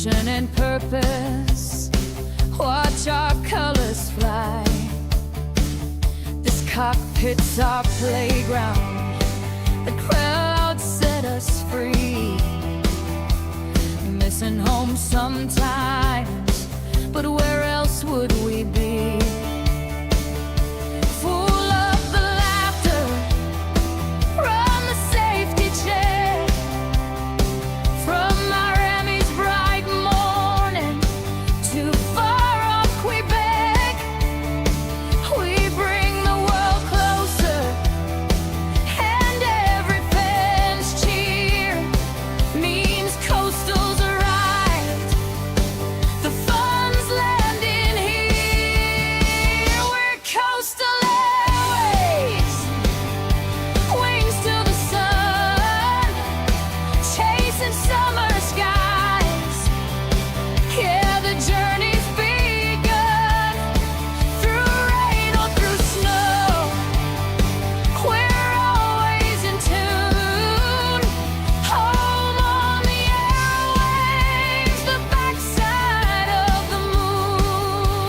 passion and purpose. Watch our colors fly. This cockpit's our playground. The clouds set us free. Missing home sometimes, but where else would we be? Full of the laughter from the safety chair, from Miami's bright morning to far off Quebec. We bring the world closer, and every fan's cheer means coastals arrived. The fun's landing here. We're Coastal Airways, wings to the sun, chasing summer skies. Yeah, the journey's begun. Through rain or through snow, we're always in tune. Home on the airwaves, the backside of the moon.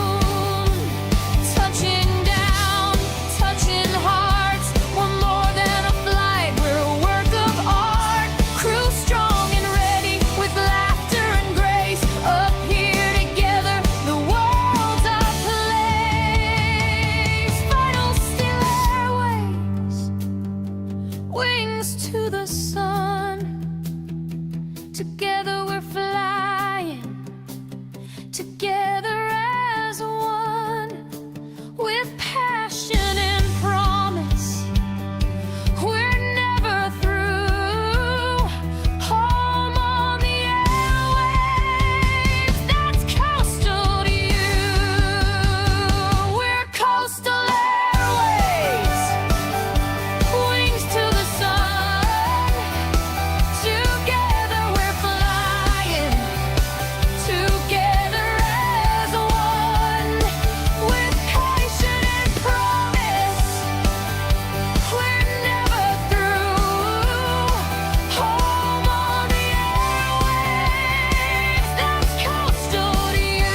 Touching down, touching hearts. We're more than a flight, we're a work of art. Crew strong and ready with laughter and grace. Up here together, the world's our place. Vital still airways, wings to the sun. Together we're flying, together as one, with passion and promise. We're never through. Home on the airwaves, that's coastal to you. We're Coastal Airways, wings to the sun. Together we're flying, together as one, with passion and promise. We're never through. Home on the airwaves, that's coastal to you.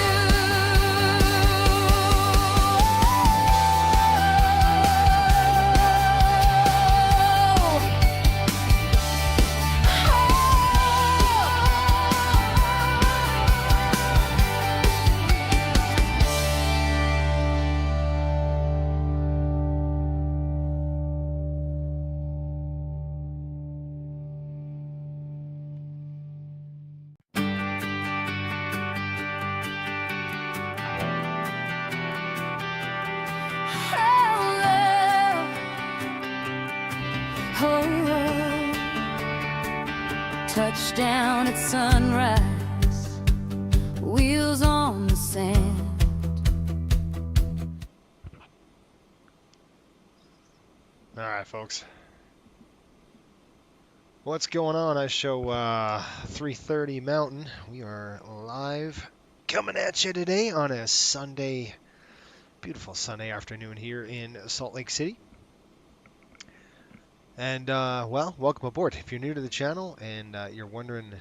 Touchdown at sunrise, wheels on the sand. All right, folks. What's going on? I show 3:30 Mountain. We are live, coming at you today on a Sunday, beautiful Sunday afternoon here in Salt Lake City. And, well, welcome aboard. If you're new to the channel and you're wondering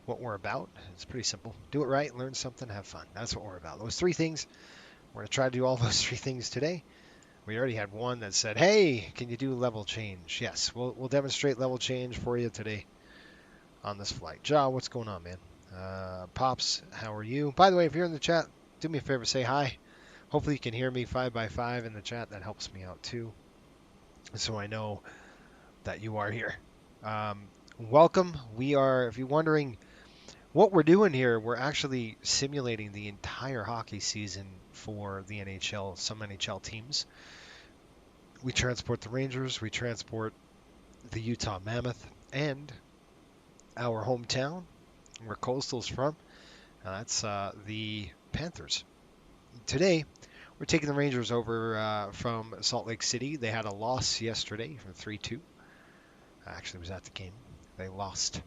what we're about, it's pretty simple. Do it right, learn something, have fun. That's what we're about. Those three things. We're going to try to do all those three things today. We already had one that said, hey, can you do level change? Yes, we'll demonstrate level change for you today on this flight. Ja, what's going on, man? Pops, how are you? By the way, if you're in the chat, do me a favor, say hi. Hopefully you can hear me 5x5 in the chat. That helps me out too, so I know that you are here. Welcome. We are, if you're wondering what we're doing here, we're actually simulating the entire hockey season for the NHL, some NHL teams. We transport the Rangers, we transport the Utah Mammoth, and our hometown, where Coastal's from, that's the Panthers. Today, we're taking the Rangers over from Salt Lake City. They had a loss yesterday for 3-2. Actually was at the game. They lost,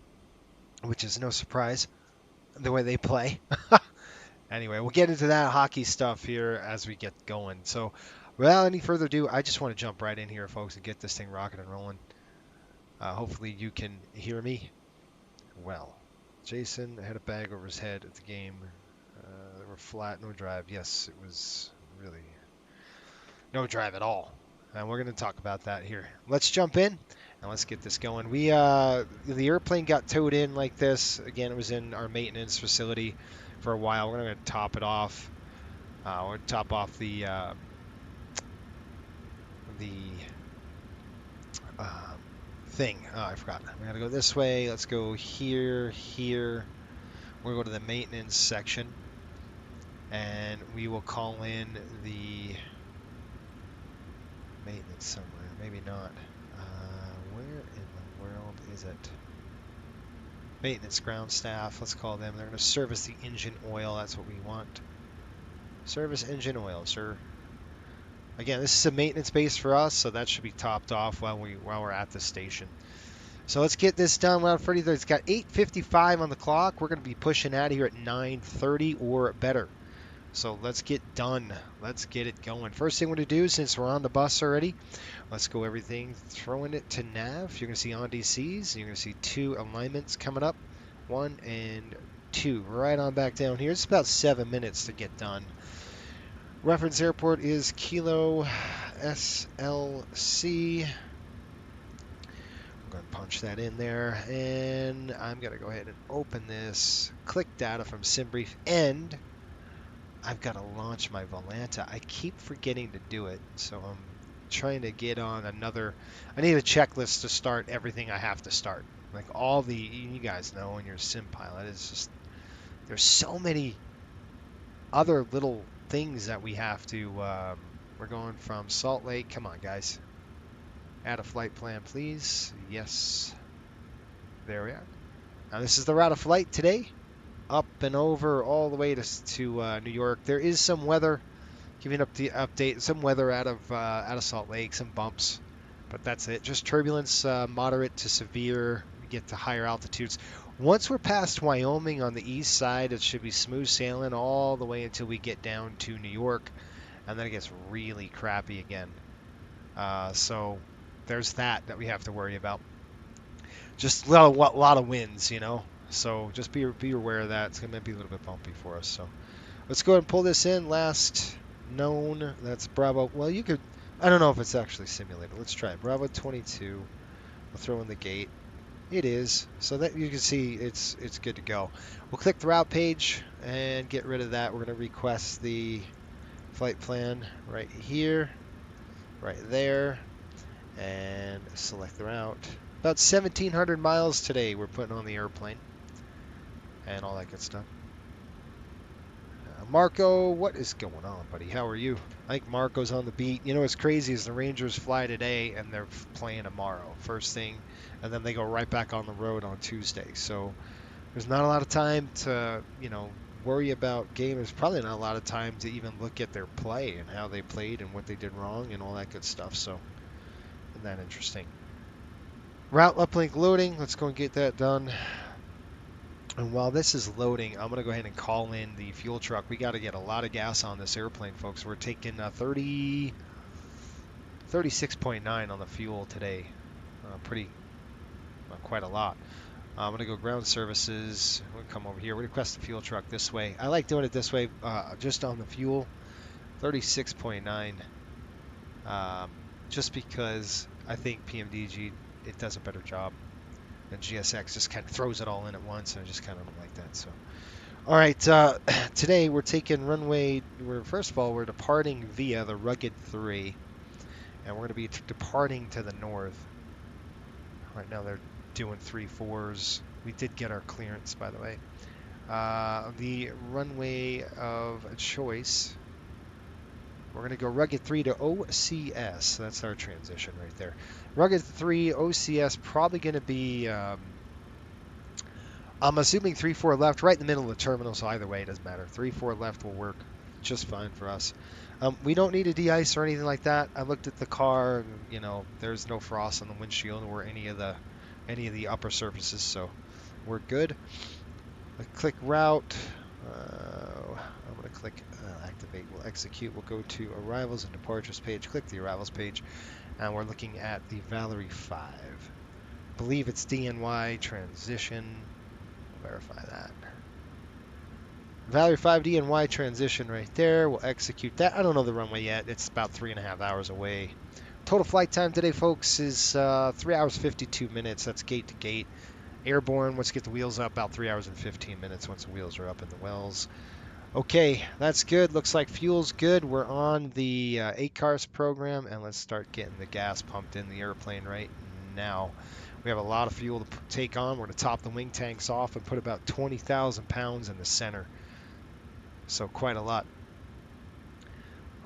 which is no surprise the way they play. Anyway, we'll get into that hockey stuff here as we get going. So without any further ado, I just want to jump right in here, folks, and get this thing rocking and rolling. Hopefully you can hear me well. Jason had a bag over his head at the game. They were flat, no drive. Yes, it was really no drive at all. And we're going to talk about that here. Let's jump in and let's get this going. The airplane got towed in like this. Again, it was in our maintenance facility for a while. We're going to top it off. We're going to top off the thing. Oh, I forgot. We got to go this way. Let's go here, here. We're going to go to the maintenance section, and we will call in the maintenance somewhere. Maybe not. Where in the world is it? Maintenance ground staff. Let's call them. They're going to service the engine oil. That's what we want. Service engine oil, sir. Again, this is a maintenance base for us, so that should be topped off while we're at the station. So let's get this done without further ado. It's got 8:55 on the clock. We're going to be pushing out of here at 9:30 or better. So let's get done. Let's get it going. First thing we're going to do, since we're on the bus already, let's go everything, throwing it to nav. You're going to see on DCs. You're going to see 2 alignments coming up. 1 and 2. Right on back down here. It's about 7 minutes to get done. Reference airport is Kilo SLC. I'm going to punch that in there, and I'm going to go ahead and open this. Click data from SimBrief, and I've got to launch my Volanta. I keep forgetting to do it, so I'm trying to get on another. I need a checklist to start everything I have to start. Like all the, you guys know when you're a sim pilot, it's just, there's so many other little things that we have to, we're going from Salt Lake. Come on, guys. Add a flight plan, please. Yes. There we are. Now this is the route of flight today. Up and over all the way to New York. There is some weather, giving up the update. Some weather out of Salt Lake, some bumps, but that's it. Just turbulence, moderate to severe. We get to higher altitudes. Once we're past Wyoming on the east side, it should be smooth sailing all the way until we get down to New York, and then it gets really crappy again. So there's that we have to worry about. Just a lot of winds, you know. So just be aware of that. It's going to be a little bit bumpy for us. So let's go ahead and pull this in. Last known, that's Bravo. Well, you could, I don't know if it's actually simulated. Let's try it. Bravo 22. We'll throw in the gate. It is. So that you can see it's good to go. We'll click the route page and get rid of that. We're going to request the flight plan right here, right there, and select the route. About 1,700 miles today we're putting on the airplane. And all that good stuff. Marco, what is going on, buddy? How are you? I think Marco's on the beat. You know what's crazy is the Rangers fly today and they're playing tomorrow, first thing, and then they go right back on the road on Tuesday. So there's not a lot of time to, you know, worry about game. There's probably not a lot of time to even look at their play and how they played and what they did wrong and all that good stuff. So isn't that interesting? Route uplink loading. Let's go and get that done. And while this is loading, I'm going to go ahead and call in the fuel truck. We got to get a lot of gas on this airplane, folks. We're taking 36.9 on the fuel today. Quite a lot. I'm going to go ground services. We'll come over here. We request the fuel truck this way. I like doing it this way, just on the fuel. 36.9. Just because I think PMDG, it does a better job. And GSX just kind of throws it all in at once, and I just kind of don't like that. So, all right, today we're taking runway. First of all, we're departing via the Rugged 3, and we're going to be departing to the north. Right now they're doing 3-4s. We did get our clearance, by the way. The runway of choice. We're going to go Rugged 3 to OCS. That's our transition right there. Rugged 3, OCS, probably going to be, I'm assuming 3-4 left, right in the middle of the terminal, so either way, it doesn't matter. 3-4 left will work just fine for us. We don't need a de-ice or anything like that. I looked at the car, and, you know, there's no frost on the windshield or any of the upper surfaces, so we're good. Click route. I'm going to click activate. We'll execute. We'll go to arrivals and departures page. Click the arrivals page, and we're looking at the Valerie 5. I believe it's DNY transition. Verify that. Valerie 5D and Y transition right there. We'll execute that. I don't know the runway yet. It's about 3.5 hours away. Total flight time today, folks, is 3 hours 52 minutes. That's gate to gate. Airborne, let's get the wheels up, about 3 hours and 15 minutes once the wheels are up in the wells. Okay, that's good. Looks like fuel's good. We're on the 8 cars program, and let's start getting the gas pumped in the airplane right now. We have a lot of fuel to take on. We're going to top the wing tanks off and put about 20,000 pounds in the center. So quite a lot.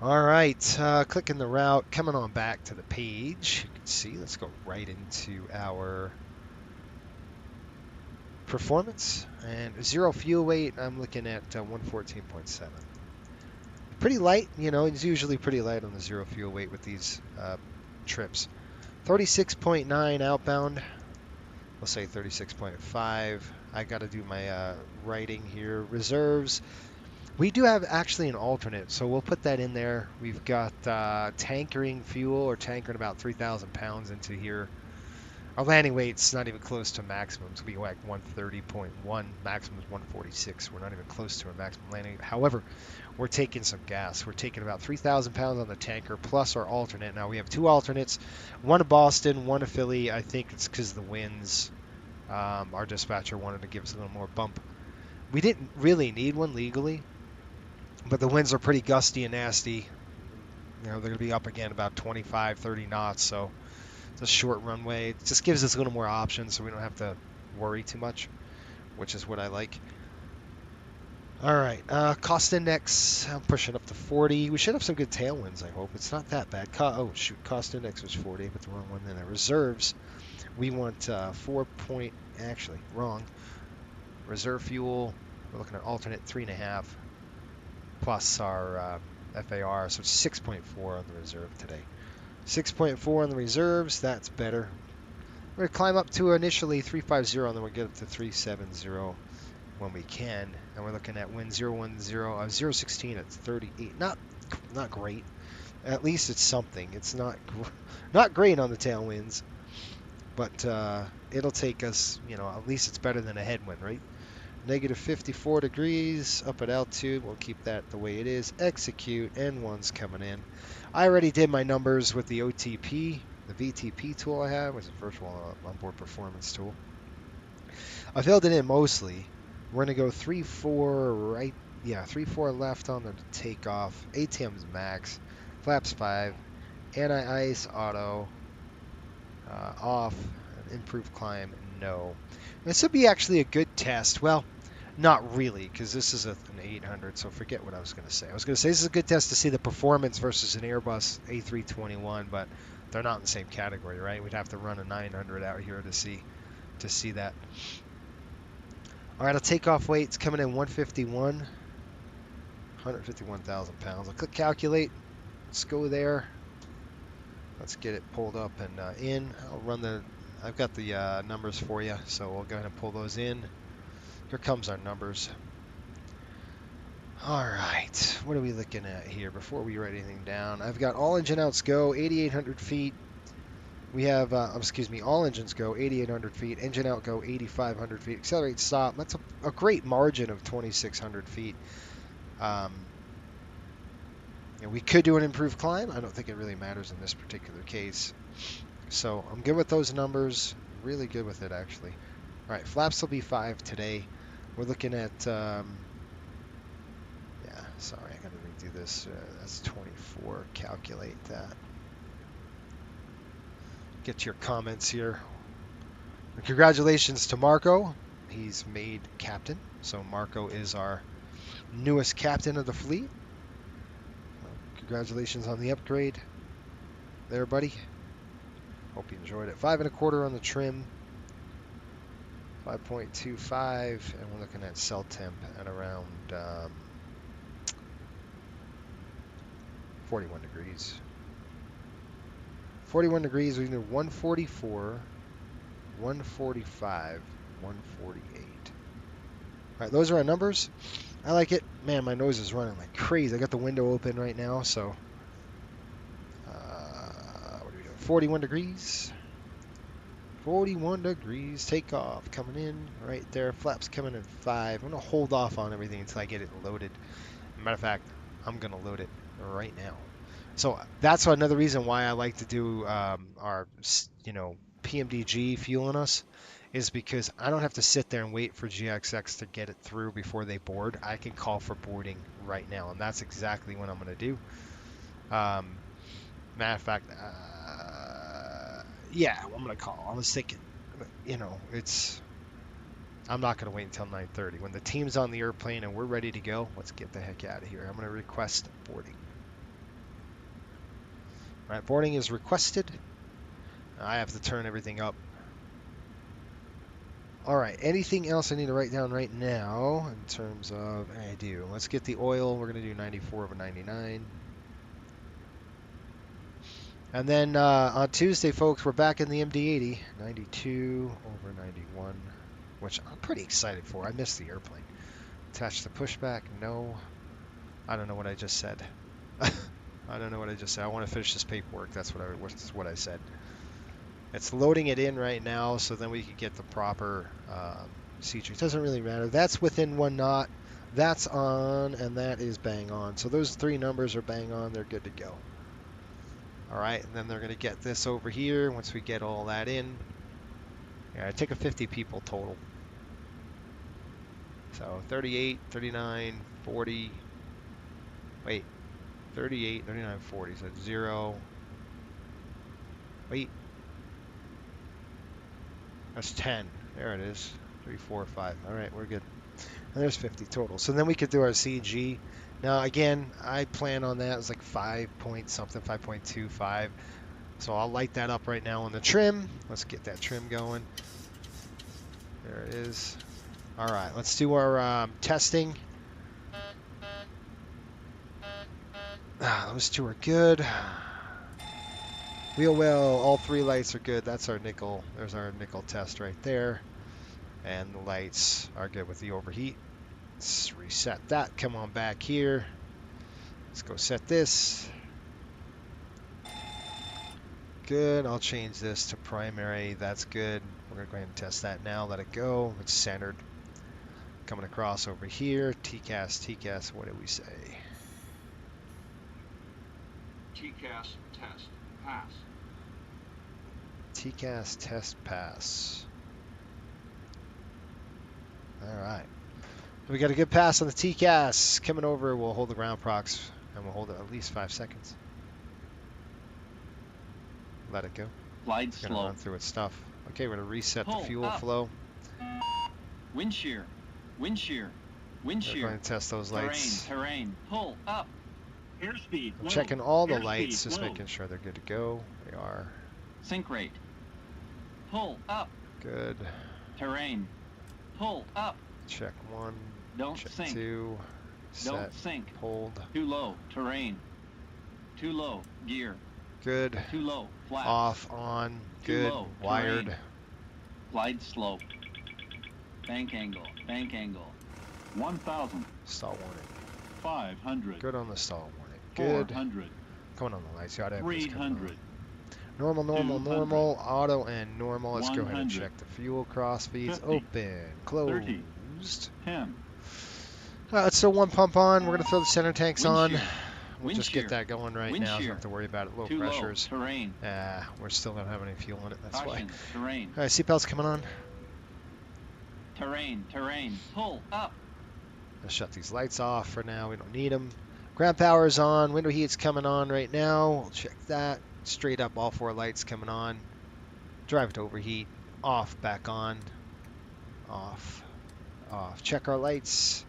All right, clicking the route, coming on back to the page. You can see, let's go right into our performance. And 0 fuel weight, I'm looking at 114.7. Pretty light, you know, it's usually pretty light on the 0 fuel weight with these trips. 36.9 outbound. We'll say 36.5. I got to do my writing here. Reserves. We do have actually an alternate, so we'll put that in there. We've got tankering fuel, or tankering about 3,000 pounds into here. Our landing weight's not even close to maximum. It's going to be like 130.1. Maximum is 146. We're not even close to our maximum landing. However, we're taking some gas. We're taking about 3,000 pounds on the tanker plus our alternate. Now, we have 2 alternates, one to Boston, one to Philly. I think it's because of the winds. Our dispatcher wanted to give us a little more bump. We didn't really need one legally, but the winds are pretty gusty and nasty. You know, they're going to be up again about 25, 30 knots, so it's a short runway. It just gives us a little more options so we don't have to worry too much, which is what I like. All right, cost index, I'm pushing up to 40. We should have some good tailwinds, I hope. It's not that bad. Oh, shoot, cost index was 40, but the wrong one then. Reserves, we want 4 point, actually, wrong. Reserve fuel, we're looking at alternate 3.5 plus our FAR, so it's 6.4 on the reserve today. 6.4 on the reserves, that's better. We're going to climb up to initially 350, and then we'll get up to 370 when we can. And we're looking at wind 010, 016 at 38. Not great. At least it's something. It's not great on the tailwinds, but it'll take us, you know, at least it's better than a headwind, right? Negative 54 degrees up at altitude. We'll keep that the way it is. Execute. N1's coming in. I already did my numbers with the OTP, the VTP tool I have, which is virtual onboard performance tool. I filled it in mostly. We're going to go 3-4 right. Yeah, 3-4 left on the takeoff. ATM's max. Flaps 5. Anti-ice auto. Off. Improved climb. No. This would be actually a good test. Well, not really, because this is an 800, so forget what I was going to say. I was going to say this is a good test to see the performance versus an Airbus A321, but they're not in the same category, right? We'd have to run a 900 out here to see that. All right, our takeoff weight's coming in 151,000 pounds. I'll click calculate. Let's go there. Let's get it pulled up and in. I'll run the. I've got the numbers for you, so we'll go ahead and pull those in. Here comes our numbers. All right, what are we looking at here before we write anything down? I've got all engine outs go 8,800 feet. We have, all engines go 8,800 feet. Engine out go 8,500 feet. Accelerate stop. That's a great margin of 2,600 feet. We could do an improved climb. I don't think it really matters in this particular case. So I'm good with those numbers. Really good with it, actually. All right, flaps will be 5 today. We're looking at, yeah, sorry, I got to redo this. That's 24. Calculate that. Get your comments here. And congratulations to Marco. He's made captain. So Marco is our newest captain of the fleet. Congratulations on the upgrade there, buddy. Hope you enjoyed it. 5 1/4 on the trim. 5.25, and we're looking at cell temp at around 41 degrees. 41 degrees, we need 144, 145, 148. All right, those are our numbers. I like it. Man, my nose is running like crazy. I got the window open right now, so what are we doing? 41 degrees. 41 degrees, takeoff coming in right there. Flaps coming in 5. I'm going to hold off on everything until I get it loaded. Matter of fact, I'm going to load it right now. So that's another reason why I like to do our, PMDG fueling us, is because I don't have to sit there and wait for GXX to get it through before they board. I can call for boarding right now, and that's exactly what I'm going to do. Matter of fact, yeah, I'm going to call. I was thinking, I'm not going to wait until 9:30. When the team's on the airplane and we're ready to go, let's get the heck out of here. I'm going to request boarding. All right, boarding is requested. I have to turn everything up. All right, anything else I need to write down right now in terms of, I do. Let's get the oil. We're going to do 94/99. And then on Tuesday, folks, we're back in the MD-80, 92/91, which I'm pretty excited for. I missed the airplane. Attach the pushback. No. I don't know what I just said. I don't know what I just said. I want to finish this paperwork. That's what I said. It's loading it in right now, so then we can get the proper CG. It doesn't really matter. That's within 1 knot. That's on, and that is bang on. So those 3 numbers are bang on. They're good to go. All right, and then they're going to get this over here once we get all that in. Yeah, I take a 50 people total. So 38, 39, 40. Wait, 38, 39, 40. So 0. Wait. That's 10. There it is. 3, 4, 5. All right, we're good. And there's 50 total. So then we could do our CG. Now, again, I plan on that. It's like 5 point something, 5.25. So I'll light that up right now on the trim. Let's get that trim going. There it is. All right, let's do our testing. Those 2 are good. Wheel well, all 3 lights are good. That's our nickel. There's our nickel test right there. And the lights are good with the overheat. Let's reset that. Come on back here. Let's go set this. Good. I'll change this to primary. That's good. We're going to go ahead and test that now. Let it go. It's centered. Coming across over here. TCAS. What did we say? TCAS test pass. TCAS test pass. All right. We got a good pass on the TCAS. Coming over, we'll hold the ground procs, and we'll hold it at least 5 seconds. Let it go. Glide It's going to slow. run through its stuff. Okay, we're going to reset Pull the fuel up. flow. Wind shear. Wind shear. Wind We're shear. going to test those lights. Terrain. Pull up. Airspeed. I'm checking all the Airspeed, lights, just low. making sure they're good to go. They are. Sink rate. Pull up. Good. Terrain. Pull up. Check 1. Don't Check sink. 2. Set. Don't sink. Hold. Too low. Terrain. Too low. Gear. Good. Too low. Flaps. Off, on. Too Good. low. Wired. Terrain. Glide slope. Bank angle. Bank angle. 1,000. Stall warning. 500. Good on the stall warning. Good. 400. Coming on the lights. You ought to have this coming on. 300. Normal, 200. normal, auto, and normal. Let's go ahead and 100. check the fuel cross feeds. 50. Open, closed. 10. Let's throw 1 pump on. We're going to throw the center tanks Wind on. shear. We'll Wind just shear. get that going right Wind now. So shear. don't have to worry about it. Low Too pressures. low. Terrain. We're still don't have any fuel in it. That's why. Caution. Terrain. All right, seatbelts coming on. Terrain. Terrain. Pull up. Let's shut these lights off for now. We don't need them. Ground power's on. Window heat's coming on right now. We'll check that. Straight up, all 4 lights coming on. Drive to overheat. Off, back on. Off. Off. Check our lights.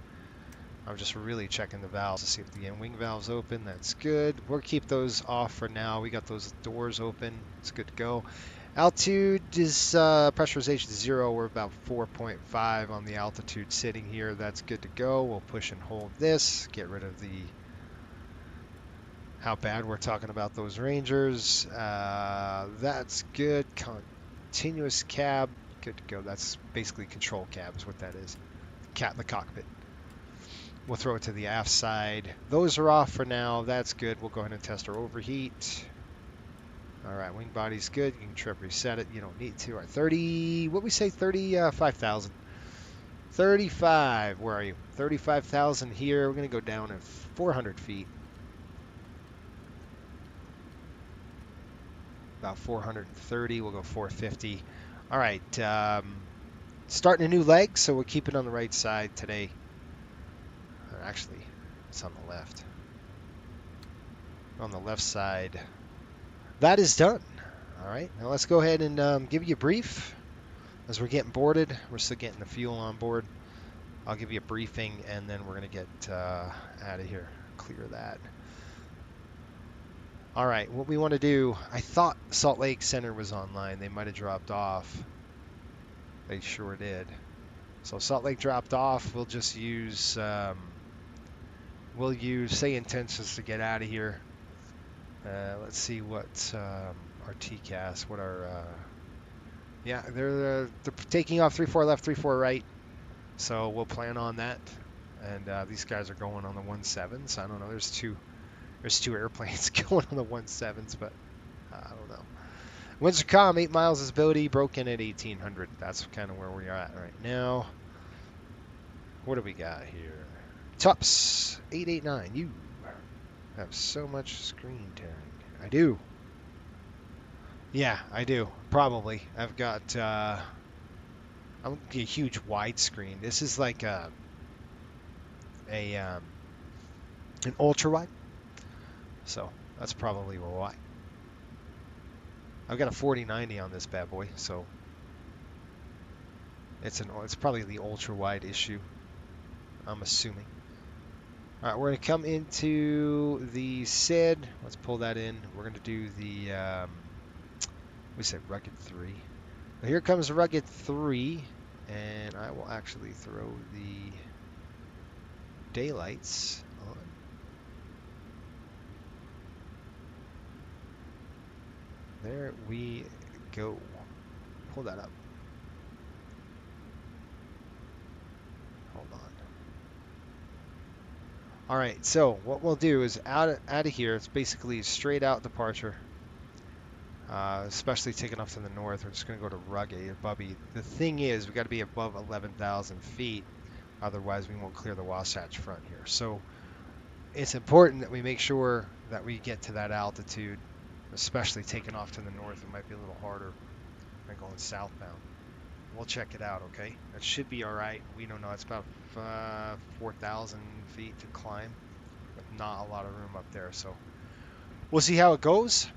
I'm just really checking the valves to see if the wing valve's open. That's good. We'll keep those off for now. We got those doors open. It's good to go. Altitude is pressurization 0. We're about 4.5 on the altitude sitting here. That's good to go. We'll push and hold this. Get rid of the how bad we're talking about those Rangers. That's good. Continuous cab. Good to go. That's basically control cab is what that is. The cockpit. We'll throw it to the aft side. Those are off for now. That's good. We'll go ahead and test our overheat. All right, wing body's good. You can trip reset it. You don't need to. All right, 30, what we say, 35,000. 35, where are you? 35,000 here. We're going to go down at 400 feet. About 430. We'll go 450. All right, starting a new leg, so we'll keep it on the right side today. Actually, it's on the left. On the left side. That is done. All right, now let's go ahead and give you a brief as we're getting boarded. We're still getting the fuel on board. I'll give you a briefing, and then we're going to get out of here. Clear that. All right, what we want to do, I thought Salt Lake Center was online. They might have dropped off. They sure did. So Salt Lake dropped off. We'll just use, say intentions to get out of here. Let's see what our TCAS, what our, yeah, they're taking off 3-4 left, 3-4 right. So we'll plan on that. And these guys are going on the 17s. I don't know. There's two airplanes going on the 17s, but I don't know. Winds are calm, 8 miles visibility, broken at 1800. That's kind of where we are at right now. What do we got here? Tops 889. You have so much screen tearing. I do. Yeah, I do. Probably. I've got. I'm gonna get a huge widescreen. This is like an ultra wide. So that's probably why. I've got a 4090 on this bad boy, so it's probably the ultra wide issue, I'm assuming. All right, we're gonna come into the SID. Let's pull that in. We're gonna do the we said rugged 3. Now here comes rugged 3, and I will actually throw the daylights on. There we go. Pull that up. Hold on. All right, so what we'll do is out of here, it's basically a straight out departure. Especially taking off to the north, we're just going to go to rugged, Bubby. The thing is, we got to be above 11,000 feet, otherwise we won't clear the Wasatch Front here. So it's important that we make sure that we get to that altitude, especially taking off to the north. It might be a little harder than going southbound. We'll check it out, okay? That should be all right. We don't know. It's about 4,000 feet to climb, with not a lot of room up there. So we'll see how it goes.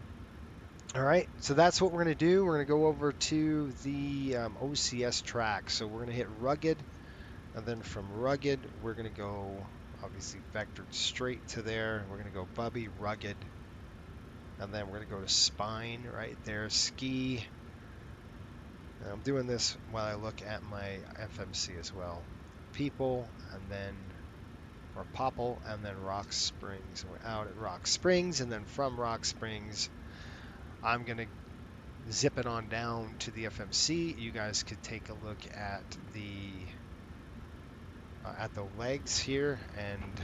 All right, so that's what we're going to do. We're going to go over to the OCS track. So we're going to hit rugged, and then from rugged, we're going to go, obviously, vectored straight to there. We're going to go Bubby, rugged, and then we're going to go to spine right there, ski. And I'm doing this while I look at my FMC as well. People, and then, or Popple, and then Rock Springs. We're out at Rock Springs, and then from Rock Springs, I'm going to zip it on down to the FMC. You guys could take a look at the legs here, and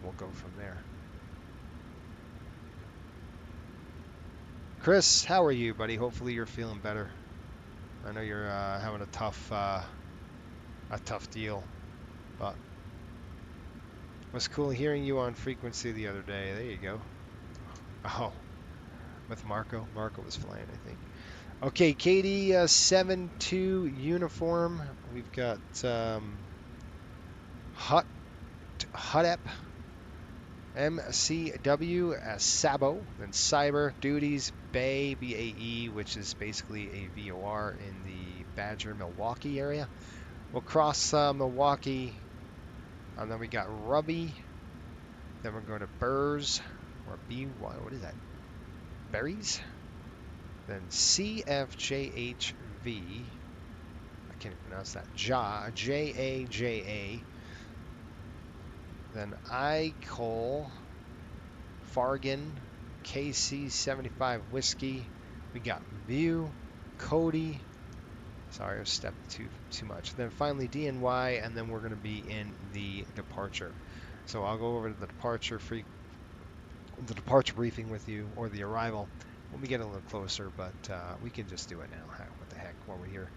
we'll go from there. Chris, how are you, buddy? Hopefully you're feeling better. I know you're having a tough deal, but it was cool hearing you on frequency the other day. There you go. Oh. With Marco. Marco was flying, I think. Okay, Katie, 7-2 uniform. We've got Hutep, MCW as Sabo, then Cyber, Duties, Bay, BAE, which is basically a VOR in the Badger, Milwaukee area. We'll cross Milwaukee, and then we got Rubby. Then we're going to Burrs, or BY, what is that? Berries, then CFJHV, I can't even pronounce that, JAJA, then ICOL, Fargan, KC75 Whiskey, we got View, Cody, sorry I stepped too much, then finally DNY, and then we're going to be in the departure. So I'll go over to the departure briefing with you, or the arrival. when we get a little closer, but we can just do it now. What the heck, while we're here.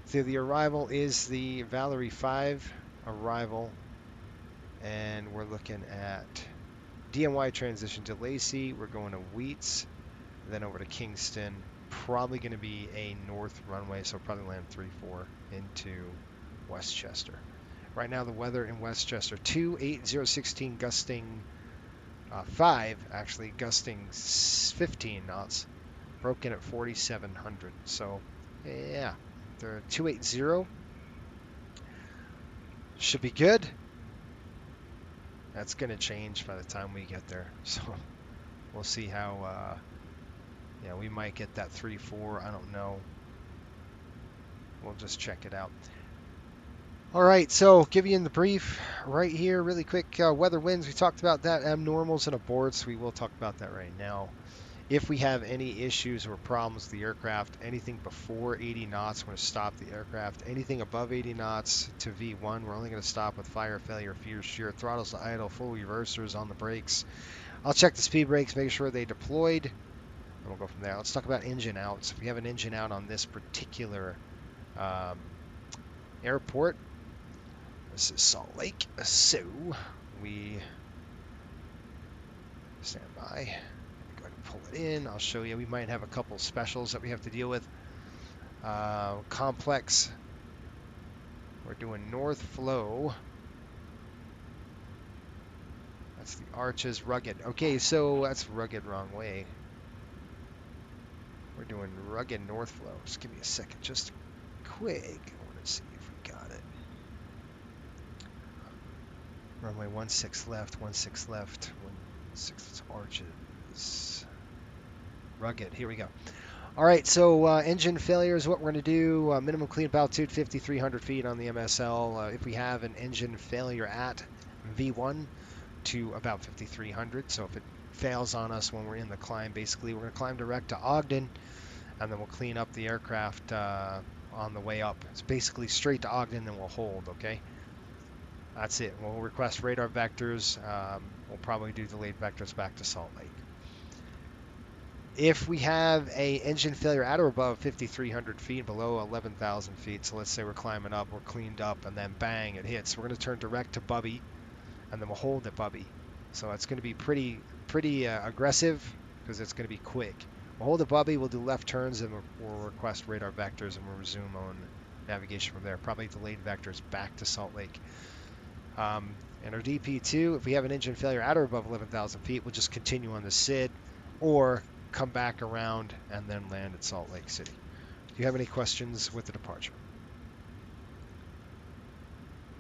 So the arrival is the Valerie 5 arrival, and we're looking at DNY transition to Lacey. We're going to Wheats, then over to Kingston. Probably going to be a north runway, so probably land 3-4 into Westchester. Right now the weather in Westchester, 28016 gusting 5, actually gusting 15 knots, broken at 4,700. So yeah, they're 280. Should be good. That's going to change by the time we get there. So we'll see how, yeah, we might get that 3-4. I don't know. We'll just check it out. All right, so give you in the brief right here, really quick. Weather winds, we talked about that. Abnormals and aborts, we will talk about that right now. If we have any issues or problems with the aircraft, anything before 80 knots, we're going to stop the aircraft. Anything above 80 knots to V1, we're only going to stop with fire, failure, fear, shear, throttles to idle, full reversers on the brakes. I'll check the speed brakes, make sure they deployed, and we'll go from there. Let's talk about engine outs. If we have an engine out on this particular airport, this is Salt Lake, so we stand by. Go ahead and pull it in. I'll show you. We might have a couple specials that we have to deal with. Complex. We're doing north flow. That's the arches, rugged. Okay, so that's rugged wrong way. We're doing rugged north flow. Just give me a second, just quick. I want to see if we got it. Runway 16 left, 16 left, 16 arches. Rugged, here we go. All right, so engine failure is what we're going to do. Minimum clean altitude 5,300 feet on the MSL. If we have an engine failure at V1 to about 5,300, so if it fails on us when we're in the climb, basically we're going to climb direct to Ogden, and then we'll clean up the aircraft on the way up. It's basically straight to Ogden, then we'll hold, okay? That's it. We'll request radar vectors. We'll probably do delayed vectors back to Salt Lake. If we have a engine failure at or above 5,300 feet, below 11,000 feet, so let's say we're climbing up, we're cleaned up, and then bang, it hits. We're going to turn direct to Bubby, and then we'll hold at Bubby. So it's going to be pretty aggressive because it's going to be quick. We'll hold at Bubby, we'll do left turns, and we'll request radar vectors, and we'll resume on navigation from there. Probably delayed vectors back to Salt Lake. And our DP2, if we have an engine failure at or above 11,000 feet, we'll just continue on the SID or come back around and then land at Salt Lake City. Do you have any questions with the departure?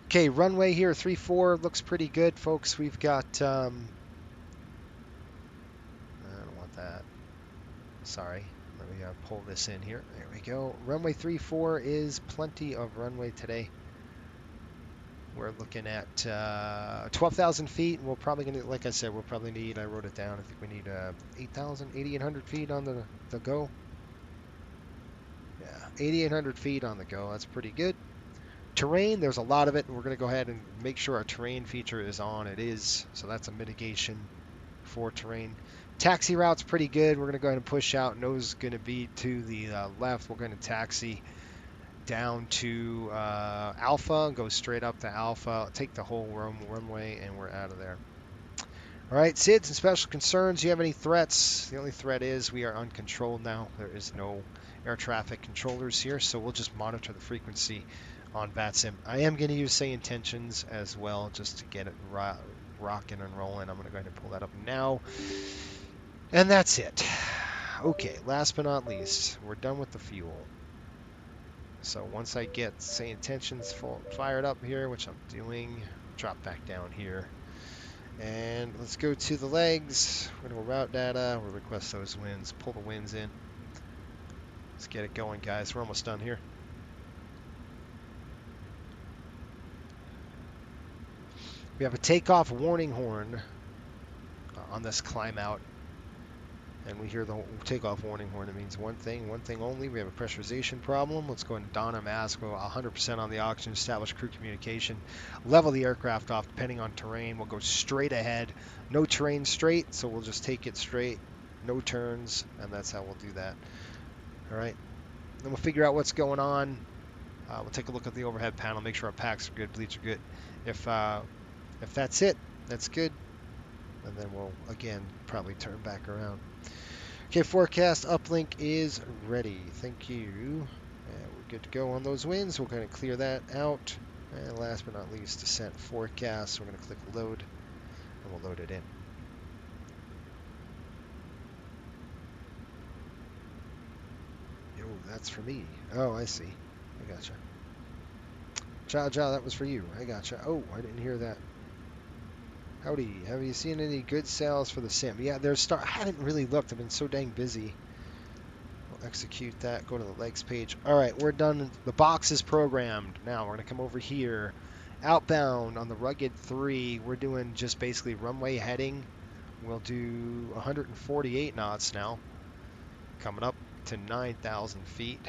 Okay, runway here, 3-4, looks pretty good, folks. We've got, I don't want that. Sorry, let me pull this in here. There we go. Runway 3-4 is plenty of runway today. We're looking at 12,000 feet. We're probably going to, like I said, we'll probably need, I wrote it down, I think we need 8,800 feet on the go. Yeah, 8,800 feet on the go. That's pretty good. Terrain, there's a lot of it, and we're going to go ahead and make sure our terrain feature is on. It is, so that's a mitigation for terrain. Taxi route's pretty good. We're going to go ahead and push out. Nose is going to be to the left. We're going to taxi down to Alpha, go straight up to Alpha, take the whole runway, and we're out of there. All right, SIDS and special concerns. Do you have any threats? The only threat is we are uncontrolled now. There is no air traffic controllers here, so we'll just monitor the frequency on VATSIM. I am going to use say intentions as well, just to get it rocking and rolling. I'm going to go ahead and pull that up now. And that's it. Okay, last but not least, we're done with the fuel. So once I get say intentions fired up here, which I'm doing, drop back down here. And let's go to the legs. We're going to go route data. We'll request those winds, pull the winds in. Let's get it going, guys. We're almost done here. We have a takeoff warning horn on this climb out. And we hear the takeoff warning horn. It means one thing only. We have a pressurization problem. Let's go ahead and don our mask. Go 100% on the oxygen, establish crew communication, level the aircraft off depending on terrain. We'll go straight ahead. No terrain straight, so we'll just take it straight. no turns, and that's how we'll do that. All right. Then we'll figure out what's going on. We'll take a look at the overhead panel, make sure our packs are good, bleeds are good. If that's it, that's good. And then we'll, again, probably turn back around. Okay, forecast uplink is ready. Thank you. And we're good to go on those winds. We're going to clear that out. And last but not least, descent forecast. We're going to click load, and we'll load it in. Yo, that's for me. Oh, I see. I gotcha. Cha, that was for you. I gotcha. Oh, I didn't hear that. Howdy. Have you seen any good sales for the sim? Yeah, I haven't really looked. I've been so dang busy. We'll execute that. Go to the legs page. All right, we're done. The box is programmed. Now we're going to come over here. Outbound on the Rugged 3. We're doing just basically runway heading. We'll do 148 knots now. Coming up to 9,000 feet.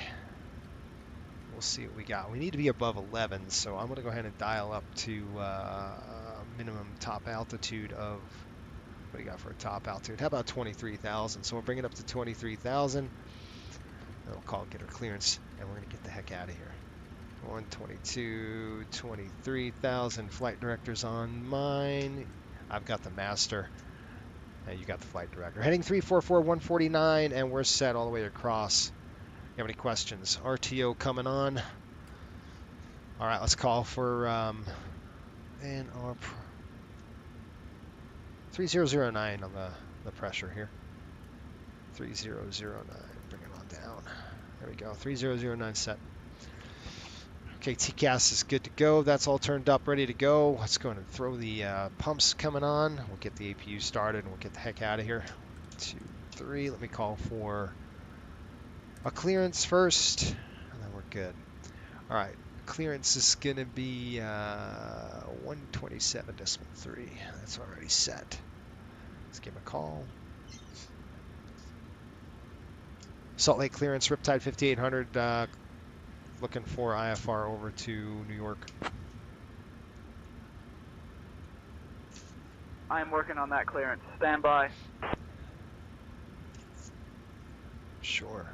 We'll see what we got. We need to be above 11, so I'm going to go ahead and dial up to minimum top altitude of, what do you got for a top altitude? How about 23,000? So we'll bring it up to 23,000. And we'll call it get our clearance, and we're going to get the heck out of here. 122, 23,000. Flight director's on mine. I've got the master. And you got the flight director. Heading 344, 149, and we're set all the way across. You have any questions? RTO coming on. All right, let's call for NR 3009 on the pressure here. 3009, bring it on down. There we go, 3009 set. Okay, TCAS is good to go. That's all turned up, ready to go. Let's go and throw the pumps coming on. We'll get the APU started and we'll get the heck out of here. 2, 3, let me call for a clearance first, and then we're good. All right, clearance is gonna be 127.3. That's already set. Let's give him a call. Salt Lake clearance, Riptide 5800. Looking for IFR over to New York. I am working on that clearance. Stand by. Sure.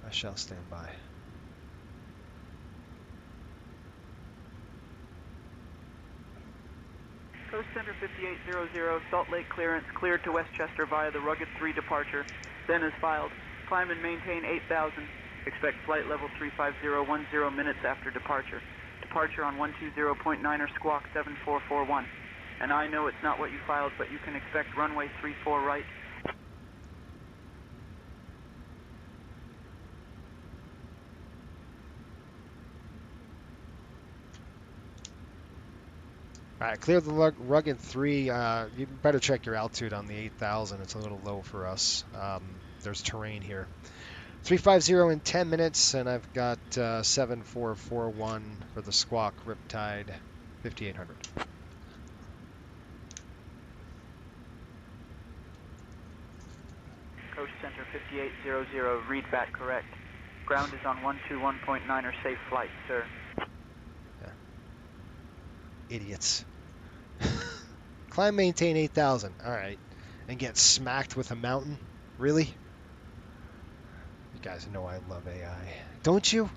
I shall stand by. Coast Center 5800, Salt Lake clearance, cleared to Westchester via the Rugged 3 departure. Then is filed. Climb and maintain 8,000. Expect flight level 35010 minutes after departure. Departure on 120.9er squawk 7441. And I know it's not what you filed, but you can expect runway 34 right. All right, clear the Rugged 3. You better check your altitude on the 8,000. It's a little low for us. There's terrain here. 350 in 10 minutes, and I've got 7441 for the squawk Riptide 5800. Coast Center 5800, read back correct. Ground is on 121.9er safe flight, sir. Yeah. Idiots. Climb, maintain 8,000. All right. And get smacked with a mountain? Really? You guys know I love AI. Don't you?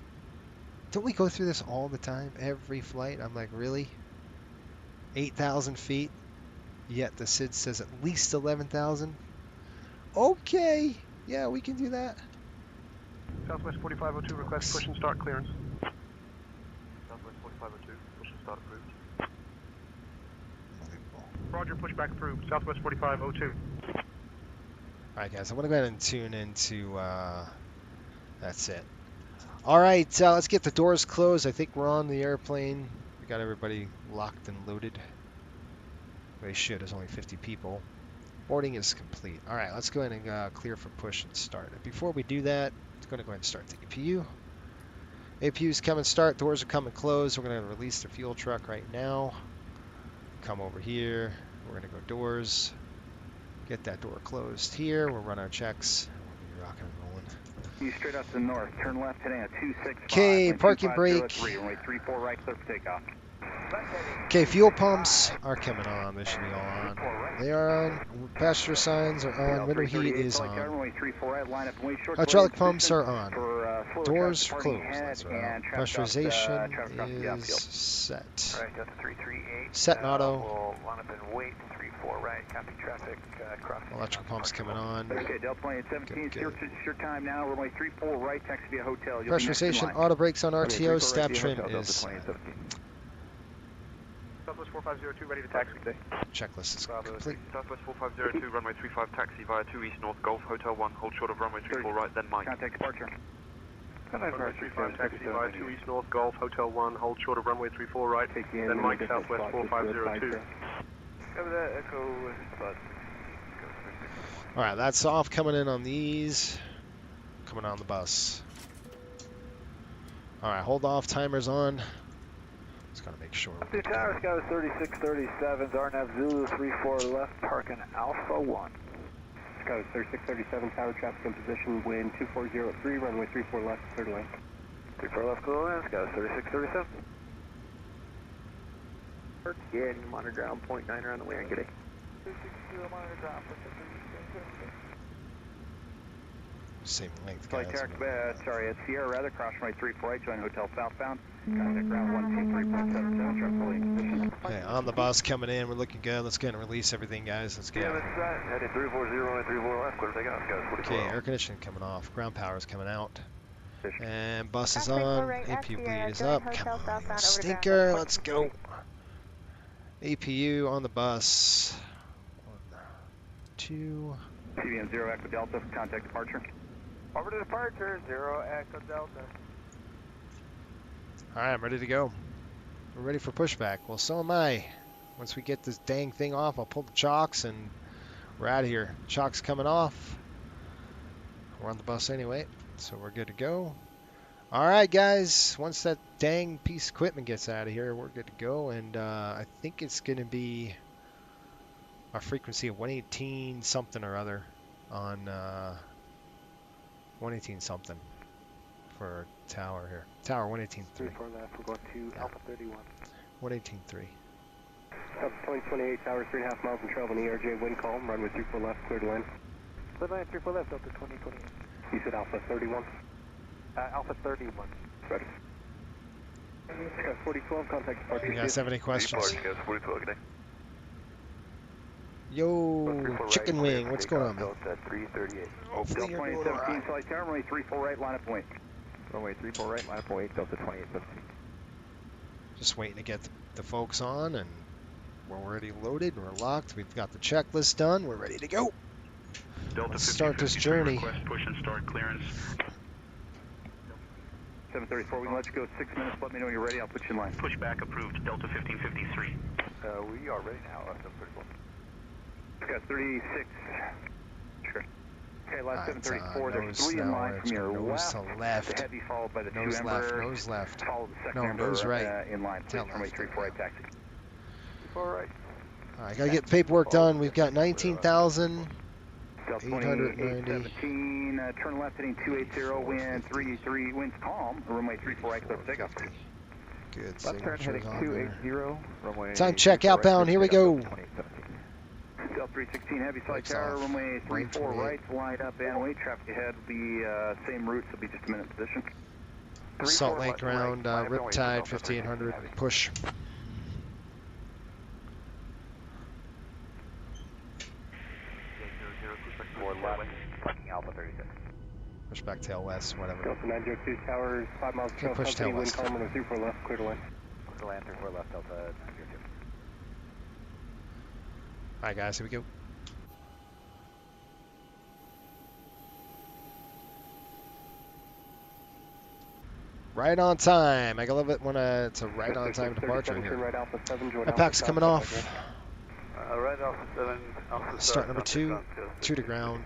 Don't we go through this all the time? Every flight? I'm like, really? 8,000 feet? Yet the SID says at least 11,000? Okay. Yeah, we can do that. Southwest 4502, request push and start clearance. Southwest 4502, push and start approved. Roger, pushback approved. Southwest 4502. Alright guys, I'm going to go ahead and tune into, that's it. Alright, let's get the doors closed. I think we're on the airplane. We got everybody locked and loaded. They should, there's only 50 people. Boarding is complete. Alright, let's go ahead and clear for push and start. And before we do that, let's go ahead and start the APU. APU's come and start, doors are come and close. We're going to release the fuel truck right now. Come over here, we're gonna go doors, get that door closed here, we'll run our checks, we'll be rocking and rolling. You straight out to the north, turn left heading at 265. Okay, parking brake. Runway 34 right, clear for takeoff. Okay, fuel pumps are coming on. They should be all on. They are on. Passenger signs are on. Window heat is on. Hydraulic pumps are on. Doors closed. That's right. Pressurization is set. Alright, Delta 338. Set and auto. We'll line up and wait. 34 right, copy traffic. Crossing. Electrical pumps coming on. Okay, Delta Plane 17, Good. your time now. Runway 34 right, taxi via hotel. You'll Pressurization, auto brakes on RTO, stab trim is set. Southwest 4502, ready to taxi. Checklist is complete. Southwest 4502, runway 35, taxi via 2 East North Golf, Hotel 1, hold short of runway 34 right, then Mike. Contact departure. Runway 35, taxi via 2 East North Golf, Hotel 1, hold short of runway 34 right, then Mike, Southwest 4502. Cover that, Echo Bud. Alright, that's off coming in on these. Coming on the bus. Alright, hold off, timer's on. Just gotta make sure. Two Tower, Sky 3637, Zarnav Zulu 34 left, parking Alpha 1. Sky 3637, tower traffic in position, wind 2403, runway 34 left, third lane. 34 left, go in, Sky 3637. Yeah, monitor ground, 0.9 around the way, and get it. 260 monitor ground, Same length, Flight guys. sorry, it's Sierra rather, cross runway 34 right, join hotel southbound. Contact ground 123.77, traffic holding position. Okay, on the bus coming in. We're looking good. Let's go and release everything, guys. Let's go. Headed 340, runway 34 left, clear take off, Sky 44. Okay, air conditioning coming off. Ground power is coming out. And bus is on. APU bleed is up. Come on, you stinker. Let's go. APU on the bus. 1, 2. CVM 0 Echo Delta, contact departure. Over to departure, 0 Echo Delta. Alright, I'm ready to go. We're ready for pushback. Well, so am I. Once we get this dang thing off, I'll pull the chocks and we're out of here. Chocks coming off. We're on the bus anyway, so we're good to go. Alright, guys. Once that dang piece of equipment gets out of here, we're good to go. And I think it's going to be our frequency of 118 something or other on 118 something for tower here. Tower 118.3. 34 left, we're going to Alpha 31. 118.3. Alpha 2028, tower 3.5 miles from travel in ERJ, wind calm, runway 34 left, clear to land. Clear line 34 left, Delta 2028. You said Alpha 31? Alpha 31. Ready. Sky 4012, contact departure. You guys have any questions? Sky 4012, good day. Yo, chicken wing, what's going on, man? Delta 338. Hopefully you're doing all right. Flight tower, runway 34 right, line up and wait. Runway 34 right, line up and wait, Delta 2815. Just waiting to get the folks on, and we're already loaded, we're locked, we've got the checklist done, we're ready to go. Let's start this journey. Request push and start clearance. 734, we can let you go 6 minutes. Let me know when you're ready. I'll put you in line. Pushback approved. Delta 1553. We are ready now, Delta 34. Got 36. Sure. Okay, last Alright, 734. There's nose 3 in now, line it's from your nose left. to left. The heavy followed by the Nose 2 left, ember. nose left. Follow the second No, ember nose right. in line. Tail Please, runway left. 34 right taxi. 34 right. Alright, gotta get the paperwork done. We've got 19,000. Delta 890. 2817, turn left heading 280, wind 33, winds calm, runway 34 right, clear for takeoff. Good Left turn signatures heading on there. 280, runway. Time check 34 outbound, right, here we clear go. takeoff, 2817. Delta 316, heavy flight Brakes tower, off. runway 34 28. right, line up and wait, traffic ahead will be same route, so it'll be just a minute position. Salt Lake round, Riptide 5800, push. Alpha 36. Push back tail west, whatever. Delta 902 towers, 5 miles Okay, push tail wind west. calm, runway 34 left, clear to land. Clear to land, 34 left, Delta 902. Alright guys, here we go. Right on time. I love it when it's a right on time departure here. Right Alpha 7, join My Alpha pack's South, coming Delta off. Right Alpha 7, Alpha Start South, number 2, South, 2 to ground.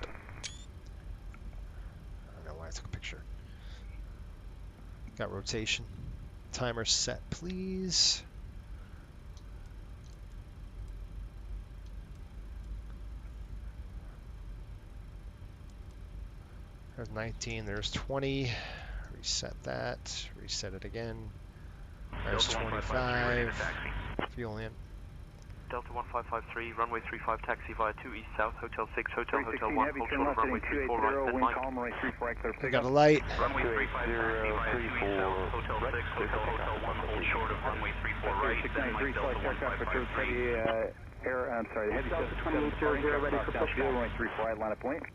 I don't know why I took a picture. Got rotation. Timer set, please. There's 19, there's 20. Reset that, reset it again. There's Delta 1553, ready to 25. taxi. Fuel in. Delta 1553, runway 35, taxi via 2 East South, Hotel 6, Hotel 316 1, heavy, hold turn short of left runway heading 34 right, 280, then wind Mike. calm, runway 34 right, clear I pickup. got a light. Runway 35 taxi via 2 East South, Hotel 6, Hotel 1, hold short of runway 34 right, then Mike Delta 1553. I'm sorry, the heavy Delta 2800 ready for pushback. runway 34 right, line up point.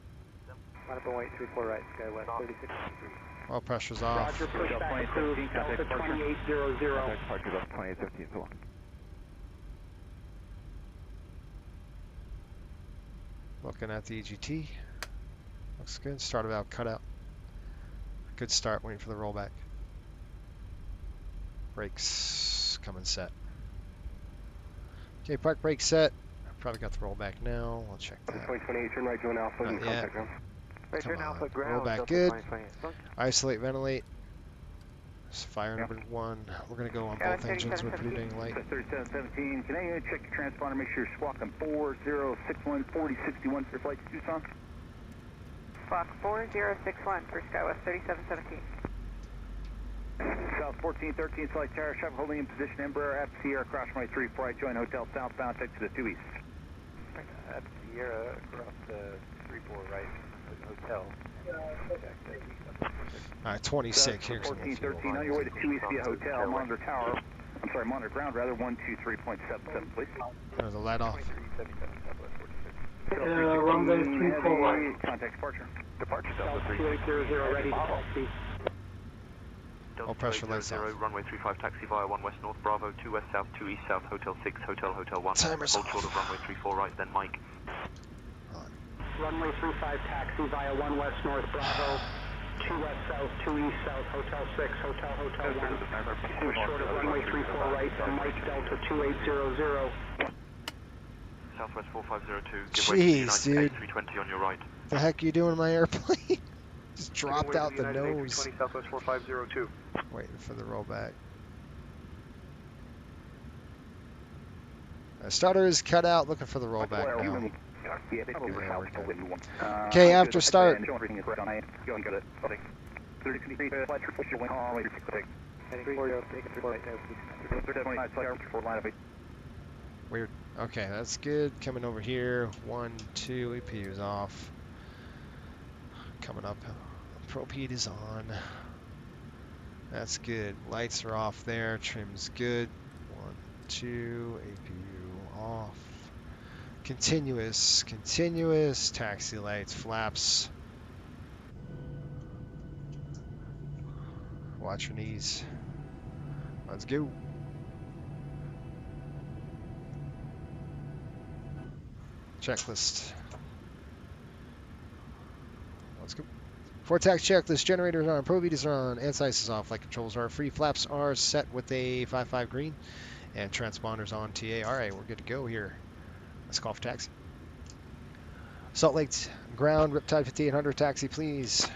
Line up point 34 right, Skywest 3653. Oil pressure's off. Roger, pushback approved. Delta 2800. Departure Delta 2815, so on. Looking at the EGT. Looks good. Start valve cutout. Good start. Waiting for the rollback. Brakes coming set. Okay, park brake set. Probably got the rollback now. I'll check that. 2028, turn right, join Alpha, Not and yet. contact ground. Right, Come turn on. Alpha ground. Rollback Delta good. 2028. Isolate, ventilate. It's fire number 1. We're going to go on both engines with brooding light. 3717, can I check your transponder, make sure you're squawking 4061 4061 for flight to Tucson? Squawk 4061 for Skywest 3717. South 1413, flight tower, traffic holding in position, Embraer, at Sierra, cross runway 34 right, join hotel southbound, take to the 2 east. At Sierra, across the 34 right, hotel. Alright, 26. Here's some 1413, on your way to 2 east via hotel, monitor tower, I'm sorry, monitor ground rather, 123.77, please. There's the light off. Runway 34 right. Contact departure. Departure Delta 2800 ready to taxi. All pressure lights off. Runway 35, taxi via 1 West North, Bravo, 2 West South, 2 East South, Hotel 6, Hotel 1. Timer's hold off. short of runway 34 right, then Mike. Runway 35 taxi via 1 West North, Bravo, 2 West South, 2 East South, Hotel 6, Hotel 1. We're short of runway 34 right, then Mike Delta 2800. Southwest 4502, give way to the Jeez, United dude. A320 on your right. What the heck are you doing in my airplane? Just dropped out the nose. Southwest 4502. Waiting for the rollback. Starter is cut out. Looking for the rollback now. Okay, after start. Weird. Okay, that's good. Coming over here. 1, 2. EPU is off. Coming up. Probe heat is on. That's good. Lights are off there. Trim's good. 1, 2. APU off. Continuous. Continuous. Taxi lights. Flaps. Watch your knees. Let's go. Checklist. Let's go. Vortex checklist. Generators are on. Probe heaters are on. Anti-ice is off. Light controls are free. Flaps are set with a 5.5 green. And transponders on TA. Alright, we're good to go here. Let's call for taxi. Salt Lake ground. Riptide 5800. Taxi, please.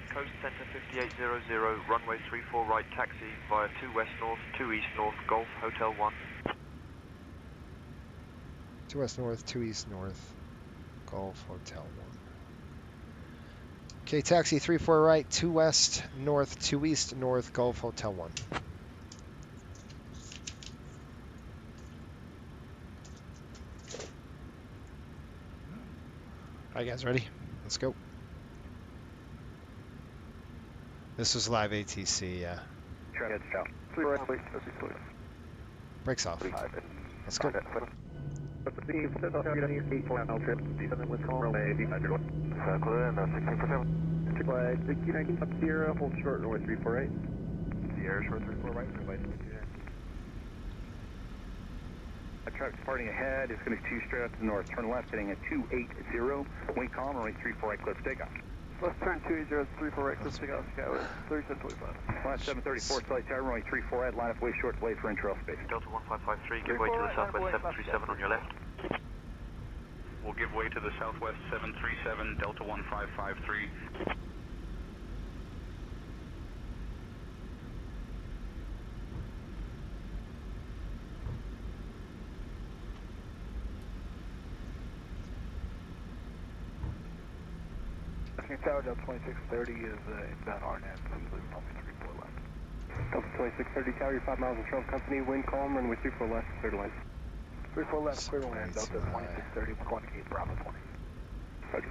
Coast Center 5800, runway 34 right, taxi via 2 West North, 2 East North, Golf, Hotel 1. 2 West North, 2 East North, Golf, Hotel 1. Okay, taxi 34 right, 2 West North, 2 East North, Golf, Hotel 1. Alright guys, ready? Let's go. This was live ATC, yeah. Brakes off. Let's go. Hold short, north 34 right. Sierra short 34 right. Truck departing ahead is going to continue straight out to the north. Turn left, heading at 280. Wind calm, runway 34 right, clear for takeoff. Let's turn 280, 34 right, clear to takeoff, Skywest 3725. Line 734, flight tower, runway 34 right, line up way short, delayed for intrail space. Delta 1553, give way to the Southwest 737 on your left. We'll give way to the Southwest 737, Delta 1553. Tower, Delta 2630 is inbound RNAV, please leave runway 34 left. Delta 2630 Tower, you're 5 miles in Trump Company, wind calm, runway 34 left, clear to land. 34 left, clear to land, Delta 2630, we're going to gate Bravo 20. Roger.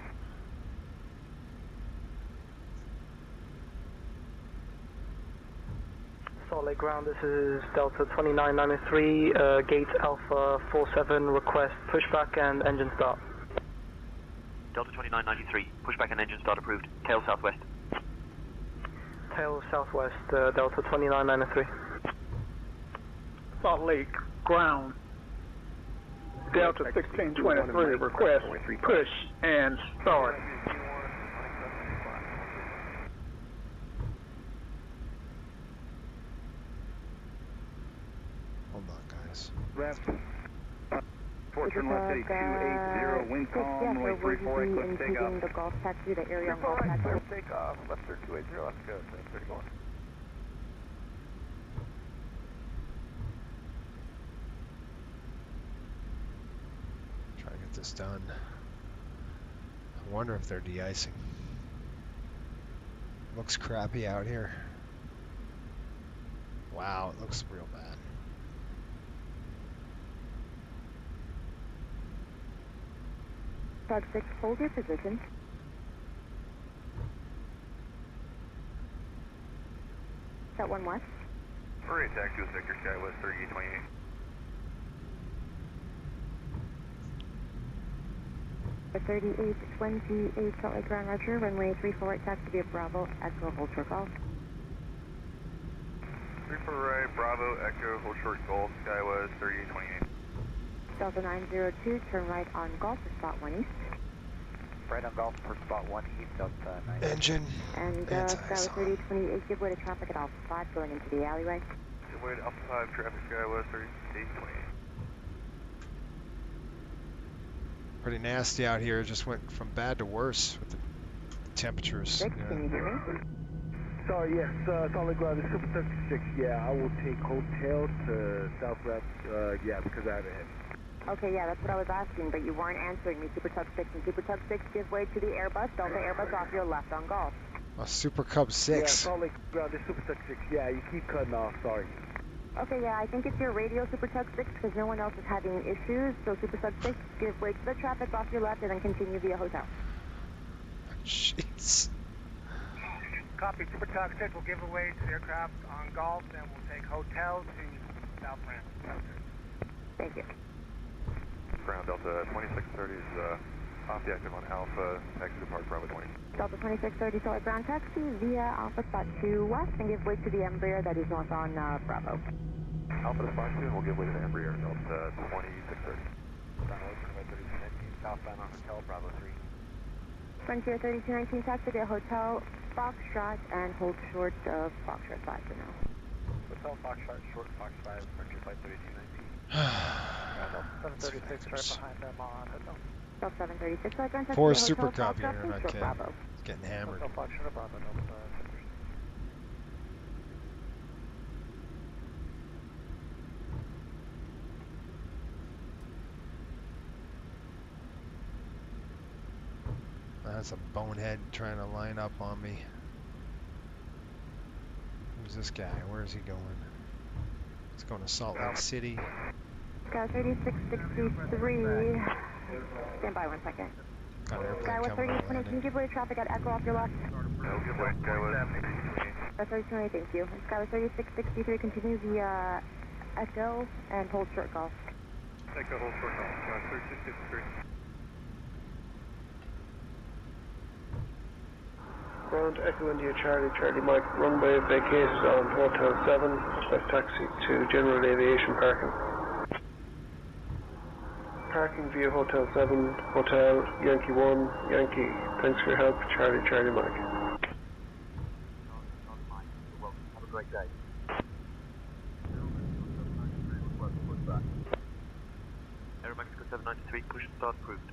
Salt Lake ground, this is Delta 2993, gate Alpha 47, request pushback and engine start. Delta 2993, pushback and engine start approved. Tail southwest. Tail southwest, Delta 2993. Salt Lake ground, Delta 1623, request push and start. Hold on, guys. Fortune left 280, wind calm, runway 34, eclipse takeoff. The Gulf taxi, the area on Gulf taxi. Takeoff, left 280, let's go, 31. Try to get this done. I wonder if they're de-icing. Looks crappy out here. Wow, it looks real bad. Flag 6, hold your position. Set 1 west. Hurry, taxi with Victor Skywest 3828. The 3828 Salt Lake ground, Roger, runway 34 right, taxi via Bravo, Echo, hold short golf. 34 right, Bravo, Echo, hold short Golf, Skywest 3828. Delta 902, turn right on Golf for spot 1 east. Right on Golf for spot 1 east, Delta 9. Engine. And Skywest 3028, give way to traffic at Alpha 5 going into the alleyway. Give way to Alpha 5, traffic Skywest 3828. Pretty nasty out here. It just went from bad to worse with the temperatures. 6, can you hear me? Sorry, yes, Salt Lake ground, it's Super 36, yeah, I will take hotel to southwest, yeah, because I have a hit. Okay, yeah, that's what I was asking, but you weren't answering me. Super Tug 6 and Super Tug 6, give way to the Airbus. Delta Airbus off your left on Golf. A Super Cub 6. Yeah, Salt Lake ground, it's Super Tug 6, yeah, you keep cutting off, sorry. Okay, yeah, I think it's your radio, Super Tug 6, because no one else is having issues. So Super Tug 6, give way to the traffic off your left and then continue via hotel. Jeez. Copy, Super Tug 6 will give away to the aircraft on Golf, then we'll take hotel to South Ramp. Thank you. Ground Delta 2630 is off the active on Alpha, taxi to Park Bravo 20. Delta 2630 Salt Lake ground taxi via Alpha spot 2 west and give way to the Embraer that is north on Bravo. Alpha to spot 2 and we'll give way to the Embraer, Delta 2630. Southbound on Hotel Bravo 3. Frontier 3219 taxi to Hotel Foxtrot and hold short of Foxtrot 5 for now. Hotel Foxtrot, short Fox 5, Frontier Flight 3219. 736 right behind them on Hotel. Delta 736 Salt Lake ground taxi Poor to Super Hotel Cub here, Foxtrot, I'm not short kidding. Bravo. It's getting hammered. Hotel Foxtrot Bravo, Delta 736. That's a bonehead trying to line up on me. Who's this guy? Where is he going? He's going to Salt Lake City. Sky 3663. Stand by 1 second. Got an airplane Skywest coming out 3020, can you give way to traffic at Echo off your left? I'll give way, Skywest 3020, thank you. Skywest 3663, continue via Echo and hold short golf. Echo, hold short Golf, Skywest 3663. Ground Echo India Charlie, Charlie Mike, runway vacated on Hotel 7, request taxi to General Aviation Parking. Parking via Hotel 7, Hotel, Yankee 1, Yankee, thanks for your help, Charlie, Charlie Mike. Have a great day. Aero Mexico 793, push and start approved.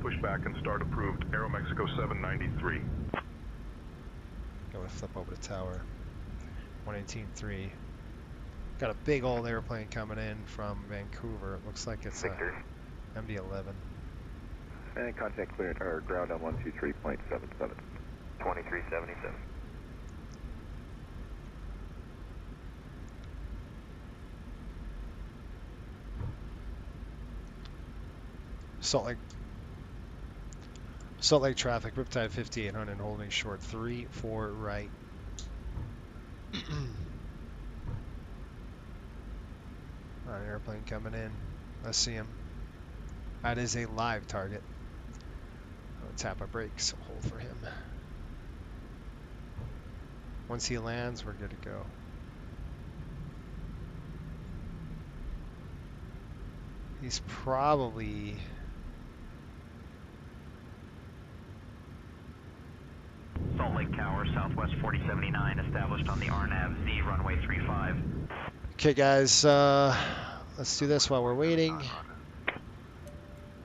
Pushback and start approved, Aero Mexico 793. Go to flip over the tower. 118.3. Got a big old airplane coming in from Vancouver. It looks like it's a MD-11. And contact clear, or ground on 123.77. 2377. Salt Lake traffic, Riptide 5800, holding short 3-4 right. An airplane coming in. Let's see him. That is a live target. I'll tap our brakes, hold for him. Once he lands, we're good to go. He's probably... Salt Lake Tower, Southwest 4079, established on the RNAV Z, runway 35. Okay, guys, let's do this while we're waiting.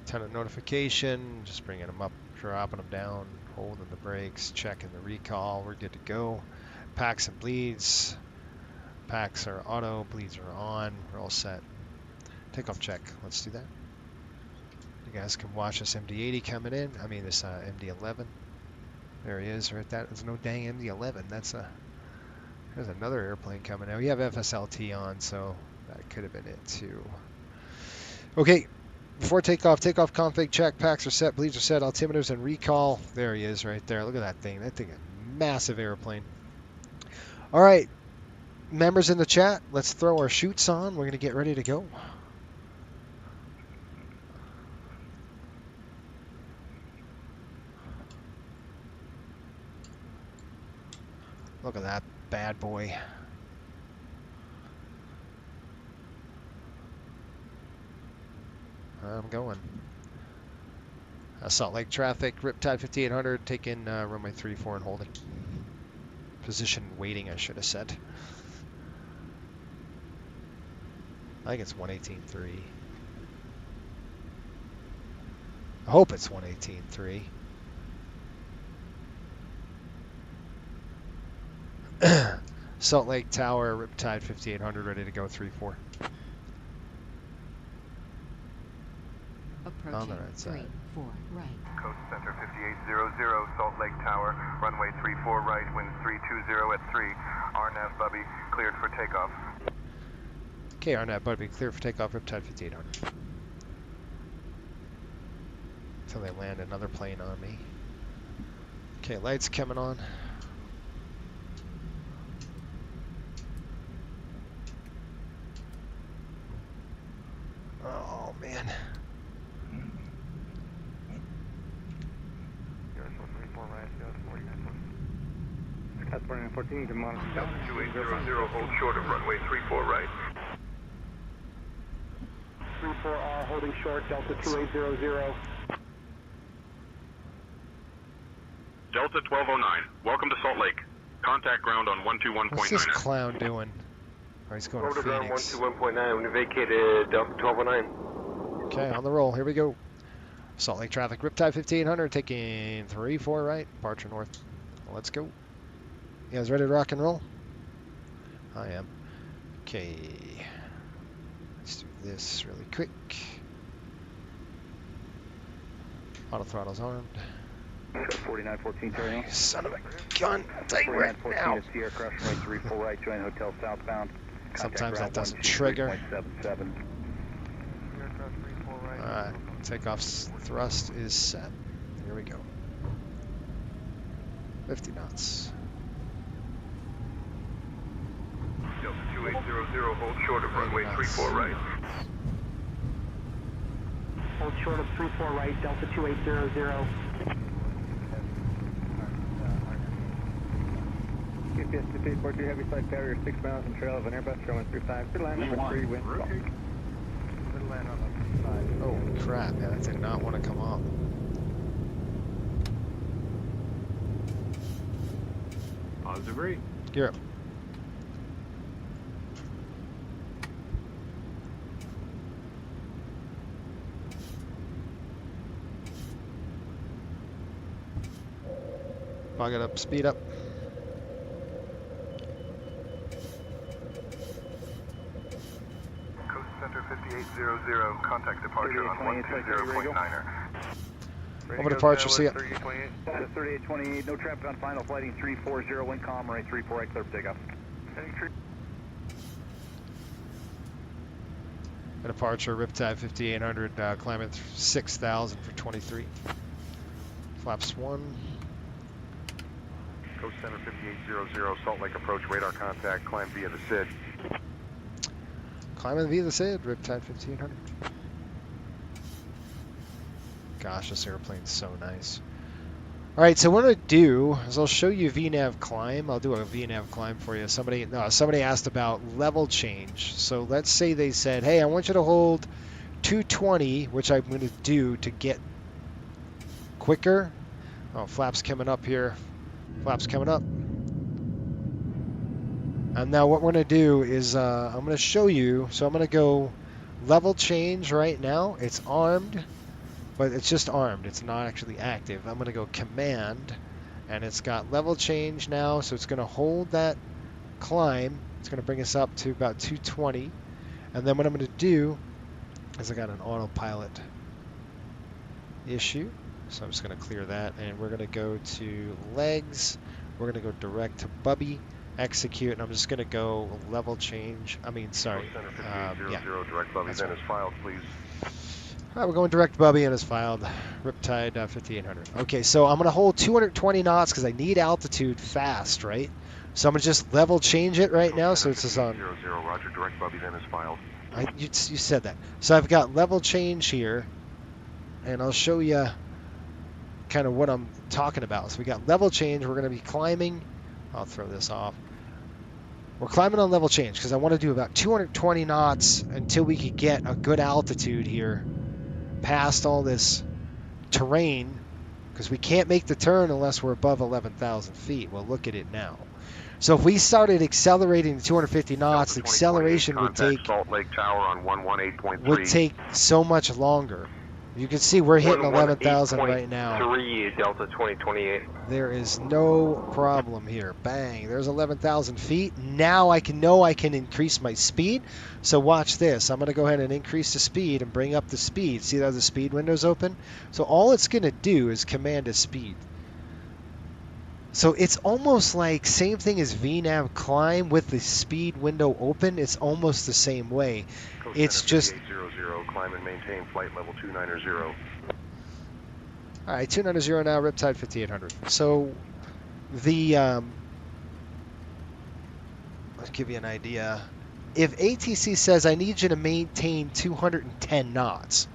Tenant notification, just bringing them up, dropping them down, holding the brakes, checking the recall. We're good to go. Packs and bleeds. Packs are auto, bleeds are on. We're all set. Takeoff check. Let's do that. You guys can watch this MD-80 coming in. I mean, this MD-11. There he is, right there. There's no dang MD-11. There's another airplane coming out. We have FSLT on, so that could have been it too. Okay, before takeoff config check. Packs are set, bleeds are set, altimeters and recall. There he is right there. Look at that thing. That thing is a massive airplane. All right, members in the chat, let's throw our chutes on. We're going to get ready to go. Look at that bad boy. I'm going. Salt Lake traffic, Riptide 5800, taking runway 34 and holding. Position waiting, I should have said. I think it's 118.3. I hope it's 118.3. Salt Lake Tower, Riptide 5800, ready to go 3-4. Approaching On the right side. 3-4 right. Coast Center 5800, Salt Lake Tower, runway 34 right, winds 320 at 3. RNAV Bubby, cleared for takeoff. Okay, RNAV Bubby, clear for takeoff, Riptide 5800. Until they land another plane on me. Okay, lights coming on. Oh, man. Cat 4914 to monitor. Delta 2800, hold short of runway 34 right. 34R holding short, Delta 2800. Delta 1209, welcome to Salt Lake. Contact ground on 121.9. What's this clown doing? Oh, he's going to Phoenix. 121.9, we vacated Delta 1209. Okay, on the roll. Here we go. Salt Lake traffic, Riptide 5800, taking 3-4 right, departure north. Let's go. You guys ready to rock and roll? I am. Okay. Let's do this really quick. Auto throttle's armed. 4914 turning. Son of a gun. Take right now. 4914 is Sierra Crush, right 34 right, join hotel southbound. Sometimes that doesn't trigger. Alright, takeoff thrust is set. Here we go. 50 knots. Delta 2800, hold short of runway 34 right. Hold short of 34 right, Delta 2800. GPS 5842 heavy side carrier 6 miles and trail of an Airbus showing 35. Good line number 3, wind. Good land on the side. Oh crap, man, I did not want to come off. Positive read. Gear up. Bug it up, speed up. Coast Center 5800, contact departure on 120.9er. Over departure, see ya. 3828. Status 3828, no traffic on final, flighting 340, wind calm, runway 34 right, clear for takeoff. Departure, Riptide 5800, climbing 6,000 for 23. Flaps 1. Coast Center 5800, Salt Lake approach, radar contact, climb via the SID. Climbing via the SID, Riptide 1500. Gosh, this airplane's so nice. All right, so what I'm gonna do is I'll show you VNAV climb. I'll do a VNAV climb for you. Somebody asked about level change. So let's say they said, hey, I want you to hold 220, which I'm gonna do to get quicker. Oh, flaps coming up here. Flaps coming up. And now what we're gonna do is I'm gonna show you. So I'm gonna go level change right now. It's armed. But it's just armed. It's not actually active. I'm going to go command, and it's got level change now, so it's going to hold that climb. It's going to bring us up to about 220. And then what I'm going to do is I got an autopilot issue, so I'm just going to clear that, and we're going to go to legs. We're going to go direct to Bubby, execute, and I'm just going to go level change. Yeah. Direct Bubby, then is filed, please. All right, we're going direct Bubby and it's filed. Riptide 5800. Okay, so I'm going to hold 220 knots because I need altitude fast, right? So I'm going to just level change it right now. So it's just on. 00, Roger, direct Bubby, then is filed. You said that. So I've got level change here, and I'll show you kind of what I'm talking about. So we got level change. We're going to be climbing. I'll throw this off. We're climbing on level change because I want to do about 220 knots until we could get a good altitude here past all this terrain, because we can't make the turn unless we're above 11,000 feet. Well, look at it now. So if we started accelerating to 250 knots, the acceleration would take Salt Lake Tower on 118.3. would take so much longer. You can see we're hitting 11,000 right now. 3 Delta 2028. There is no problem here. Bang, there's 11,000 feet. Now I know I can increase my speed. So watch this. I'm going to go ahead and increase the speed and bring up the speed. See how the speed window's open? So all it's going to do is command a speed. So it's almost like same thing as VNAV climb with the speed window open. It's almost the same way. It's just 5800, climb and maintain flight level 290. all right, 290 now, Riptide 5800. So the I'll give you an idea. If ATC says I need you to maintain 210 knots,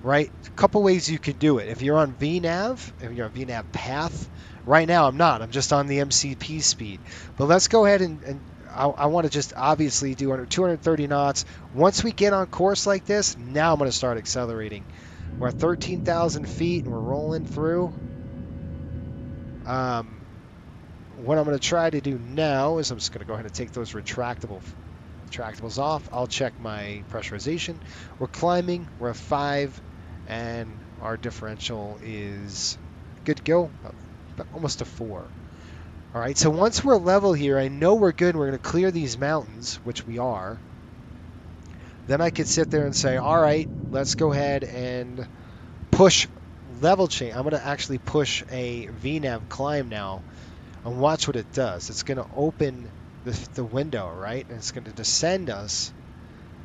right? A couple ways you could do it. If you're on VNAV, if you're on VNAV path, right now I'm not. I'm just on the MCP speed. But let's go ahead and I want to just obviously do under 230 knots. Once we get on course like this, now I'm going to start accelerating. We're at 13,000 feet and we're rolling through. What I'm going to try to do now is I'm just going to go ahead and take those retractables off. I'll check my pressurization. We're climbing. We're at 5, and our differential is good to go. Almost a 4. All right, so once we're level here, I know we're good. We're going to clear these mountains, which we are. Then I could sit there and say, all right, let's go ahead and push level change. I'm going to actually push a VNAV climb now and watch what it does. It's going to open the window, right? And it's going to descend us.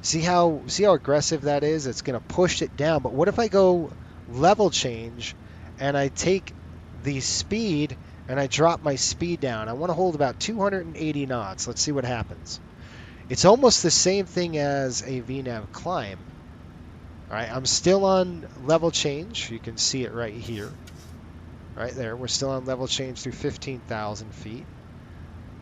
See how aggressive that is? It's going to push it down. But what if I go level change and I take the speed and I drop my speed down? I want to hold about 280 knots. Let's see what happens. It's almost the same thing as a VNAV climb. All right, I'm still on level change. You can see it right here. Right there, we're still on level change through 15,000 feet.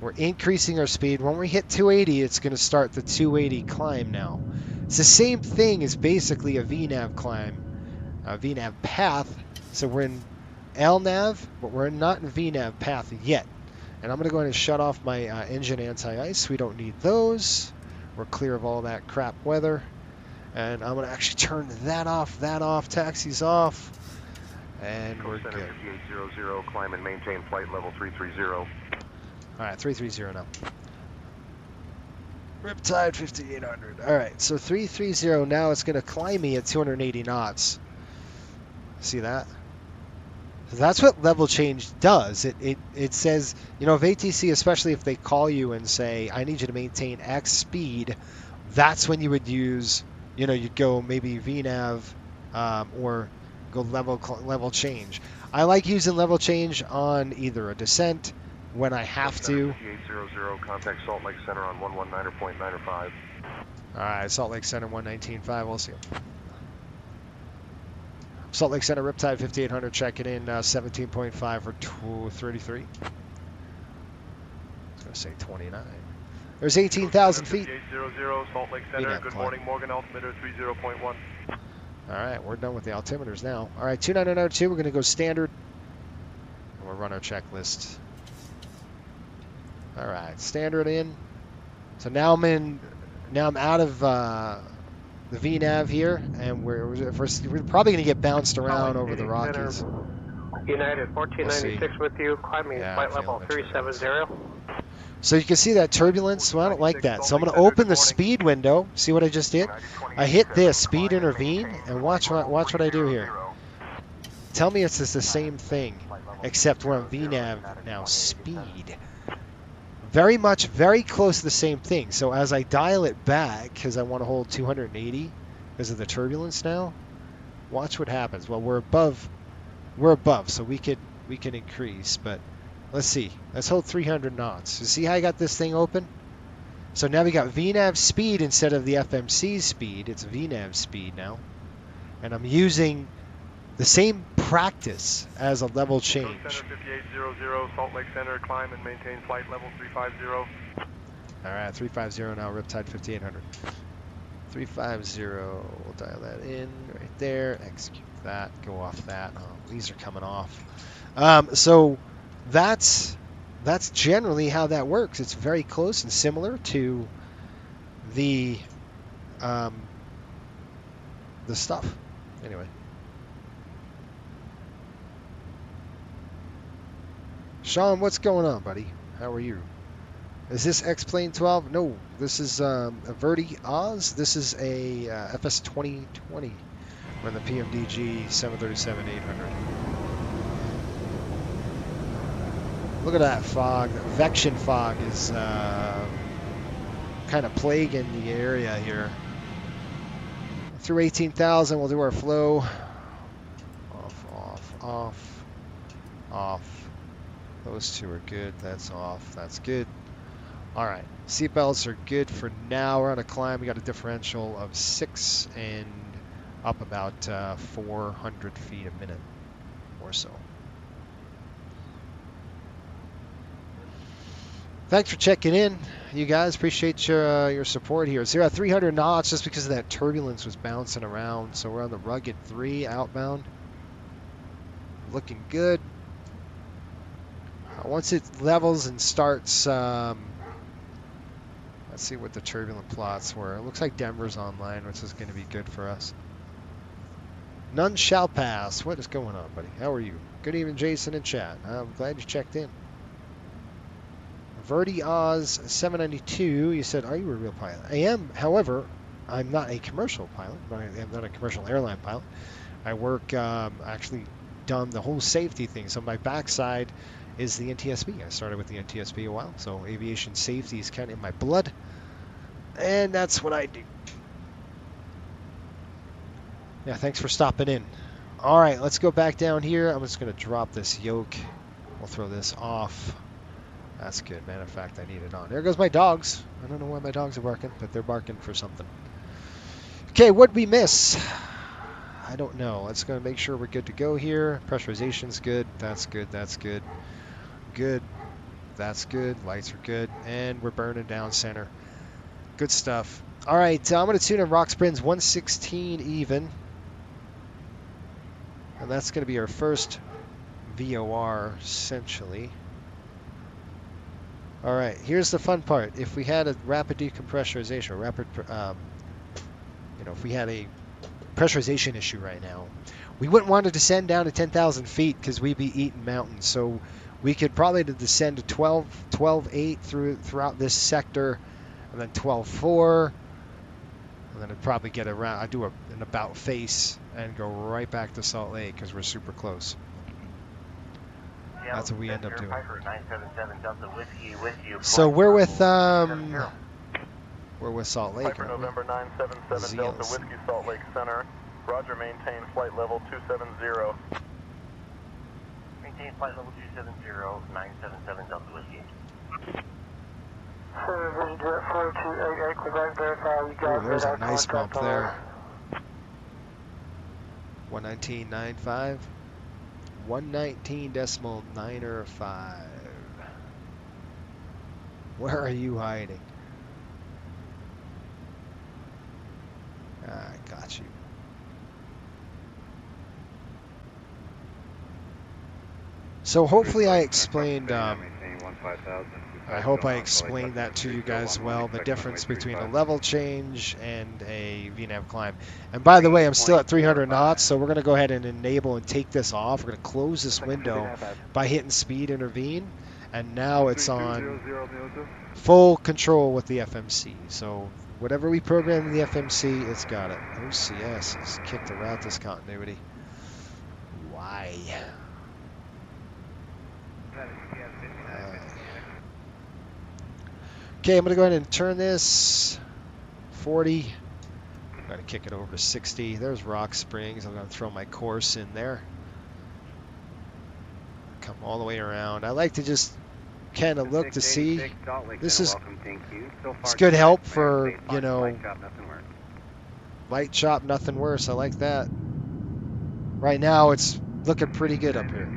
We're increasing our speed. When we hit 280, it's going to start the 280 climb now. It's the same thing as basically a VNAV climb, a VNAV path. So we're in LNAV, but we're not in VNAV path yet. And I'm going to go ahead and shut off my engine anti-ice. We don't need those. We're clear of all that crap weather. And I'm going to actually turn that off, taxis off. And we're good. 5800, climb and maintain flight level 330. All right, 330 now. Riptide 5800. All right, so 330 now. It's going to climb me at 280 knots. See that? That's what level change does. It says, you know, if ATC, especially if they call you and say, I need you to maintain X speed, that's when you would use, you know, you'd go maybe VNAV or go level change. I like using level change on either a descent when I have to. 5800, contact Salt Lake Center on 119.905. All right, Salt Lake Center 119.5, we'll see you. Salt Lake Center Riptide 5800 checking in 17.5 for 233. I was going to say 29. There's 18,000 feet. 5800, Salt Lake Center. Good morning, Morgan. Altimeter 30.1. All right, we're done with the altimeters now. All right, 2902, we're going to go standard. And we'll run our checklist. All right, standard in. So now I'm out of the VNAV here, and we're probably going to get bounced around over the Rockies. United 1496 with you, climbing flight level 370. So you can see that turbulence. Well, I don't like that. So I'm going to open the speed window. See what I just did? I hit this, speed intervene, and watch what I do here. Tell me it's the same thing, except we're on VNAV now, speed. Very close to the same thing. So as I dial it back, because I want to hold 280 because of the turbulence now, watch what happens. Well, we're above, so we can increase, but let's see. Let's hold 300 knots. You see how I got this thing open? So now we got VNAV speed instead of the FMC speed. It's VNAV speed now, and I'm using the same practice as a level change. Center 5800, Salt Lake Center, climb and maintain flight level 350. All right, 350 now, Riptide 5800. 350, we'll dial that in right there, execute that, go off that. Oh, these are coming off. So that's generally how that works. It's very close and similar to the stuff. Anyway. Sean, what's going on, buddy? How are you? Is this X-Plane 12? No, this is a Verdi Oz. This is a FS 2020. We're in the PMDG 737-800. Look at that fog. The Vection fog is kind of plaguing the area here. Through 18,000, we'll do our flow. Off. Those two are good. That's off. That's good. All right. Seatbelts are good for now. We're on a climb. We got a differential of 6 and up about 400 feet a minute or so. Thanks for checking in, you guys. Appreciate your support here. So you're at 300 knots just because of that turbulence was bouncing around. So we're on the Rugged 3 outbound. Looking good. Once it levels and starts, let's see what the turbulent plots were. It looks like Denver's online, which is going to be good for us. None shall pass. What is going on, buddy? How are you? Good evening, Jason in chat. I'm glad you checked in. Verdi Oz 792. You said, are you a real pilot? I am. However, I'm not a commercial pilot. I'm not a commercial airline pilot. I work, actually done the whole safety thing. So my backside is the NTSB. I started with the NTSB a while, so aviation safety is kind of in my blood, and that's what I do. Yeah, thanks for stopping in. All right, let's go back down here. I'm just going to drop this yoke. We'll throw this off. That's good. Matter of fact, I need it on. There goes my dogs. I don't know why my dogs are barking, but they're barking for something. Okay, what'd we miss? I don't know. Let's go make sure we're good to go here. Pressurization's good. That's good. That's good. Good. That's good. Lights are good. And we're burning down center. Good stuff. All right, I'm going to tune in Rock Springs 116 even. And that's going to be our first VOR, essentially. All right, here's the fun part. If we had a rapid decompressurization, if we had a pressurization issue right now, we wouldn't want to descend down to 10,000 feet because we'd be eating mountains. So we could probably descend to 12.8 throughout this sector, and then 12.4, and then I'd probably get around. I'd do an about face and go right back to Salt Lake because we're super close. That's what we end up doing. So we're with Salt Lake. Piper November 977 Delta Whiskey Salt Lake Center. Roger, maintain flight level 270. Maintain flight level 270, 977 Delta Whiskey. Ooh, there's a nice bump there. 119.95. 119.95. Where are you hiding? I got you. So hopefully I explained, I hope I explained that to you guys well, the difference between a level change and a VNAV climb. And by the way, I'm still at 300 knots, so we're going to go ahead and enable and take this off. We're going to close this window by hitting speed intervene, and now it's on full control with the FMC. So whatever we program in the FMC, it's got it. OCS has kicked the route discontinuity. Why? Okay, I'm going to go ahead and turn this 40. I'm going to kick it over to 60. There's Rock Springs. I'm going to throw my course in there. Come all the way around. I like to just kind of look to see. This is it's good help for, you know, light chop, nothing worse. I like that. Right now, it's looking pretty good up here.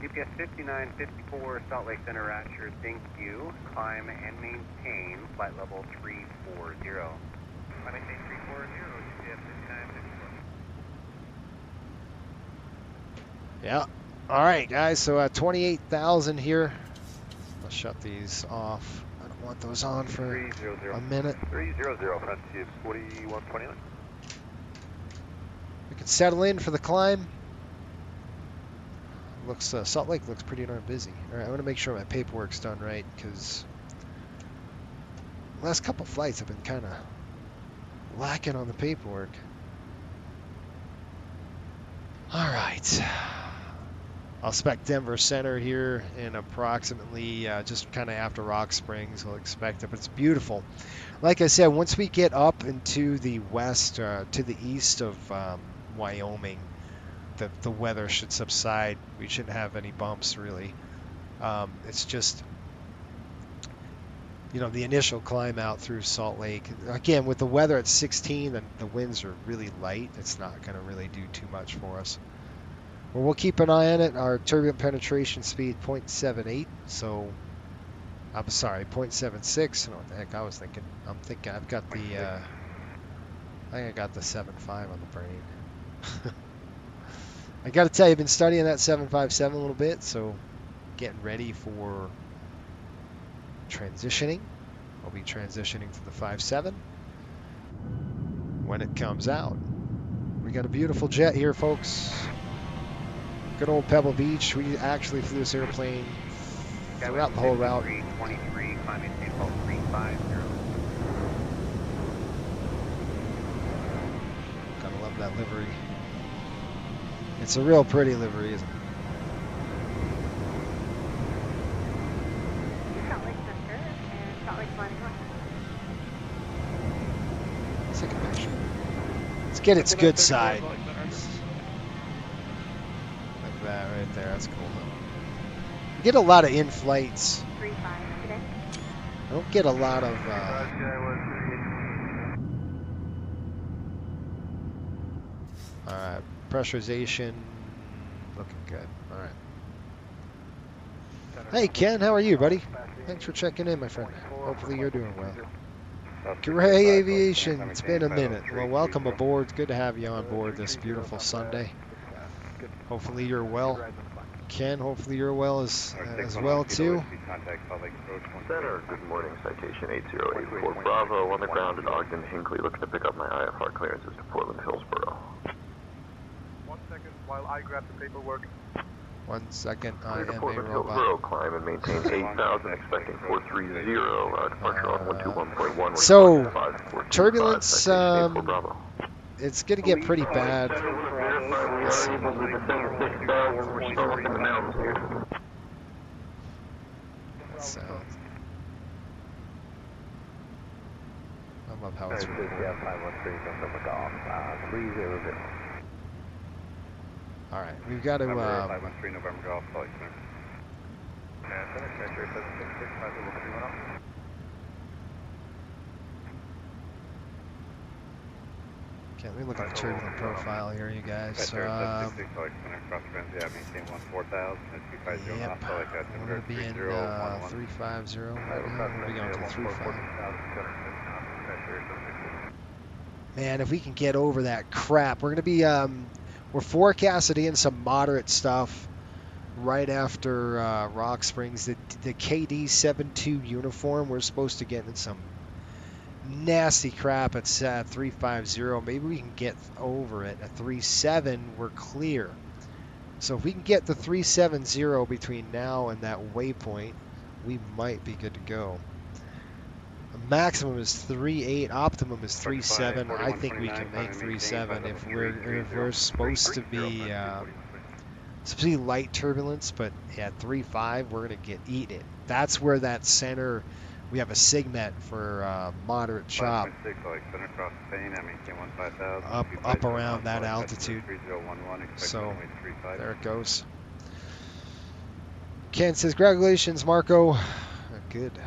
GPS 5954 Salt Lake Center Rapture, thank you. Climb and maintain flight level 340. Climb maintain 340, GPS 5954. Yeah. All right, guys. So at 28,000 here. I'll shut these off. I don't want those on for a minute. 300, front tube 4129. We can settle in for the climb. Looks Salt Lake looks pretty darn busy. All right, I want to make sure my paperwork's done right because the last couple flights have been kind of lacking on the paperwork. All right, I'll spec Denver Center here in approximately just kind of after Rock Springs. We'll expect it, but it's beautiful. Like I said, once we get up into the west, to the east of Wyoming, the weather should subside. We shouldn't have any bumps really. It's just, you know, the initial climb out through Salt Lake. Again, with the weather at 16 and the winds are really light, it's not going to really do too much for us. Well, we'll keep an eye on it. Our turbulent penetration speed 0.78. So, I'm sorry, 0.76. I don't know what the heck I was thinking. I'm thinking I've got the, I think I got the 7.5 on the brain. I got to tell you, I've been studying that 757 a little bit, so getting ready for transitioning. I'll be transitioning to the 57 when it comes out. We got a beautiful jet here, folks. Good old Pebble Beach. We actually flew this airplane throughout the whole route. 23, climbing default 350. Gotta love that livery. It's a real pretty livery, isn't it? Salt Lake Center and Salt Lake Flying North. Let's take a picture. Let's get its good side. Like that right there. That's cool. You get a lot of in-flights. 35 today. I don't get a lot of... Alright, pressurization looking good. Alright. Hey Ken, how are you, buddy? Thanks for checking in, my friend. Hopefully you're doing well. Gray Aviation, it's been a minute. Well, welcome aboard. It's good to have you on board this beautiful Sunday. Hopefully you're well. Ken, hopefully you're well as well too. Center, good morning, citation 8084 Bravo, on the ground at Ogden Hinckley, looking to pick up my IFR clearances to Portland Hillsboro. 1 second while I grab the paperwork. 1 second, I Clear to am a Portland robot. Hillsboro, climb and maintain 8,000, expecting 430, departure on 121.1. So, turbulence, it's going to get pretty bad we are able to descend 6,000. We're still up in the mountains here. So, I love how it's recorded. Yeah, 513 November Golf, 300. All right, we've got to. 513 November Golf, Salt Lake Center. Okay, let me look at the turbulent profile here, you guys. Yep, we're going to be in 350 right now. We'll be going to 35. Man, if we can get over that crap, we're going to be. We're forecasted in some moderate stuff right after Rock Springs. The KD 72 uniform, we're supposed to get in some nasty crap at 350. Maybe we can get over it. At 37, we're clear. So if we can get the 370 between now and that waypoint, we might be good to go. Maximum is 3.8, optimum is 3.7. I think we can make 3.7 if we're supposed to be light turbulence, but at 3.5 we're gonna get eaten. That's where that center. We have a Sigmet for moderate chop up around that altitude. So there it goes. Ken says, congratulations, Marco. Good.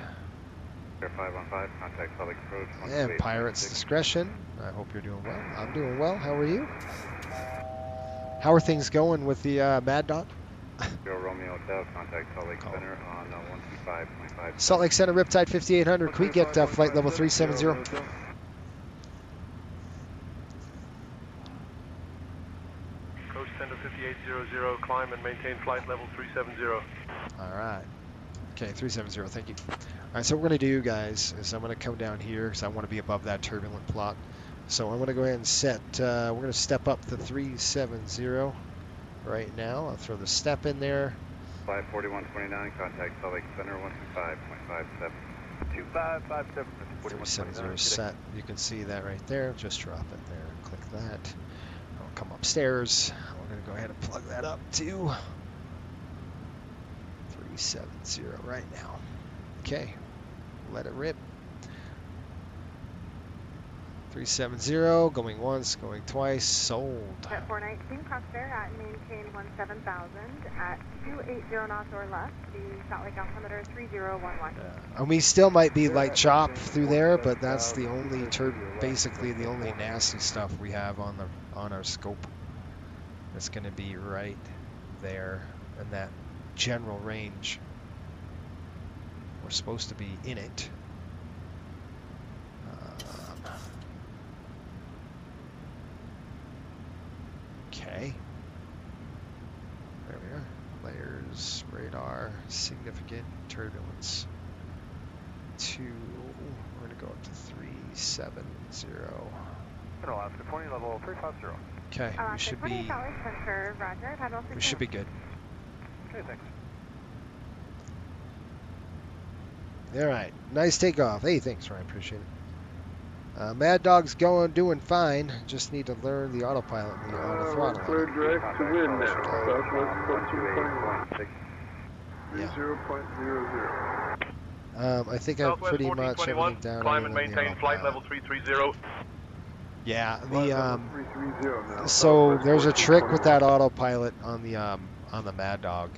And Pirates Discretion. I hope you're doing well. I'm doing well. How are you? How are things going with the Mad Dog? Romeo Hotel, contact Salt Lake Center on 125.5. Salt Lake Center, Riptide 5800. Can we get flight level 370? Coast 10 to 5800, climb and maintain flight level 370. All right. Okay, 370, thank you. All right, so what we're going to do, guys, is I'm going to come down here because I want to be above that turbulent plot. So I'm going to go ahead and set, we're going to step up to 370 right now. I'll throw the step in there. 54129, contact Salt Lake Center, 125.57. 2557. 370 set. You can see that right there. Just drop it there. Click that. I'll come upstairs. We're going to go ahead and plug that up to 370 right now. Okay. Let it rip. 370, going once, going twice, sold. At 419, crossfare at maintain 17,000 at 280 knots or less. The Salt Lake altimeter 3011. And we still might be light chop through there, but that's the only basically the only nasty stuff we have on our scope. It's going to be right there in that general range. We're supposed to be in it. Okay. There we are. Layers, radar, significant turbulence. 2. We're going to go up to 370. Alaska 20 level 350. Okay, we should be. We should be good. Okay, thanks. All right, nice takeoff. Hey, thanks, Ryan. Appreciate it. Mad Dog's doing fine. Just need to learn the autopilot and the auto throttle. Clear direct to wind now. Southwest 30.00. I think I've pretty much everything down. Climb and maintain flight level 330. Yeah, so there's a trick with that autopilot on the Mad Dog.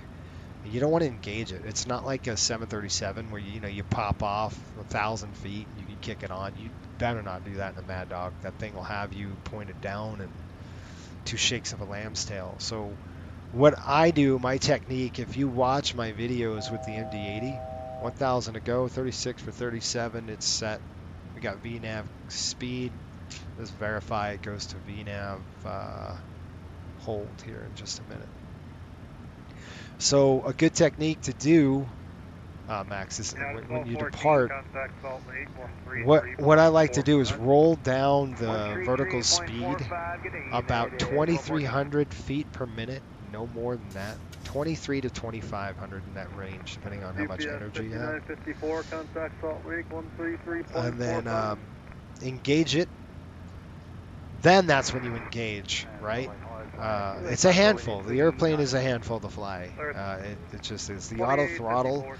You don't want to engage it. It's not like a 737 where you pop off 1,000 feet and you can kick it on. You better not do that in the Mad Dog. That thing will have you pointed down and 2 shakes of a lamb's tail. So what I do, my technique, if you watch my videos with the MD-80, 1,000 to go, 36 for 37, it's set. We got VNAV speed. Let's verify it goes to VNAV hold here in just a minute. So a good technique to do, Max, is when you depart, what I like to do is roll down the vertical speed about 2,300 feet per minute, no more than that. 23 to 2,500 in that range, depending on how much energy you have. And then engage it. Then that's when you engage, right? It's a handful. The airplane is a handful to fly. It just is. The auto throttle,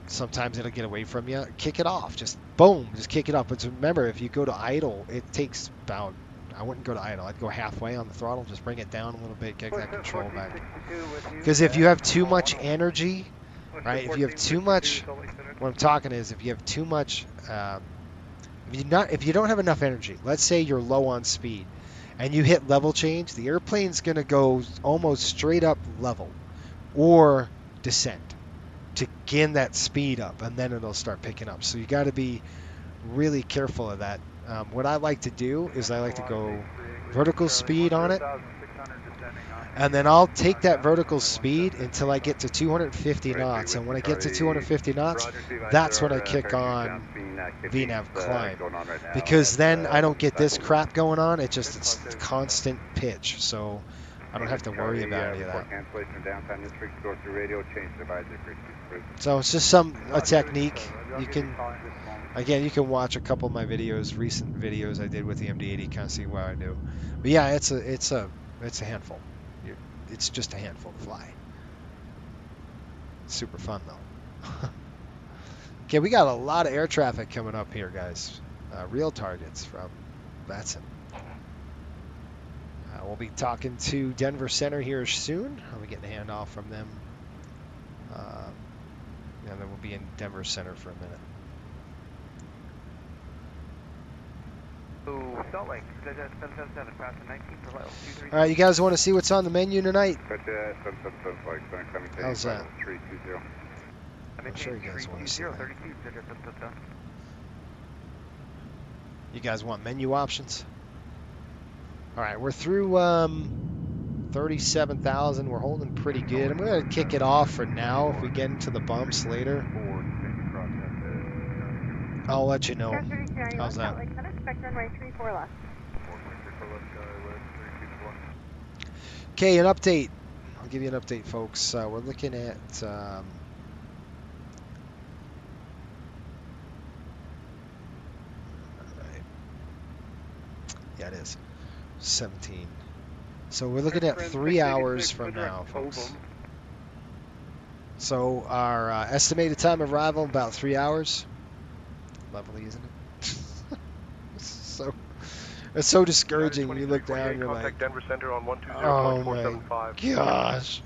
sometimes it'll get away from you. Kick it off. Just boom. Just kick it off. But remember, if you go to idle, it takes about, I wouldn't go to idle. I'd go halfway on the throttle. Just bring it down a little bit. Get that control back. Because if you have too much energy, right? If you have too much, what I'm talking is if you have too much, if you don't have enough energy, let's say you're low on speed, and you hit level change, the airplane's going to go almost straight up level or descent to gain that speed up, and then it'll start picking up. So you got to be really careful of that. What I like to do is I like to go vertical speed on it, and then I'll take that vertical speed until I get to 250 knots. And when I get to 250 knots, that's when I kick on VNAV climb, because then I don't get this crap going on. It's constant pitch, so I don't have to worry about any of that. So it's just a technique. You can watch a couple of my videos, recent videos I did with the MD-80, kind of see what I do. But yeah, it's a handful. It's just a handful to fly. It's super fun though. Okay, we got a lot of air traffic coming up here, guys. Real targets from Batson. We'll be talking to Denver Center here soon. I'll be getting a handoff from them. And then we'll be in Denver Center for a minute. Salt Lake, all right, you guys want to see what's on the menu tonight? How's that? I'm sure you guys want to see that. You guys want menu options? All right, we're through 37,000. We're holding pretty good. I'm going to kick it off for now. If we get into the bumps later, I'll let you know. How's that? Okay, an update. I'll give you an update, folks. We're looking at yeah, it is 17. So we're looking at 3 hours from now, folks. So our estimated time of arrival about 3 hours. Lovely, isn't it? It's so discouraging when you look down and you're like, Denver Center on oh my gosh,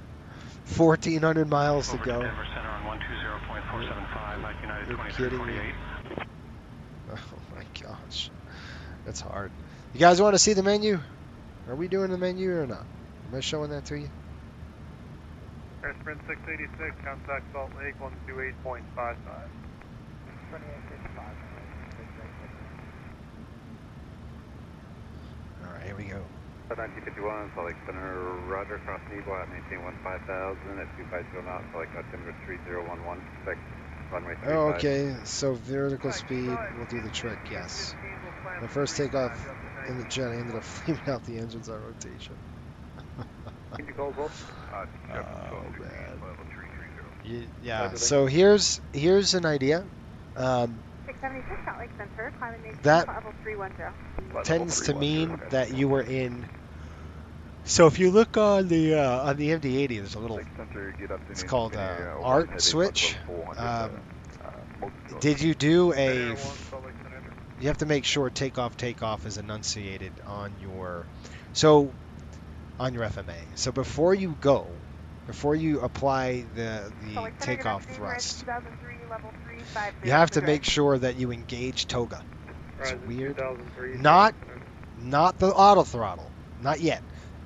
1,400 miles to go. Denver Center on 120.475, like United You're kidding me. 2348. Oh my gosh, that's hard. You guys want to see the menu? Are we doing the menu or not? Am I showing that to you? Air Sprint 686, contact Salt Lake 128.55. All right, here we go. 1951, Salt Lake Center, Roger, cross Nebo at maintain 15,000 at 250 knots, Salt Lake Denver 3011, expect runway 35. Oh, okay, so vertical speed will do the trick, yes. The first takeoff in the jet ended up flaming out the engines on rotation. Oh, man. Yeah, so here's an idea. 676 Salt Lake Center, climbing That level 310. tends to mean that you were in. So if you look on the MD-80, there's a little. It's called Art switch. Did you do a? You have to make sure takeoff is enunciated on your. On your FMA. So before you apply the takeoff thrust, you have to make sure that you engage toga. It's weird. Not the auto throttle. Not yet.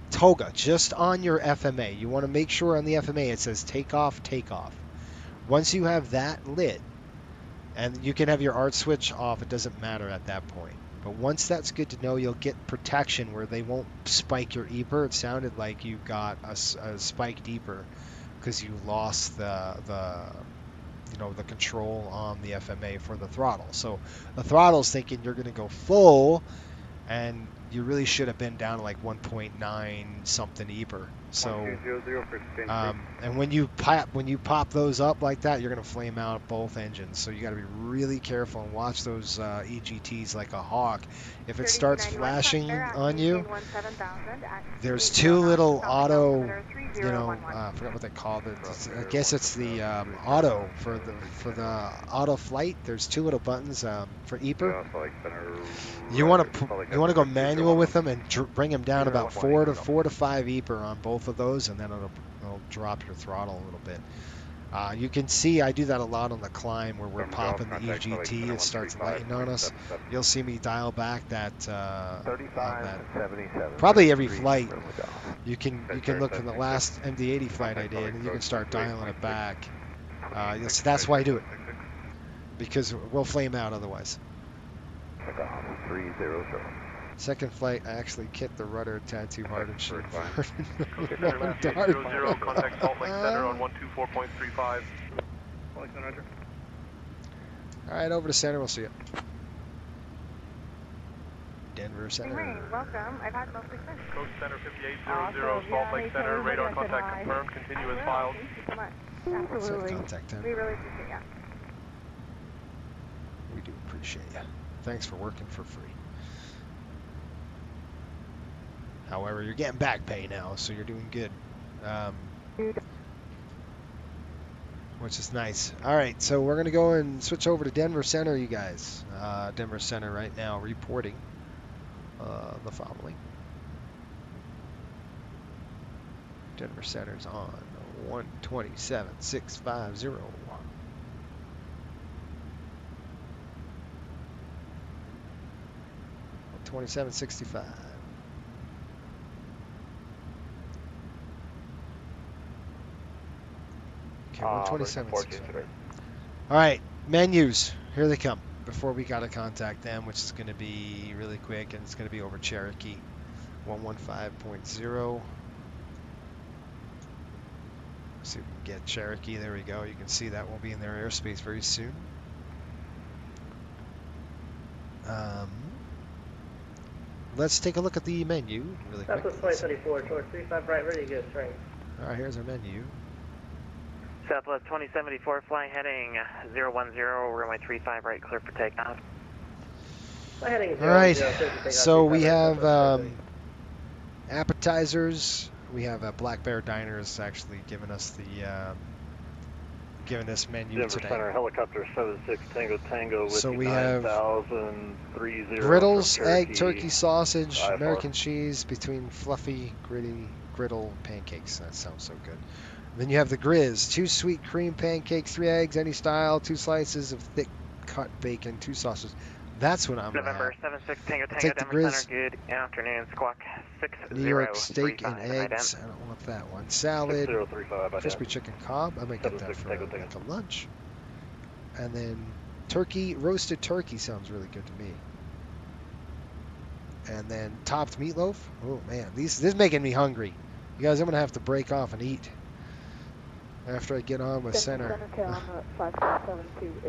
Toga, just on your FMA. You want to make sure on the FMA it says takeoff. Once you have that lit, and you can have your ART switch off, it doesn't matter at that point. But once that's good to know, you'll get protection where they won't spike your EPR. It sounded like you got a spiked EPR because you lost the control on the FMA for the throttle. So the throttle's thinking you're going to go full, and you really should have been down to like 1.9 something EPR So, and when you pop those up like that, you're gonna flame out both engines. So you got to be really careful and watch those EGTs like a hawk. If it starts flashing on you, there's two little auto, I forgot what they call it. I guess it's the auto for the auto flight. There's two little buttons for EPR. You want to go manual with them and bring them down about 4 to 5 EPR on both of those, and then it'll drop your throttle a little bit. You can see I do that a lot on the climb where we're popping the EGT. It starts lighting on us. You'll see me dial back that, probably every flight. You can look from the last MD-80 flight I did, and you can start dialing it back. You'll see that's why I do it, because we'll flame out otherwise. 300. Second flight, I actually kicked the rudder a tad too hard and shit. Contact Salt Lake Center on 124.35. All right, over to center. We'll see you. Denver Center. Hey, welcome. I've had no success. Coast Center 5800, Salt Lake Center. Radar contact confirmed. Continue as filed. Thank you so much. Absolutely. Contact time. We really appreciate you. We do appreciate you. Thanks for working for free. However, you're getting back pay now, so you're doing good. Which is nice. All right, so we're going to go and switch over to Denver Center, you guys. Denver Center right now reporting the following. Denver Center's on 127.650. 2765. Okay, 127.65. All right, menus. Here they come. Before we got to contact them, which is going to be really quick, and it's going to be over Cherokee 115.0. See if we can get Cherokee. There we go. You can see that will be in their airspace very soon. Let's take a look at the menu really quick. Southwest 2074, George 35 right, ready to go straight. All right, here's our menu. Southwest 2074, flying heading 010, runway 35 right, clear for takeoff. Heading 010, all right, so we have appetizers. We have Black Bear Diners actually giving us the giving this menu Denver today. Center helicopter 76 Tango Tango with So we have 9,030 griddles, from egg, turkey, sausage, IFR. American cheese between fluffy, gritty, griddle pancakes. That sounds so good. Then you have the Grizz, 2 sweet cream pancakes, 3 eggs, any style, 2 slices of thick cut bacon, 2 sausages. That's what I'm gonna November have. 76 Tango I'll Tango, take the Denver Grizz. Center, good afternoon, squawk 6035. New York steak and eggs. I don't want that one. Salad, 6035, crispy chicken cob. I might get that for like a lunch. And then turkey, roasted turkey sounds really good to me. And then topped meatloaf. Oh man, this is making me hungry. You guys, I'm gonna have to break off and eat after I get on with center.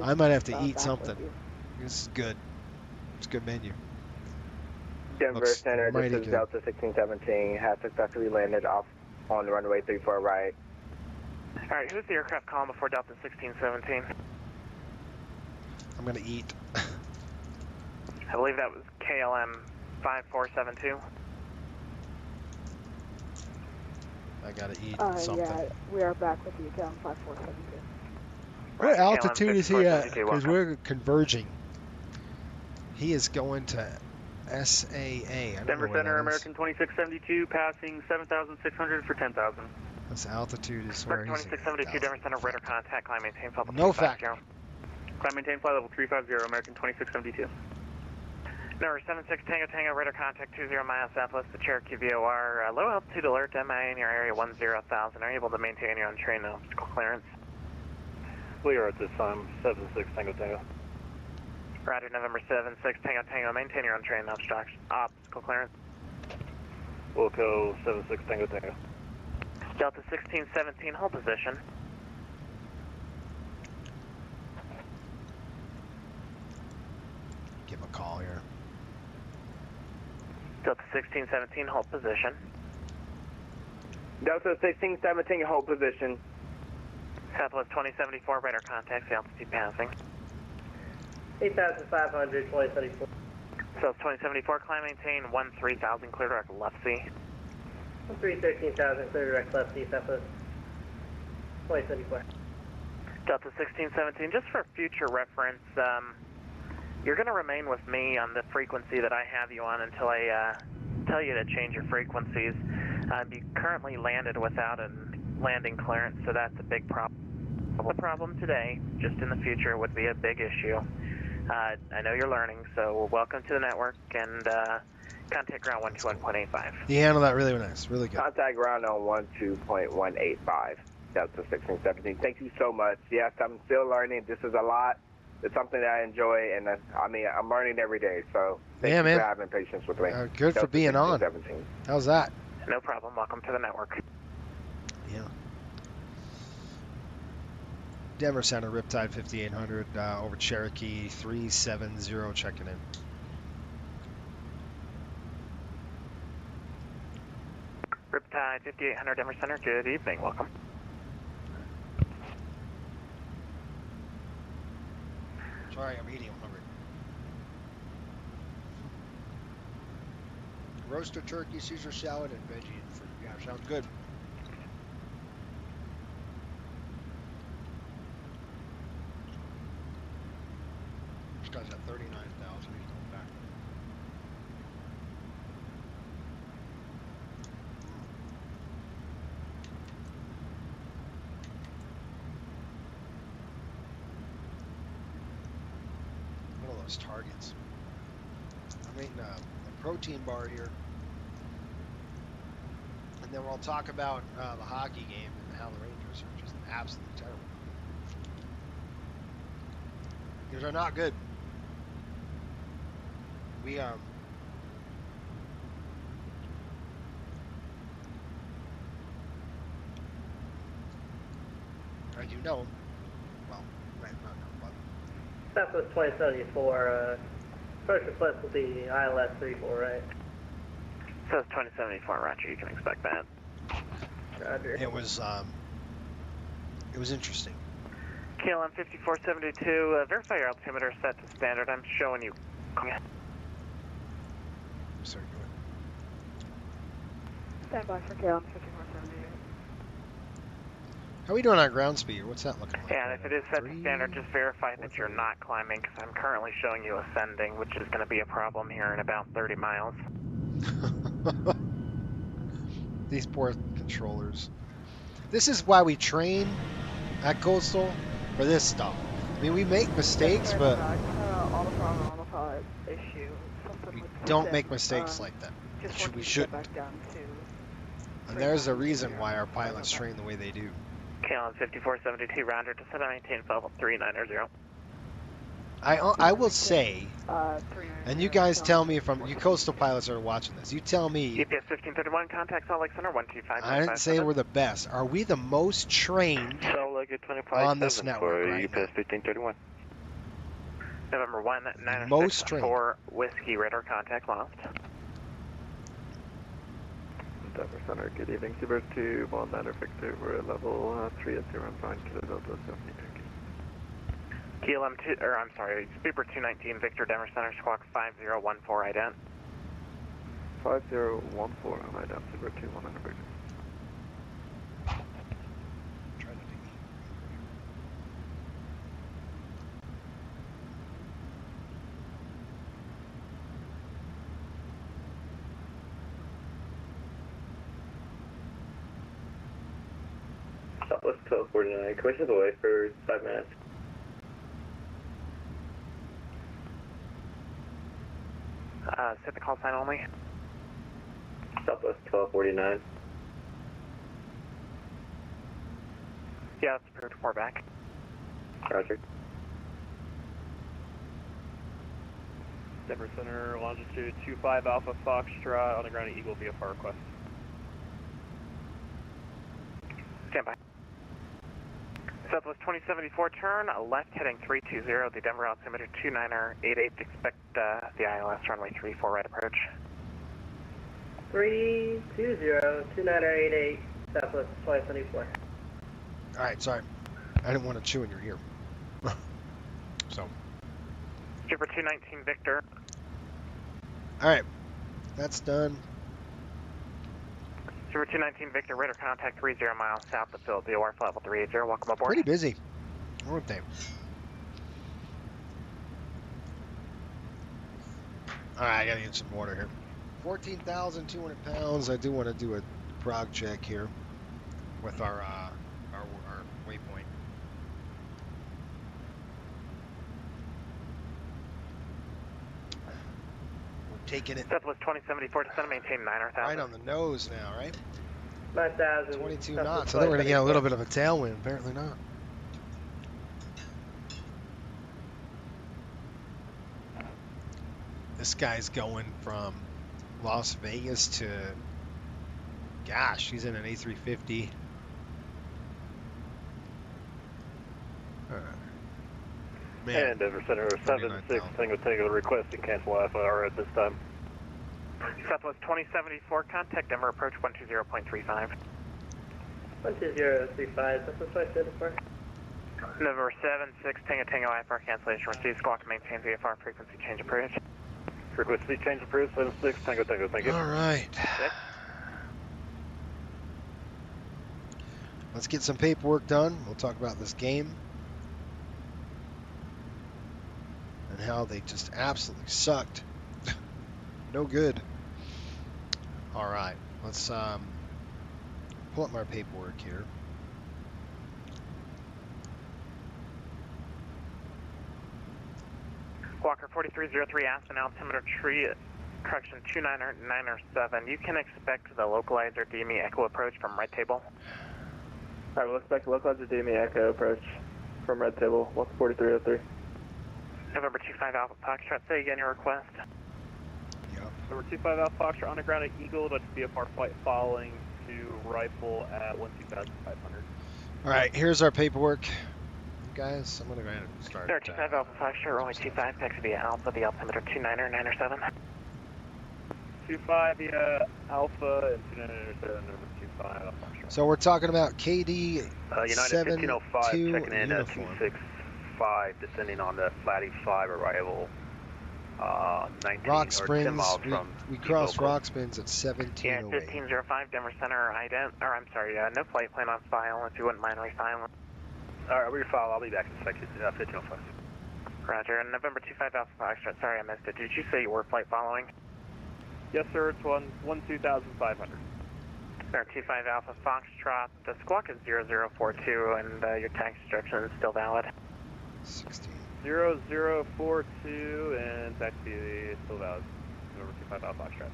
I might have to eat something. This is good. It's a good menu. Denver Looks Center, mighty this is good. Delta 1617, has successfully landed off on runway 34 right. Alright, who's the aircraft calling before Delta 1617? I'm gonna eat. I believe that was KLM 5472. I gotta eat something. Yeah, we are back with you, KLM 5472. What KLM altitude is he at? 5472, Because welcome. we're converging. He is going to SAA. I don't Denver know where Center, that is. American 2672, passing 7,600 for 10,000. This altitude is where American he's 2672, Denver Center, radar contact, climb maintain flight level No 350. Climb maintain flight level 350, American 2672. Number 76 Tango Tango, radar contact 20 miles southwest of Cherokee VOR. Low altitude alert, MIA in your area 10,000. Are you able to maintain your on-train obstacle clearance? We are at this time 76 Tango Tango. Roger, November 76 Tango Tango, maintain your on-train obstacle clearance. Wilco 76 Tango Tango. Delta 1617, hold position. Give him a call here. Delta 1617, hold position. Delta 1617, hold position. Southwest 2074, radar contact, altitude passing. 8,500, 2074. South 2074, climb maintain 13,000, clear direct left sea. 13,000, clear direct left sea, Southwest 2074. Delta 1617, just for future reference, you're going to remain with me on the frequency that I have you on until I tell you to change your frequencies. You currently landed without a landing clearance, so that's a big problem. The problem today, just in the future, would be a big issue. I know you're learning, so welcome to the network, and contact ground 121.85. You handled that really nice, really good. Contact ground on 12.185. Delta 1617. Thank you so much. Yes, I'm still learning. This is a lot. It's something that I enjoy, and I mean, I'm learning every day. So thank you for having patience with me. Good for being on. How's that? No problem. Welcome to the network. Yeah. Denver Center, Riptide 5800 over Cherokee 370 checking in. Riptide 5800 Denver Center, good evening. Welcome. Sorry, I'm eating. I'm hungry. Roasted turkey, Caesar salad, and veggie and fruit. Yeah, sounds good. This guy's at 39,000. He's going back. One of those targets. I'm eating a protein bar here. And then we'll talk about the hockey game and how the Rangers are just absolutely terrible. These are not good. We as you know, well, right, not know, but Southwest 2074, first request will be ILS 34, right? Says 2074, Roger, you can expect that. Roger. it was interesting. KLM 5472, verify your altimeter set to standard. I'm showing you. Sorry, go ahead. Stand by for KLM 5478. How are we doing on ground speed? What's that looking like? And if it is set to standard, just verify that you're not climbing, because I'm currently showing you ascending, which is going to be a problem here in about 30 miles. These poor controllers. This is why we train at Coastal for this stuff. I mean, we make mistakes, but we don't make mistakes like that. We shouldn't. And there's a reason why our pilots train the way they do. KLM 5472, rounder to set and maintain level 390. I will say, and you guys tell me if you Coastal pilots that are watching this, you tell me. GPS 1531, contact Salt Lake Center 125. I didn't say we're the best. Are we the most trained on this network right UPS 1531. November 1, most trained. 4 Whiskey, radar contact lost. Denver Center, good evening. Seabird 2, 19 Victor, we're at level 3 at 0 and 5 Kilo Delta 70 Turkey. KLM 2, or I'm sorry, Speedbird 219 Victor, Denver Center, squawk 5014 ident. 5014 on ident, Seabird 2, 19 Victor. Southwest 1249, commission's away for 5 minutes. Set the call sign only. Southwest 1249. Yeah, that's approved. We're back. Roger. Denver Center, longitude 25 Alpha Foxtrot, on the ground at Eagle VFR request. Stand by. Southwest 2074, turn left heading 320, the Denver altimeter 2988, expect the ILS runway 34 right approach. 320, 2988, Southwest 2074. All right, sorry. I didn't want to chew in your ear. So. Super 219 Victor. All right, that's done. Super 219 Victor, radar contact 30 miles south of Phil, VOR level 380. Welcome aboard. Pretty busy, weren't they? All right, I gotta get some water here. 14,200 pounds. I do want to do a prog check here with our waypoint. We're taking it Southwest 2074, descend and maintain 9,000. right on the nose now, right? 9,000. 22 knots. So then we're gonna get a little bit of a tailwind. Apparently not. This guy's going from Las Vegas to, gosh, he's in an A350. Man. And Denver Center 76 Tango requesting cancel IFR at this time. Southwest 2074, contact Denver approach 120.35. 12035, Southwest 2074. November 76 Tango IFR cancellation received. Squawk maintains VFR frequency change approved. Frequency change approved 76 Tango, thank you. All right. Let's get some paperwork done. We'll talk about this game and how they just absolutely sucked. No good. All right, let's pull up my paperwork here. Walker 4303 Aspen altimeter tree, correction 29907. You can expect the localizer DME echo approach from red table. Alright, we'll expect localizer DME echo approach from red table, Walker 4303. November 25 Alpha Foxtrot, say again your request. Number 25 Alpha Foxtrot on the ground at Eagle, that's VFR flight following to rifle at 12,500. All right, here's our paperwork. Guys, I'm going to go ahead and start. Number 25 Alpha Foxtrot, runway 25, taxi via Alpha, the altimeter 29907. 25 via Alpha and 29907, number 25 Alpha Foxtrot. So we're talking about KD United 1505 checking in at 265, descending on the Flatty 5 arrival. 19 Rock or Springs, 10 miles from we crossed Rock Springs at 1708. Yeah, 1505 Denver Center, no flight plan on file, if you wouldn't mind refiling. Alright, we're file, I'll be back in a second, 1505. Roger, and November 25 Alpha Foxtrot, sorry I missed it. Did you say you were flight following? Yes sir, it's 12,500. November 25 Alpha Foxtrot, the squawk is 0042 and your tax instruction is still valid. 16. 0042 and taxi is still valid. Number 25 Alpha Foxtrot.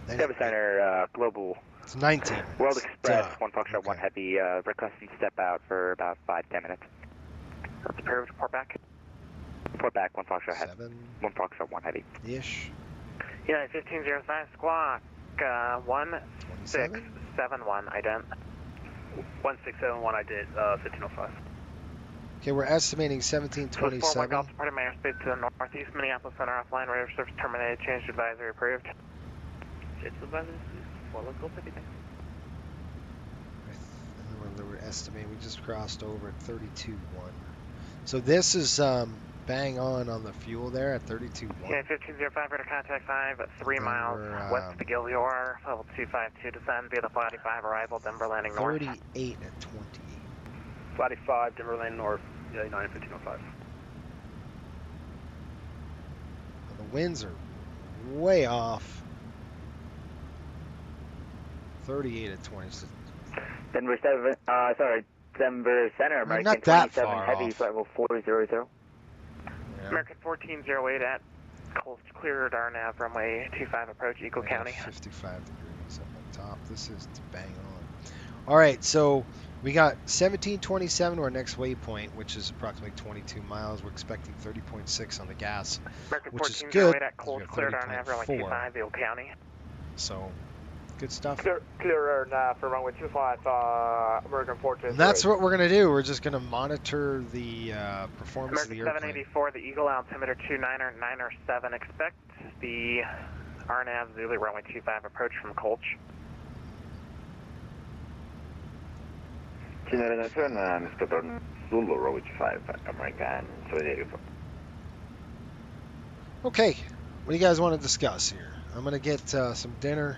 Denver Center, Global. It's 19. World Express, 1 Foxtrot, 1 Heavy, requesting step out for about 5-10 minutes. That's approved, report back. Report back, 1 Foxtrot Heavy. 1 Foxtrot, 1 Heavy. Ish. Yeah, 1505 squawk, 1671, ident. 1671, I did, 1505. Okay, we're estimating 1727. Golf departed my airspace to the northeast, Minneapolis Center offline, radar service terminated, changed advisory approved. We're estimating, we just crossed over at 32.1. So this is bang on the fuel there at 32.1. Yeah, 1505, radar contact 5 at 3 miles west of the Gillior, level 252, descend via the Flatty 5 arrival, Denver landing north. 38 at 20. Flatty 5, Denver landing north, yeah, 1505. The winds are way off. 38 at 20. Denver Center, American not that 27 far Heavy, off. flight level 400. Yeah. American 1408 at cleared RNAV, runway 25 approach, Eagle County. 55 degrees up on top. This is bang on. All right, so we got 1727 to our next waypoint, which is approximately 22 miles. We're expecting 30.6 on the gas, American which is 1408 good. at cleared RNAV, runway 25, Eagle County. So Good stuff. Clear now for runway 25, American 14. And that's what we're going to do. We're just going to monitor the performance of the American airplane. 784, the Eagle, altimeter 299er7. Expect the RNAV Zulu runway 25 approach from Colch. 299, Mr. Zulu, runway 25, American 784. Okay, what do you guys want to discuss here? I'm going to get some dinner,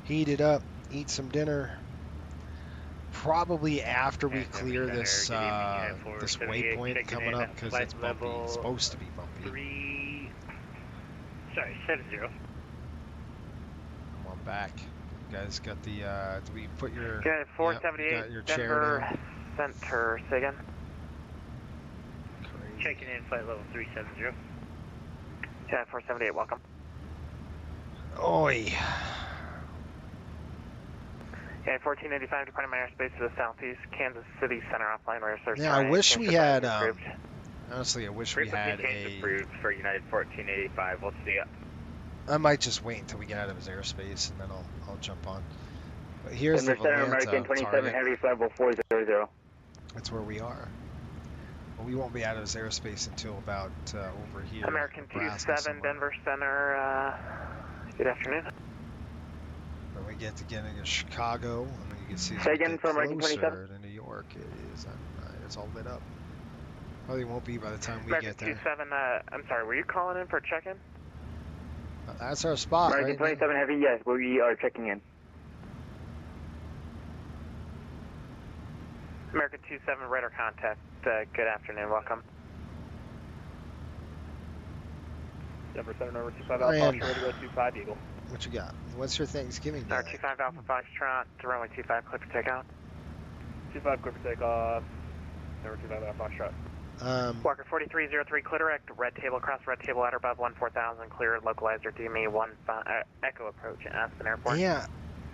heat it up, eat some dinner. Probably after we clear this this waypoint coming up, because it's bumpy. It's supposed to be bumpy. 70. Come on back. You guys got the, do we put your, Okay, 478, got your Denver chair down? Center, say again. Checking in flight level 370. Yeah, 478, welcome. Oi. Yeah, 1485, departing my airspace to the southeast, Kansas City Center offline, radar service. Yeah, I wish we had, honestly, I wish we had approved for United 1485. What's the I might just wait until we get out of his airspace, and then I'll jump on. But here's the Center, American 27 target. Heavy, flight level 400. That's where we are. But we won't be out of his airspace until about over here. American Nebraska 27, somewhere. Denver Center, good afternoon. When we get to getting to Chicago, and then you can see as Say we again get for American closer 27? to New York, it is, it's all lit up. Probably won't be by the time we American get there. 27, I'm sorry, were you calling in for check-in? That's our spot, American right? 27 Heavy, yes, we are checking in. American 27, radar contact, good afternoon, welcome. Denver Center, number 25 Ryan. Alpha, ready to go 25 Eagle. What you got? What's your Thanksgiving day? 25 Alpha Foxtrot, runway 25, clear for takeoff. 25 clear for takeoff, number 25 Alpha Foxtrot. Walker 4303, clear direct, red table across, red table ladder above 14000, clear localizer DME 15, Echo approach, Aspen Airport. Yeah,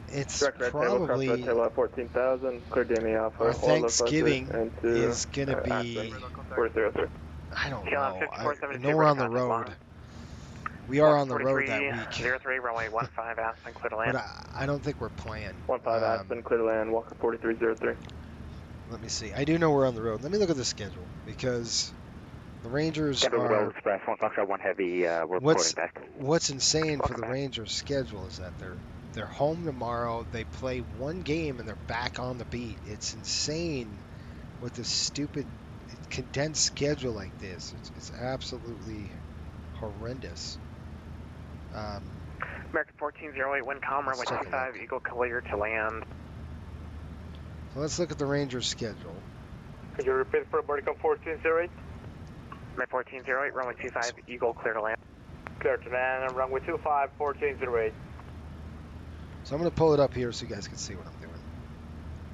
it's Direct red table across, probably red table at 14,000, clear DME Alpha. our Thanksgiving is going to be, 403. I don't know. I 5472, know we're on the radar road. contact We are on the road that week. 03, runway 15, Aspen, clear to land. But I don't think we're playing. 15 Aspen, clear to land, Walker 4303. Let me see. I do know we're on the road. Let me look at the schedule, because the Rangers Denver Will are... Express, 1 Foxtrot 1 Heavy, we're What's reporting back. what's insane for Welcome the back. Rangers' schedule is that they're home tomorrow. They play one game and they're back on the beat. It's insane with this stupid condensed schedule like this. It's absolutely horrendous. American 1408, wind calm, runway Let's take a 25, look. Eagle clear to land. So let's look at the Rangers' schedule. Could you repeat for American 1408? American 1408, runway 25, Eagle clear to land. Clear to land, runway 25, 1408. So I'm going to pull it up here so you guys can see what I'm doing.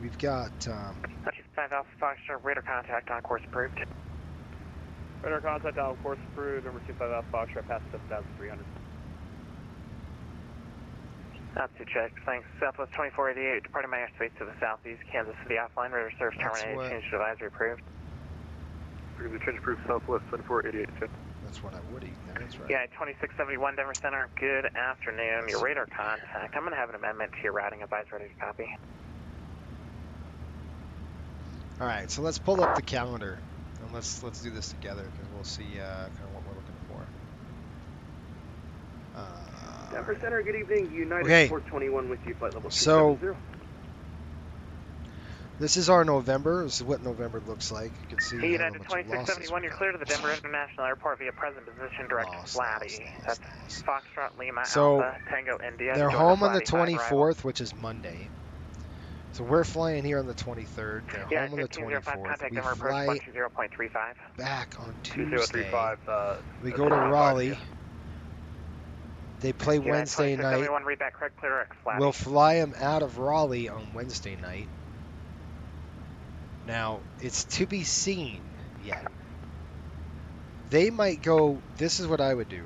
We've got 25 Alpha Foxtrot, radar contact on course approved. Radar contact on course approved, number 25 Alpha Foxtrot, past 7,300. That's two checks, thanks. Southwest 2488, departing my airspace to the southeast, Kansas City offline, radar service That's terminated, what- change to advisory approved. Change approved Southwest 2488. that's what I would eat. That's right. Yeah, 2671 Denver Center, good afternoon. Your radar contact, I'm going to have an amendment to your routing advice, ready to copy. All right, so let's pull up the calendar and let's do this together, because we'll see kind of what we're looking for. Denver Center, good evening. United Okay. 421 with you, flight level So 270. this is our November. This is what November looks like. You can see Hey, we have a United bunch of losses 2671, you're clear to the Denver International Airport via present position, direct Flatty. That's Foxtrot Lima So, Alpha, Tango India. They're join home on the Flatty 5 arrival. 24th, which is Monday. So we're flying here on the 23rd. They're Yeah, home on the 1505, 24th. contact We Denver approach fly 120.35. back on 2035. Tuesday. We go to Raleigh. They play United Wednesday night. 2671, read back correct, clear direct Flatty. We'll fly them out of Raleigh on Wednesday night. Now, it's to be seen yet. They might go, this is what I would do.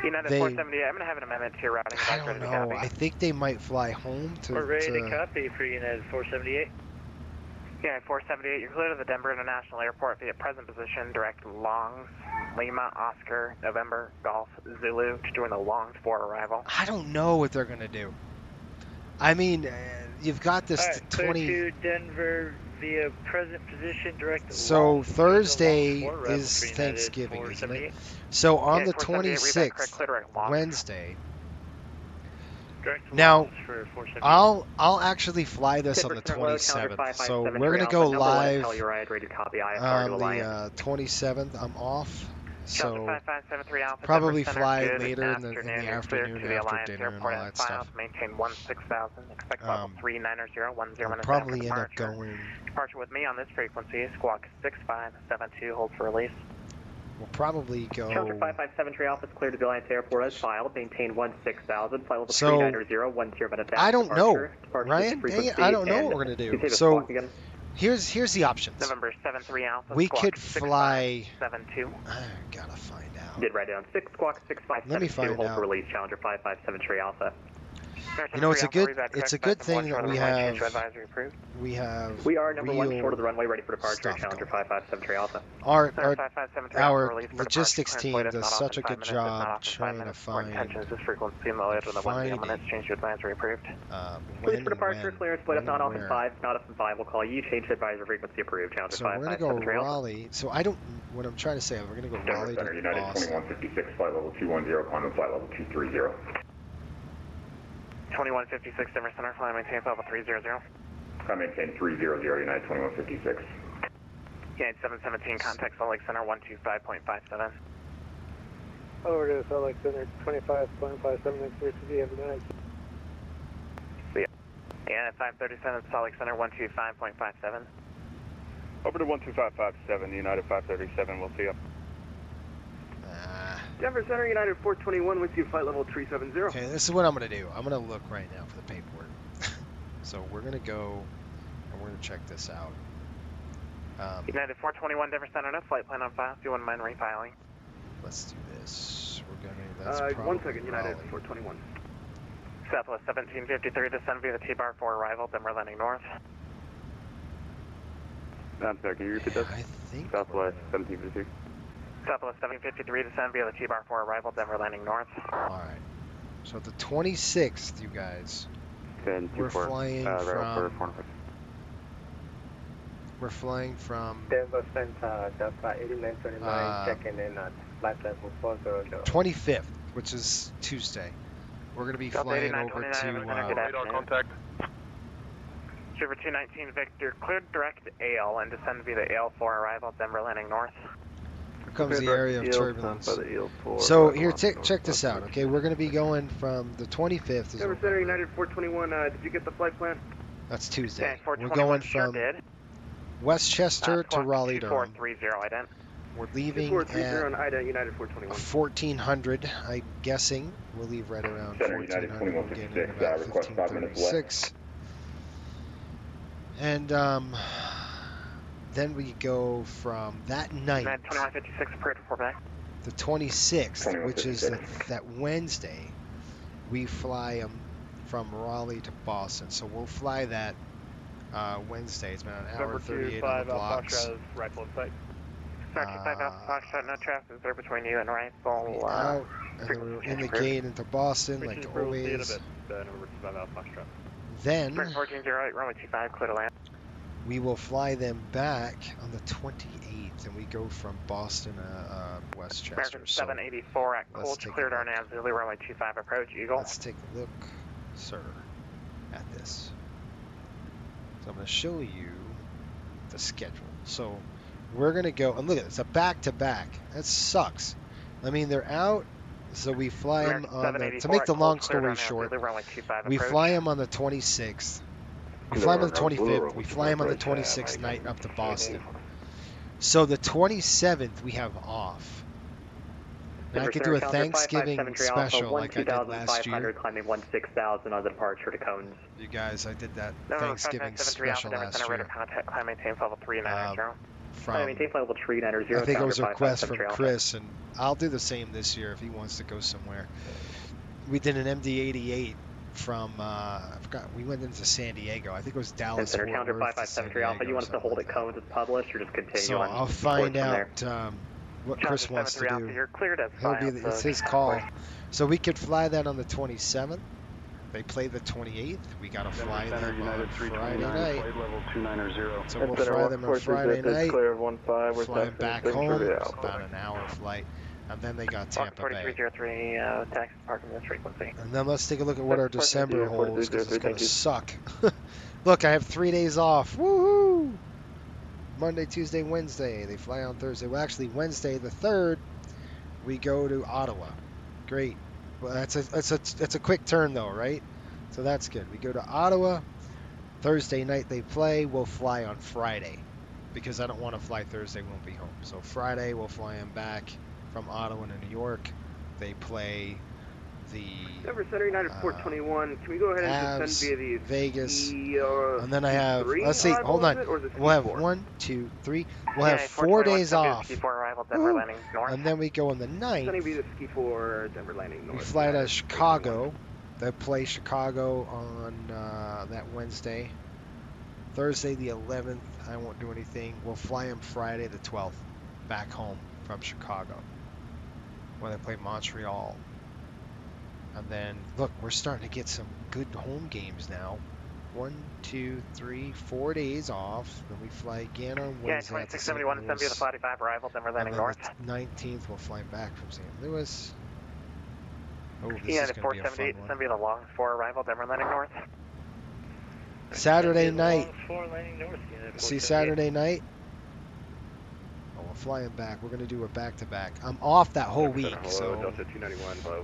United they- 478, I'm going to have an amendment to your routing I advice, don't ready to know. copy. I think they might fly home to... We're ready to to copy for United 478. Yeah, 478, you're clear to the Denver International Airport via present position, direct Longs, Lima, Oscar, November, Golf, Zulu, to join the Longs for arrival. I don't know what they're going to do. I mean, you've got this All right, 20... clear to Denver via present position, direct So Longs, Thursday Longs 4, is United Thanksgiving, isn't it? 478. So on Yeah, the 478, 26th, Wednesday... Direct Now, Longs for 478. I'll actually fly this on the 27th, so we're going to go live on the 27th. I'm off, so probably fly later in the afternoon after dinner and all that stuff. Maintain 16,000, expect level 390, 10 minutes Probably after end up departure. going... Departure with me on this frequency, squawk 6572, hold for release. We'll probably go... Challenger 557 Alpha is cleared to the Alliance Airport as filed. Maintain 16,000. Flight level So, 390, 10 minutes after I don't know, departure. Ryan. Dang it, I don't know what we're going to do. So, here's the options. November 73 Alpha, We squawk could fly... 6572. I gotta find out. Did write down 6 squawk 6572. Let me find hold out. for release. Challenger 557 Alpha. You know, it's a good thing that we have We are number 1 real short of the runway, ready for departure. stuff Challenger going. 557 Alpha. Our logistics team does such a good job trying to find Change to advisory approved. Please for departure, clearance, split up not off in 5, not up in 5. We'll call you, change to advisory frequency approved. Challenger So we're going to go 557 Alpha. Raleigh. So I don't, what I'm trying to say, we're going to go Raleigh to United Boston. 2156, flight level 210, climb flight level 230. 2156 Denver Center, flying maintain level 300. I maintain 300, United 2156. United 717, contact Salt Lake Center 125.57. Over to Salt Lake Center 25.57, next to the have a night. See ya. Yeah, 537 Salt Lake Center 125.57. Over to 12557, United 537, we'll see you. Denver Center, United 421 with you, flight level 370. Okay, this is what I'm going to do. I'm going to look right now for the paperwork. So we're going to go and we're going to check this out. United 421 Denver Center, no flight plan on file. If you wouldn't mind refiling. Let's do this. We're going to, that's probably 1 second, United Raleigh. 421. Southwest 1753, descend via the T-bar for arrival, Denver landing north. I'm sorry, can you repeat that? I think Southwest 1753. Southwest 753, descend via the T-bar for arrival, Denver landing north. Alright. So the 26th, you guys, we're flying from... We're flying from... Denver Center, Delta 8929, checking in at flight level 400. 25th, which is Tuesday. We're going to be flying over to... radar contact. Shiver 219 Victor, cleared direct AL and descend via the AL for arrival, Denver landing north. Here comes the area of turbulence. So here, check this out, okay? We're going to be going from the 25th. Denver Center, United 421, did you get the flight plan? That's Tuesday. Okay, We're going from Westchester to Raleigh, Durham. 2430 ident. We're leaving 2430 on at IDA, United 421. 1400, I'm guessing. We'll leave right around 1400. We'll get in about 1536. And then we go from that night, 2156, approved for back. the 26th, which is that Wednesday, we fly from Raleigh to Boston. So we'll fly that Wednesday. It's about an hour 38 on the blocks. Rifle in sight. Start 25 Alpha Foxtrot, no traffic is there between you and Rifle. Out, and then we're in the gate into Boston, like always. Then 1408, runway 25, clear to land. we will fly them back on the 28th, and we go from Boston to Westchester. American So 784 at let's Colch, take a cleared our look. nav, Zulu, runway 25, approach, Eagle. Let's take a look, sir, at this. So I'm going to show you the schedule. So we're going to go, and look at it, it's a back-to-back. That sucks. I mean, they're out, so we fly them on the, to make the long story short, we fly them on the 26th. We fly them on the 25th. We fly them on the 26th night up to Boston. So the 27th we have off. And I could do a Thanksgiving special like I did last year. Climbing 16,000 on the departure to Cones. You guys, I did that Thanksgiving special last year. Climb maintain level 390. From, maintain level 390. I think it was a request from Chris, and I'll do the same this year if he wants to go somewhere. We did an MD-88 from I forgot, we went into San Diego. I think it was Dallas. Center Fort counter Worth to San 5573 Alpha. Diego You or want us to something hold like it cones as published, or just continue So on? I'll reports find from out there? what Chris wants to do. You're cleared as He'll be, filed, it's so his call. So we could fly that on the 27th. They play the 28th. We got to fly them on Friday night. So we'll fly them on Friday night. Clear of 15, we're Fly them back home. It's about an hour flight. And then they got Tampa Bay. 4303, taxi parking this frequency. And then let's take a look at what our December holds, because it's going to suck. Look, I have 3 days off. Woohoo! Monday, Tuesday, Wednesday. They fly on Thursday. Well, actually, Wednesday the 3rd, we go to Ottawa. Great. Well, that's a quick turn, though, right? So that's good. We go to Ottawa. Thursday night they play. We'll fly on Friday, because I don't want to fly Thursday. Won't be home. So Friday we'll fly them back from Ottawa to New York. They play the Denver Center United 421. Can we go ahead and just send via these Vegas, and then I have, let's see, hold on, we'll have 1, 2, 3, we'll have 4 days off, and then we go on the 9th, sending via the Ski 4 Denver landing north. we fly to Chicago. They play Chicago on that Wednesday. Thursday the 11th, I won't do anything. We'll fly them Friday the 12th back home from Chicago, when they play Montreal. And then, look, we're starting to get some good home games now. 1, 2, 3, 4 days off. Then we fly again on Wednesday. Yeah, 2671, send via the 45 arrival, Denver landing north. The 19th, we'll fly back from St. Louis. Oh, this Yeah, is going to be a fun one. send via the Longs 4 arrival, Denver landing north. Saturday night. North, See, Saturday night. Oh, we'll fly him back. We're going to do a back-to-back. I'm off that whole week, so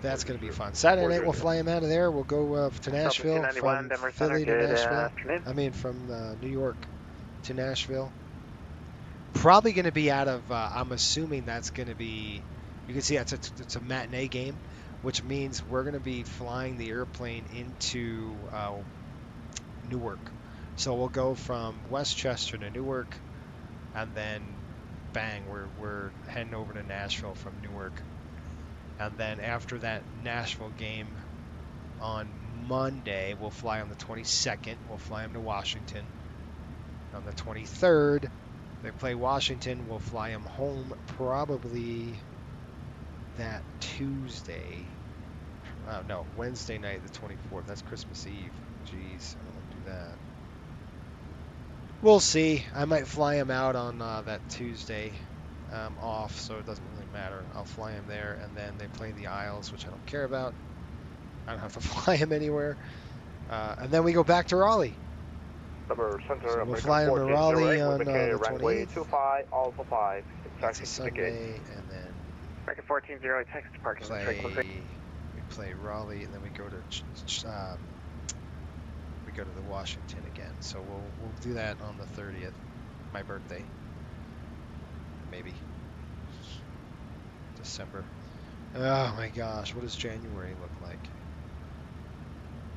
that's going to be fun. Saturday night, we'll fly him out of there. We'll go to Nashville, from Philly to Nashville. I mean, from New York to Nashville. Probably going to be out of, I'm assuming that's going to be, you can see it's a matinee game, which means we're going to be flying the airplane into Newark. So we'll go from Westchester to Newark, and then bang, we're heading over to Nashville from Newark. And then after that Nashville game on Monday, we'll fly on the 22nd. We'll fly them to Washington. On the 23rd, they play Washington. We'll fly them home probably that Tuesday. No, Wednesday night, the 24th. That's Christmas Eve. Jeez, I don't want to do that. We'll see. I might fly him out on that Tuesday off, so it doesn't really matter. I'll fly him there, and then they play the Isles, which I don't care about. I don't have to fly him anywhere. And then we go back to Raleigh. So we'll fly him to Raleigh on the 28th. That's a Sunday, and then Record 140, text parking we play Raleigh, and then we go to the Washington again. So we'll do that on the 30th, my birthday, maybe December. Oh my gosh, what does January look like?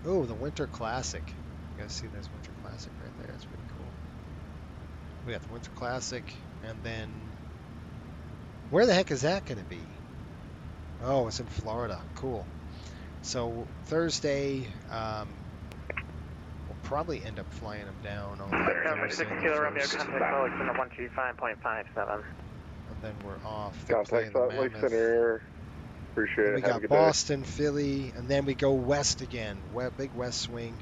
Oh, the Winter Classic. You guys see this Winter Classic right there? It's pretty cool. We got the Winter Classic, and then where the heck is that going to be? Oh, it's in Florida. Cool. So Thursday, we'll probably end up flying them down on Thursday. And then we're off. Contact Salt Lake Center. Appreciate it. We got Boston, Philly, and then we go west again. Big west swing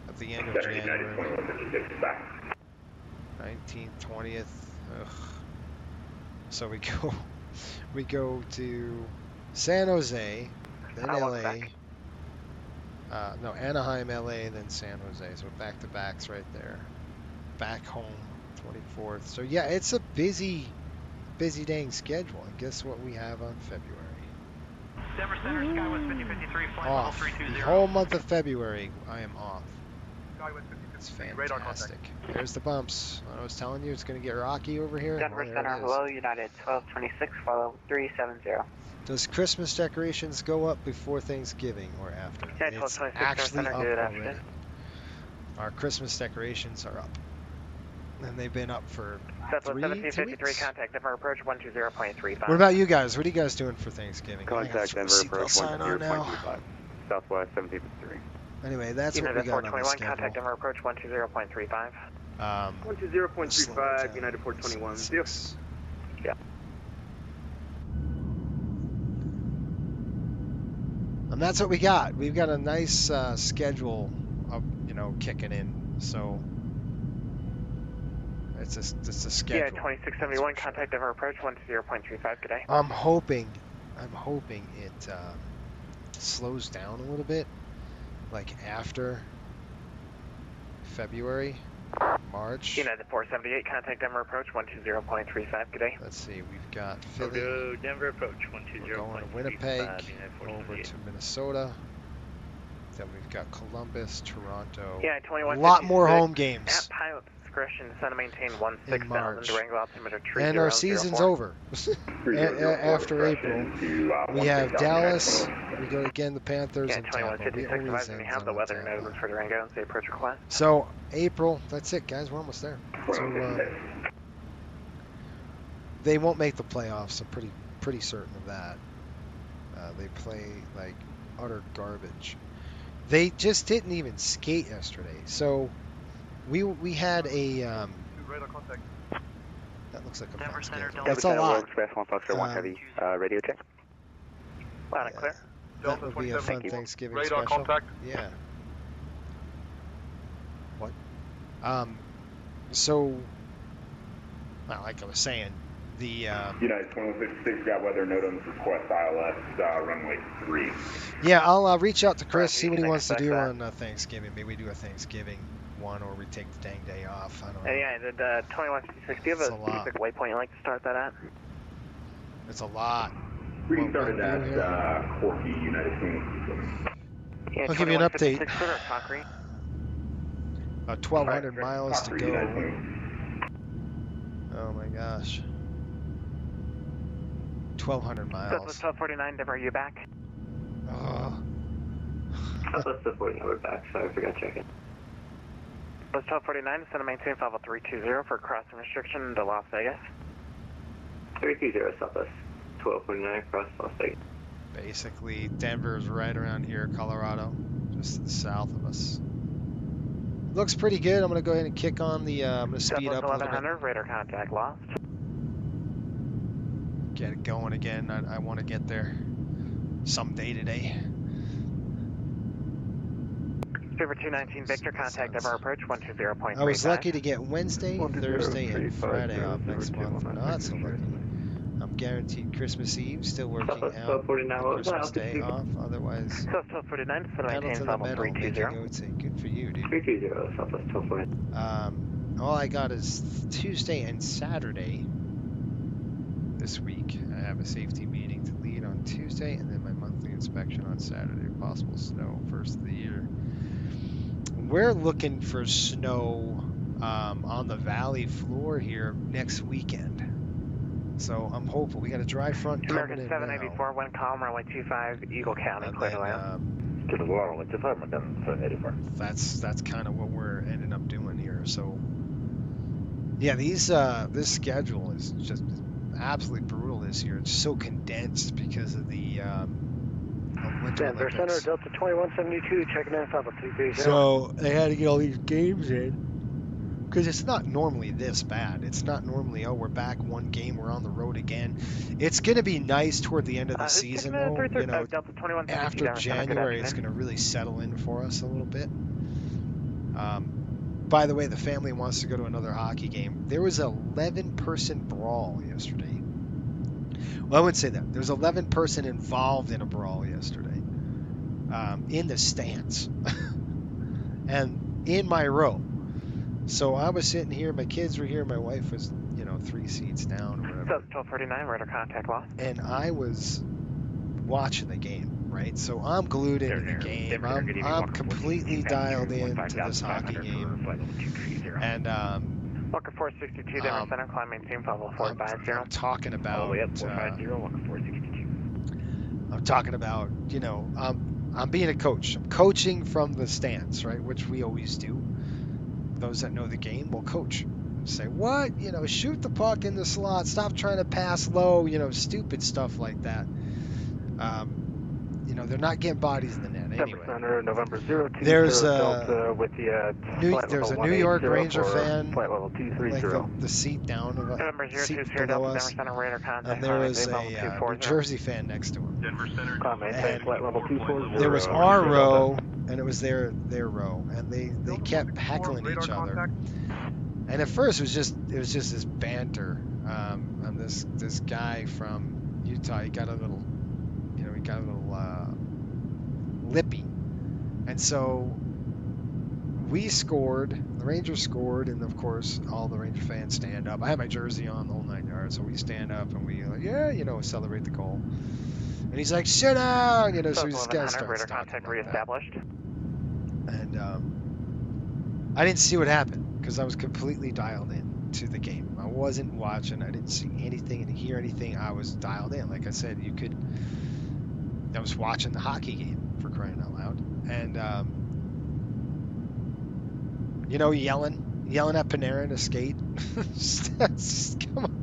at the end of January. 19th, 20th. Ugh. So we go to San Jose, then LA. No, Anaheim, LA, then San Jose. So back-to-backs right there. Back home, 24th. So yeah, it's a busy dang schedule. And guess what we have on February? Denver Center, Skywest 5053, flight Off. level 320. The whole month of February, I am off. Skywest 5053, It's radar contact. fantastic. There's the bumps. I was telling you it's going to get rocky over here. Denver Center, hello, United 1226, follow 370. Does Christmas decorations go up before Thanksgiving or after? Yeah, It's actually up already. Our Christmas decorations are up. And they've been up for 2 weeks. Contact Denver approach 120.35. What about you guys? What are you guys doing for Thanksgiving? Contact Denver approach 120.25. Southwest 783. Anyway, that's what we got on the schedule. Contact Denver approach 120.35. 120.35, United 421. Yeah. And that's what we got. We've got a nice schedule of, kicking in. So it's a schedule. Yeah, 2671. Contact Denver approach 120.35. Good day. I'm hoping it slows down a little bit, like after February, March. United 478. Contact Denver approach 120.35. Good day. Let's see. We've got Philly. Go Denver approach 120.35. We're going to Winnipeg, over to Minnesota. Then we've got Columbus, Toronto. Yeah, a lot more home games. At pilot discretion, center maintain 16,000. Durango altimeter 30. And our season's over. After April, we have Dallas. We go again the Panthers and Tampa. We always we have the weather notice for Durango and the approach request. So April, that's it, guys. We're almost there. So they won't make the playoffs. I'm pretty certain of that. They play like utter garbage. They just didn't even skate yesterday. So we had a radar contact. That looks like a Denver fun Center, schedule. Delta That's a lot. Express 1 Foxtrot 1 Heavy, radio check. Loud and clear. That would be a fun Thanksgiving Radar special. contact. Yeah. What? So, well, like I was saying, the United 2156 got weather NOTAMs request ILS runway 3. Yeah, I'll reach out to Chris, see what he wants to do on Thanksgiving. Maybe we do a Thanksgiving one, or we take the dang day off. I don't know. Yeah, the 2156. Do you have a specific waypoint you'd like to start that at? It's a lot. We can start at Corky, United 2156. I'll give you an update. Concrete. About 1,200 miles to go. Oh my gosh. 1,200 miles. Southwest 1249, Denver, are you back? Southwest 1249, we're back. Sorry, I forgot to check it. Southwest 1249, center maintain 50320 for crossing restriction to Las Vegas. 320 Southwest 1249 across Las Vegas. Basically, Denver's right around here, Colorado, just to the south of us. Looks pretty good. I'm going to go ahead and kick on the, I'm going to speed up a little bit. 1100, radar contact lost. Get it going again. I want to get there someday today. Super 219 Victor, contact Denver approach 120.35. I was lucky to get Wednesday, Thursday, and Friday off next month. Not so lucky. I'm guaranteed Christmas Eve, still working out Christmas Day off. Otherwise, Southwest 49, pedal to the metal, make it go to. Good for you, dude. 320 Southwest 1249. All I got is Tuesday and Saturday this week. I have a safety meeting to lead on Tuesday, and then my monthly inspection on Saturday. Possible snow first of the year. We're looking for snow on the valley floor here next weekend. So I'm hopeful. We got a dry front coming American in 784, now. wind calm, runway 25, Eagle County, clear to land. To the water, runway 25, Madam 784. That's kind of what we're ending up doing here. So yeah, this schedule is just absolutely brutal this year. It's so condensed because of the Winter Denver Olympics. Center, Delta 2172, checking in 50330. So they had to get all these games in. Because it's not normally this bad. It's not normally, oh, we're back one game, we're on the road again. It's going to be nice toward the end of the season, though. You know, after January, it's going to really settle in for us a little bit. By the way, the family wants to go to another hockey game. There was an 11-person brawl yesterday. Well, I wouldn't say that. There was 11 person involved in a brawl yesterday in the stands and in my row. So I was sitting here, my kids were here, my wife was, 3 seats down or whatever. 1249, radar contact lost. And I was watching the game, right? So I'm glued into the game. I'm completely dialed in to this hockey game. And Walker 462, Denver Center, climb maintain 450. I'm talking about, all the way up 450, Walker 462. I'm talking about, I'm being a coach. I'm coaching from the stands, right? Which we always do. Those that know the game will coach. Say, what? Shoot the puck in the slot. Stop trying to pass low. Stupid stuff like that. you know, they're not getting bodies in the net anyway. Center, November 020 There's Delta with the there's a New York Ranger fan, flight level 230. like the seat down of November a seat 020 below Delta, us, Denver Center, radar contact. and there was a New Jersey fan next to him. Denver Center. Maintain flight level 240. There was our row, and it was their row, and they kept heckling each other. And at first it was just this banter. And this guy from Utah, he got a little lippy, and so we scored. The Rangers scored, and of course all the Ranger fans stand up. I had my jersey on the whole 9 yards, so we stand up and we like, yeah, you know, celebrate the goal. And he's like, sit down, you know. So this guy starts radar contact reestablished. And I didn't see what happened because I was completely dialed in to the game. I wasn't watching. I didn't see anything and hear anything. I was dialed in. Like I said, I was watching the hockey game, for crying out loud. And, you know, yelling at Panarin to skate. Come on.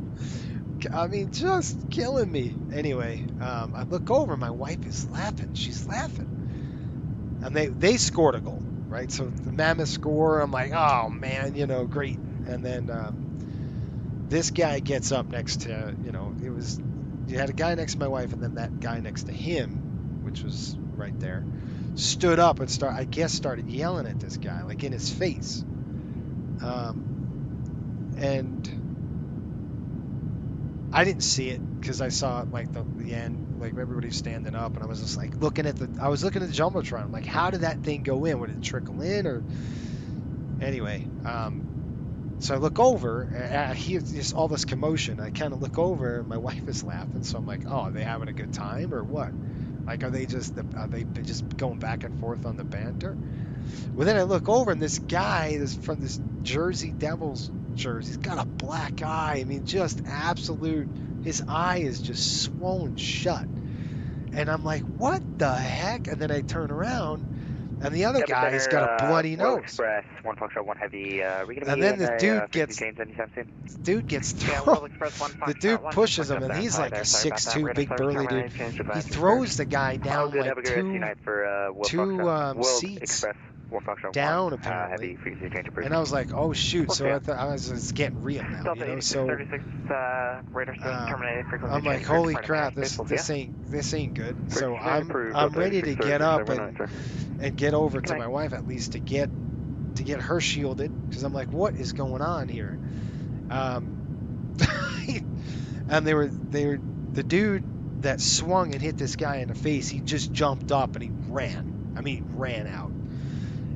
I mean, just killing me. Anyway, I look over. My wife is laughing. She's laughing. And they scored a goal, right? So the Mammoth score. I'm like, oh, man, you know, great. And then this guy gets up next to, you know, you had a guy next to my wife, and then that guy next to him, which was right there, stood up and started yelling at this guy, like in his face. And I didn't see it because I saw it like the end, like everybody's standing up, and I was just like looking at the Jumbotron, like how did that thing go in? Would it trickle in or anyway? So I look over, and I hear just all this commotion. I kind of look over, and my wife is laughing. So I'm like, oh, are they having a good time or what? Like, are they just going back and forth on the banter? Well, then I look over, and this guy from this Jersey Devils jersey, he's got a black eye. I mean, just absolute. His eye is just swollen shut. And I'm like, what the heck? And then I turn around, and the other guy's got a bloody nose. Express, 1 Foxtrot, 1 Heavy. And then the dude gets thrown. The dude pushes him, and he's like a 6'2", big burly dude. He throws the guy down like two seats down apparently. And I was like, oh shoot! So it's getting real now, you know. So I'm like, holy crap, this ain't good. So I'm ready to get up and get over to my wife at least to get her shielded, because I'm like, what is going on here? And they were the dude that swung and hit this guy in the face. He just jumped up and he ran. I mean, ran out.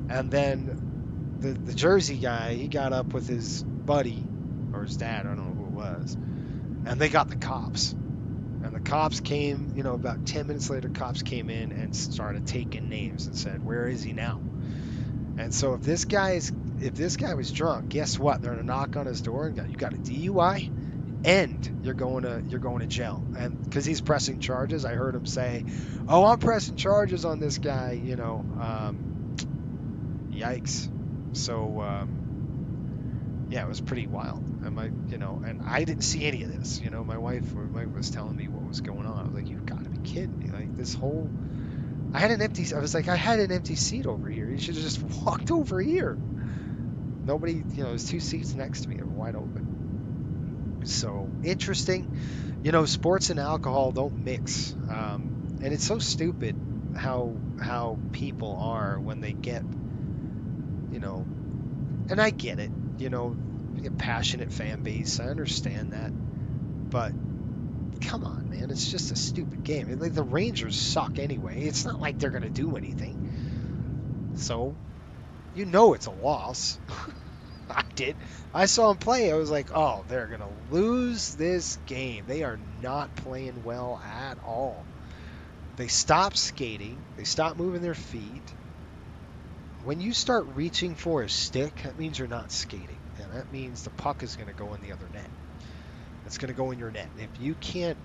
And then the Jersey guy, he got up with his buddy or his dad, I don't know who it was, and they got the cops. And the cops came, you know, about 10 minutes later, cops came in and started taking names and said, where is he now? And so if this guy was drunk, guess what? They're gonna knock on his door and go, you got a DUI, and you're going to jail. And because he's pressing charges, I heard him say, "Oh, I'm pressing charges on this guy," you know. Yikes. So yeah, it was pretty wild. And I didn't see any of this. You know, my wife was telling me what was going on. I was like, you've got to be kidding me! Like this whole. I had an empty seat over here. You should have just walked over here. Nobody, you know, there's two seats next to me. They were wide open. So interesting. You know, sports and alcohol don't mix. And it's so stupid how people are when they get, you know, and I get it, you know, a passionate fan base. I understand that. But come on, man, it's just a stupid game. Like, the Rangers suck anyway. It's not like they're going to do anything. So, you know it's a loss. I did. I saw them play. I was like, oh, they're going to lose this game. They are not playing well at all. They stopped skating. They stopped moving their feet. When you start reaching for a stick, that means you're not skating. And that means the puck is going to go in the other net. It's going to go in your net. If you can't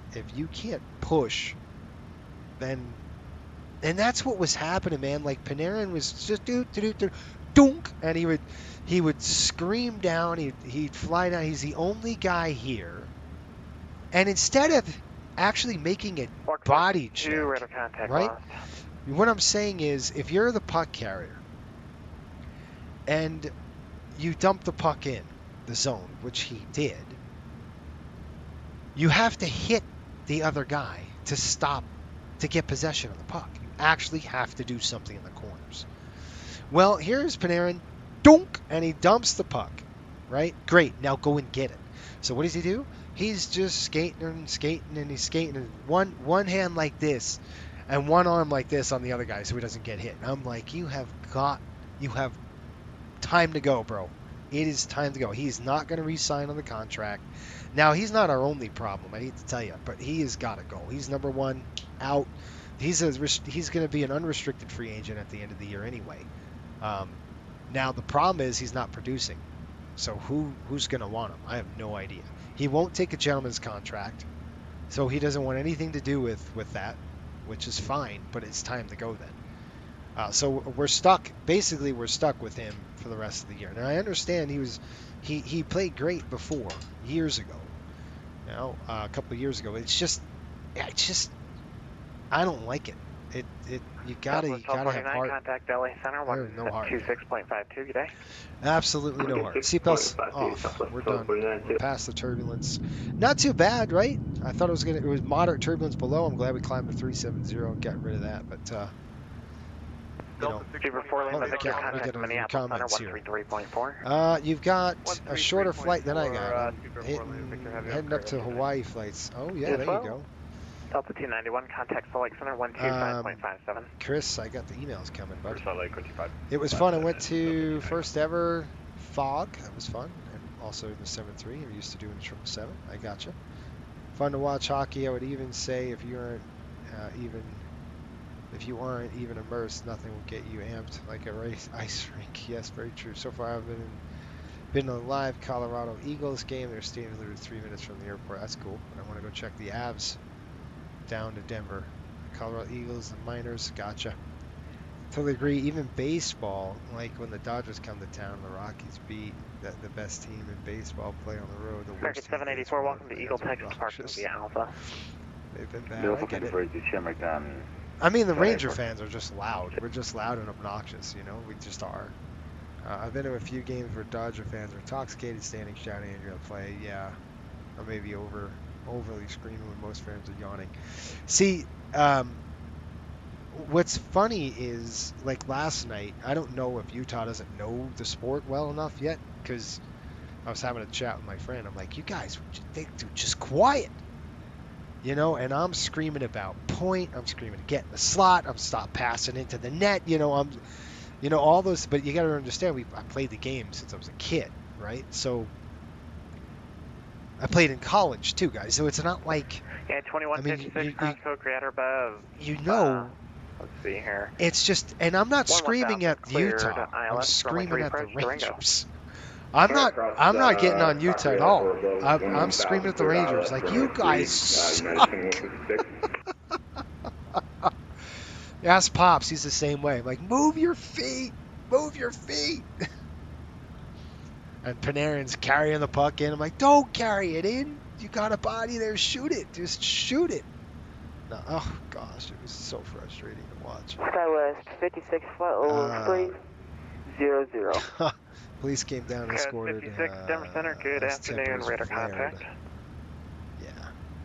push, then, and that's what was happening, man. Like, Panarin was just dunk, and he would scream down. He'd fly down. He's the only guy here, and instead of actually making a body check, right? What I'm saying is, if you're the puck carrier and you dump the puck in the zone, which he did, you have to hit the other guy to stop, to get possession of the puck. You actually have to do something in the corners. Well, here's Panarin, dunk, and he dumps the puck, right? Great, now go and get it. So what does he do? He's just skating and skating and he's skating, and one hand like this and one arm like this on the other guy so he doesn't get hit. And I'm like, you have time to go, bro. It is time to go. He's not going to re-sign on the contract. Now, he's not our only problem, I hate to tell you, but he has got to go. He's number one out. He's going to be an unrestricted free agent at the end of the year anyway. Now, the problem is he's not producing. So who's going to want him? I have no idea. He won't take a gentleman's contract, so he doesn't want anything to do with that, which is fine, but it's time to go then. So we're stuck. Basically, we're stuck with him for the rest of the year. Now, I understand he played great before, years ago. You know, a couple of years ago. It's just I don't like it. You gotta have heart. Contact LA Center, no heart. 26.52. Good day. Absolutely no heart. Seatbelts off. We're done. We're past the turbulence. Not too bad, right? I thought it was moderate turbulence below. I'm glad we climbed to 370 and got rid of that. But you know, holy cow, let me get on your comments here. You've got a shorter flight than I got. Heading up to Hawaii flights. Oh yeah, there you go. Delta 291, contact Salt Lake Center 125.57. Chris, I got the emails coming, bud. It was fun. I went to first ever Fog. That was fun. And also the 7-3. I'm used to doing the 777. I gotcha. Fun to watch hockey. I would even say if you aren't even immersed, nothing will get you amped like a ice rink. Yes, very true. So far, I've been to a live Colorado Eagles game. They're staying literally 3 minutes from the airport. That's cool. I want to go check the Avs down to Denver. Colorado Eagles, the Miners, gotcha. Totally agree. Even baseball, like when the Dodgers come to town, the Rockies beat the best team in baseball, play on the road. The worst 784, welcome to Eagle, Texas, parking via Alpha. They've been bad. I get it. I mean, the Ranger fans are just loud. We're just loud and obnoxious, you know? We just are. I've been to a few games where Dodger fans are intoxicated, standing, shouting at you to play. Yeah, or maybe overly screaming when most fans are yawning. See, what's funny is, like last night, I don't know if Utah doesn't know the sport well enough yet, because I was having a chat with my friend. I'm like, you guys, they just quiet. You know, and I'm screaming about point. I'm screaming to get in the slot. I'm stop passing into the net. You know, all those. But you got to understand, I played the game since I was a kid, right? So I played in college too, guys. So it's not like 2156 cross code creator above. You know. Let's see here. It's just, and I'm not screaming at Utah. I'm screaming at the Rangers. I'm not getting on Utah at all. I'm screaming at the Rangers like, you guys suck. Ask Pops, he's the same way. I'm like, move your feet. And Panarin's carrying the puck in. I'm like, don't carry it in. You got a body there, shoot it. Just shoot it. No, oh gosh, it was so frustrating to watch. SkyWest 56 flight over 300. Police came down and escorted. 56 Denver Center. Good afternoon, radar contact.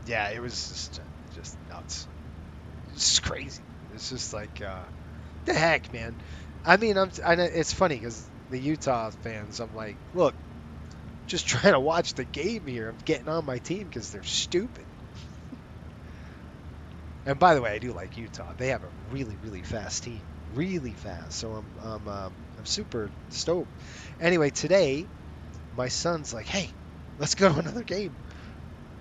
Yeah, it was just nuts. It's crazy. It's just like, the heck, man. I mean, it's funny because the Utah fans, I'm like, look, just trying to watch the game here. I'm getting on my team because they're stupid. And by the way, I do like Utah. They have a really, really fast team. Really fast. So I'm super stoked. Anyway, today, my son's like, hey, let's go to another game.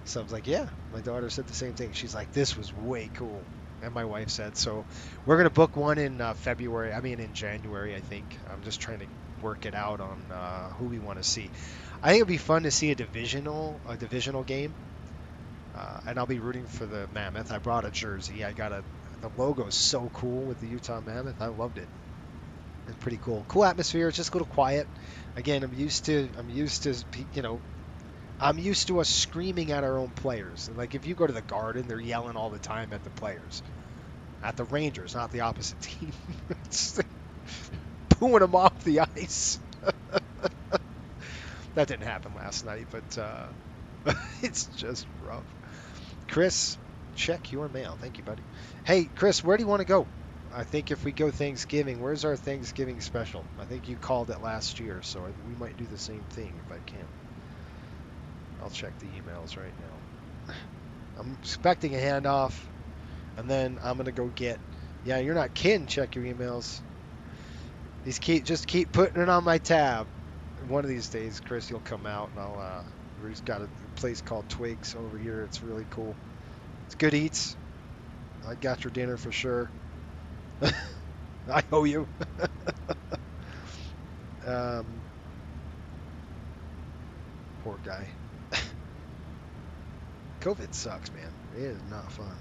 So I was like, yeah. My daughter said the same thing. She's like, this was way cool. And my wife said, so we're going to book one in in January, I think. I'm just trying to work it out on who we want to see. I think it'd be fun to see a divisional game. And I'll be rooting for the Mammoth. I brought a jersey. The logo's so cool with the Utah Mammoth. I loved it. It's pretty cool. Cool atmosphere. It's just a little quiet. Again, I'm used to, I'm used to us screaming at our own players. Like if you go to the Garden, they're yelling all the time at the players, at the Rangers, not the opposite team. It's booing them off the ice. That didn't happen last night, but it's just rough. Chris, check your mail. Thank you, buddy. Hey, Chris, where do you want to go? I think if we go Thanksgiving, where's our Thanksgiving special? I think you called it last year, so we might do the same thing if I can. I'll check the emails right now. I'm expecting a handoff, and then I'm going to go get... Yeah, you're not kidding. Check your emails. Just keep putting it on my tab. One of these days, Chris, you'll come out, and we've got a place called Twigs over here. It's really cool. It's good eats. I got your dinner for sure. I owe you. Poor guy. COVID sucks, man. It is not fun.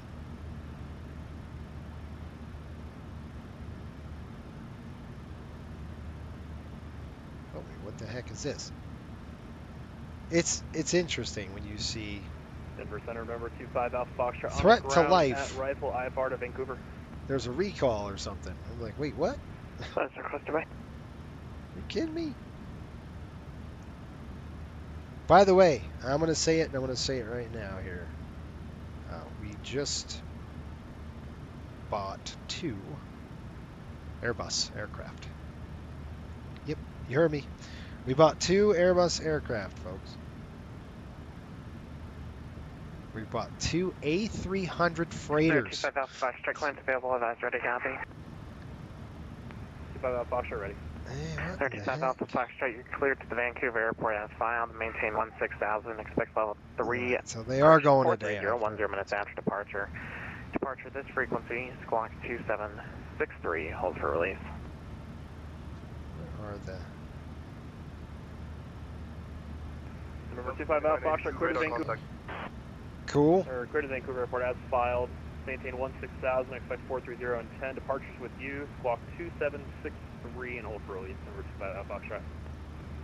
Oh, wait, what the heck is this? It's interesting when you see Denver Center, number 25 Alpha Foxtrot. Threat to life. At Rifle IFR to Vancouver. There's a recall or something. I'm like, wait, what? That's requested by. You kidding me? By the way, I'm going to say it, and I'm going to say it right now here. We just bought 2 Airbus aircraft. Yep, you heard me. We bought 2 Airbus aircraft, folks. We bought 2 A300 freighters. 25 Alpha Foxtrot, clearance available, advise ready, copy. 25 Alpha Foxtrot ready. Hey, 35 Alpha Foxtrot, you're cleared to the Vancouver airport as filed. Maintain 16,000, expect level 3. Right, so they are going today. 10 minutes after departure. Departure this frequency, squawk 2763, hold for release. Where are the... Number 25 Alpha Foxtrot, clear to Vancouver. Cool. Or clear to Vancouver airport as filed. Maintain 16,000, expect 430 and 10. Departures with you, squawk 2763 and hold for release. Number 25 Alpha Foxtrot.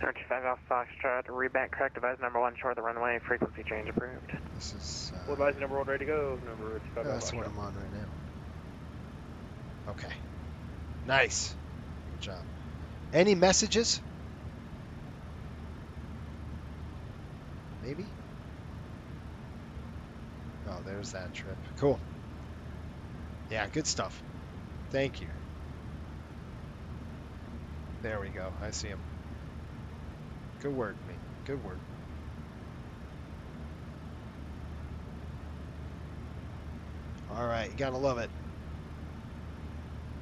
Number 25 Alpha Foxtrot, reback correct, advise number 1 short of the runway, frequency change approved. This is... Full advise number 1 ready to go. Number 25 Alpha That's what I'm on right now. Okay. Nice. Good job. Any messages? Maybe? Oh, there's that trip. Cool. Yeah, good stuff. Thank you. There we go. I see him. Good work, mate. Good work. All right, you gotta love it.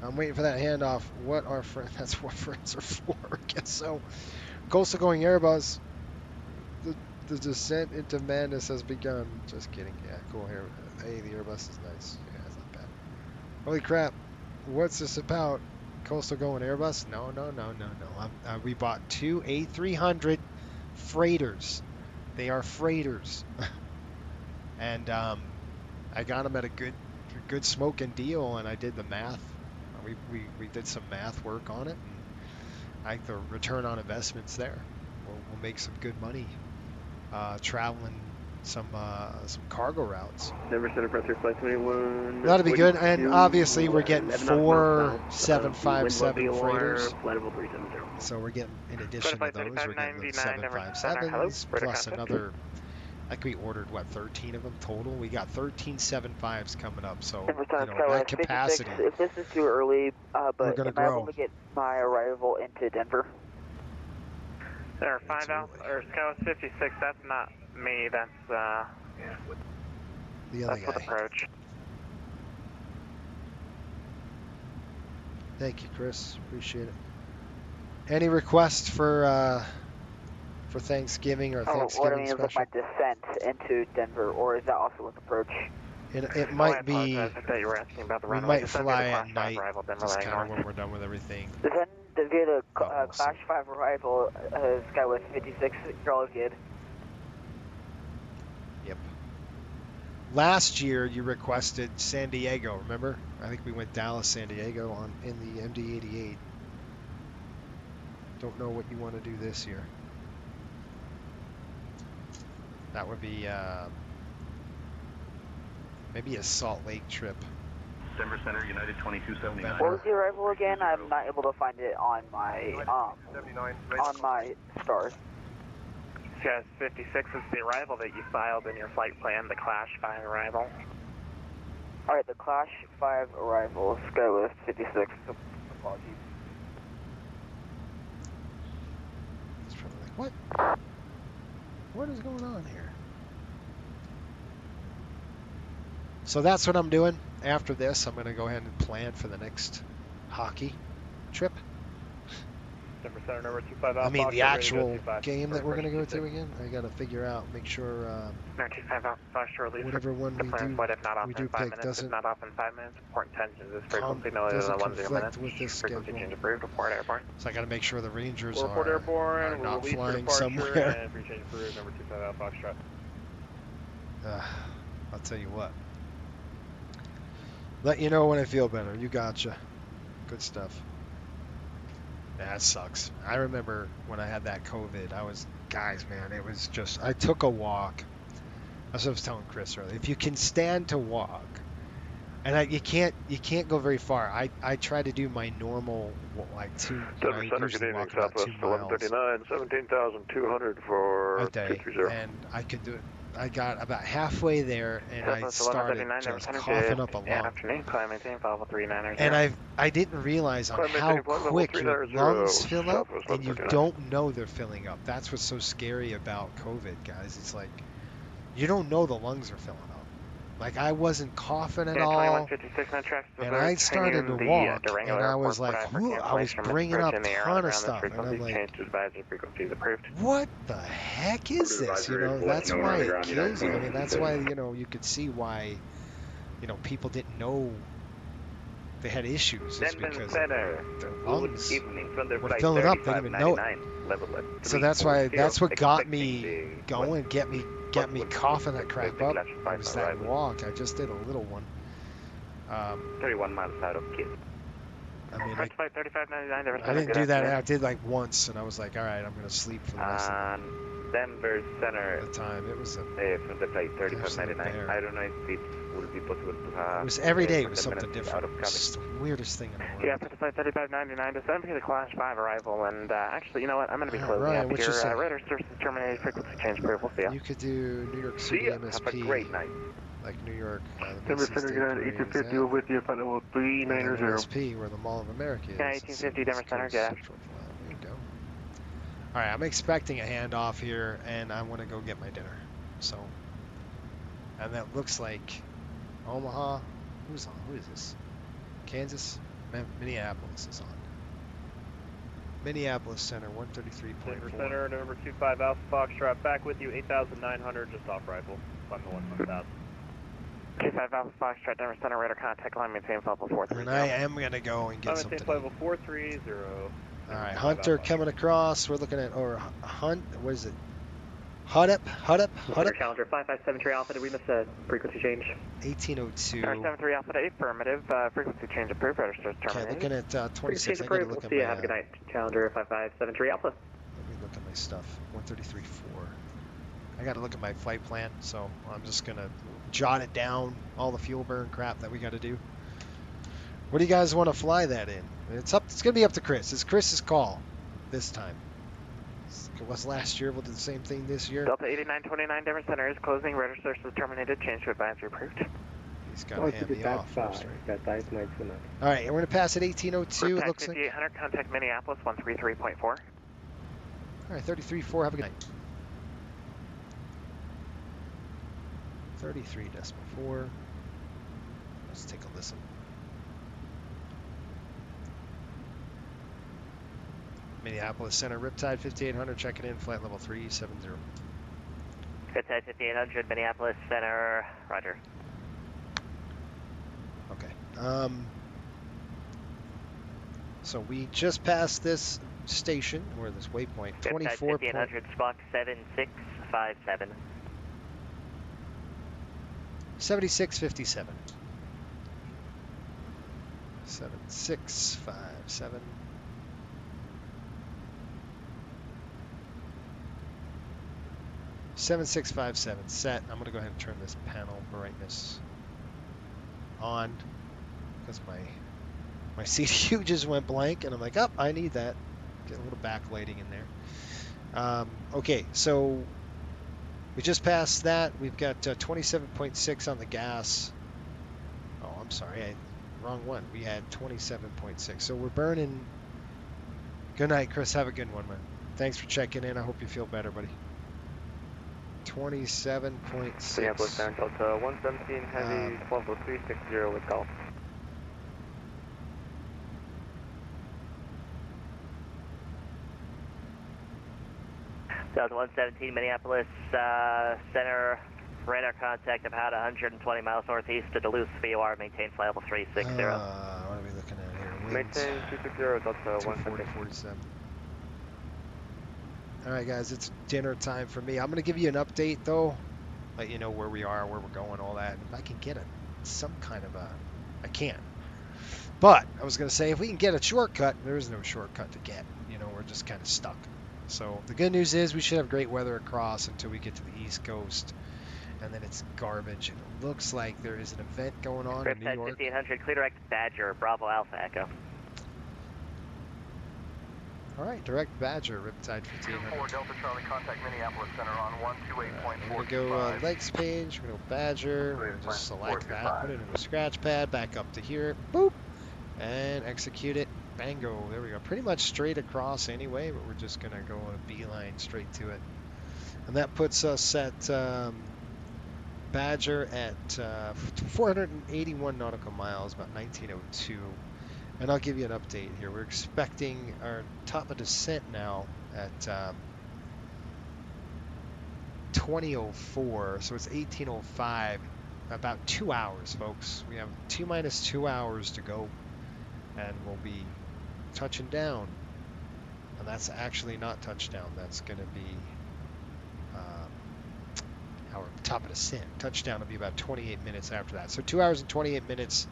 I'm waiting for that handoff. What are friends? That's what friends are for. I guess so. Coastal going Airbus. The descent into madness has begun. Just kidding. Yeah, cool here. Hey, the Airbus is nice. Yeah, it's not bad. Holy crap. What's this about? Coastal going Airbus? No. We bought 2 A300 freighters. They are freighters. And I got them at a good smoking deal, and I did the math. We did some math work on it, and I think the return on investment's there. We'll make some good money traveling some cargo routes. Denver Center pressure flight 21. That'll be good, and obviously we're getting 4 757 freighters. So we're getting, in addition to those, we're getting the 757s plus another. Like we ordered, what, 13 of them total? We got 13 75s coming up, so that capacity. If this is too early, but am I able to get my arrival into Denver? There are 5 Alpha, or Skywas 56, that's not me, that's the other guy. With approach. Thank you, Chris. Appreciate it. Any requests for Thanksgiving or Thanksgiving what I mean special? is like my descent into Denver, or is that also with approach? It might be. I thought you were asking about the we runway. might fly at night, just kind of when we're done with everything. Descend via the Clash 5 arrival, Skywest 56, you're all good. Yep. Last year you requested San Diego, remember? I think we went Dallas, San Diego in the MD-88. Don't know what you want to do this year. That would be maybe a Salt Lake trip. Denver Center, United 2279. What was the arrival again? I'm not able to find it on my stars. Yes, 56 is the arrival that you filed in your flight plan, the Clash 5 arrival. Alright, the Clash 5 arrival, Skylist 56. Apologies. It's probably like, what? What is going on here? So that's what I'm doing. After this, I'm going to go ahead and plan for the next hockey trip. Denver Center, number 25 Alpha. I mean, the actual game that we're going to go to again. I got to figure out, make sure whatever one we do pick doesn't not off in 5 minutes. Important attention to this frequency no later than 10 conflict minutes. with this schedule. Change approved. Report airborne. So I got to make sure the Rangers report airborne, are not flying for somewhere. And free change approved, number 25 Alpha Foxtrot. I'll tell you what. Let you know when I feel better. You gotcha. Good stuff. That sucks. I remember when I had that COVID, guys, man, it was just, I took a walk. That's what I was telling Chris earlier. If you can stand to walk, and you can't go very far. I try to do my normal, like Denver Center, good evening, Southwest 1139, 17,200 for a day, and I could do it. I got about halfway there, and I started just coughing up a lung. And I didn't realize on how quick your lungs fill up, and you don't know they're filling up. That's what's so scary about COVID, guys. It's like you don't know the lungs are filling up. Like I wasn't coughing at all, and I started to walk, and I was like, I was bringing up a ton of stuff, and I'm like, what the heck is this? You know, that's why it kills you. I mean, that's why, you know, you could see why, you know, people didn't know they had issues. It's because their lungs were filling up. They didn't even know it. So that's why, that's what got me going, get me coughing that crap up. It was that walk. I just did a little one. 31 miles out of Kiss. I mean, I didn't do that. I did like once, and I was like, all right, I'm going to sleep for the rest of Denver Center. The time. It was a... from the flight 3599. I don't know if it would be possible to have... It was every day was something different. It was the weirdest thing in the world. Yeah, for the flight 3599 to 7 the Clash 5 arrival, and actually, you know what? I'm going to be closing Ryan, up here. Radar services terminated, frequency change approval. See ya. You could do New York City MSP. Have a great night. Like New York. Denver Center, United 1850 with you, final level 390. MSP, where the Mall of America is. Yeah, 1850 Denver Center, get There you go. All right, I'm expecting a handoff here, and I want to go get my dinner. So, and that looks like Omaha. Who's on? Who is this? Kansas? Minneapolis is on. Minneapolis Center, 133.4. Denver Center, number 25 Alpha Foxtrot, back with you, 8,900, just off rifle. Final 1,000. 25 Alpha Foxtrot, Denver Center, radar contact line, maintain level 430. And I am going to go and get something. Level 430. All right, Hunter coming across. We're looking at, or Hunt, what is it? Hutup. Challenger 557 Alpha, did we miss a frequency change? 1802. 73 Alpha to affirmative, frequency change approved, register terminated. Okay, looking at 26. I gotta look at my... Have a good night, Challenger 5573 Alpha. Let me look at my stuff. 133.4. I gotta look at my flight plan, so I'm just gonna jot it down, all the fuel burn crap that we gotta do. What do you guys want to fly that in? It's gonna be up to Chris. It's Chris's call this time. It was last year. We'll do the same thing this year. Delta 8929 Denver Center is closing. Register is terminated. Change to advisory approved. He's got to hand me off first, right? All right, and we're going to pass at 1802. It looks like 5800, contact Minneapolis 133.4. All right, 33.4. Have a good night. 33.4. Let's take a listen. Minneapolis Center, Riptide 5800, checking in, flight level 370. Riptide 5800, Minneapolis Center, roger. Okay. So we just passed this station, or this waypoint, 24. 5800, squawk 7657. 7657. 7657. 7657 set. I'm going to go ahead and turn this panel brightness on because my CDU just went blank, and I'm like, oh, I need that. Get a little backlighting in there. Okay, so we just passed that. We've got 27.6 on the gas. Oh, I'm sorry, wrong one. We had 27.6. So we're burning. Good night, Chris. Have a good one, man. Thanks for checking in. I hope you feel better, buddy. 27.6. Minneapolis Center, Delta 117, heavy, 120360 with golf. Delta 117, Minneapolis Center, radar contact about 120 miles northeast of Duluth, VOR, maintain flight level 360. What are we looking at here? Winds. Maintain 260, Delta 147. All right, guys, it's dinner time for me. I'm going to give you an update, though. Let you know where we are, where we're going, all that. If I can get some kind of a... I can't. But I was going to say, if we can get a shortcut, there is no shortcut to get. You know, we're just kind of stuck. So the good news is we should have great weather across until we get to the East Coast. And then it's garbage. It looks like there is an event going on in New Riptide York. 1500, clear direct Badger, Bravo Alpha Echo. All right, direct Badger, Riptide 1500. Delta Charlie, contact Minneapolis Center on 128.4. We're going to go legs page, we're going to go Badger, we're going to just select that, put it in the scratch pad, back up to here, boop, and execute it. Bango, there we go. Pretty much straight across anyway, but we're just going to go a beeline straight to it. And that puts us at Badger at 481 nautical miles, about 1902. And I'll give you an update here. We're expecting our top of descent now at 2004, so it's 1805. About 2 hours, folks. We have T minus 2 hours to go, and we'll be touching down. And that's actually not touchdown. That's going to be our top of descent. Touchdown will be about 28 minutes after that. So 2 hours and 28 minutes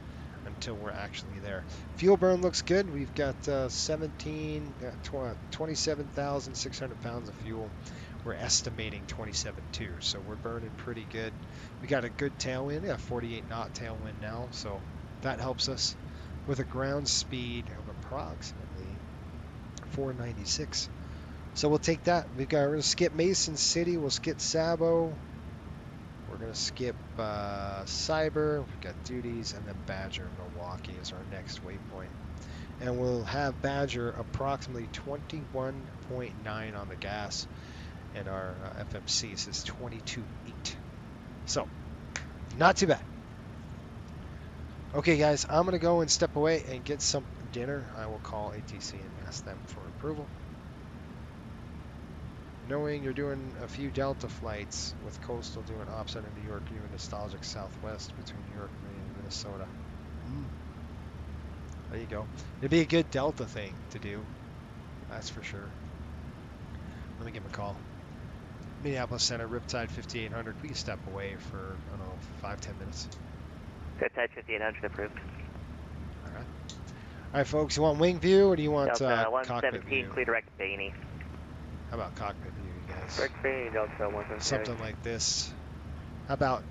until we're actually there. Fuel burn looks good. We've got 27,600 pounds of fuel. We're estimating 27.2, so we're burning pretty good. We got a good tailwind, yeah, 48 knot tailwind now, so that helps us with a ground speed of approximately 496. So we'll take that. We're going to skip Mason City. We'll skip Sabo. We're going to skip Cyber. We've got duties, and then Badger, Milwaukee is our next waypoint. And we'll have Badger approximately 21.9 on the gas, and our FMC says 22.8. So, not too bad. Okay, guys, I'm going to go and step away and get some dinner. I will call ATC and ask them for approval. Knowing you're doing a few Delta flights with Coastal doing opposite of New York, you and nostalgic Southwest between New York and Minnesota. There you go. It'd be a good Delta thing to do. That's for sure. Let me give him a call. Minneapolis Center, Riptide 5800. We can step away for, I don't know, 5-10 minutes. Riptide 5800 approved. All right. All right, folks. You want wing view or do you want Delta cockpit view? 117, clear direct Baney. How about cockpit view, you guys? Direct Baney, Delta 117. Something like this. How about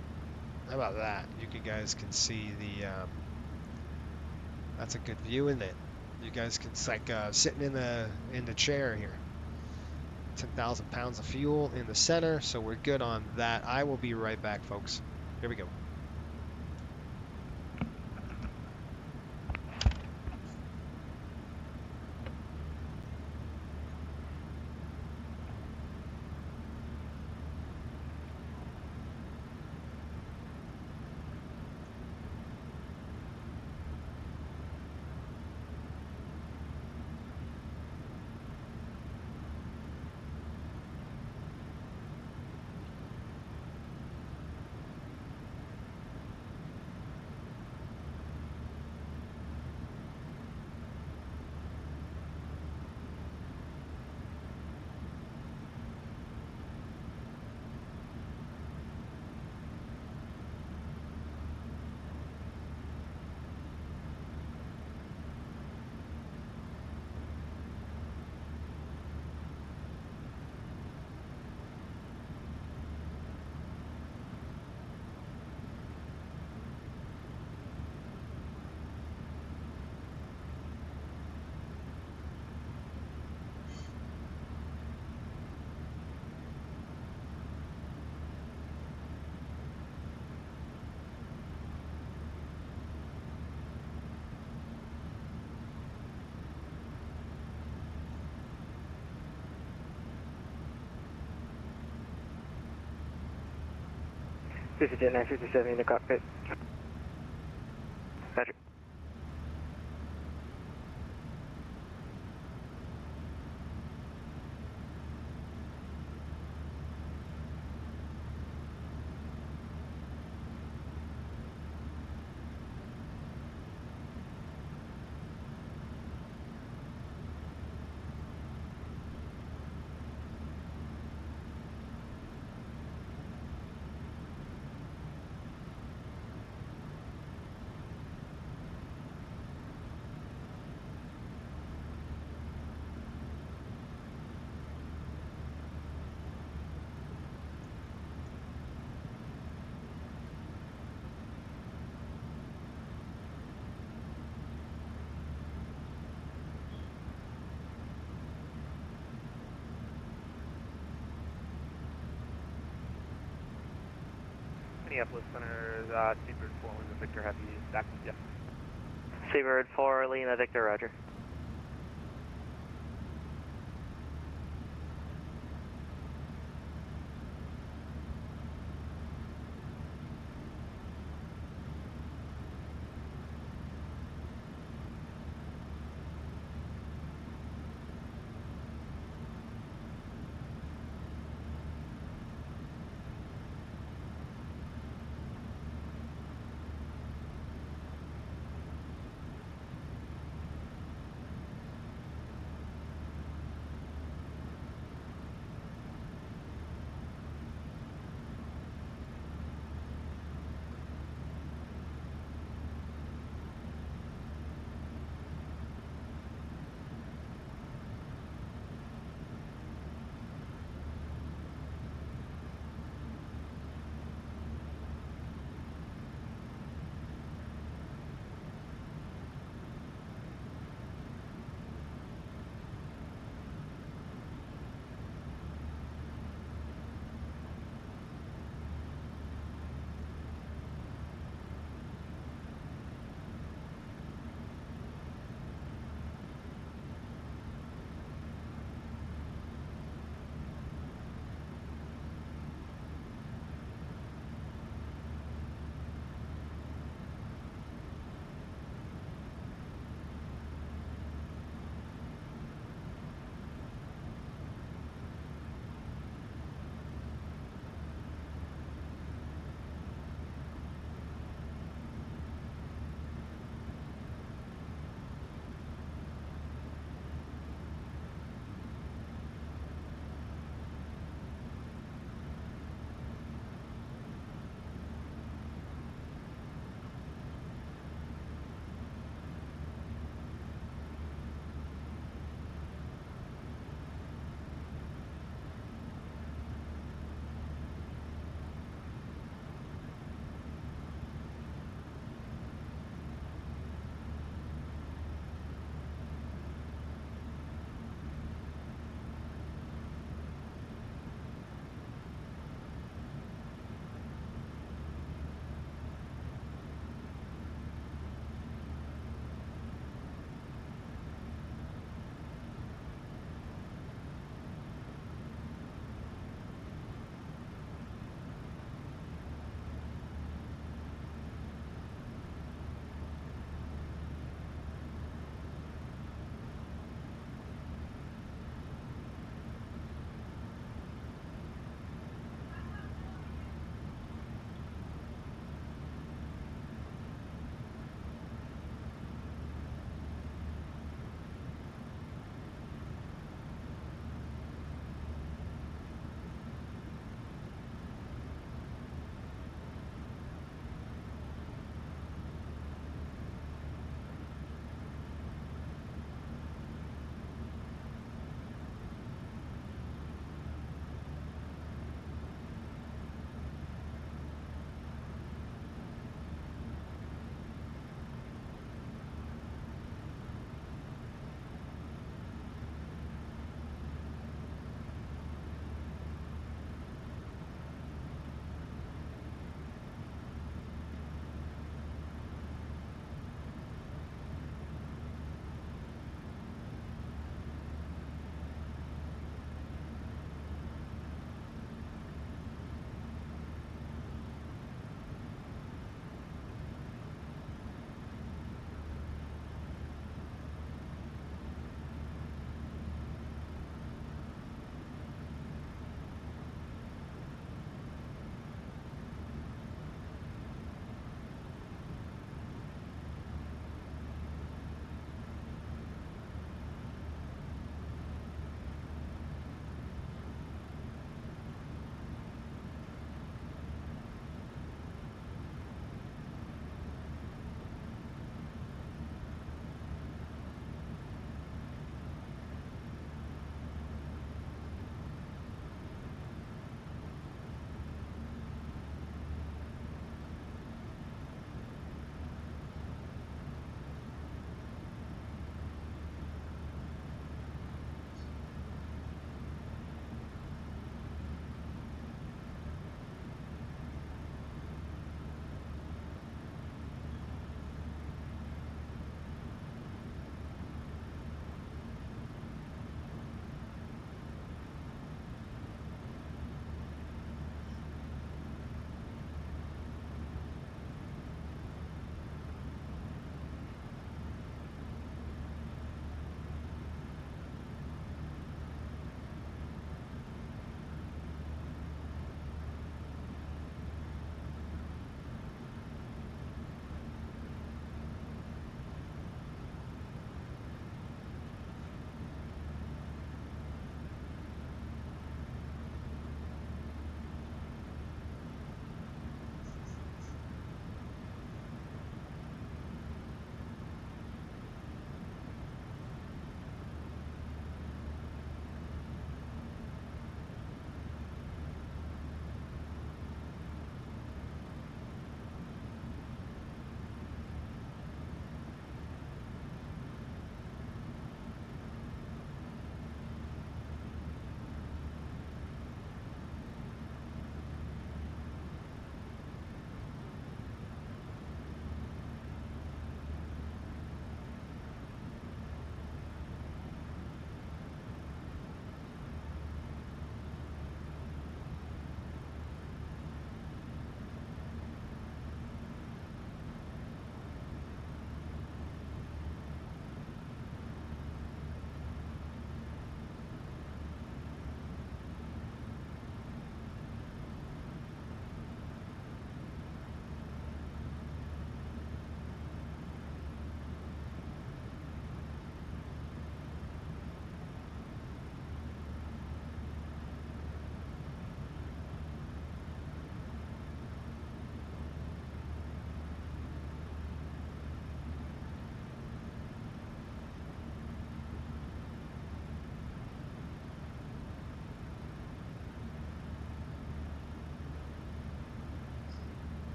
that? You guys can see the. That's a good view, isn't it? You guys can. It's like sitting in the chair here. 10,000 pounds of fuel in the center, so we're good on that. I will be right back, folks. Here we go. 57 957 in the cockpit. Roger. Minneapolis Center, Seabird 4 Lima Victor, have you back with you? Seabird 4 Lima Victor, roger.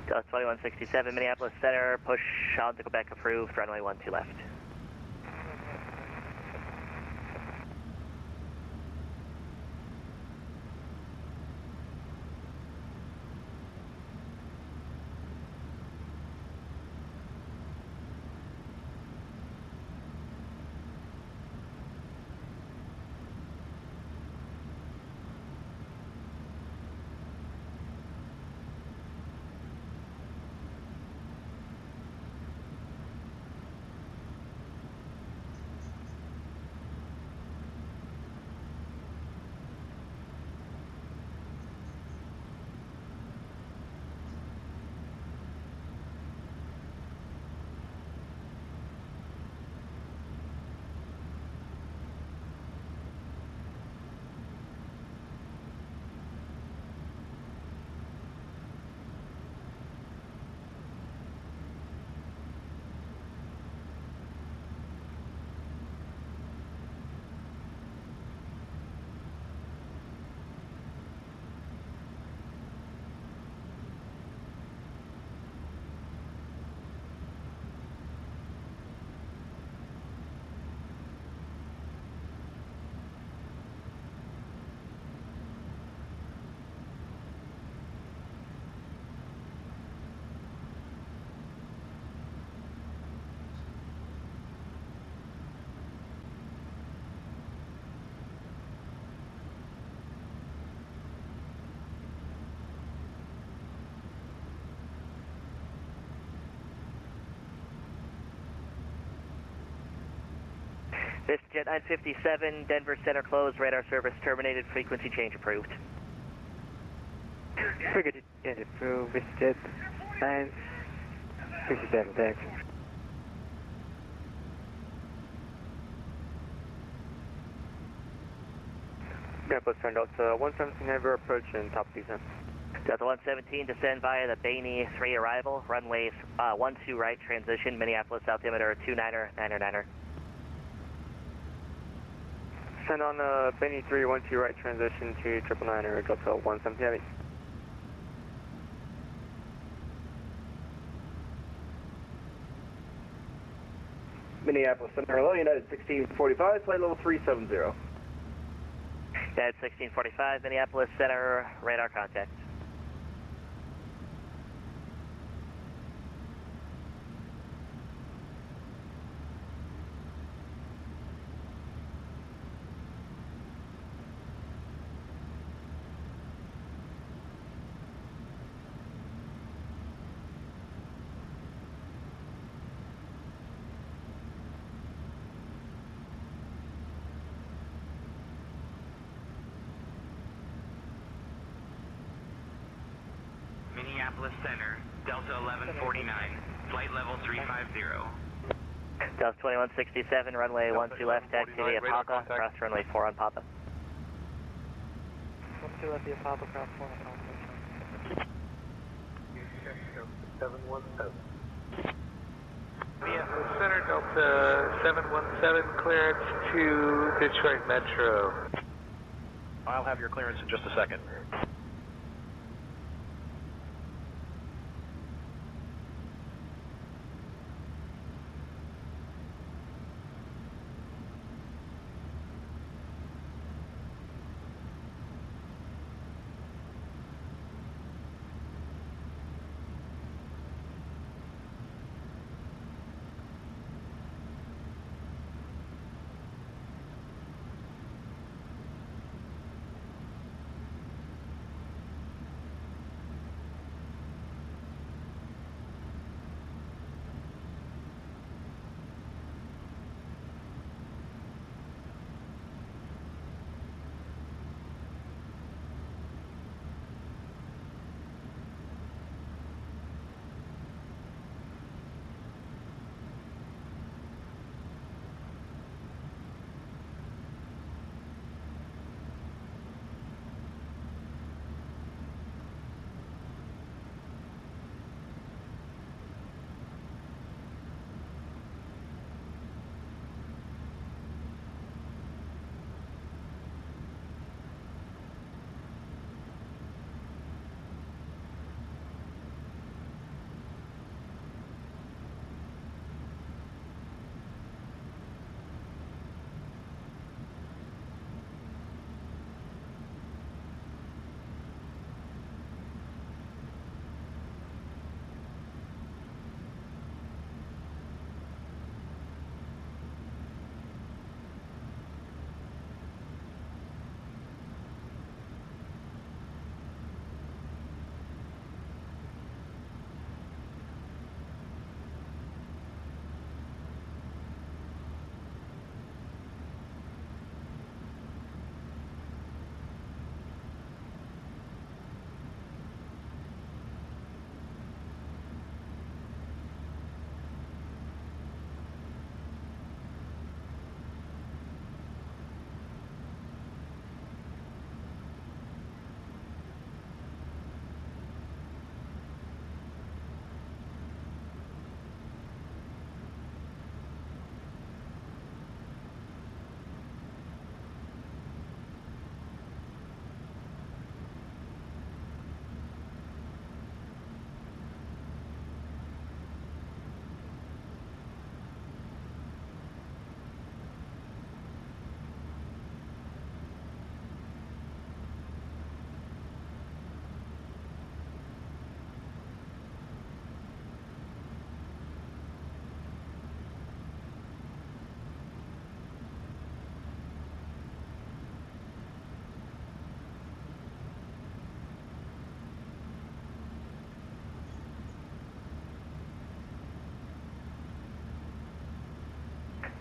Delta 2167, Minneapolis Center, push on to Quebec approved, runway 12 left. VistaJet 957, Denver Center closed, radar service terminated, frequency change approved. Frequency change approved, VistaJet 957, thanks. Minneapolis Center, Delta 117, Denver approach and top descent. Delta 117, descend via the Bainey 3 arrival, runway 12 right transition, Minneapolis altimeter 29er. Send on Bainey 3, 12 right transition to 999er, Delta 117 Heavy. Minneapolis Center, hello, United 1645, flight level 370. United 1645, Minneapolis Center, radar contact. Minneapolis Center, Delta 1149, flight level 350. Delta 2167, runway 12 left, taxi via Papa, cross runway 4 on Papa. 12 left via Papa, cross 4 on Papa. 717. Minneapolis Center, Delta 717, clearance to Detroit Metro. I'll have your clearance in just a second.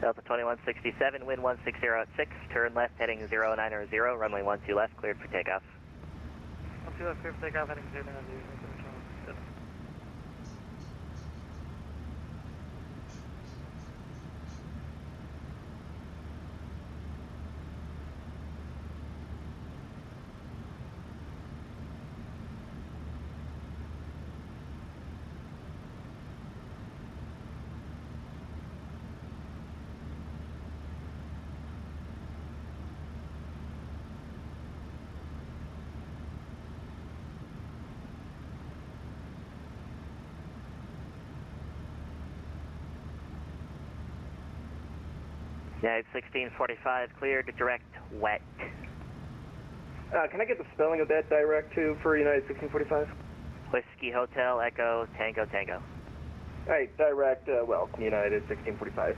Delta 2167, wind 160 at 6, turn left heading 090, runway 12 left, cleared for takeoff. 12 left, cleared for takeoff, heading 090. United 1645, cleared to direct wet. Can I get the spelling of that direct to for United 1645? Whiskey Hotel Echo Tango Tango. Alright, direct, well, United 1645.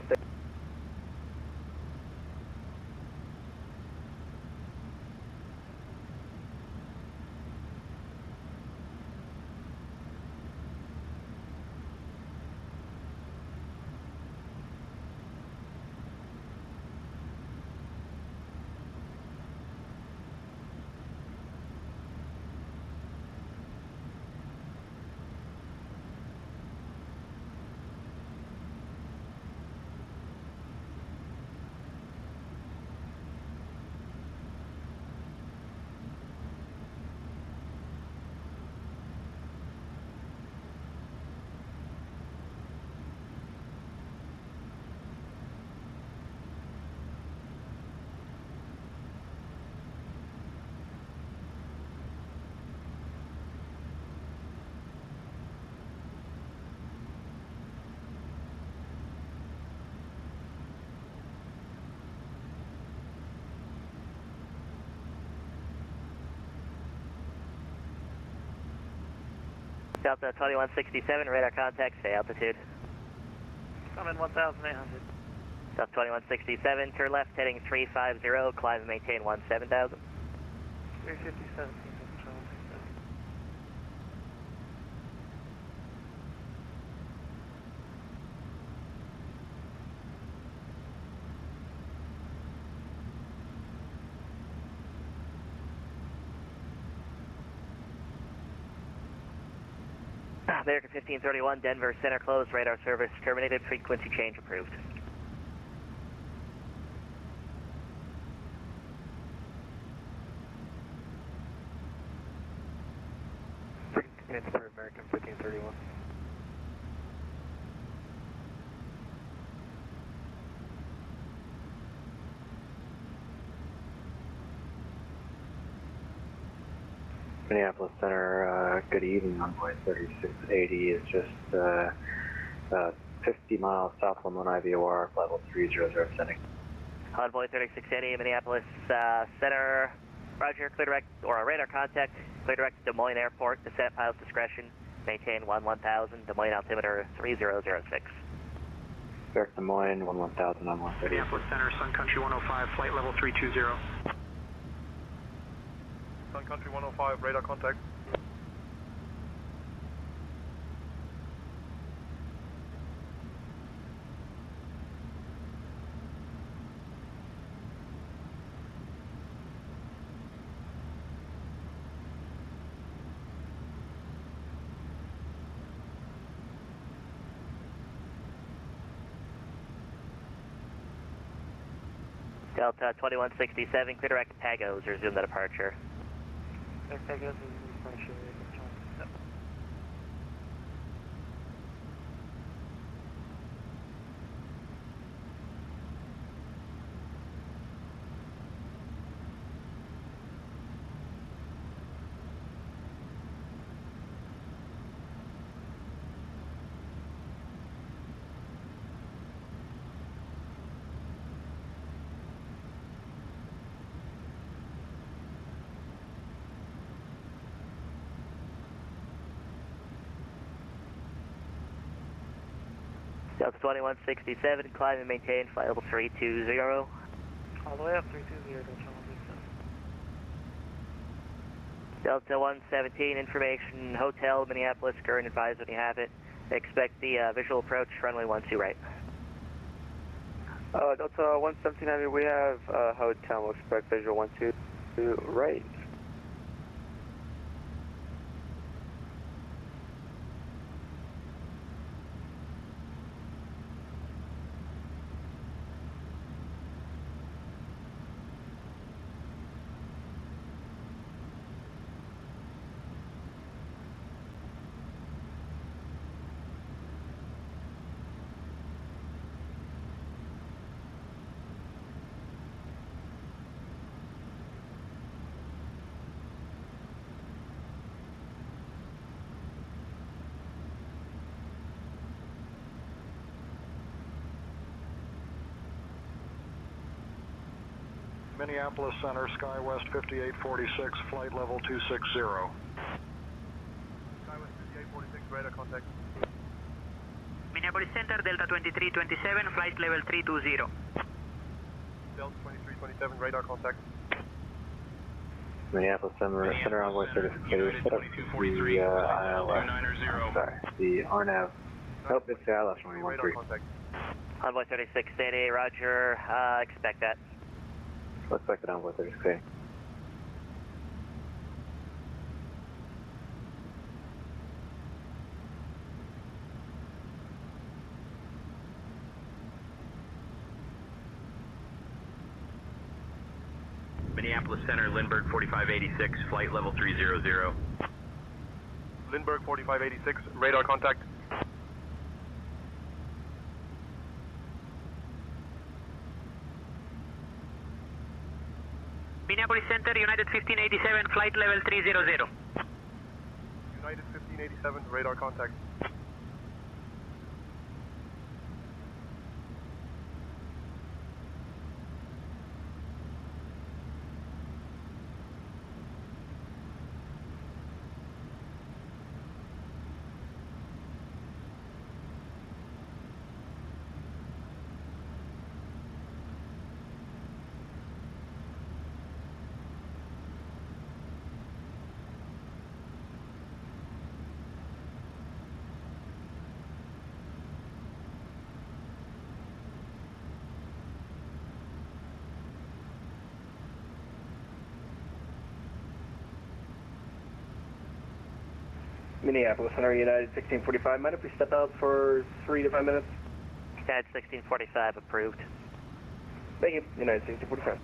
Delta 2167, radar contact, stay altitude. Coming 1,800. Delta 2167, turn left heading 350, climb and maintain 17,000. 357. American 1531, Denver Center closed, radar service terminated, frequency change approved. It's for American 1531. Minneapolis Center, good evening. Envoy 3680 is just 50 miles south of Lamoni VOR, level 300 sending. Envoy 3680, Minneapolis Center, roger, clear direct, or radar contact, clear direct Des Moines Airport, descent pilot's discretion, maintain 1000, Des Moines altimeter 3006. Direct Des Moines, 1000 on 130. Minneapolis Center, Sun Country 105, flight level 320. Sun Country 105, radar contact. Delta 2167, clear direct Pagos, resume the departure. Pagos is departure. Delta 2167, climb and maintain flight level 320. All the way up 320, Delta 117, information, hotel, Minneapolis, current advise when you have it. Expect the visual approach, runway 12 right. Delta 117 Heavy, we have hotel, we'll expect visual 122 right. Minneapolis Center, SkyWest 5846, flight level 260. SkyWest 5846, radar contact. Minneapolis Center, Delta 2327, flight level 320. Delta 2327, radar contact. Minneapolis Center, Envoy 36, set up the ILS. Sorry, the RNAV. Nope, it's the ILS running 13. Envoy 3680, roger, expect that. Looks like it Envoy 3680. Minneapolis Center, Lindbergh 4586, flight level 300. Lindbergh 4586, radar contact. Minneapolis Center, United 1587, flight level 300. United 1587, radar contact. Minneapolis Center, United 1645. Mind if we step out for 3 to 5 minutes? United 1645, approved. Thank you, United 1645.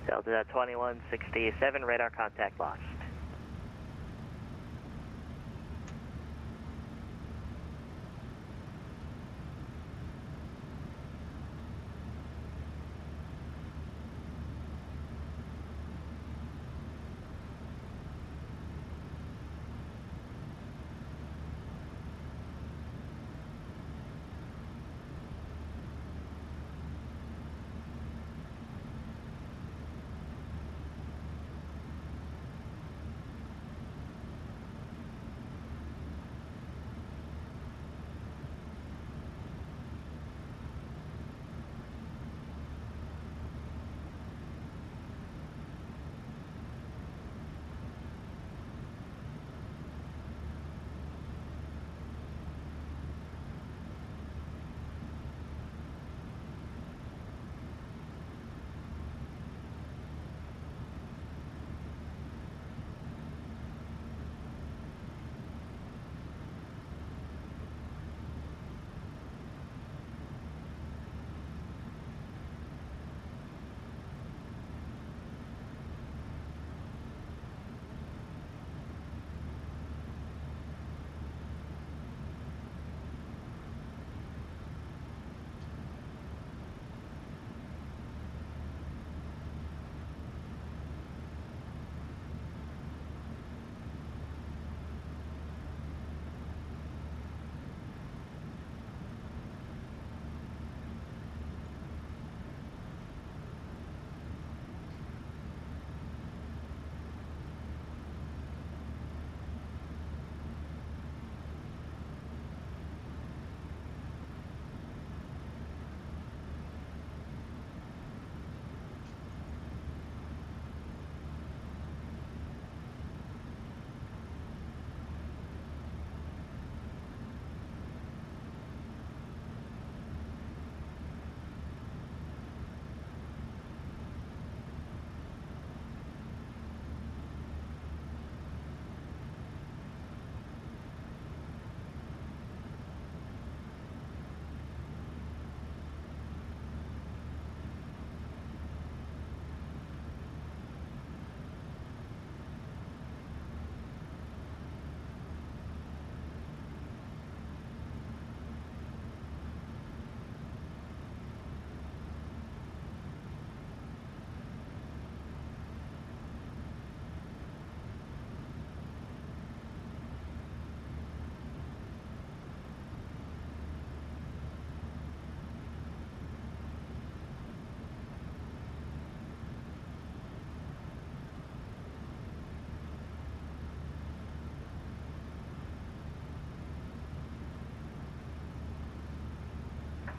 Delta 2167, radar contact lost.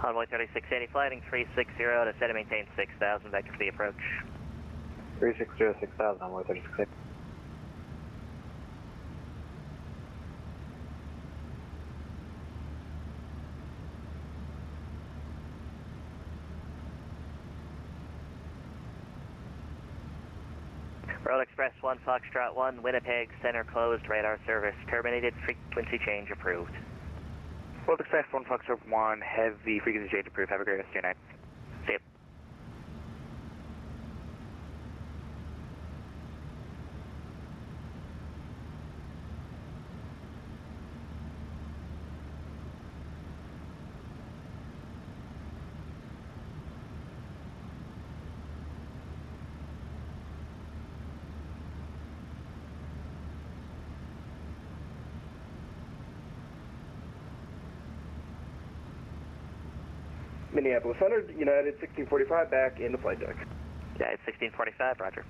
Convoy 3680, flighting 360 to set and maintain 6000, vector for the approach. 360, 6000, Convoy 3680. Road Express 1 Foxtrot 1, Winnipeg, center closed, radar service terminated, frequency change approved. Road Express 1 Foxtrot 1, heavy frequency change approved. Have a great rest of your night. See you. Minneapolis Center, United 1645, back in the flight deck. Yeah, it's 1645, roger.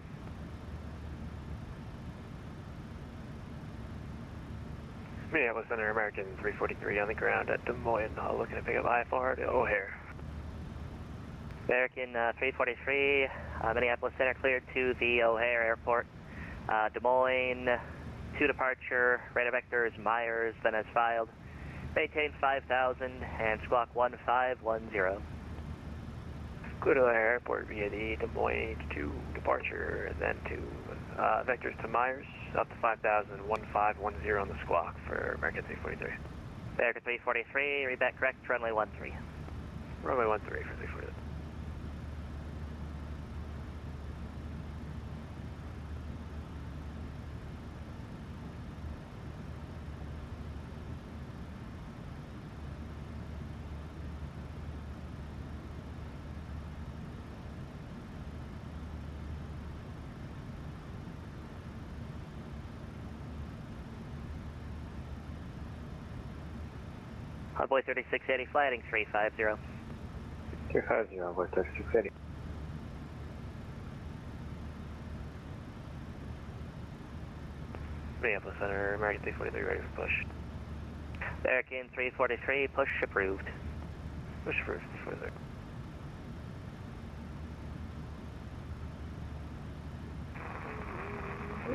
Minneapolis Center, American 343 on the ground at Des Moines, looking to pick up IFR to O'Hare. American 343, Minneapolis Center cleared to the O'Hare Airport. Des Moines, to departure, radar vectors, Myers, then as filed. Maintain 5000 and squawk 1510. Go to O'Hare Airport via the Des Moines to departure, and then to vectors to Myers, up to 5000, 1510 on the squawk for American 343. American 343, read back correct, runway 13. Runway 13 for 343. Convoy 3680, flighting 350. 350, Convoy 3680. Minneapolis Center, American 343, ready for push. American 343, push approved. Push approved, 343.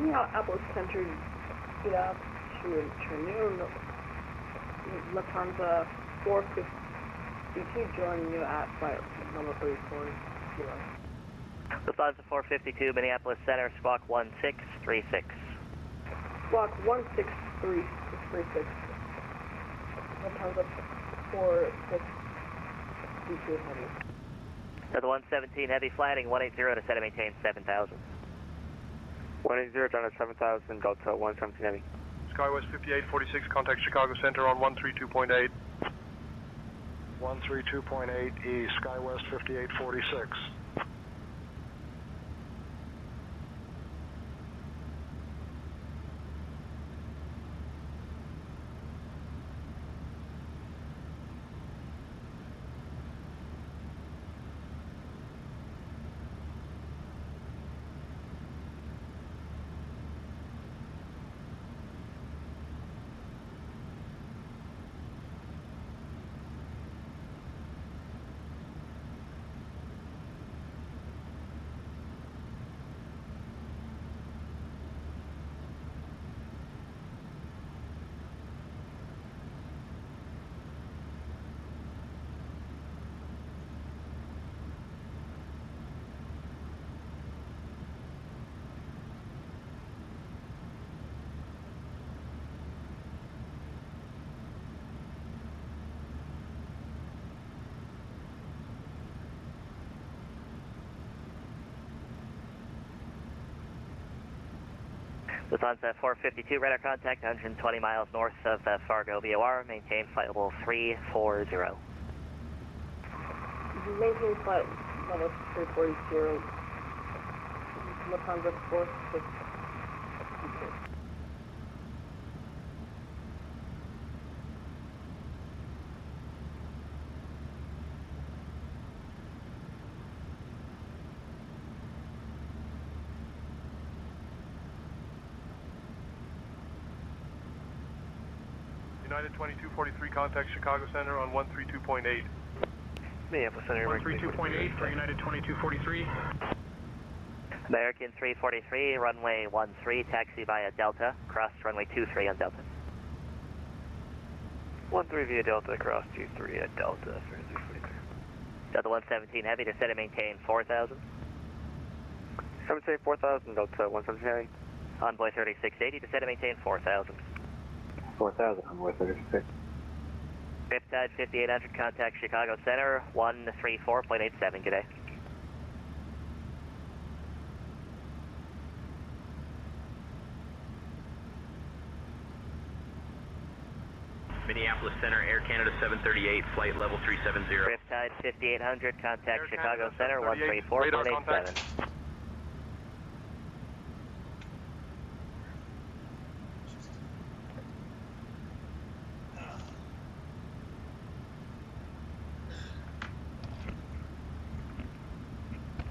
Minneapolis Center, get up to Chernobyl. Lufthansa 452 joining you at flight number 34. Lufthansa 452, Minneapolis Center, squawk 1636. Squawk 16336. Lufthansa 452 heavy. To the 117 heavy, flighting 180 to set and maintain 7000. 180 down at 7000, Delta 117 heavy. Skywest 5846, contact Chicago Center on 132.8. 132.8 East, Skywest 5846. Lufthansa 452, radar contact 120 miles north of Fargo VOR. Maintain flight level 340. Maintain flight level 340. Lufthansa 452. United 2243, contact Chicago Center on 132.8. Minneapolis Center, 132.8 for United 2243. American 343, runway 13, taxi via Delta, cross runway 23 on Delta. 13 via Delta, cross 23 at Delta, 343. Delta 117 Heavy, descend and maintain 4,000. 7 4,000, Delta 117 Heavy. Envoy 3680, descend and maintain 4,000. 4,000, Envoy 36. Riptide 5800, contact Chicago Center, 134.87, good day. Minneapolis Center, Air Canada 738, flight level 370. Riptide 5800, contact Chicago Center, 134.87.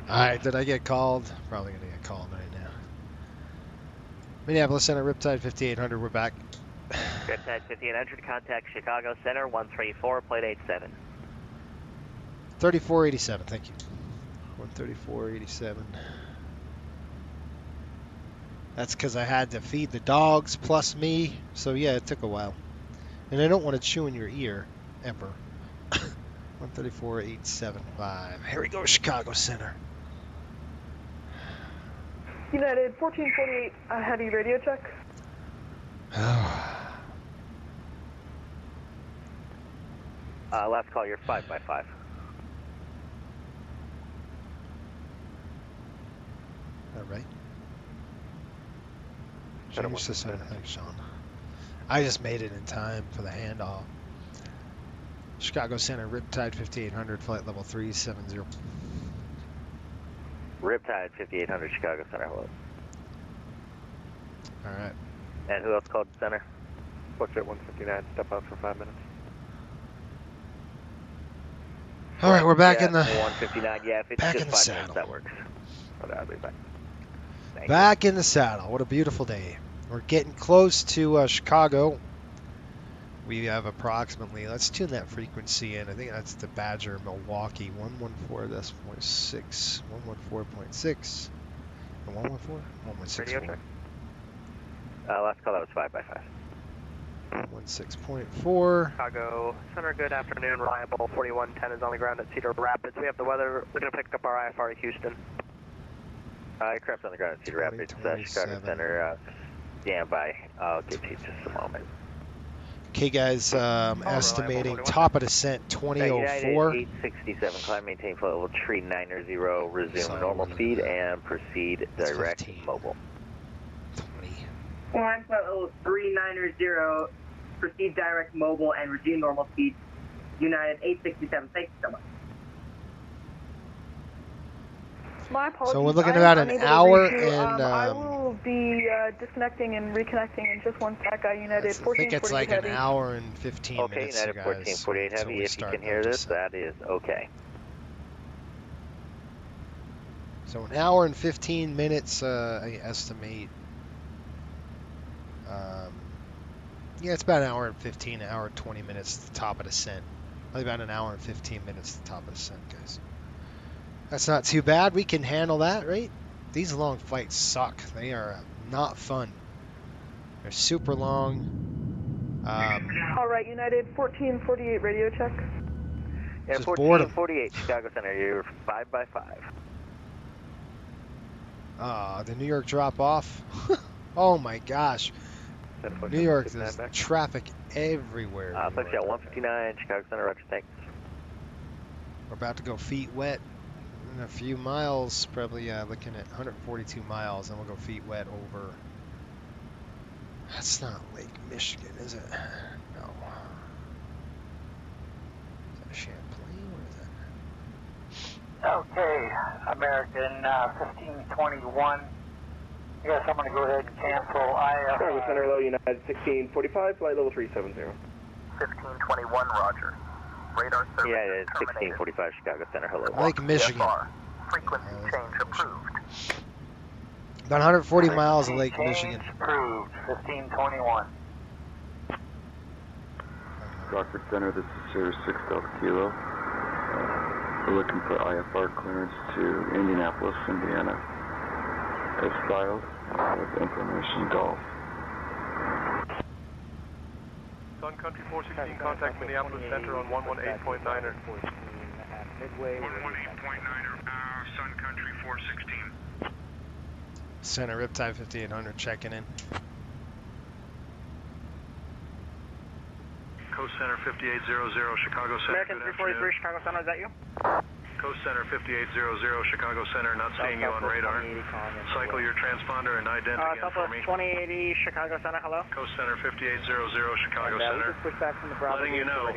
Alright, did I get called? Probably going to get called right now. Minneapolis Center, Riptide 5800, we're back. Riptide 5800, contact Chicago Center, 134.87. 3487, thank you. 134.87. That's because I had to feed the dogs plus me, so yeah, it took a while. And I don't want to chew in your ear, ever. 134.875. Here we go, Chicago Center. United 1448, heavy radio check. Last call, you're 5x5. All right. Thanks, Sean. I just made it in time for the handoff. Chicago Center, Riptide 5800, flight level 370. Riptide 5800, Chicago Center, hello. All right. And who else called Center? Footjet 159, step out for 5 minutes. All right, we're back in the 159. Yeah, if it's back just in the 5 saddle. minutes, that works. I'll be back. Back in the saddle. What a beautiful day. We're getting close to Chicago. We have approximately, let's tune that frequency in. I think that's the Badger Milwaukee 114.6, 114.6, and 114, 116.4. Last call, that was 5x5. 16.4. Chicago Center, good afternoon. Reliable 4110 is on the ground at Cedar Rapids. We have the weather. We're going to pick up our IFR to Houston. Aircraft on the ground at Cedar Rapids. Chicago Center, stand by. I'll get to you just a moment. Okay, guys, estimating top of descent 2004. 867, climb, maintain flight level 390, resume normal speed, and proceed direct mobile. 20. Climb flight level 390, proceed direct mobile, and resume normal speed. United 867, thank you so much. My apologies. So we're looking at about an hour and. I will be disconnecting and reconnecting in just one sec. United 1448 I think it's like heavy. an hour and 15 okay, minutes. United 1448 heavy. If you can hear this, that is okay. So an hour and 15 minutes, I estimate. Yeah, it's about an hour and 15, an hour and 20 minutes to the top of descent. Probably about an hour and 15 minutes to the top of descent, guys. That's not too bad. We can handle that, right? These long flights suck. They are not fun. They're super long. All right, United 1448 radio check. Yeah, 1448 Chicago Center. You're 5x5. The New York drop off. Oh my gosh. New York, there's traffic everywhere. Push out 159 Chicago Center. Roger, thanks. We're about to go feet wet. In a few miles, probably looking at 142 miles, and we'll go feet wet over. That's not Lake Michigan, is it? No. Is that Champlain? What is that? Okay, American 1521. You got someone to go ahead and cancel IFR. Chicago Center, low United 1645, flight level 370. 1521, roger. Radar service. Yeah, it's 1645 Chicago Center. Hello. Lake Michigan. Frequency change approved. About 140 miles of Lake Michigan. Approved, 1521. Rockford Center, this is Sierra 6 Delta Kilo. We're looking for IFR clearance to Indianapolis, Indiana, as filed, with information Golf. Sun Country 416, contact Minneapolis Center on 118.9er. 118.9er, Sun Country 416. Center Riptide 5800 checking in. Coast Center 5800, Chicago Center. American 343, Chicago Center, is that you? Coast Center 5800, Chicago Center, not seeing you on radar. Cycle your transponder and ident again for me. Southwest 2080, Chicago Center, hello? Coast Center 5800, Chicago Center. Letting you know,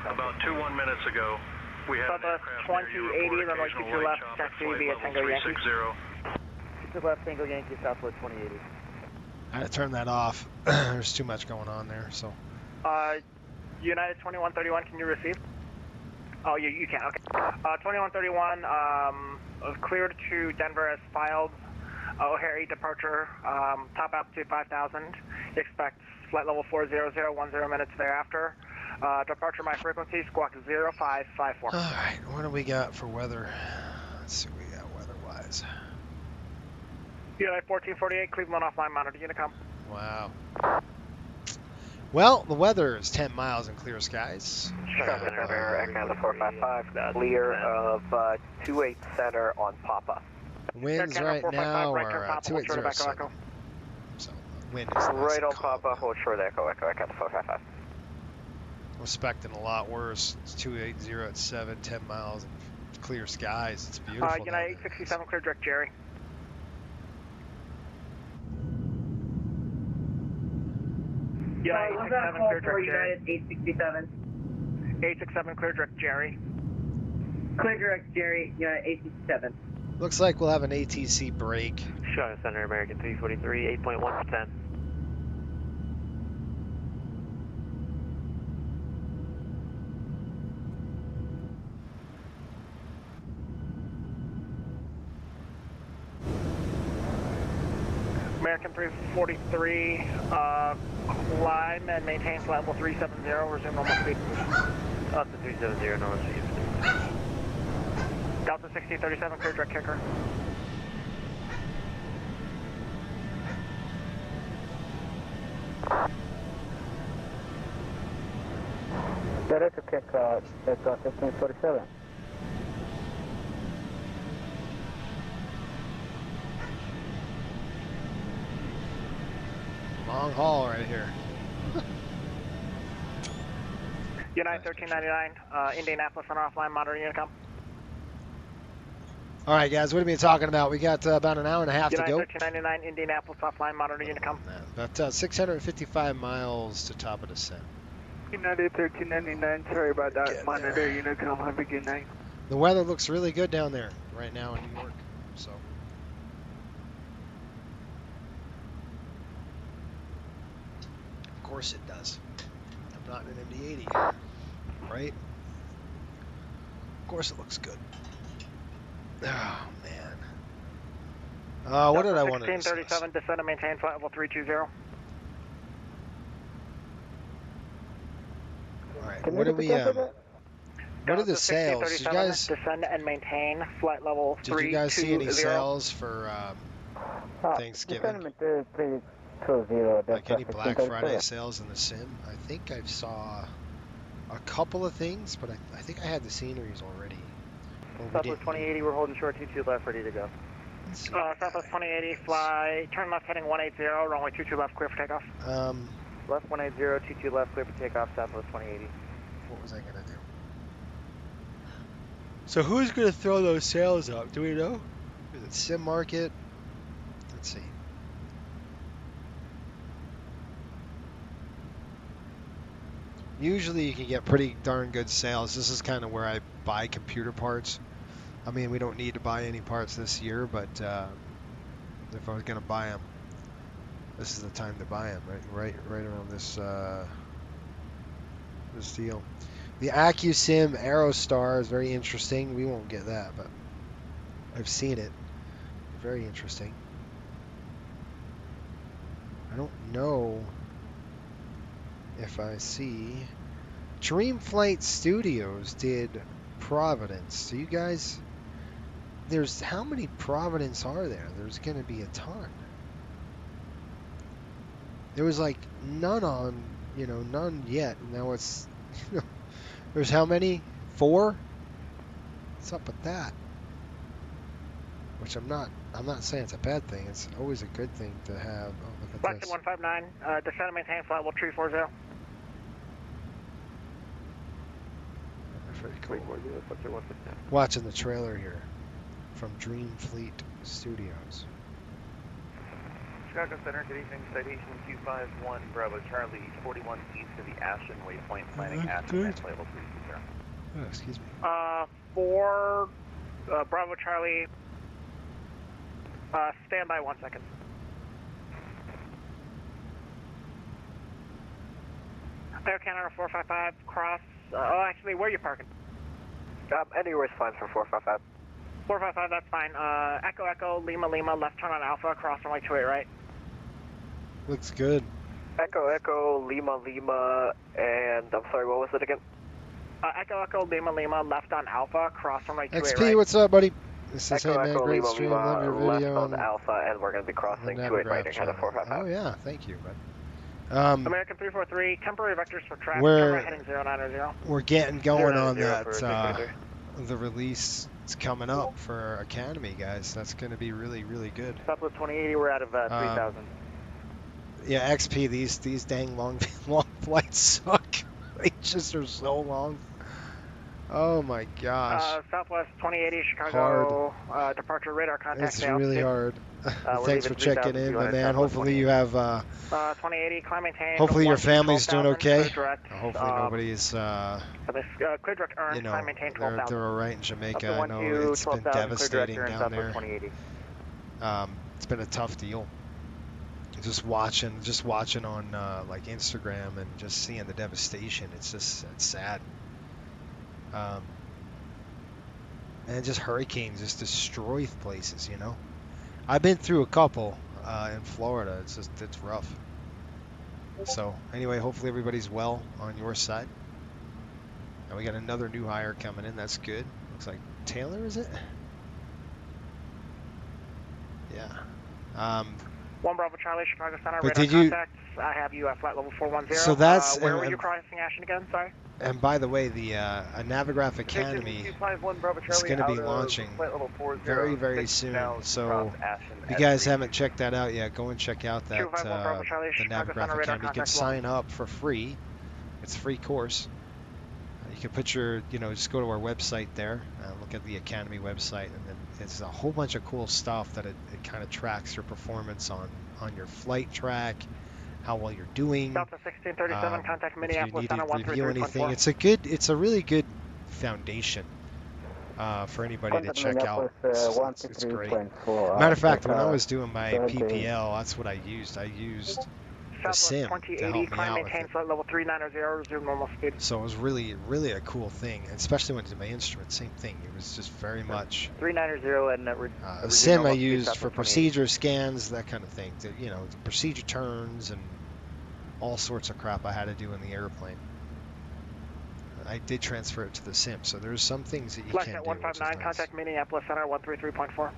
about 21 minutes ago, we had an aircraft near you report occasional light chopper, flight level 360. 2 left, Tango Yankee, Southwest 2080. I had to turn that off. There's too much going on there, so. United 2131, can you receive? Oh, you can, okay. 2131, cleared to Denver as filed. O'Hare departure, top altitude 5,000. Expect flight level 400, 10 minutes thereafter. Departure my frequency, squawk 0554. All right, what do we got for weather? Let's see what we got weather-wise. United 1448, Cleveland offline monitor, Unicom. Wow. Well, the weather is 10 miles and clear skies. Chicago Center, Echo 455, clear of 28 Center on Papa. Winds right now are 2807. So, wind is nice right on calm. Papa, hold short Echo 455. I'm expecting a lot worse. It's 280 at 7, 10 miles and clear skies. It's beautiful. United 867, clear direct Jerry. United 867, clear direct Jerry. United 867. 867, clear direct Jerry. Clear direct Jerry, United 867. Looks like we'll have an ATC break. Chicago Center, American 343, 8.1%. American 343, climb and maintain flight level 370, resume normal speed. Up to 370, normal speed. Delta 1637, clear direct kicker. Direct to kick, Delta 1547. Long haul right here. United 1399, Indianapolis on offline, monitor Unicom. All right, guys, what have we been talking about? We got about an hour and a half to go. United 1399, Indianapolis offline, monitor Unicom. About 655 miles to top of descent. United 1399, sorry about that, monitor Unicom, have a good night. The weather looks really good down there right now in New York, so. Of course it does. I'm not in an MD-80, right? Of course it looks good. Oh, man. What did I want to discuss? 1637, descend and maintain flight level 320. All right, what do we, what are the sales? Did you guys, descend and maintain flight level 320. did you guys see any sales for Thanksgiving? Like any Black Friday sales in the sim? I think I saw a couple of things, but I think I had the sceneries already. Southwest 2080, we're holding short 22 left, ready to go. Southwest 2080, fly, turn left heading 180, runway 22 left, clear for takeoff. Left 180, 22 left, clear for takeoff, Southwest 2080. What was I going to do? So who's going to throw those sales up? Do we know? Is it Sim Market? Let's see. Usually you can get pretty darn good sales. This is kind of where I buy computer parts. I mean, we don't need to buy any parts this year, but if I was going to buy them, this is the time to buy them, right around this this deal. The AccuSim Aerostar is very interesting. We won't get that, but I've seen it. Very interesting. I don't know if I see. Dream Flight Studios did Providence. Do you guys... There's... How many Providence are there? There's going to be a ton. There was like none on, you know, none yet. Now it's... There's how many? 4? What's up with that? Which I'm not saying it's a bad thing. It's always a good thing to have. Oh, look at Flight this. 159, descend and maintain flight level 340. Pretty cool. Watching the trailer here from Dream Fleet Studios. Chicago Center, good evening. Citation 251 Bravo Charlie 41 east of the Ashton Waypoint, planning Ashton at flight level 320. Oh, excuse me. 4 Bravo Charlie. Stand by 1 second. Air Canada 455 cross. Actually, where are you parking? Anywhere's fine for 455. 455, that's fine. Echo Echo Lima Lima, left turn on Alpha, cross runway 28 right. Looks good. Echo Echo Lima Lima, and I'm sorry, what was it again? Echo Echo Lima Lima, left on Alpha, cross runway 28 XP, right. what's up, buddy? This is Echo Hey Man, Echo great Lima stream, Lima, love your left video on Alpha, and we're going to be crossing 28 right, Air Canada 455. Oh yeah, thank you, bud. American 343, temporary vectors for traffic, turn right heading 090. We're getting going on 090 that, for the release is coming up for Academy, guys. That's going to be really, really good. Southwest 2080, we're out of 3000. Yeah, XP, these dang long flights suck. They just are so long. Oh my gosh. Southwest 2080, Chicago, departure radar contact. It's really hard. Thanks for checking in, my man. Hopefully you have 2080, climb maintain. hopefully your family's doing okay. Direct, hopefully nobody's clear direct earn, you know, climb maintain they're all right in Jamaica. I know it's been devastating down there. It's been a tough deal. Just watching on like Instagram and just seeing the devastation. It's sad. And just hurricanes just destroy places, you know. I've been through a couple in Florida. It's rough. So anyway, hopefully everybody's well on your side. And we got another new hire coming in. That's good. Looks like Taylor, is it? Yeah. 1 Bravo Charlie, Chicago Center, but radar contacts. I have you at flight level 410. So that's where were you crossing Ashton again? Sorry. And by the way, the Navigraph Academy is going to be launching very, very soon. So if you guys haven't checked that out yet, go and check out that the Navigraph Academy. You can sign up for free. It's a free course. You can put your, just go to our website there, look at the Academy website, and then it's a whole bunch of cool stuff that it kind of tracks your performance on your flight track, how well you're doing. Delta 1637, contact Minneapolis Center 133.4. It's a really good foundation for anybody to check out. It's great. Matter of fact, when I was doing my PPL, that's what I used. I used the sim to help me out with it. Level 390, resume normal speed. So it was really, really a cool thing, especially when it was my instrument. Same thing. It was just very much 390 and sim I used for procedure scans, that kind of thing. The procedure turns and all sorts of crap I had to do in the airplane. I did transfer it to the sim, so there's some things that you can't do. 159, nice. Contact Minneapolis Center 133.4.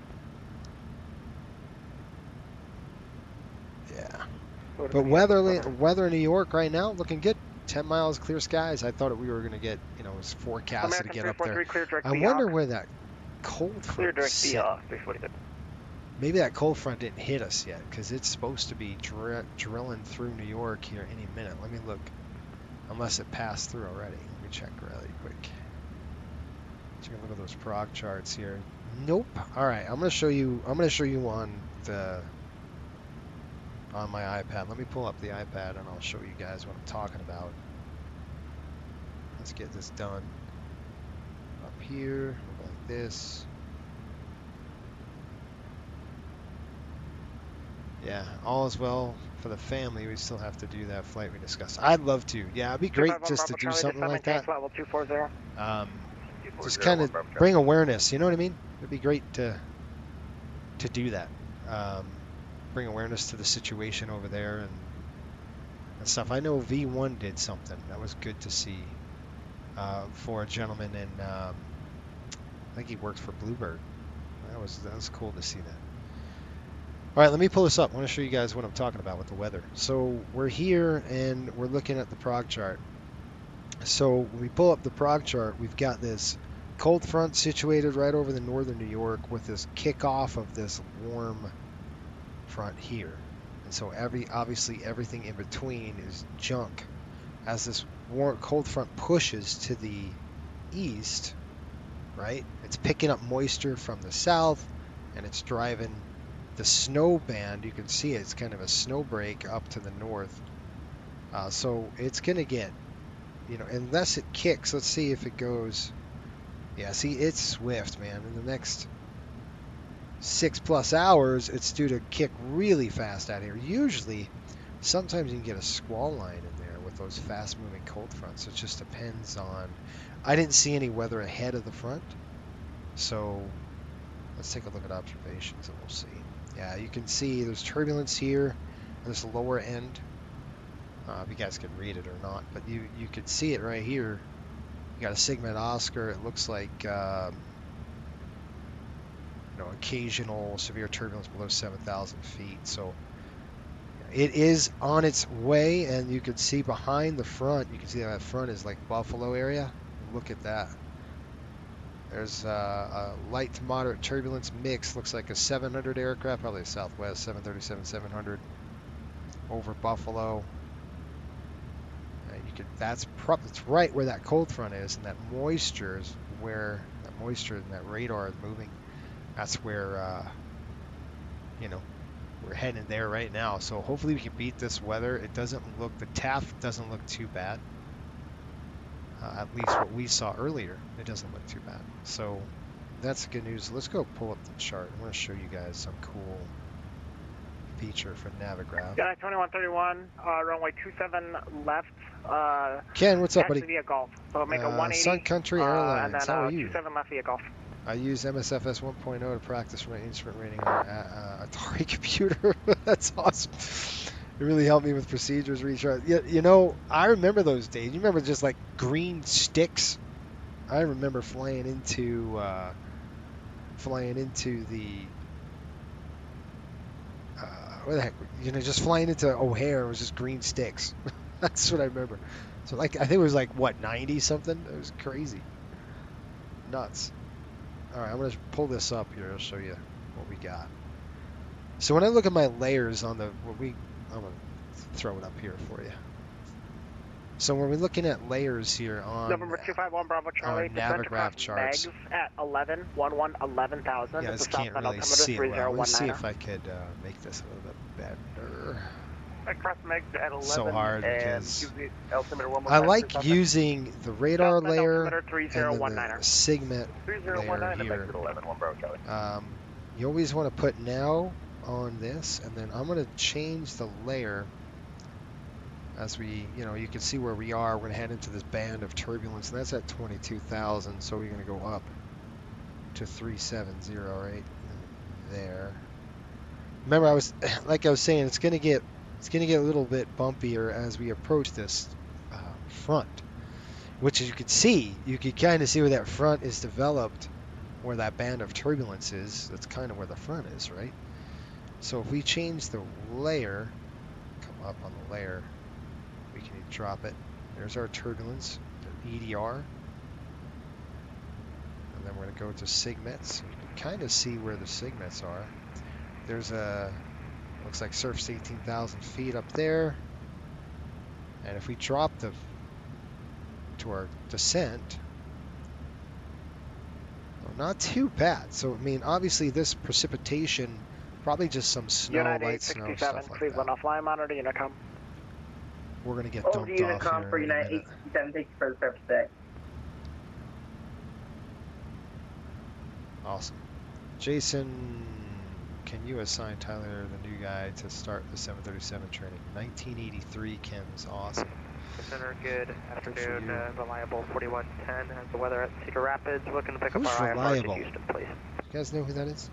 Yeah. But weather in New York right now looking good. 10 miles, clear skies. I thought we were going to get, it was forecasted to get up there. I wonder where that cold front is. Maybe that cold front didn't hit us yet, because it's supposed to be drilling through New York here any minute. Let me look. Unless it passed through already. Let me check really quick. Take a look at those prog charts here. Nope. All right, I'm going to show you on my iPad. Let me pull up the iPad and I'll show you guys what I'm talking about. Let's get this done. Up here, like this. Yeah, all is well for the family. We still have to do that flight we discussed. I'd love to. Yeah, it'd be great just to do something like that. Just kind of bring awareness, you know what I mean? It'd be great to do that. Bring awareness to the situation over there and stuff. I know V1 did something that was good to see for a gentleman in I think he worked for Bluebird. That was cool to see that. All right, let me pull this up. I want to show you guys what I'm talking about with the weather. So we're here and we're looking at the prog chart. So when we pull up the prog chart, we've got this cold front situated right over the northern New York with this kickoff of this warm front here. And so obviously everything in between is junk. As this warm cold front pushes to the east, right? It's picking up moisture from the south and it's driving the snow band. You can see it's kind of a snow break up to the north. So it's going to get, unless it kicks, let's see if it goes. Yeah, see, it's swift, man. In the next 6+ hours, it's due to kick really fast out here. Usually, sometimes you can get a squall line in there with those fast-moving cold fronts. It just depends on. I didn't see any weather ahead of the front, so let's take a look at observations and we'll see. Yeah, you can see there's turbulence here on this lower end. If you guys can read it or not, but you can see it right here. You got a Sigma Oscar. It looks like occasional severe turbulence below 7,000 feet. So it is on its way, and you can see behind the front. You can see that front is like Buffalo area. Look at that. There's a light to moderate turbulence mix. Looks like a 700 aircraft, probably a Southwest 737-700 over Buffalo. That's right where that cold front is, and that moisture is where that moisture and that radar is moving. That's where we're heading there right now. So hopefully we can beat this weather. It doesn't look, the TAF doesn't look too bad. At least what we saw earlier, it doesn't look too bad. So that's good news. Let's go pull up the chart. I want to show you guys some cool feature for Navigraph. Yeah, 2131, runway 27 left. Ken, what's up, buddy? Via Golf. So make a 180. Sun Country Airlines. And then, how are you? 27 left via Golf. I use MSFS 1.0 to practice my instrument rating on Atari computer. That's awesome. It really helped me with procedures, retry. I remember those days. You remember just like green sticks? I remember flying into the where the heck? Just flying into O'Hare. It was just green sticks. That's what I remember. So I think it was like what, 90 something? It was crazy, nuts. All right, I'm gonna pull this up here. I'll show you what we got. So when I look at my layers on I'm gonna throw it up here for you. So when we're looking at layers here on November 251 Bravo Charlie, Navigraph charts, at 11,000. You guys can't really see it well. Let's see if I could make this a little bit better. Across Megs at 11. So hard because I like using the radar layer and the Sigma layer here. You always want to put now on this, and then I'm going to change the layer as we, you can see where we are. We're going to head into this band of turbulence, and that's at 22,000, so we're going to go up to 370 right there. Remember, I was saying, it's going to get a little bit bumpier as we approach this front, which as you can see, you can kind of see where that front is developed, where that band of turbulence is. That's kind of where the front is, right? So if we change the layer, come up on the layer, we can drop it. There's our turbulence, the EDR. And then we're going to go to Sigmets. You can kind of see where the Sigmets are. There's looks like surface 18,000 feet up there. And if we drop to our descent, well, not too bad. So, obviously this precipitation, probably just some snow, light snow, stuff like Cleveland that. offline monitor, Unicom. We're going to get dumped off here for United 867, thank you for the service today. Awesome. Jason, can you assign Tyler, the new guy, to start the 737 training? 1983, Ken's awesome. Center, good afternoon, reliable 4110, has the weather at Cedar Rapids, looking to pick Who's up our reliable? IFR to Houston, please. You guys know who that is?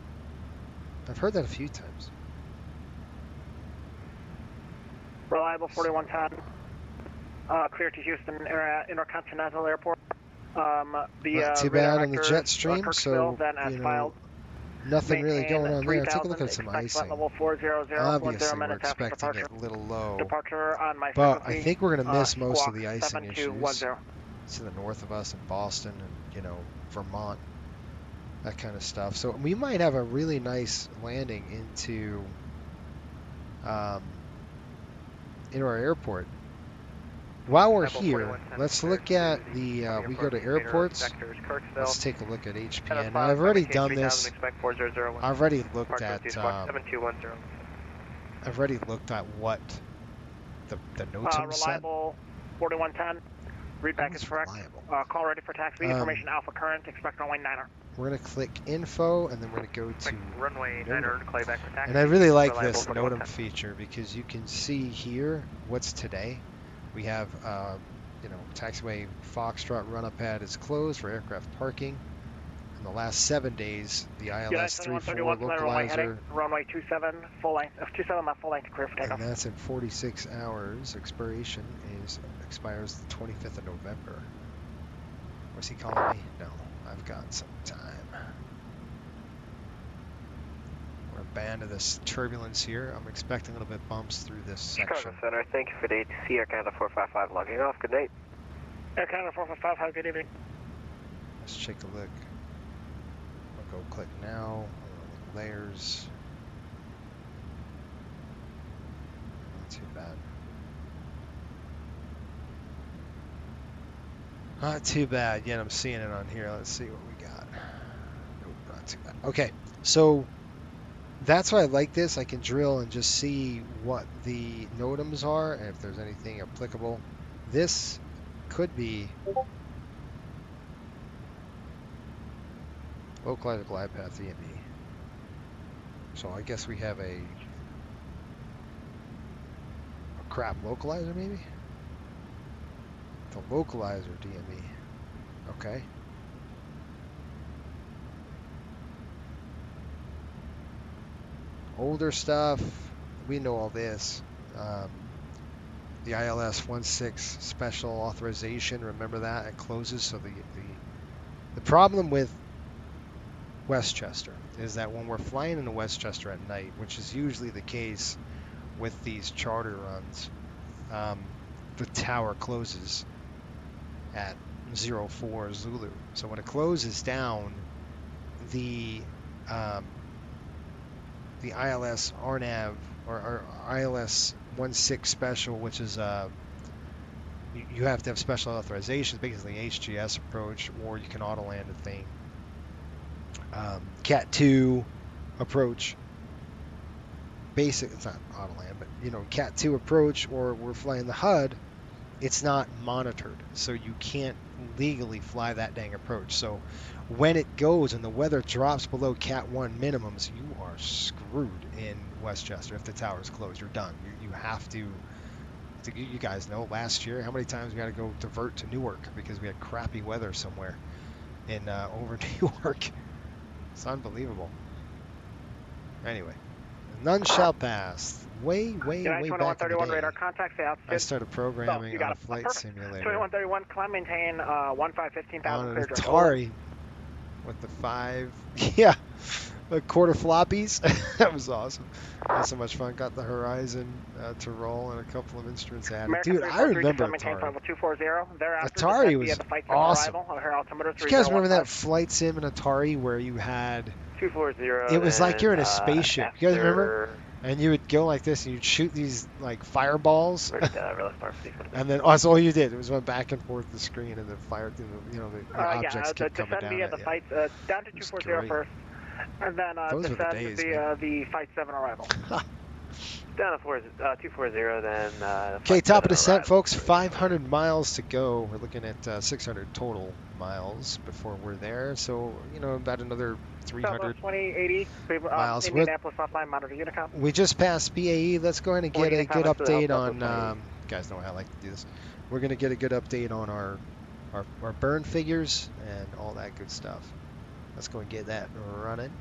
I've heard that a few times. Reliable 4110, clear to Houston Intercontinental Airport. Not too bad on the jet stream, so, you know, nothing really going on there. Take a look at some icing. Obviously, we're expecting it a little low, but I think we're going to miss most of the icing issues to the north of us in Boston and, you know, Vermont, that kind of stuff. So we might have a really nice landing into our airport. While we're here, let's look at the, we go to airports, let's take a look at HPN. Now, I've already done this. I've already looked at, what the NOTAM said. 4110, read back is correct. Call ready for taxi, information Alpha Current, expect runway 9er. We're going to click info, and then we're going to go to runway 9er, call back for taxi. And I really like this NOTAM feature because you can see here what's today. We have, you know, taxiway Foxtrot run-up pad is closed for aircraft parking. In the last 7 days, the ILS 34 localizer, runway 27, full length, 27 left, full length, clear for takeoff. and that's in 46 hours. Expiration expires the 25th of November. Was he calling me? No, I've got some time. We're a band of this turbulence here. I'm expecting a little bit bumps through this section. Chicago Center, thank you for the ATC, Air Canada 455 logging off. Good night. Air Canada 455, have a good evening. Let's take a look. I'll go click now. Layers. Not too bad. Not too bad. Yet I'm seeing it on here. Let's see what we got. Nope, not too bad. Okay, so that's why I like this. I can drill and just see what the NOTAMs are and if there's anything applicable. This could be localizer glide path EME. So I guess we have a crap localizer maybe? The localizer DME. Okay. Older stuff, we know all this. The ILS 16 special authorization, remember that? It closes, so the problem with Westchester is that when we're flying into Westchester at night, which is usually the case with these charter runs, the tower closes at 04 Zulu. So when it closes down, the ILS RNAV or ILS 16 special, which is you have to have special authorizations, basically HGS approach, or you can auto land a thing. Cat 2 approach, basic, it's not auto land, but you know, Cat 2 approach, or we're flying the HUD, it's not monitored, so you can't legally fly that dang approach. So when it goes and the weather drops below Cat 1 minimums, you are screwed in Westchester. If the tower's closed, you're done. You have to, you guys know, last year, how many times we had to go divert to Newark because we had crappy weather somewhere in over New York. It's unbelievable. Anyway, none shall pass. Way back in the day, radar, contact I started programming on a flight simulator 2131, climb, maintain 15,000 on an clear. Atari with the 5, yeah, the quarter floppies. That was awesome. Had so much fun. Got the Horizon to roll and a couple of instruments added. Dude, I remember Atari. Atari was awesome. Do you guys remember that flight sim in Atari where you had 240? It was like you're in a spaceship. You guys remember? And you would go like this, and you'd shoot these like fireballs, and then that's all you did. It was went back and forth the screen, and the fire, you know, the objects kept coming down at you. Down to 240 first, and then descend the Flight 7 arrival. Down to 240, then. Okay, top of descent, folks. 500 miles to go. We're looking at 600 total miles before we're there. So you know, about another 300 miles. We just passed BAE. Let's go ahead and get a good update on. You guys know how I like to do this. We're going to get a good update on our burn figures and all that good stuff. Let's go and get that running.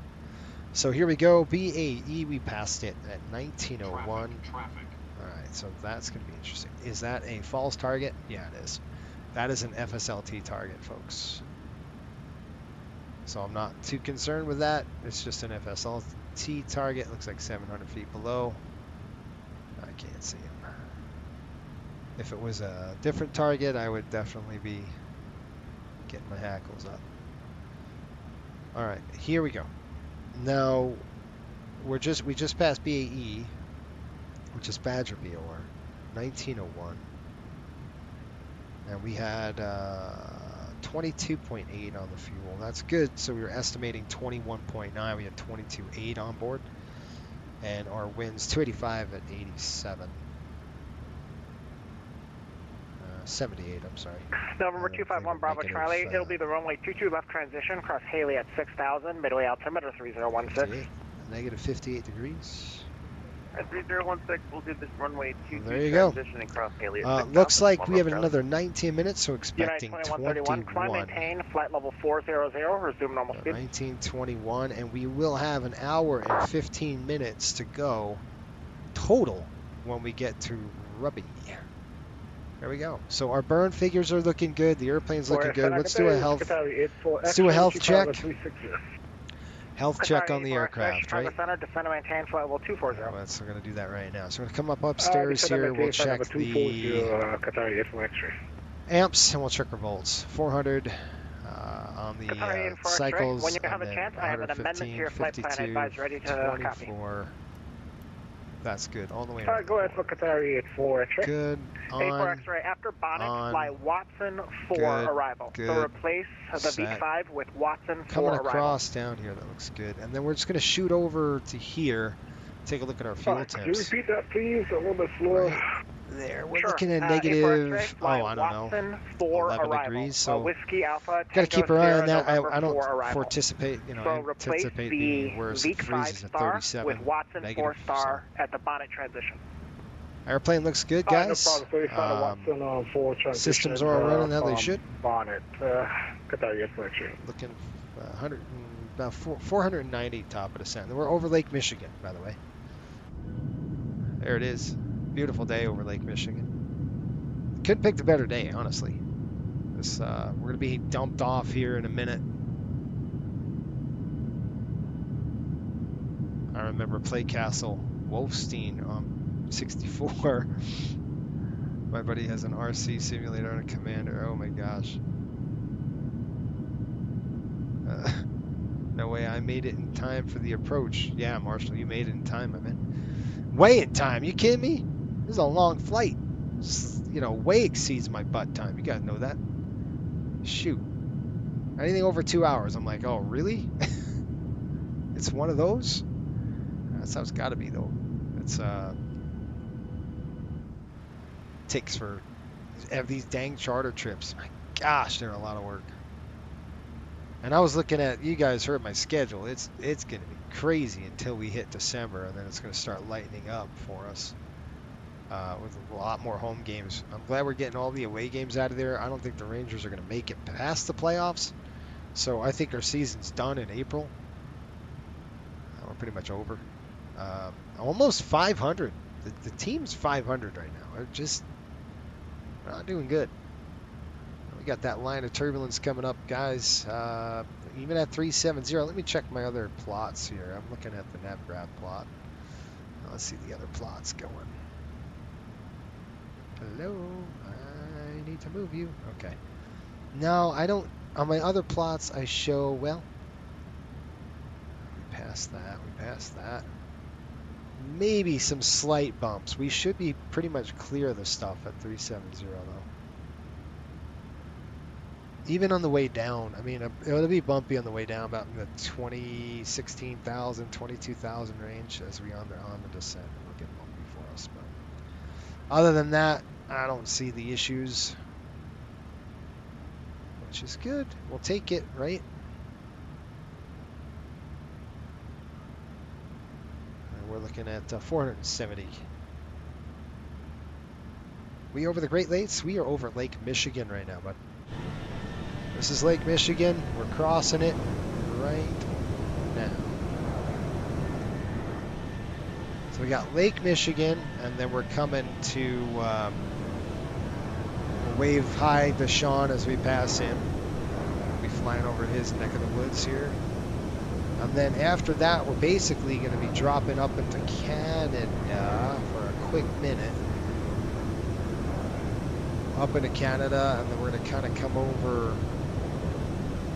So here we go. BAE, we passed it at 1901. All right, so that's going to be interesting. Is that a false target? Yeah, it is. That is an FSLT target, folks. So I'm not too concerned with that. It's just an FSLT target. Looks like 700 feet below. I can't see him. If it was a different target, I would definitely be getting my hackles up. All right, here we go. Now we just passed BAE, which is Badger BOR, 1901, and we had 22.8 on the fuel. That's good. So we were estimating 21.9. We had 22.8 on board, and our winds 285 at 87. 78, I'm sorry. November 251 Bravo Charlie, it'll be the runway 22 left transition, cross Haley at 6,000, midway altimeter 3016. Negative 58 degrees. At 3016, we'll do this runway 22 there you go. transition and cross Haley at 6,000. Looks like we have another 19 minutes, so expecting United 2131, climb maintain, flight level 400, resume normal speed. 1921, and we will have an hour and 15 minutes to go total when we get to Rubby. There we go. So our burn figures are looking good. The airplane's looking good. Let's do a health check. Health check on the aircraft, right? Descend and maintain flight level 240. So we're going to do that right now. So we're going to come up upstairs here. We'll check the amps and we'll check our volts. 400 on the cycles. When you have a chance, I have an amendment to your flight plan advice ready to 24. That's good. All the way around. Go ahead for Qatari 84 X-ray. Good. On. 84 X-ray. After bonnet, fly Watson for arrival. Good. So replace the V5 with Watson for Coming arrival. across down here, that looks good. And then we're just going to shoot over to here. Take a look at our fuel temps. Can you repeat that, please? A little bit slower. Right there, we're looking at negative, I don't know, 11 degrees. So Whiskey Alpha, got to keep our eye on that. I don't anticipate, being worse. It freezes at 37. With Watson negative, 4-star at the bonnet transition. Airplane looks good, guys. Systems are all running how they should. Bonnet, looking 490 top of descent. We're over Lake Michigan, by the way. There it is. Beautiful day over Lake Michigan. Couldn't pick a better day, honestly. This, we're going to be dumped off here in a minute. I remember Playcastle Wolfstein 64. My buddy has an RC simulator and a Commander. Oh my gosh. No way I made it in time for the approach. Yeah, Marshall, you made it in time, my man. Way in time. You kidding me? This is a long flight. Just, you know, way exceeds my butt time. You gotta know that. Shoot. Anything over 2 hours, I'm like, oh, really? It's one of those? That's how it's gotta be, though. It's, takes for these dang charter trips. My gosh, they're a lot of work. And I was looking at, you guys heard my schedule. It's gonna be crazy until we hit December, and then it's gonna start lightening up for us. With a lot more home games. I'm glad we're getting all the away games out of there. I don't think the Rangers are going to make it past the playoffs. So I think our season's done in April. We're pretty much over. Almost 500. The team's 500 right now. They're just not doing good. We got that line of turbulence coming up, guys. Even at 370. Let me check my other plots here. I'm looking at the NavGraph plot. Let's see the other plots going. Hello, I need to move you. Okay. No, I don't. On my other plots, I show, well, we passed that. Maybe some slight bumps. We should be pretty much clear of the stuff at 370, though. Even on the way down, I mean, it'll be bumpy on the way down, about in the 16,000, 22,000 range as we on the descent. It'll get bumpy for us, but other than that, I don't see the issues, which is good. We'll take it, right? And we're looking at 470. We over the Great Lakes? We are over Lake Michigan right now, but this is Lake Michigan. We're crossing it right now. So we got Lake Michigan, and then we're coming to, we'll wave hi to Sean as we pass him. We'll be flying over his neck of the woods here. And then after that, we're basically going to be dropping up into Canada for a quick minute. Up into Canada, and then we're going to kind of come over,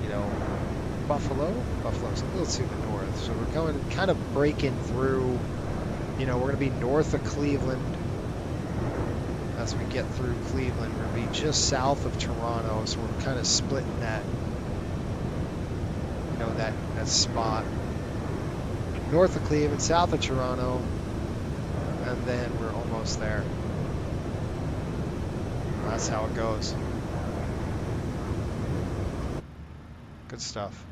you know, Buffalo. Buffalo's a little to the north, so we're going kind of breaking through, you know, we're going to be north of Cleveland. As we get through Cleveland, we're going to be just south of Toronto, so we're kind of splitting that, you know, that spot. North of Cleveland, south of Toronto, and then we're almost there. That's how it goes. Good stuff.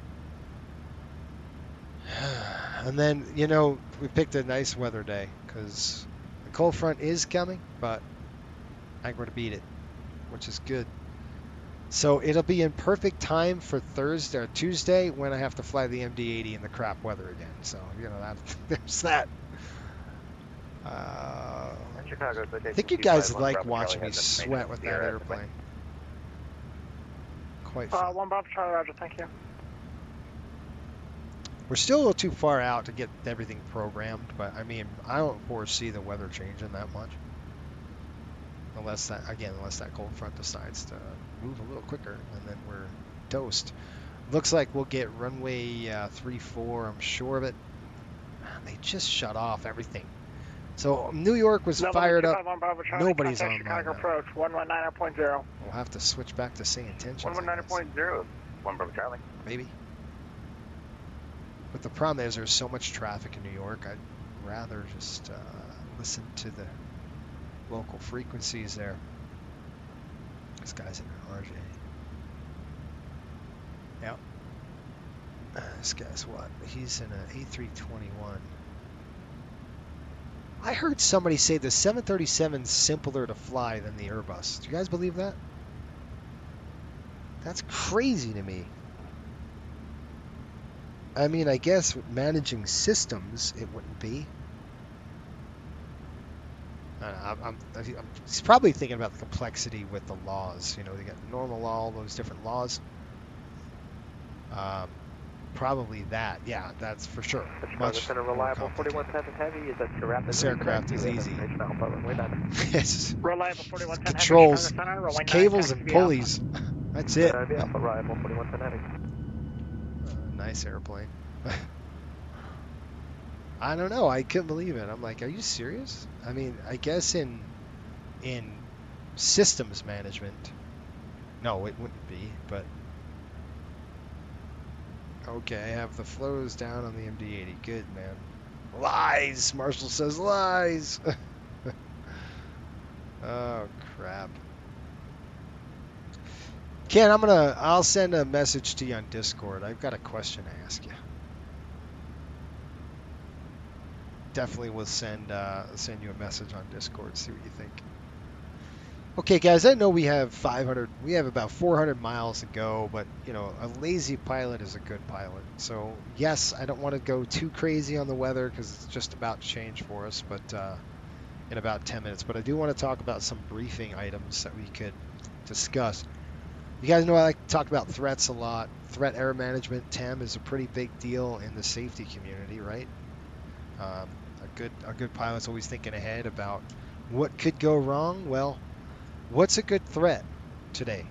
And then, you know, we picked a nice weather day because the cold front is coming, but I think we're going to beat it, which is good. So it'll be in perfect time for Thursday or Tuesday when I have to fly the MD-80 in the crap weather again. So, you know, there's that. I think you guys like watching me sweat with that airplane. Quite fun. 1 Bravo Charlie, Roger, thank you. We're still a little too far out to get everything programmed, but I mean, I don't foresee the weather changing that much. Unless that cold front decides to move a little quicker, and then we're toast. Looks like we'll get runway 34, I'm sure of it. They just shut off everything. So New York was fired up. Nobody's on Chicago approach 119.0. We'll have to switch back to say intentions. 119.0. 1 Bravo Charlie. Maybe. But the problem is there's so much traffic in New York. I'd rather just listen to the local frequencies there. This guy's in an RJ. Yeah. This guy's what? He's in an A321. I heard somebody say the 737 is simpler to fly than the Airbus. Do you guys believe that? That's crazy to me. I mean, I guess with managing systems, it wouldn't be. He's probably thinking about the complexity with the laws. You know, they got normal law, all those different laws. Probably that. Yeah, that's for sure. Much more reliable 4110 heavy. Is that too rapid? This aircraft is easy. It's reliable 4110 controls, heavy, cables and pulleys. That's it. Reliable 4110 heavy. Nice airplane. I don't know. I couldn't believe it. I'm like, are you serious? I mean, I guess in systems management, no, it wouldn't be. But okay, I have the flows down on the MD-80. Good, man. Lies. Marshall says lies. Oh crap. Ken, I'll send a message to you on Discord. I've got a question to ask you. Definitely will send you a message on Discord, see what you think. Okay, guys, I know we have about 400 miles to go, but you know, a lazy pilot is a good pilot. So yes, I don't want to go too crazy on the weather because it's just about to change for us, but in about 10 minutes. But I do want to talk about some briefing items that we could discuss. You guys know I like to talk about threats a lot. Threat air management, TEM, is a pretty big deal in the safety community, right? A good pilot's always thinking ahead about what could go wrong. Well, what's a good threat today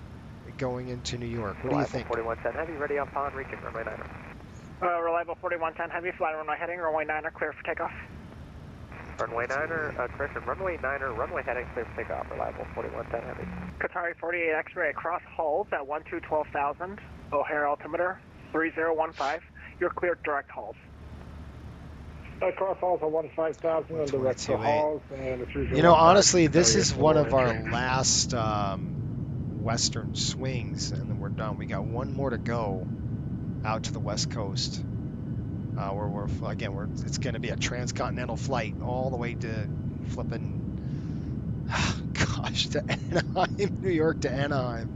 going into New York? What do you think? 4110 heavy, ready on pond, reaching runway 9er. Reliable 4110 heavy, fly runway heading, runway 9er, clear for takeoff. Runway 9er, correction, runway 9er, runway heading, clear for takeoff, reliable 4110 heavy. Qatari 48 X-ray across hulls at 12,000, O'Hare altimeter 3015, you're cleared direct hulls. Across halls are 15,000 and direct to halls. You know, honestly, this is one of our last western swings, and then we're done. We got one more to go out to the west coast. It's going to be a transcontinental flight all the way to flipping, to Anaheim, New York to Anaheim.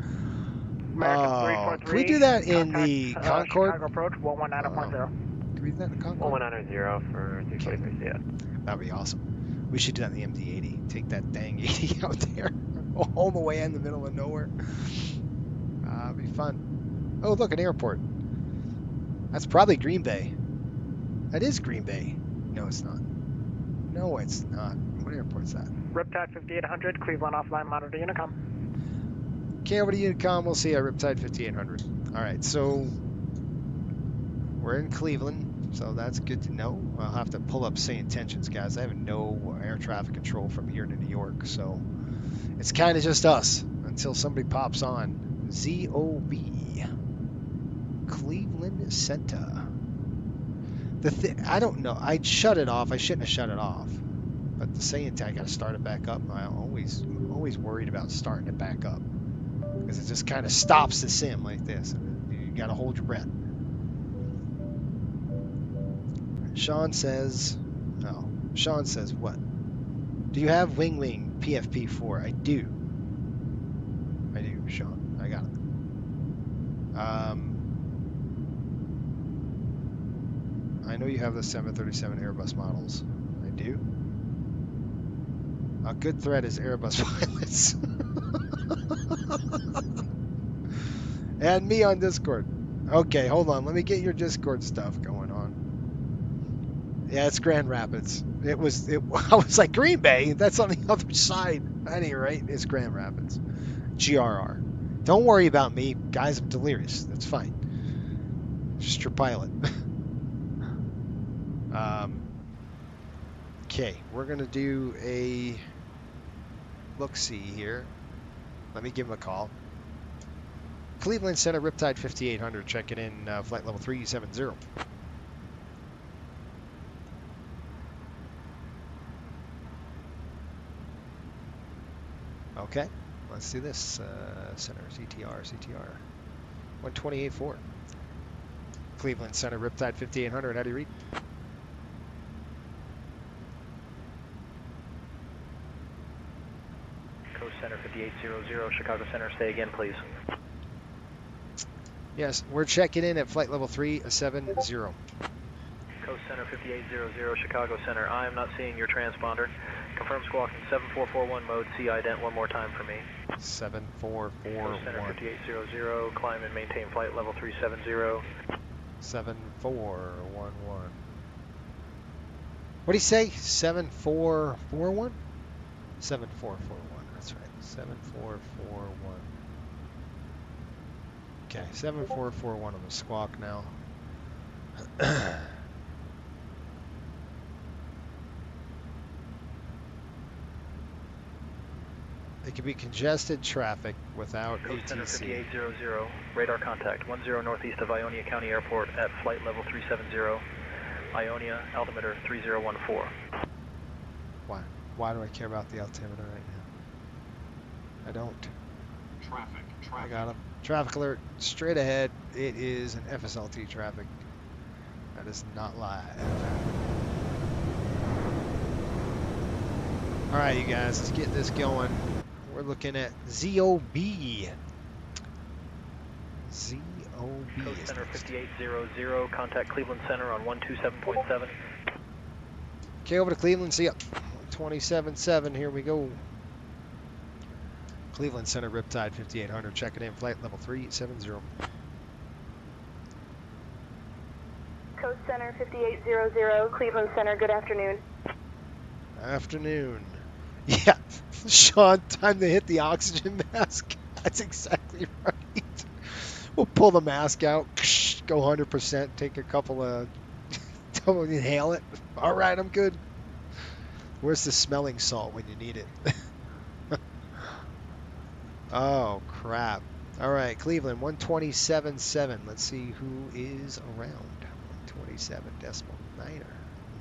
Can we do that in the Concorde? Chicago approach 119.0. Can we do that in the Concorde? 190 for 343, yeah. That'd be awesome. We should do that in the MD-80. Take that dang 80 out there. all the way in the middle of nowhere. It'll be fun. Oh, look, an airport. That's probably Green Bay. That is Green Bay. No, it's not. No, it's not. What airport's that? Riptide 5800, Cleveland offline, monitor Unicom. Okay, over to Unicom. We'll see you at Riptide 5800. All right, so we're in Cleveland, so that's good to know. I'll have to pull up Say Intentions, guys. I have no air traffic control from here to New York, so it's kind of just us until somebody pops on. ZOB, Cleveland Center. I don't know. I'd shut it off. I shouldn't have shut it off. But the saying I got to start it back up. I'm always worried about starting it back up because it just kind of stops the sim like this. You got to hold your breath. Sean says, no. Sean says what? Do you have Wing PFP4? I do. I do, Sean. I got it. I know you have the 737 Airbus models. I do. A good threat is Airbus pilots. And me on Discord. Okay, hold on. Let me get your Discord stuff going on. Yeah, it's Grand Rapids. I was like, Green Bay? That's on the other side. At any rate, it's Grand Rapids. GRR. Don't worry about me. Guys, I'm delirious. That's fine. Just your pilot. Okay, we're going to do a look-see here. Let me give him a call. Cleveland Center, Riptide 5800, checking in flight level 370. Okay, let's do this. Center, CTR. 128.4. Cleveland Center, Riptide 5800, how do you read? Center 5800, Chicago Center, say again, please. Yes, we're checking in at flight level 370. Coast Center 5800, Chicago Center. I am not seeing your transponder. Confirm squawking 7441 mode, see ident one more time for me. 7441. Coast Center 5800, climb and maintain flight level 370. 7411. What do you say? 7441? 7441. That's right. 7441. Okay, 7441 on the squawk now. It could be congested traffic without Coast Center ATC. 5800, radar contact 10 northeast of Ionia County Airport at flight level 370, Ionia, altimeter 3014. Why do I care about the altimeter right now? I don't. Traffic. I got him. Traffic alert, straight ahead. It is an FSLT traffic. That is not live. All right, you guys, let's get this going. We're looking at ZOB. ZOB. Coast Center 5800, contact Cleveland Center on 127.7. Okay, over to Cleveland. See ya. 27.7. Here we go. Cleveland Center, Riptide 5800. Checking in, flight level 370. Coast Center 5800, Cleveland Center. Good afternoon. Afternoon. Yeah, Sean, time to hit the oxygen mask. That's exactly right. We'll pull the mask out, go 100%, take a couple of, don't inhale it. All right, I'm good. Where's the smelling salt when you need it? Oh, crap. All right, Cleveland, 127.7. Let's see who is around. 127.9er.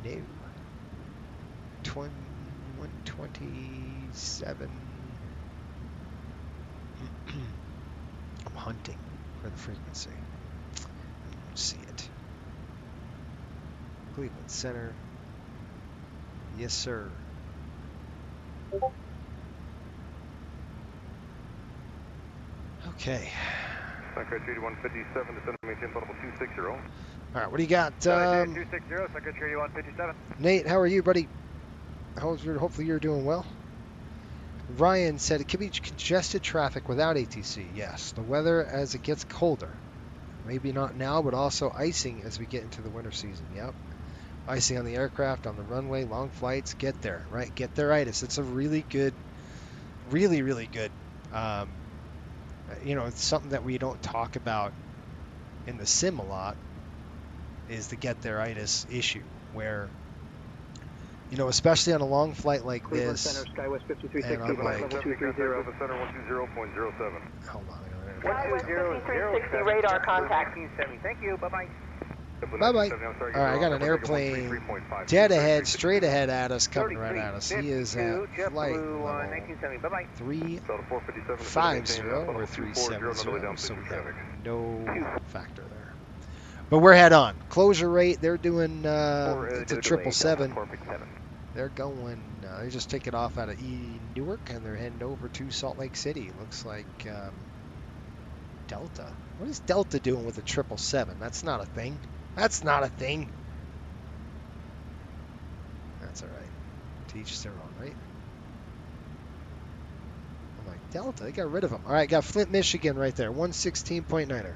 No. 127. I'm hunting for the frequency. I don't see it. Cleveland Center. Yes, sir. Okay. Secretary 157, descend to maintain level 260. All right, what do you got? 260, Secretary 157. Nate, how are you, buddy? Hopefully you're doing well. Ryan said it could be congested traffic without ATC. Yes, the weather as it gets colder. Maybe not now, but also icing as we get into the winter season. Yep. Icing on the aircraft, on the runway, long flights. Get there, right? Get there-itis. It's a really good, really, really good, you know, it's something that we don't talk about in the sim a lot, is the get there-itis issue, where, you know, especially on a long flight like Cleveland this, Center, SkyWest 5360, and I'm like, level 230. Alpha Center 120.07. hold on. SkyWest 5360, radar contact. Thank you, bye-bye. Bye-bye. All right, I got an airplane dead ahead, straight ahead at us, coming right at us. He is at flight level 350 or 370, so we have no factor there. But we're head on. Closure rate, they're doing, it's a 777. They're going, they just take it off out of Newark, and they're heading over to Salt Lake City. Looks like Delta. What is Delta doing with a 777? That's not a thing. That's not a thing. That's all right. To each their own, right? I'm like, Delta, they got rid of them. All right, got Flint, Michigan right there. 116.9er.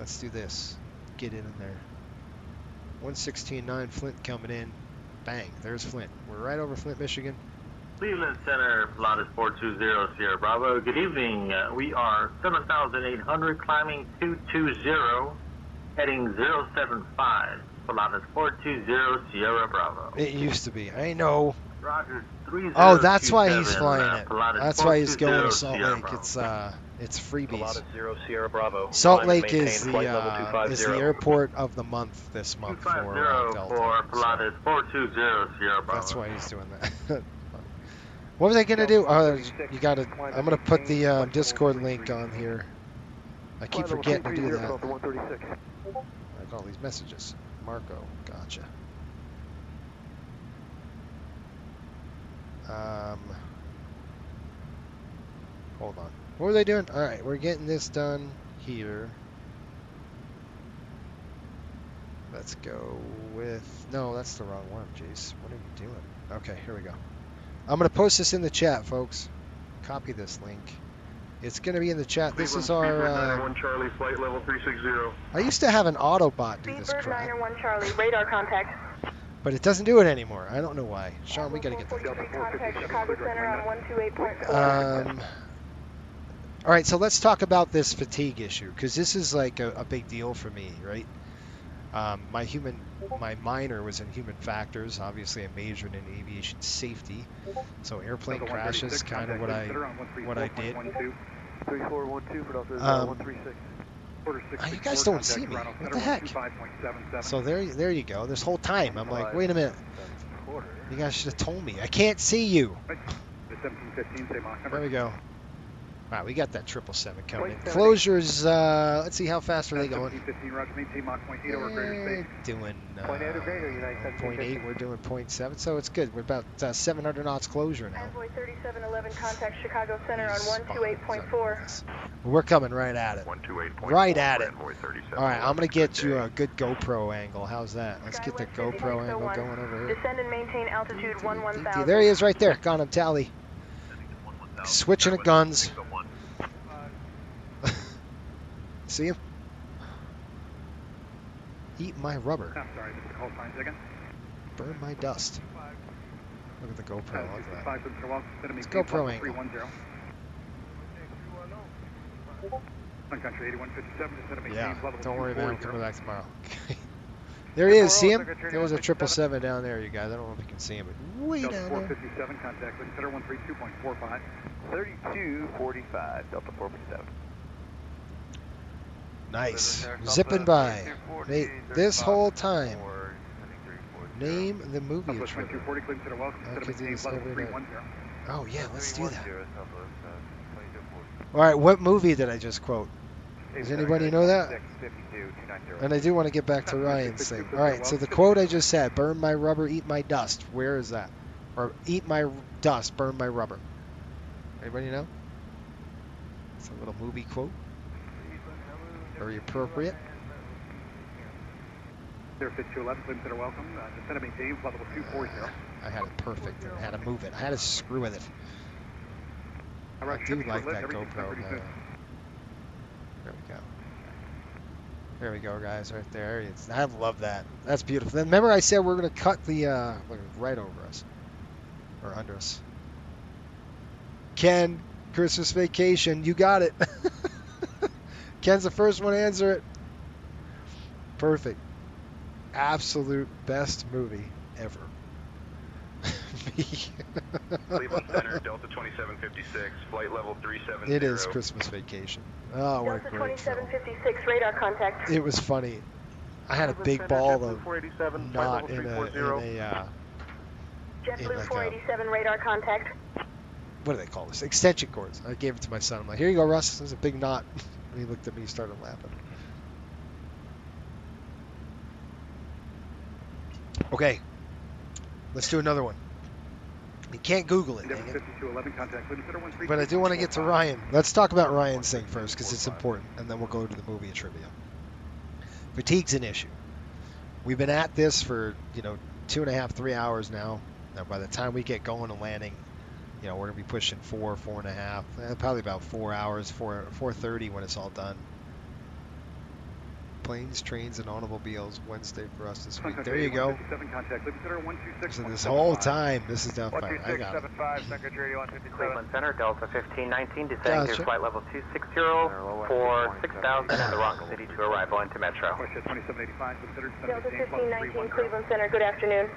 Let's do this. Get in there. 116.9, Flint coming in. Bang, there's Flint. We're right over Flint, Michigan. Cleveland Center, Pilatus 420, Sierra Bravo. Good evening. We are 7,800, climbing 220, heading 075, Pilatus 420, Sierra Bravo. It used to be. I know. Roger, 3027. Oh, that's why he's flying it. Pilatus That's why he's going to 420, Salt Sierra Lake. Bravo. It's freebies. Pilatus 0 Sierra Bravo. Salt Climb Lake and is maintain flight level the 250. airport of the month this month for 250 Delta. for Pilatus 420, Sierra Bravo. That's why he's doing that. What was I gonna do? You gotta. I'm gonna put the Discord link on here. I keep forgetting to do that. I got all these messages. Marco, gotcha. Hold on. What were they doing? All right, we're getting this done here. Let's go with. No, that's the wrong one, Jace. What are you doing? Okay, here we go. I'm going to post this in the chat, folks. Copy this link. It's going to be in the chat. This is our... 1 Charlie, flight level 360. I used to have an Autobot do this crap. Speedbird 901 Charlie, radar contact. But it doesn't do it anymore. I don't know why. Sean, we got to get that. Contact Chicago Center on 128.4. All right, so let's talk about this fatigue issue, because this is like a big deal for me, right? My minor was in human factors. Obviously, I majored in aviation safety, so airplane crashes kind of what I did. 3412, you guys don't see me. What the heck? So there you go. This whole time, I'm like, wait a minute. You guys should have told me. I can't see you. There we go. Wow, we got that 777 coming in. Closures, let's see, how fast are they going? Doing 0.8, we're doing 0.7, so it's good. We're about 700 knots closure now. Envoy 3711, contact Chicago Center on 128.4. We're coming right at it. Right at it. All right, I'm going to get you a good GoPro angle. How's that? Let's get the GoPro angle going over here. Descend and maintain altitude 11,000. There he is right there. Got him, tally. Switching of guns. See him? Eat my rubber. I'm sorry, this is call signs again. Burn my dust. Look at the GoPro. Look at that. It's GoPro angle. Yeah, don't worry, man. I'm coming back tomorrow. There he is. See him? There was a 777 down there, you guys. I don't know if you can see him, but way down there. 457, contact with Center 132.45. 3245, Delta 457. Nice. Zipping by. This whole time. Name the movie you're trying to. Oh, yeah, let's do that. All right, what movie did I just quote? Does anybody know that? And I do want to get back to Ryan's thing. All right, so the quote I just said, burn my rubber, eat my dust. Where is that? Or eat my dust, burn my rubber. Anybody know? It's a little movie quote. Very appropriate. I had it perfect and I had to move it. I had to screw with it. I do like that GoPro. There we go. There we go, guys, right there. I love that. That's beautiful. Then remember I said we're going to cut the, right over us. Or under us. Ken, Christmas Vacation, you got it. Ken's the first one to answer it. Perfect. Absolute best movie ever. Cleveland Center, Delta 2756, flight level 370. It is Christmas Vacation. Oh, what a Delta great film. 2756, radar contact. It was funny. I had a big ball of knot in a JetBlue 487, radar contact. What do they call this? Extension cords. I gave it to my son. I'm like, here you go, Russ. There's a big knot. And he looked at me, started laughing. Okay. Let's do another one. You can't Google it, dang it. But I do want to get to Ryan. Let's talk about Ryan's thing first, because it's important, and then we'll go to the movie and trivia. Fatigue's an issue. We've been at this for, 2.5, 3 hours now. Now, by the time we get going and landing, we're going to be pushing 4.5, probably about 4 hours, 4:30 when it's all done. Planes, trains, and automobiles Wednesday for us this week. There you go. So this whole time, this is down 5. I got it. Cleveland Center, Delta 1519, descending to flight level 260 for 6,000 and the Rock City to arrival into Metro. Delta 1519, Cleveland Center, good afternoon.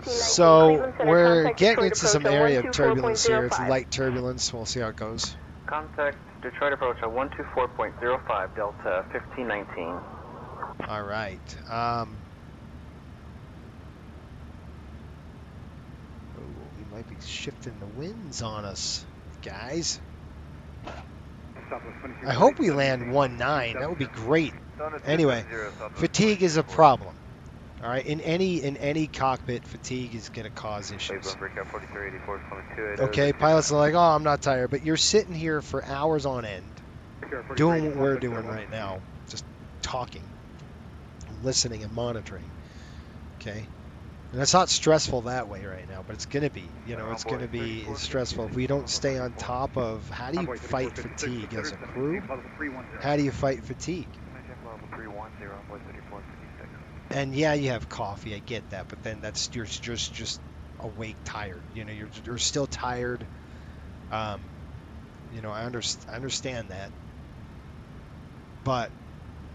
So we're getting into some area of turbulence here. It's light turbulence. We'll see how it goes. Contact Detroit approach at 124.05, Delta 1519. All right. We might be shifting the winds on us, guys. I hope we land 1.9. That would be great. Anyway, fatigue is a problem. All right, in any cockpit, fatigue is going to cause issues. Okay, pilots are like, oh, I'm not tired, but you're sitting here for hours on end, doing what we're doing right now, just talking, listening, and monitoring. Okay, and it's not stressful that way right now, but it's going to be. It's going to be stressful if we don't stay on top of how do you fight fatigue as a crew? How do you fight fatigue? And yeah, you have coffee. I get that, but then you're just awake, tired. You're still tired. I understand that, but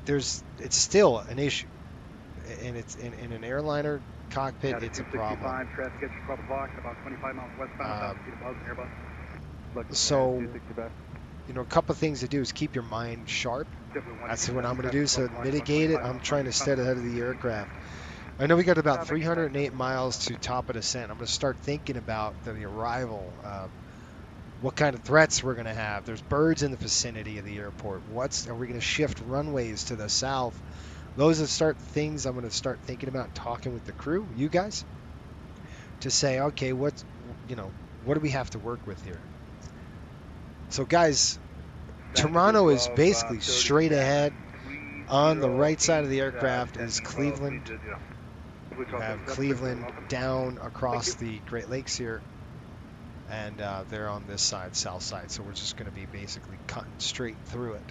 it's still an issue, and it's in an airliner cockpit. It's a problem. So, a couple of things to do is keep your mind sharp. That's what I'm going to do. So mitigate it. I'm trying to stay ahead of the aircraft. I know we got about 308 miles to top of descent. I'm going to start thinking about the arrival, what kind of threats we're going to have. There's birds in the vicinity of the airport. Are we going to shift runways to the south? Those are things I'm going to start thinking about, talking with the crew, you guys, to say, okay, what do we have to work with here? So guys, Toronto is basically straight ahead. On the right side of the aircraft is Cleveland. We have Cleveland down across the Great Lakes here. And they're on this side, south side. So we're just going to be basically cutting straight through it.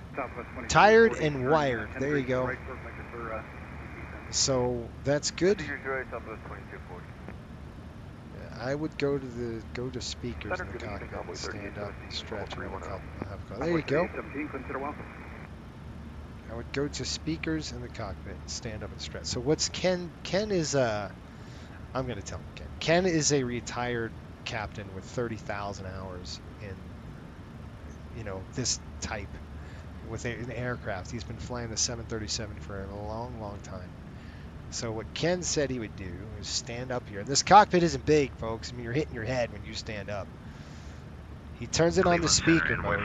Tired and wired. There you go. So that's good. I would go to speakers in the cockpit, stand up, and stretch. There you go. I would go to speakers in the cockpit, stand up and stretch. So what's Ken is I'm going to tell him Ken. Ken is a retired captain with 30,000 hours in this type with an aircraft. He's been flying the 737 for a long time. So what Ken said he would do is stand up here. This cockpit isn't big, folks. I mean, you're hitting your head when you stand up. He turns it on to speaker mode,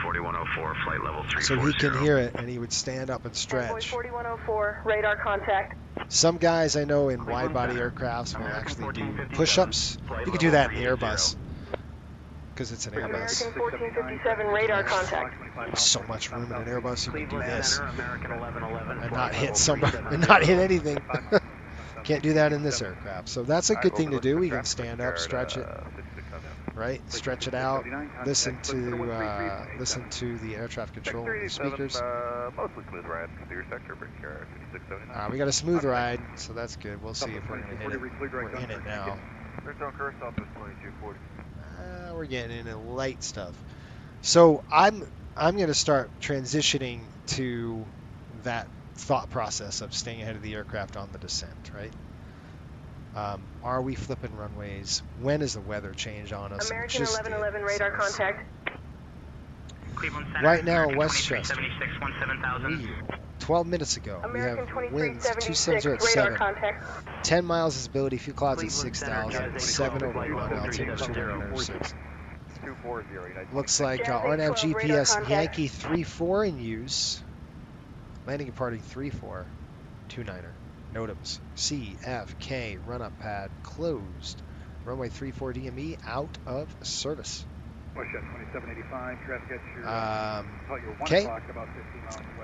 so he can hear it, and he would stand up and stretch. 4104, radar contact. Some guys I know in wide-body aircrafts will actually do push-ups. You can do that in the Airbus, because it's an Airbus. American 1457, radar contact. There's so much room in an Airbus, you can do this and not hit somebody, and not hit anything. Can't do that in this aircraft. So that's a good thing to do. We can stand up, stretch it. right? Stretch it out. Listen to the air traffic control speakers. Mostly smooth ride. Clear sector, bridge car 5679. We got a smooth ride, so that's good. We'll see if we're going to hit it. We're in it now. We're getting into light stuff. So I'm going to start transitioning to that thought process of staying ahead of the aircraft on the descent, right? Are we flipping runways? When is the weather change on us? American 1111 radar contact. Right now in Westchester, 12 minutes ago, American we have winds 270 at 7, 10 miles visibility, few clouds at 6,000, 7 over 1, altitude 206. Looks like RNAV GPS Yankee 34 in use. Landing and departing 34, 29er. NOTAMs CFK run-up pad closed. Runway 34 DME out of service. Okay.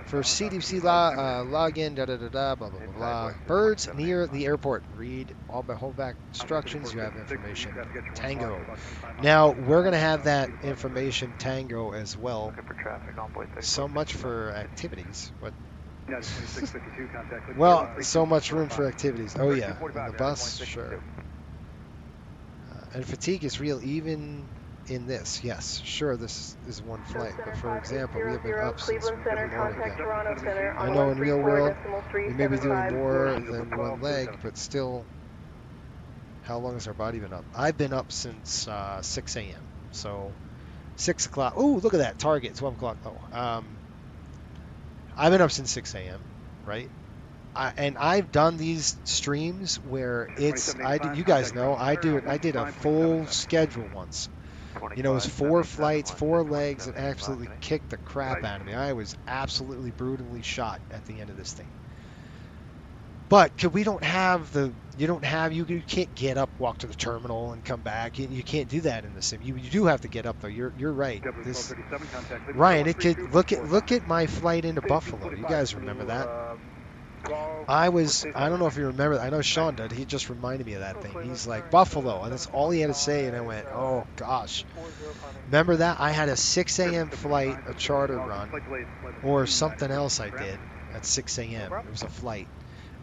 For CDC login, blah, blah, blah, blah. Birds near the airport. Read all by holdback instructions. You have information. Tango. Now, we're going to have that information Tango as well. So much for activities. But well, so much room for activities. Oh, yeah. On the bus? Sure. And fatigue is real even in this. Yes, sure, this is one flight. But for example, we have been up since the morning again. I know in real world, we may be doing more than one leg, but still, how long has our body been up? I've been up since 6 a.m. So 6 o'clock. Oh, look at that. Target, 12 o'clock. Oh, I've been up since 6 a.m., right? And I've done these streams where it's, you guys know, I did a full schedule once. You know, it was 4 flights, 4 legs, and absolutely kicked the crap out of me. I was absolutely brutally shot at the end of this thing. But we don't have you can't get up, walk to the terminal, and come back. You can't do that in the sim. You do have to get up though. You're right. Ryan, it could look at my flight into Buffalo. You guys remember that? I don't know if you remember. I know Sean did. He just reminded me of that thing. He's like, Buffalo, and that's all he had to say. And I went, oh gosh. Remember that? I had a 6 a.m. flight, a charter run, or something else I did at 6 a.m. It was a flight.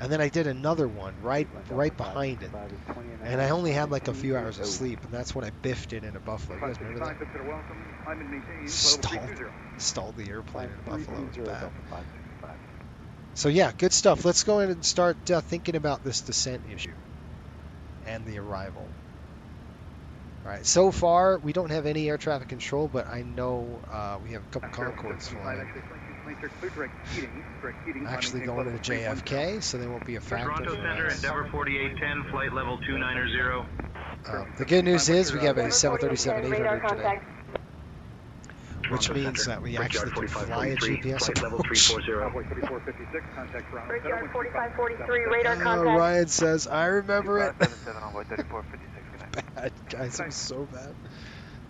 And then I did another one right behind it. And I only had like a few hours of sleep, and that's when I biffed it into Buffalo. You guys remember that? Stalled the airplane in Buffalo. It was bad. So yeah, good stuff. Let's go ahead and start thinking about this descent issue and the arrival. All right, so far we don't have any air traffic control, but I know we have a couple Concords flying. Actually going to JFK, so they won't be a factor Toronto for Center, us. Endeavour 4810, flight level 290. The good news is we have a 737-800 today, which means that we actually can fly a GPS approach. Brickyard 4543, radar contact. Ryan says, I remember it. Bad, guys, it was so bad.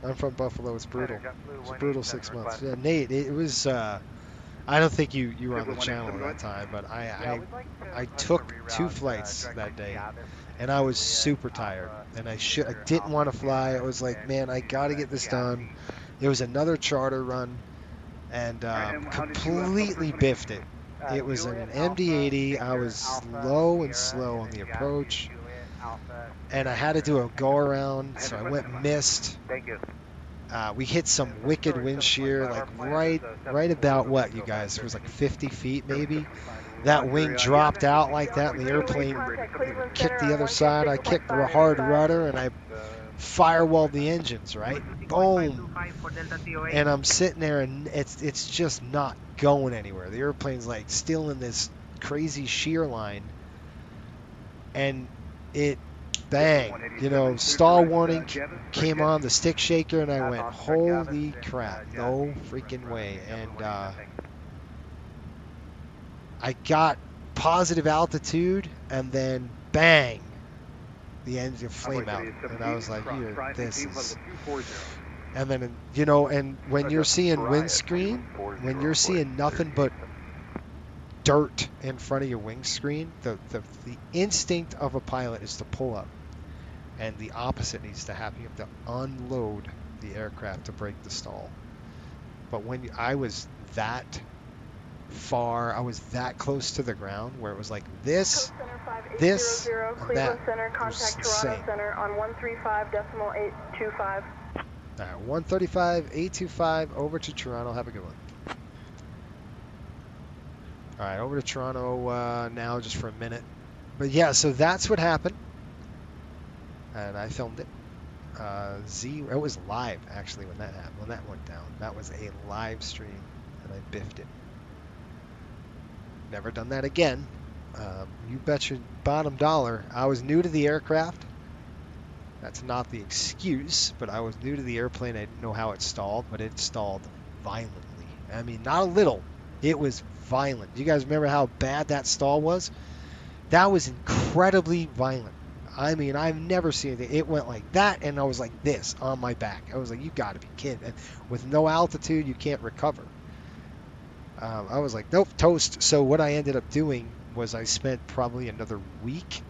I'm from Buffalo. It's brutal. It's brutal 6 months. Yeah, Nate, it was... I don't think you were on the channel at that time, but I took 2 flights that day, and I was super tired, and I didn't want to fly. I was like, man, I got to get this done. There was another charter run, and completely biffed it. It was an MD-80. I was low and slow on the approach, and I had to do a go-around, so I went missed. We hit some wicked wind shear, like right about what, you guys? It was like 50 feet maybe. That wing dropped out like that, and the airplane kicked the other side. I kicked the hard rudder, and I firewalled the engines, right? Boom. And I'm sitting there, and it's just not going anywhere. The airplane's like still in this crazy shear line, and it... bang, you know, stall warning came on, the stick shaker, and I went, holy crap, no freaking way. And I got positive altitude, and then bang, the engine flame out, and I was like, this is... And then, you know, and when you're seeing windscreen, when you're seeing nothing but dirt in front of your windscreen, the instinct of a pilot is to pull up. And the opposite needs to happen. You have to unload the aircraft to break the stall. But when I was that far, I was that close to the ground where it was like this, this, and Cleveland that. Center, It was contact insane. Toronto Center on 135.825. All right, 135.825 over to Toronto. Have a good one. All right, over to Toronto now just for a minute. But yeah, so that's what happened. And I filmed it. It was live actually when that happened, when that went down. That was a live stream, and I biffed it. Never done that again. You bet your bottom dollar. I was new to the aircraft. That's not the excuse, but I was new to the airplane. I didn't know how it stalled, but it stalled violently. I mean, not a little. It was violent. Do you guys remember how bad that stall was? That was incredibly violent. I mean, I've never seen anything. It went like that, and I was like this on my back. I was like, you got to be kidding. And with no altitude, you can't recover. I was like, nope, toast. So what I ended up doing was I spent probably another week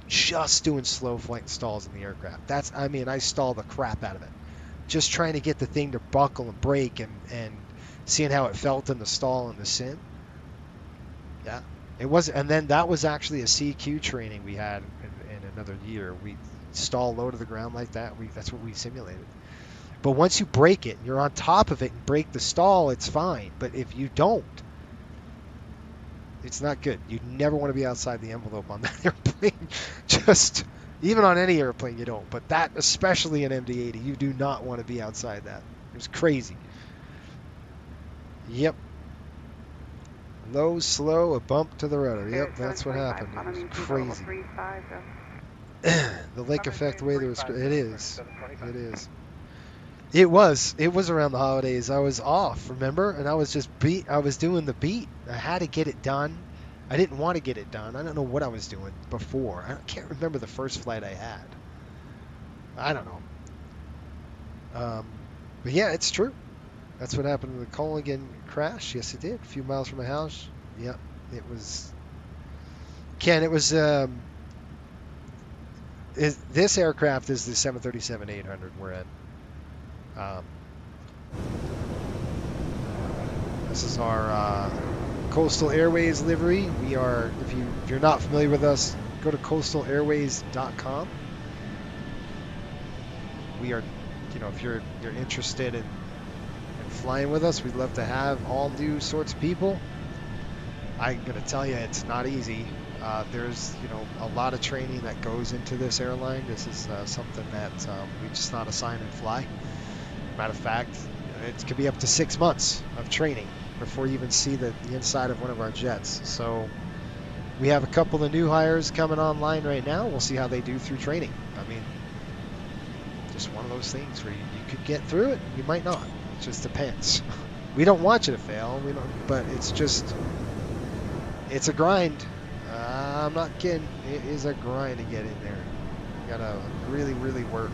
just doing slow flight stalls in the aircraft. I mean, I stalled the crap out of it. Just trying to get the thing to buckle and break and seeing how it felt in the stall and the sim. Yeah. It was, and then that was actually a CQ training we had in another year. We stall low to the ground like that. That's what we simulated. But once you break it, you're on top of it and break the stall, it's fine. But if you don't, it's not good. You never want to be outside the envelope on that airplane. Just, even on any airplane you don't. But that, especially an MD-80, you do not want to be outside that. It was crazy. Yep. Low, slow, a bump to the rudder. Yep, that's what happened. It was crazy. The lake effect weather was, it is. It is. It was around the holidays. I was off, remember? And I was just I was doing the beat. I had to get it done. I didn't want to get it done. I don't know what I was doing before. I can't remember the first flight I had. I don't know. But yeah, it's true. That's what happened to the Culligan crash. Yes, it did. A few miles from my house. Yep, it was. Ken, it was. This aircraft is the 737-800 we're in. This is our Coastal Airways livery. We are, if you're not familiar with us, go to coastalairways.com. We are, if you're interested in flying with us, we'd love to have all new sorts of people. I'm gonna tell you, it's not easy. There's a lot of training that goes into this airline. This is something that we just not assign and fly. Matter of fact, it could be up to 6 months of training before you even see the inside of one of our jets. So we have a couple of new hires coming online right now. We'll see how they do through training. I mean, just one of those things where you could get through it, you might not. It just depends. We don't want you to fail, but it's a grind. I'm not kidding. It is a grind to get in there. You gotta really, really work.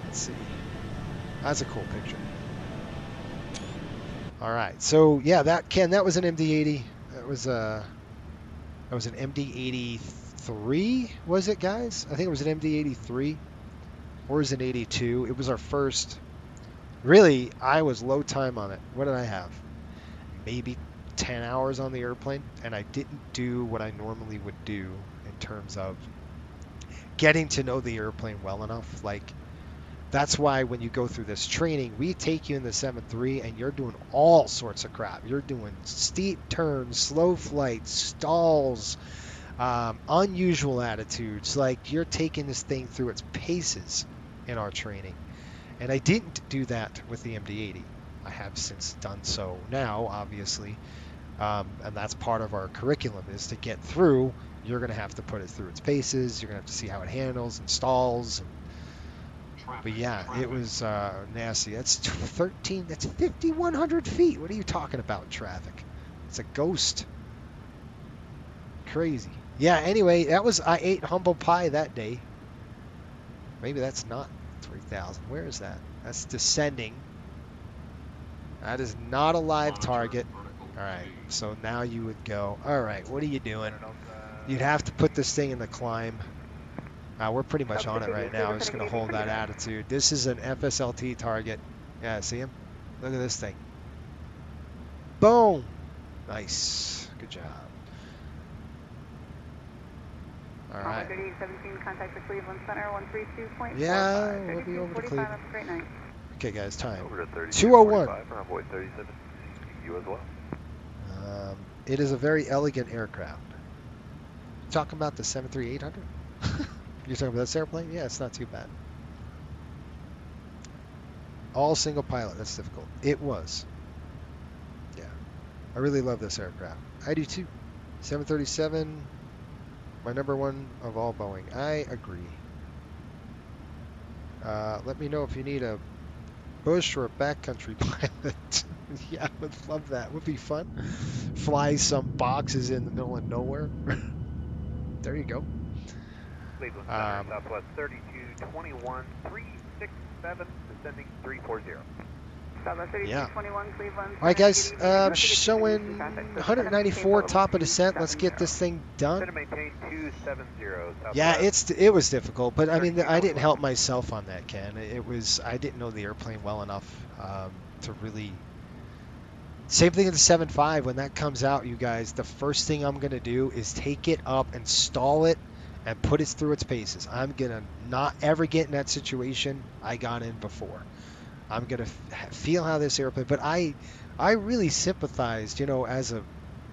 Let's see. That's a cool picture. All right. So yeah, that was an MD-80. That was an MD-83. Was it, guys? I think it was an MD-83, or was it 82? It was our first. Really, I was low time on it. What did I have? Maybe 10 hours on the airplane, and I didn't do what I normally would do in terms of getting to know the airplane well enough. Like, that's why when you go through this training, we take you in the 7.3 and you're doing all sorts of crap. You're doing steep turns, slow flights, stalls, unusual attitudes. Like, you're taking this thing through its paces in our training. And I didn't do that with the MD-80. I have since done so now, obviously. And that's part of our curriculum, is to get through. You're going to have to put it through its paces. You're going to have to see how it handles and stalls. But yeah, it was nasty. That's 5,100 feet. What are you talking about in traffic? It's a ghost. Crazy. Yeah, anyway, I ate humble pie that day. Maybe that's not 3,000. Where is that? That's descending. That is not a live target. All right, so now you would go, all right, what are you doing? You'd have to put this thing in the climb. We're pretty much on it right now. I'm just going to hold that attitude. This is an FSLT target. Yeah, see him? Look at this thing. Boom! Nice. Good job. All right. 3817, contact the Cleveland Center, 132.45. Yeah, we'll be over to Cleveland. Have a great night. Okay, guys, time. Over to 2:01. Runway 37, you as well. It is a very elegant aircraft. Talking about the 737-800? You're talking about this airplane? Yeah, it's not too bad. All single pilot, that's difficult. It was. Yeah. I really love this aircraft. I do too. 737, my number one of all Boeing. I agree. Let me know if you need a bush or a backcountry pilot. Yeah, I would love that. Would be fun. Fly some boxes in the middle of nowhere. There you go. Cleveland Center, Southwest 3221, 367, descending 340. Southwest 3221, Yeah. Cleveland. All right, guys. Showing 194 top of descent. Let's get this thing done. Maintain 270. Yeah, it was difficult, but I mean, I didn't help myself on that, Ken. I didn't know the airplane well enough to really. Same thing with the 7.5. When that comes out, you guys, the first thing I'm gonna do is take it up and stall it and put it through its paces. I'm gonna not ever get in that situation I got in before. I'm gonna feel how this airplane. But I really sympathized, as a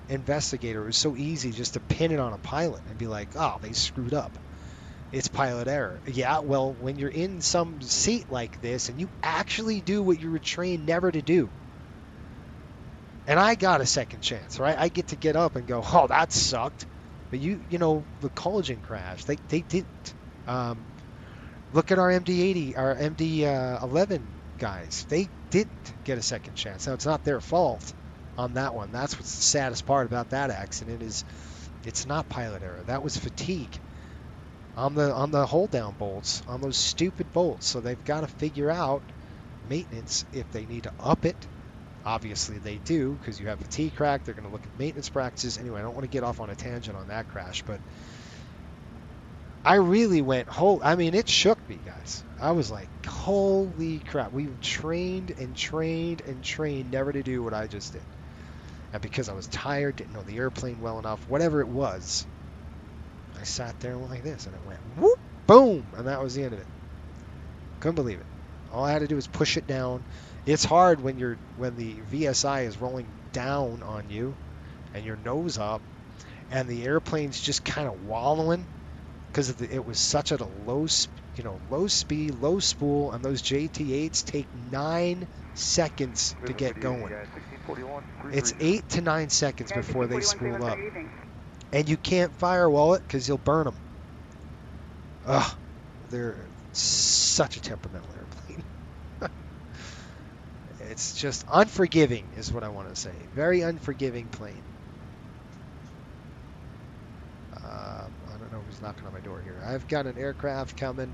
investigator. It was so easy just to pin it on a pilot and be like, oh, they screwed up. It's pilot error. Yeah, well, when you're in some seat like this and you actually do what you were trained never to do. And I got a second chance, right? I get to get up and go, oh, that sucked. But the Culligan crash, they didn't. Look at our MD-80, our MD-11 guys. They didn't get a second chance. Now, it's not their fault on that one. That's what's the saddest part about that accident is it's not pilot error. That was fatigue on the hold down bolts, on those stupid bolts. So they've got to figure out maintenance if they need to up it. Obviously they do, because you have fatigue crack. They're going to look at maintenance practices. Anyway, I don't want to get off on a tangent on that crash, but I really went it shook me, guys. I was like, holy crap. We trained and trained and trained never to do what I just did. And because I was tired, didn't know the airplane well enough, whatever it was, I sat there and went like this, and it went whoop, boom, and that was the end of it. Couldn't believe it. All I had to do was push it down. It's hard when the VSI is rolling down on you and your nose up and the airplane's just kind of wallowing because it was such at a low speed, low spool, and those JT8s take 9 seconds to get going. It's 8 to 9 seconds before they spool up. And you can't firewall it because you'll burn them. Ugh, they're such a temperamental airplane. It's just unforgiving is what I want to say. Very unforgiving plane. I don't know who's knocking on my door here. I've got an aircraft coming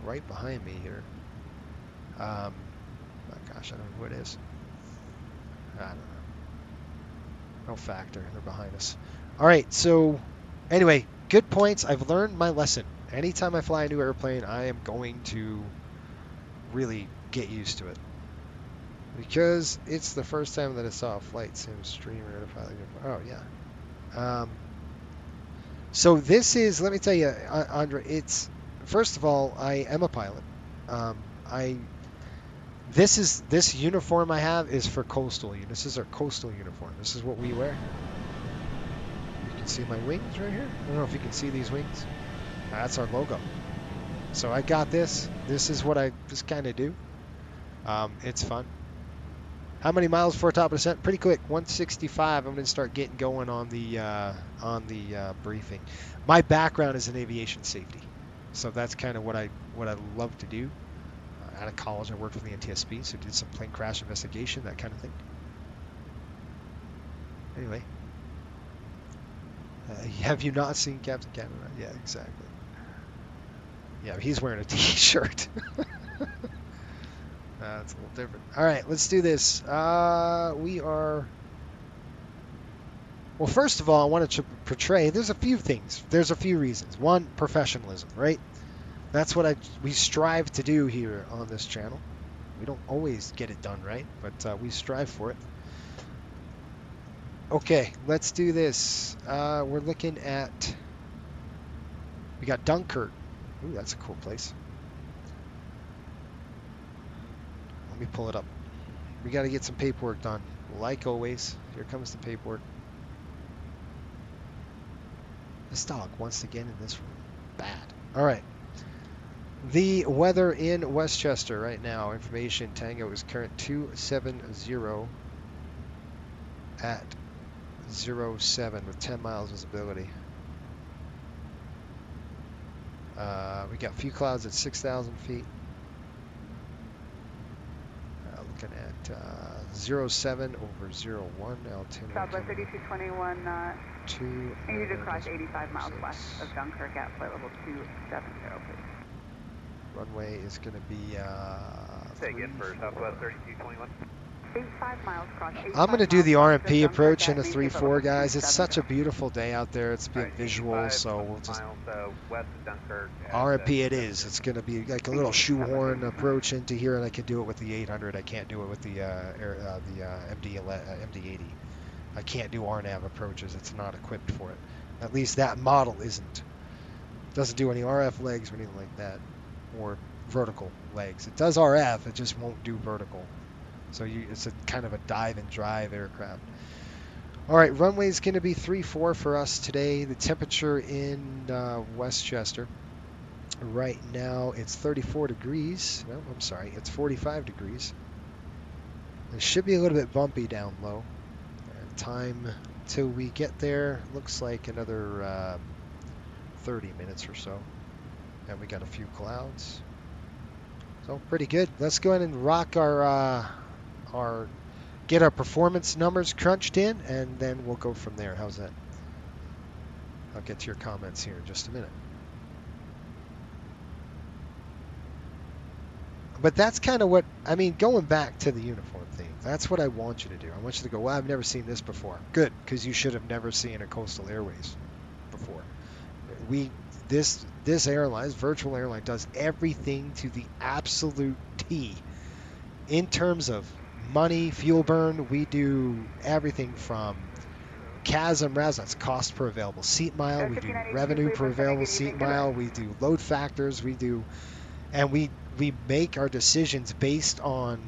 right behind me here. Oh gosh, I don't know who it is. I don't know. No factor. They're behind us. All right, so anyway, good points. I've learned my lesson. Anytime I fly a new airplane, I am going to really get used to it, because it's the first time that I saw a flight sim streamer. Oh yeah. So this is, let me tell you, Andre, it's, first of all, I am a pilot. This uniform I have is for coastal. This is our coastal uniform. This is what we wear. You can see my wings right here. I don't know if you can see these wings. That's our logo. So I got this. This is what I just kind of do. It's fun. How many miles before top of descent? Pretty quick. 165. I'm going to start getting going on the briefing. My background is in aviation safety, so that's kind of what I love to do. Out of college, I worked with the NTSB, so did some plane crash investigation, that kind of thing. Anyway, have you not seen Captain Canada? Yeah, exactly. Yeah, he's wearing a T-shirt. That's a little different. All right, let's do this. We are Well, first of all, I wanted to portray, there's a few things. There's a few reasons. One, professionalism, right? That's what we strive to do here on this channel. We don't always get it done right, but we strive for it. Okay, let's do this. We're looking at, we got Dunkirk. Ooh, that's a cool place. Let me pull it up. We got to get some paperwork done. Like always, here comes the paperwork. This dog wants to get in this room. Bad. All right. The weather in Westchester right now. Information Tango is current 270 at 07 with 10 miles visibility. We got few clouds at 6,000 feet. Looking at 07 over 01 altitude. Southwest 3221, you need to cross 85 miles west of Dunkirk at flight level 270, please. Runway is going to be Say again for Southwest 3221. 85 miles cross 85 I'm going to do the miles RMP of approach in a Dunkirk at 3-4, guys. It's 270. such a beautiful day out there. It's being visual, so we'll just Miles, west of Dunkirk. RMP it is. It's going to be like a little shoehorn approach into here, and I can do it with the 800. I can't do it with the MD80. I can't do RNAV approaches. It's not equipped for it. At least that model isn't. Doesn't do any RF legs or anything like that, or vertical legs. It does RF. It just won't do vertical. So it's a kind of a dive and drive aircraft. All right, runway is going to be 3-4 for us today. The temperature in Westchester right now, it's 34 degrees. No, I'm sorry, it's 45 degrees. It should be a little bit bumpy down low. Time till we get there looks like another 30 minutes or so. And we got a few clouds. So pretty good. Let's go ahead and rock get our performance numbers crunched in, and then we'll go from there. How's that? I'll get to your comments here in just a minute. But that's kind of what, I mean, going back to the uniform thing, that's what I want you to do. I want you to go, well, I've never seen this before. Good, because you should have never seen a Coastal Airways before. This airline, virtual airline, does everything to the absolute T. In terms of money, fuel burn, we do everything from CASM, RASM, that's cost per available seat mile. We do revenue per available seat mile. We do load factors. And we make our decisions based on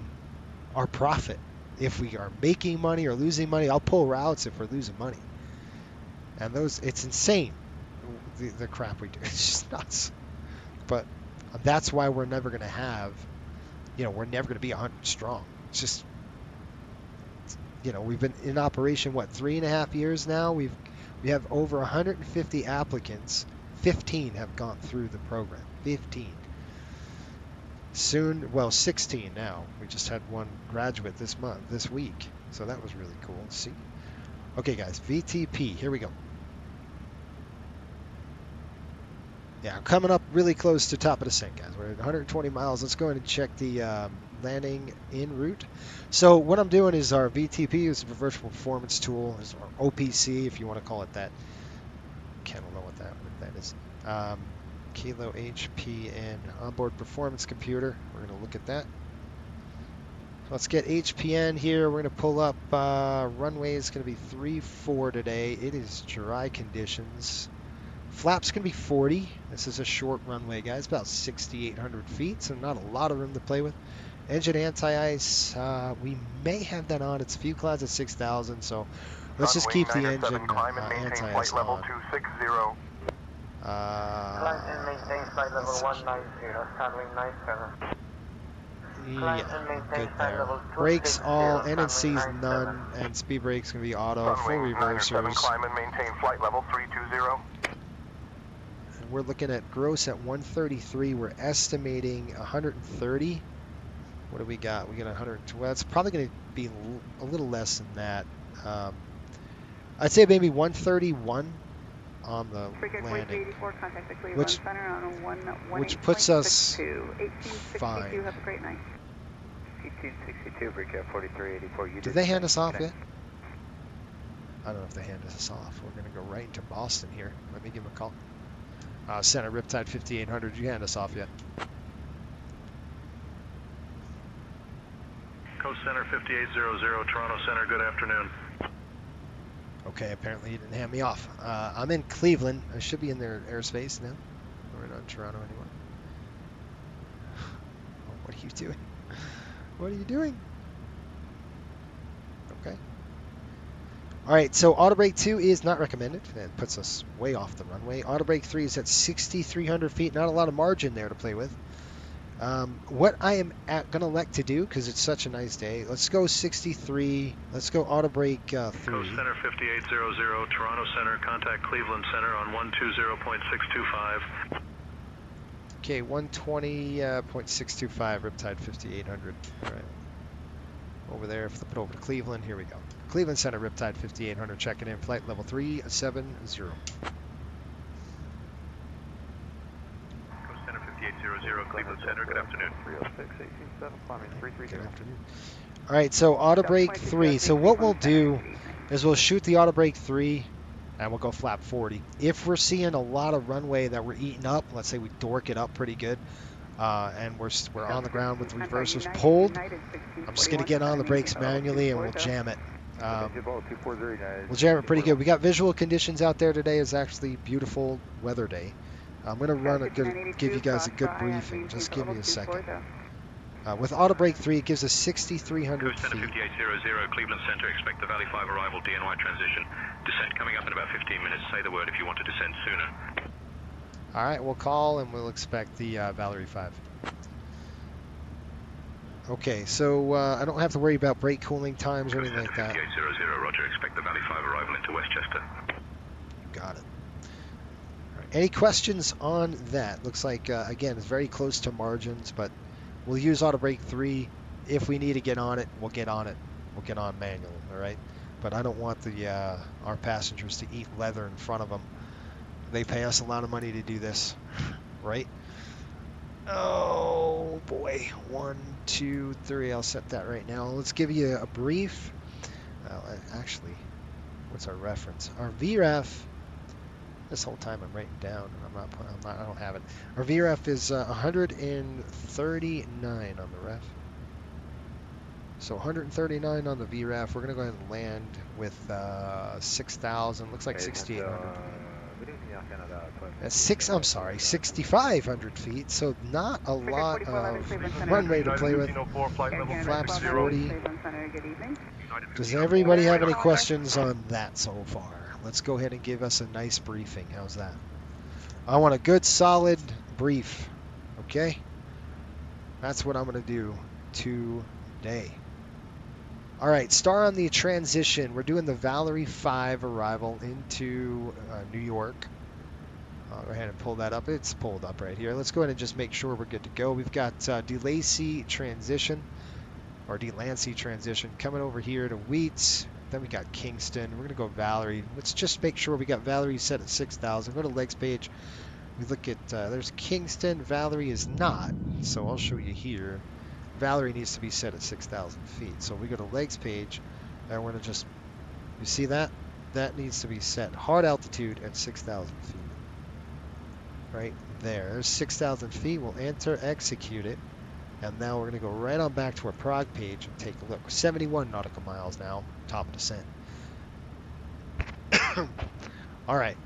our profit. If we are making money or losing money, I'll pull routes if we're losing money. And it's insane, the crap we do. It's just nuts. But that's why we're never going to have, we're never going to be 100 strong. It's just, we've been in operation, 3.5 years now? We have over 150 applicants. 15 have gone through the program. 15. Soon, 16 now. We just had one graduate this week. So that was really cool to see. Okay, guys, VTP, here we go. Yeah, I'm coming up really close to top of descent, guys. We're at 120 miles. Let's go ahead and check the landing en route. So what I'm doing is our VTP is a virtual performance tool, is our OPC, if you want to call it that. I don't know what that is. Kilo HPN onboard performance computer. We're going to look at that. Let's get HPN here. We're going to pull up runway is going to be 3-4 today. It is dry conditions. Flaps going to be 40. This is a short runway, guys, about 6,800 feet, so not a lot of room to play with. Engine anti-ice, we may have that on. It's a few clouds at 6,000, so let's just keep the engine anti-ice on. Climb and maintain flight level 190, handling 97. Yeah, good there. Brakes all, NNC's none, and speed brakes going to be auto, full reversers. Climb and maintain flight level 320. We're looking at gross at 133. We're estimating 130. What do we got? We got 112. Well, it's probably going to be a little less than that. I'd say maybe 131 on the landing, which puts us fine. Have a great night. 1862, Breakout 4384. Did they hand us off yet? I don't know if they handed us off. We're going to go right into Boston here. Let me give them a call. Center, Riptide 5800. Did you hand us off yet? Coast Center 5800, Toronto Center, good afternoon. Okay, apparently you didn't hand me off. I'm in Cleveland. I should be in their airspace now. We're not in Toronto anymore. Oh, what are you doing? What are you doing? Okay. All right, so auto brake 2 is not recommended. That puts us way off the runway. Auto brake 3 is at 6,300 feet. Not a lot of margin there to play with. What I am going to elect to do, because it's such a nice day, let's go 63. Let's go auto brake 3. Coast Center 5800, Toronto Center, contact Cleveland Center on 120.625. Okay, 120.625, Riptide 5800. All right. Over there, flip it over to Cleveland. Here we go. Cleveland Center, Riptide 5800, checking in, flight level 370. Coast Center 5800, Cleveland Center, good afternoon. 306.827, climbing 330. Good afternoon. All right, so auto brake 3. So what we'll do is we'll shoot the auto brake 3 and we'll go flap 40. If we're seeing a lot of runway that we're eating up, let's say we dork it up pretty good, and we're on the ground with the reversers pulled, I'm just going to get on the brakes manually and we'll jam it. We'll jam it pretty good. We got visual conditions out there today. It's actually beautiful weather day. I'm going to give you guys a good briefing. Just give me a second. With auto brake 3, it gives us 6,300 feet. 5800, Cleveland Center, expect the Valley 5 arrival, DNY transition. Descent coming up in about 15 minutes. Say the word if you want to descend sooner. All right, we'll call and we'll expect the Valerie 5. Okay, so I don't have to worry about brake cooling times or anything like that. 5800, roger, expect the Valley 5 arrival into Westchester. Got it. All right, any questions on that? Looks like, again, it's very close to margins, but we'll use auto brake 3. If we need to get on it, we'll get on it. We'll get on manual, all right? But I don't want our passengers to eat leather in front of them. They pay us a lot of money to do this, right? Oh boy, 1, 2, 3. I'll set that right now. Let's give you a brief. Actually, what's our reference? Our VREF. This whole time I'm writing down, and I don't have it. Our VREF is 139 on the ref. So 139 on the VREF. We're gonna go ahead and land with 6,000. Looks like 6,800. That's 6,500 feet, so not a lot of runway to play with. Flaps 40. Does everybody have any questions on that so far? Let's go ahead and give us a nice briefing. How's that? I want a good, solid brief. Okay? That's what I'm going to do today. All right, star on the transition. We're doing the Valerie 5 arrival into New York. I'll go ahead and pull that up. It's pulled up right here. Let's go ahead and just make sure we're good to go. We've got DeLacy transition, or DeLancey transition, coming over here to Wheats. Then we got Kingston. We're going to go Valerie. Let's just make sure we got Valerie set at 6,000. Go to legs page. We look at, there's Kingston. Valerie is not, so I'll show you here. Valerie needs to be set at 6,000 feet. So we go to legs page, and we're going to just, you see that? That needs to be set hard altitude at 6,000 feet. Right there. There's 6,000 feet. We'll enter, execute it. And now we're going to go right on back to our Prague page and take a look. 71 nautical miles now, top of descent. All right.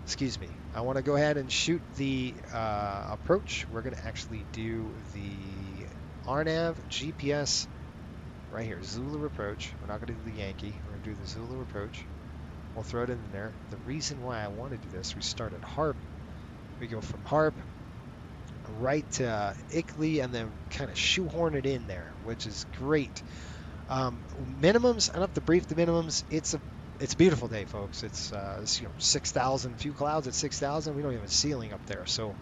Excuse me. I want to go ahead and shoot the approach. We're going to actually do the RNAV GPS right here. Zulu approach. We're not going to do the Yankee. We're going to do the Zulu approach. We'll throw it in there. The reason why I want to do this, we start at Harp. We go from Harp right to Ickley and then kind of shoehorn it in there, which is great. Minimums, I don't have to brief the minimums. It's a beautiful day, folks. It's 6,000, few clouds at 6,000. We don't even have a ceiling up there, so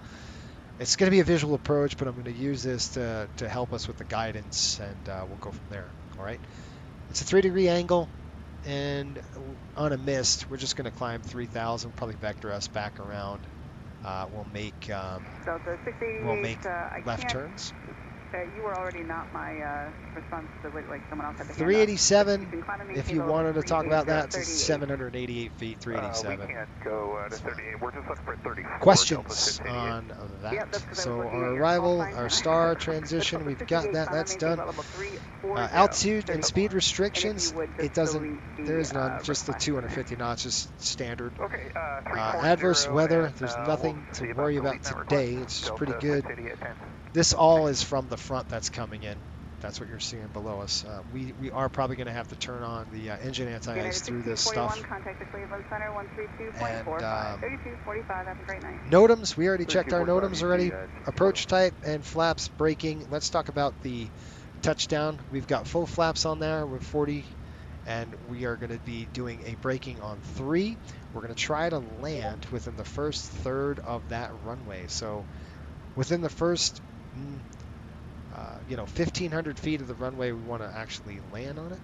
it's going to be a visual approach, but I'm going to use this to help us with the guidance, and we'll go from there. All right. It's a 3-degree angle, and on a mist, we're just going to climb 3,000, probably vector us back around. We'll make left turns. You were already not my response to like someone else had to 387. If you wanted to talk about that, it's 788 feet, 387. We can't go to 38. We're just looking for 34. Questions on that? Yep, so our arrival, our star transition, we've got that. That's done. Altitude and speed restrictions, it doesn't. There is none. Just the 250 knots, just standard. Okay. Adverse weather, there's nothing to worry about today. It's just pretty good. This all is from the front that's coming in. That's what you're seeing below us. We are probably going to have to turn on the engine anti-ice through this stuff. And NOTAMs, we already checked our NOTAMs already. Approach type and flaps, braking. Let's talk about the touchdown. We've got full flaps on there with 40, and we are going to be doing a braking on 3. We're going to try to land within the first third of that runway. So within the first 1,500 feet of the runway, we want to actually land on it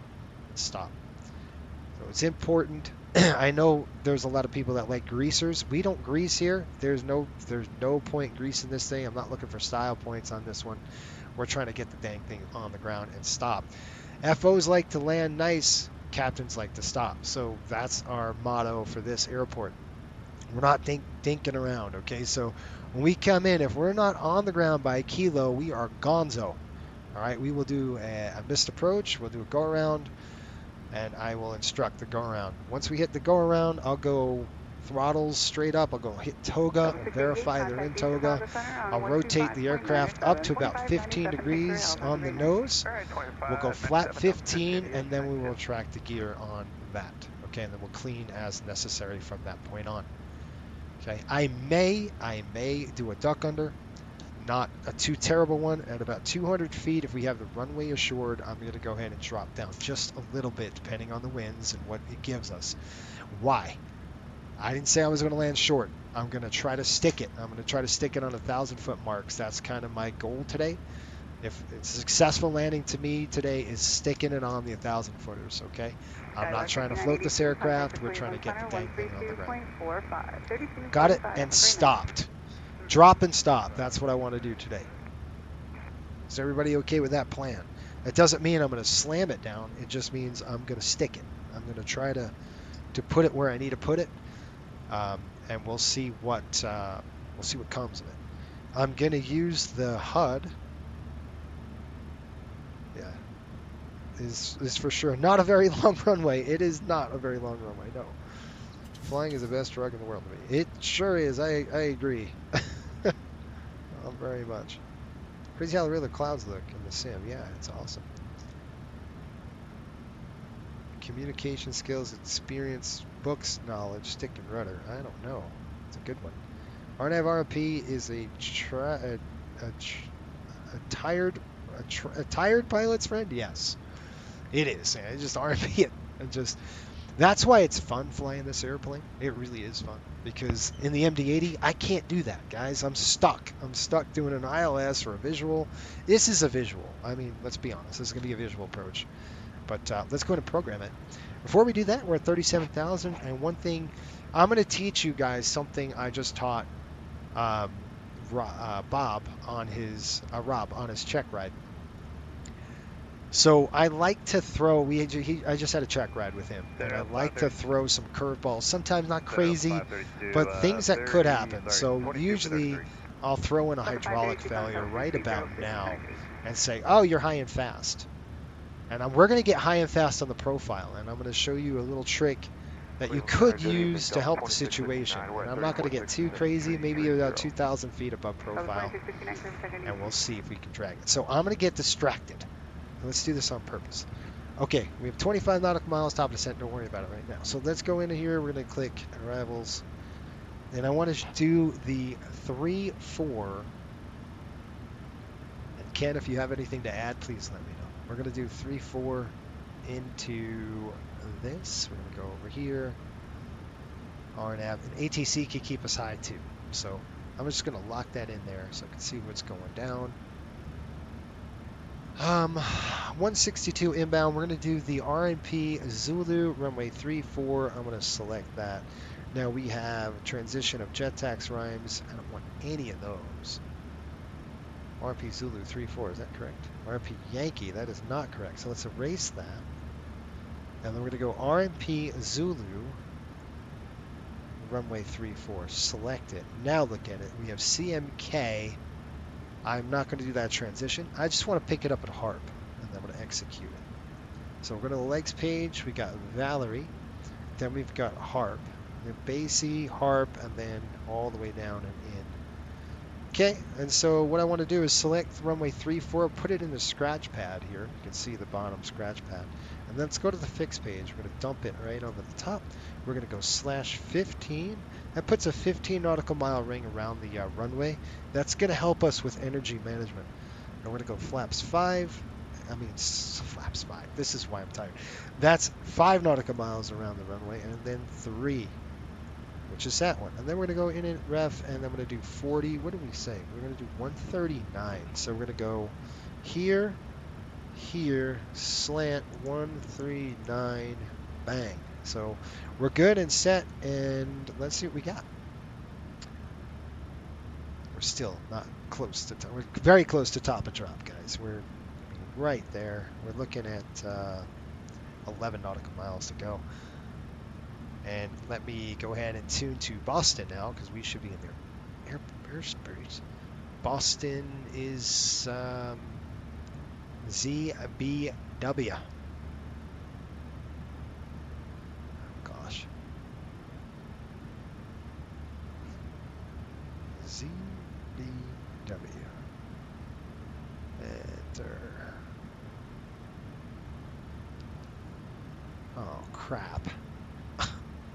and stop. So it's important. I know there's a lot of people that like greasers. We don't grease here. There's no point greasing this thing. I'm not looking for style points on this one. We're trying to get the dang thing on the ground and stop. FOs like to land nice. Captains like to stop. So that's our motto for this airport. We're not dinking around, okay? So when we come in, if we're not on the ground by a kilo, we are gonzo. All right, we will do a missed approach. We'll do a go around, and I will instruct the go around. Once we hit the go around, I'll go throttles straight up. I'll go hit toga and verify they're in toga. I'll rotate the aircraft up to about 15 degrees on the nose. We'll go flat 15, and then we will track the gear on that. Okay, and then we'll clean as necessary from that point on. Okay, I may do a duck under, not a too terrible one. At about 200 feet, if we have the runway assured, I'm going to go ahead and drop down just a little bit, depending on the winds and what it gives us. Why? I didn't say I was going to land short. I'm going to try to stick it. I'm going to try to stick it on 1,000-foot marks. That's kind of my goal today. If it's a successful landing to me today is sticking it on the 1,000-footers, okay? I'm not trying to float this aircraft. We're trying to get the dang thing on the ground. Got it and stopped. Drop and stop. That's what I want to do today. Is everybody okay with that plan? That doesn't mean I'm going to slam it down. It just means I'm going to stick it. I'm going to try to put it where I need to put it, and we'll see what comes of it. I'm going to use the HUD. Yeah, is for sure not a very long runway. It is not a very long runway. No, flying is the best drug in the world to me. It sure is. I agree. Very much. Crazy how real the clouds look in the sim. Yeah, it's awesome. Communication skills, experience, books, knowledge, stick and rudder. I don't know. It's a good one. RNAV RP is a tired pilot's friend. Yes, it is. It's just RP it. And just that's why it's fun flying this airplane. It really is fun. Because in the MD-80, I can't do that, guys. I'm stuck. I'm stuck doing an ILS or a visual. This is a visual. I mean, let's be honest. This is going to be a visual approach. But let's go ahead and program it. Before we do that, we're at 37,000. And one thing, I'm going to teach you guys something I just taught Rob on his check ride. So I like to throw. I just had a check ride with him, and I like to throw some curveballs. Sometimes not crazy, but things that could happen. So usually I'll throw in a hydraulic failure right about now, and say, "Oh, you're high and fast," and we're going to get high and fast on the profile, and I'm going to show you a little trick that you could use to help the situation. And I'm not going to get too crazy. Maybe about 2,000 feet above profile, and we'll see if we can drag it. So I'm going to get distracted. Let's do this on purpose. Okay, we have 25 nautical miles, top of descent. Don't worry about it right now. So let's go into here. We're going to click arrivals. And I want to do the 3-4. And Ken, if you have anything to add, please let me know. We're going to do 3-4 into this. We're going to go over here. RNAV. And ATC can keep us high too. So I'm just going to lock that in there so I can see what's going down. 162 inbound. We're going to do the RNP Zulu runway 34. I'm going to select that. Now we have transition of jet tax rhymes. I don't want any of those. RP Zulu 34, is that correct? RP Yankee, that is not correct. So let's erase that. And then we're going to go RMP Zulu, runway 34. Select it. Now look at it. We have CMK. I'm not going to do that transition. I just want to pick it up at Harp, and then I'm going to execute it. So we're going to the legs page. We got Valerie. Then we've got Harp. Then Basie, Harp, and then all the way down and in. Okay, and so what I want to do is select runway 34, put it in the scratch pad here. You can see the bottom scratch pad. And then let's go to the fix page. We're going to dump it right over the top. We're going to go /15. That puts a 15 nautical mile ring around the runway. That's going to help us with energy management. And we're going to go flaps 5. Flaps 5. This is why I'm tired. That's 5 nautical miles around the runway, and then 3. Which is that one. And then we're going to go in and ref, and I'm going to do 40. What do we say? We're going to do 139. So we're going to go here, here, slant, 139, bang. So we're good and set, and let's see what we got. We're still not close to top. We're very close to top of drop, guys. We're right there. We're looking at 11 nautical miles to go. And let me go ahead and tune to Boston now, because we should be in their airspace. Boston is ZBW. Oh, gosh. ZBW. Enter. Oh, crap.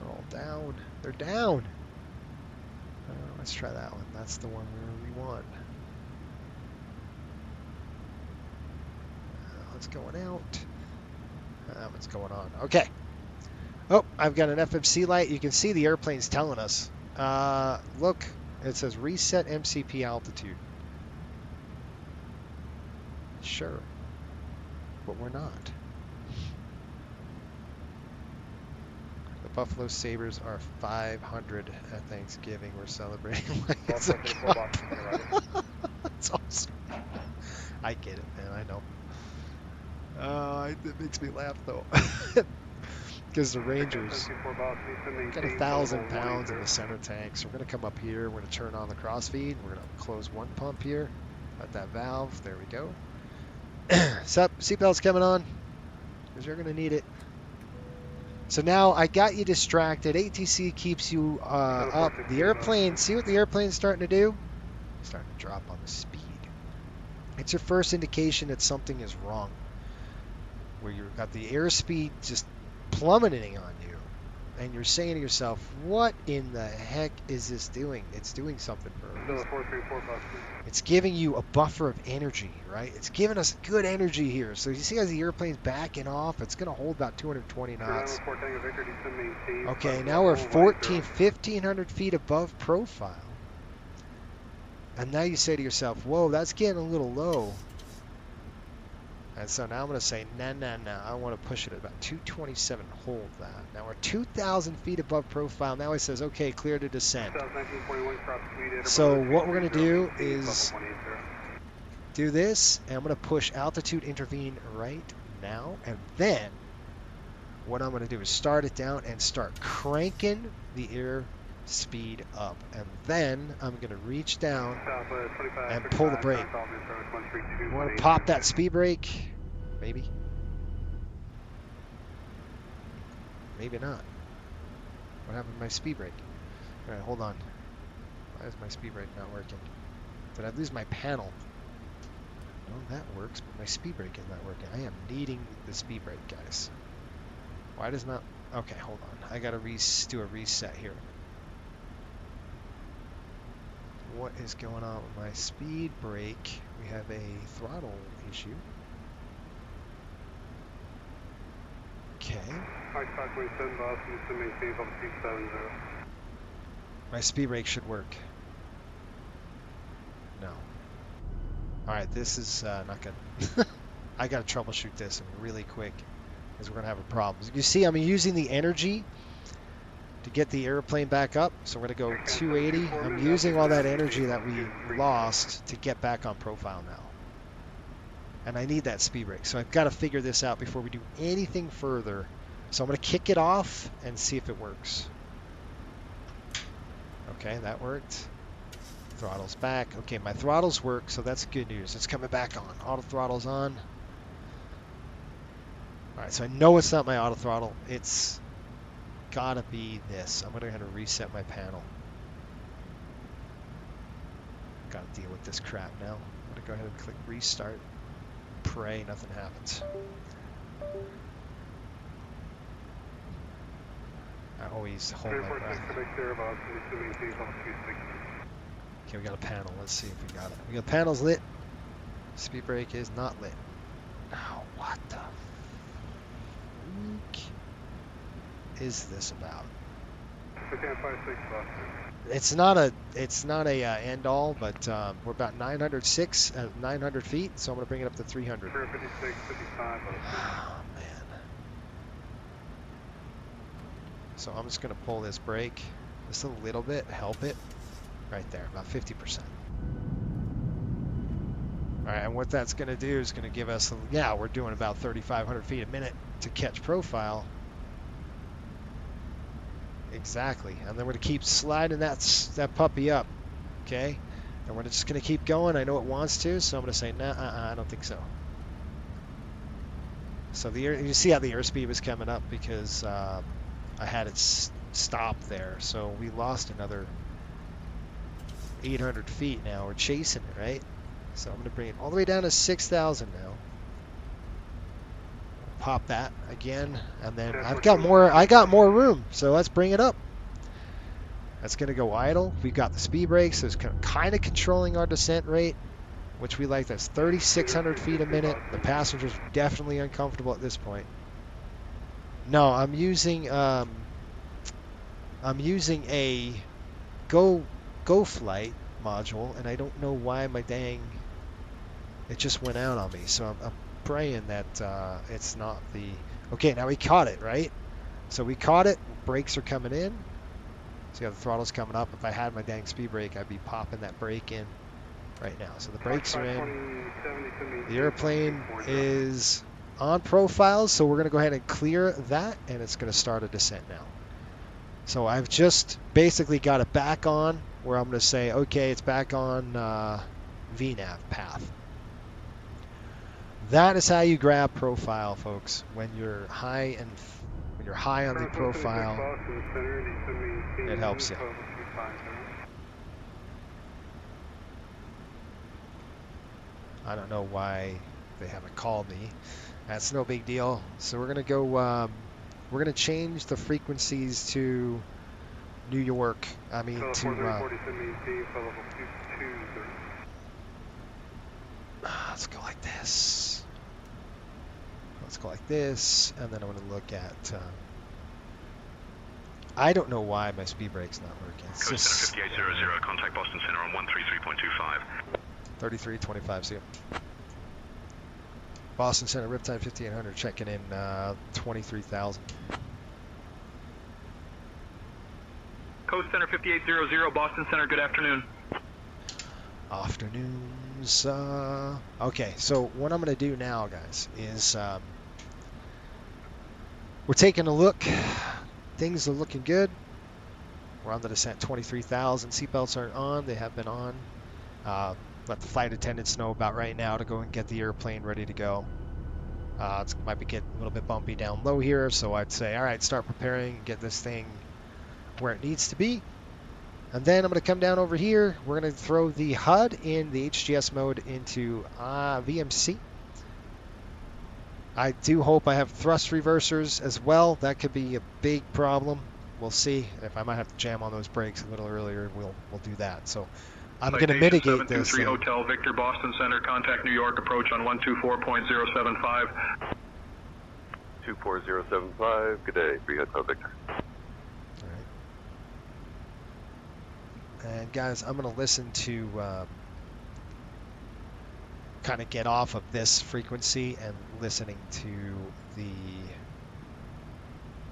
All down. They're down. Let's try that one. That's the one we want. What's going out? What's going on? Okay. Oh, I've got an FFC light. You can see the airplane's telling us. Look, it says reset MCP altitude. Sure. But we're not. Buffalo Sabres are 500 at Thanksgiving. We're celebrating like it's a cup. That's awesome. I get it, man. I know. It makes me laugh though, because the Rangers got 1,000 pounds in the center tank. So we're gonna come up here. We're gonna turn on the crossfeed. We're gonna close one pump here. Let that valve. There we go. Sup? Seatbelts coming on, because you're gonna need it. So now I got you distracted. ATC keeps you up. The airplane, see what the airplane's starting to do? It's starting to drop on the speed. It's your first indication that something is wrong. Where you've got the airspeed just plummeting on you. And you're saying to yourself, what in the heck is this doing? It's doing something for a reason. It's giving you a buffer of energy, right? It's giving us good energy here. So you see as the airplane's backing off, it's going to hold about 220 knots. Okay, now we're 1,500 feet above profile. And now you say to yourself, whoa, that's getting a little low. And so now I'm going to say, nah. I want to push it at about 227. Hold that. Now we're 2,000 feet above profile. Now it says, okay, clear to descend. So what we're going to do is do this, and I'm going to push altitude intervene right now. And then what I'm going to do is start it down and start cranking the air speed up. And then I'm going to reach down and pull the brake. You want to pop that speed brake? Maybe. Maybe not. What happened to my speed brake? All right, hold on. Why is my speed brake not working? Did I lose my panel? Well, that works, but my speed brake is not working. I am needing the speed brake, guys. Why does not... Okay, hold on. I got to do a reset here. What is going on with my speed brake? We have a throttle issue. Okay. My speed brake should work. No. Alright, this is not good. I gotta troubleshoot this really quick, because we're gonna have a problem. You see, I'm using the energy to get the airplane back up. So we're going to go 280. I'm using all that energy that we lost to get back on profile now. And I need that speed brake. So I've got to figure this out before we do anything further. So I'm going to kick it off and see if it works. Okay, that worked. Throttle's back. Okay, my throttles work, so that's good news. It's coming back on. Auto throttle's on. All right, so I know it's not my auto throttle. It's gotta be this. I'm gonna have to reset my panel. Gotta deal with this crap now. I'm gonna go ahead and click restart. Pray nothing happens. I always hold my breath. Okay, we got a panel. Let's see if we got it. We got panels lit. Speed brake is not lit. Now, what the freak is this about? It's not a end all, but we're about 900 feet, so I'm gonna bring it up to 300. Oh man. So I'm just gonna pull this brake just a little bit, help it. Right there, about 50%. All right, and what that's going to do is going to give us, yeah, we're doing about 3,500 feet a minute to catch profile. Exactly, and then we're going to keep sliding that puppy up, okay? And we're just going to keep going. I know it wants to, so I'm going to say, nah, I don't think so. So you see how the airspeed was coming up because I had it stop there, so we lost another 800 feet now. We're chasing it, right? So I'm going to bring it all the way down to 6,000 now. Pop that again, and then I got more room, so let's bring it up. That's going to go idle. We've got the speed brakes, so it's kind of controlling our descent rate, which we like. That's 3,600 feet a minute. The passenger's definitely uncomfortable at this point. No, I'm using a Go Flight module, and I don't know why it just went out on me. So I'm praying that it's not the. Okay, now we caught it, right? So we caught it. Brakes are coming in. See how the throttle's coming up. If I had my dang speed brake, I'd be popping that brake in right now. So the brakes are in. The airplane is on profile, so we're going to go ahead and clear that, and it's going to start a descent now. So I've just basically got it back on, where I'm going to say, okay, it's back on VNAV path. That is how you grab profile, folks. When you're high on the profile, it helps you. I don't know why they haven't called me. That's no big deal. So we're gonna go. We're gonna change the frequencies to New York. I mean to. Let's go like this. Let's go like this, and then I'm gonna look at. I don't know why my speed brake's not working. It's just 5800, contact Boston Center on 133.25. 3325, see you. Boston Center, Riptide 5800, checking in 23,000. Coast Center 5800, Boston Center, good afternoon. Afternoons. Okay, so what I'm going to do now, guys, is we're taking a look. Things are looking good. We're on the descent 23,000. Seatbelts aren't on. They have been on. Let the flight attendants know about right now to go and get the airplane ready to go. It might be getting a little bit bumpy down low here, so I'd say, all right, start preparing and get this thing where it needs to be. And then I'm going to come down over here. We're going to throw the HUD in the HGS mode into VMC. I do hope I have thrust reversers as well. That could be a big problem. We'll see. If I might have to jam on those brakes a little earlier, we'll do that. So I'm going to mitigate this. 723 Hotel Victor, Boston Center, contact New York, approach on 124.075. 24075, good day, 3 Hotel Victor. And guys, I'm going to listen to kind of get off of this frequency and listening to the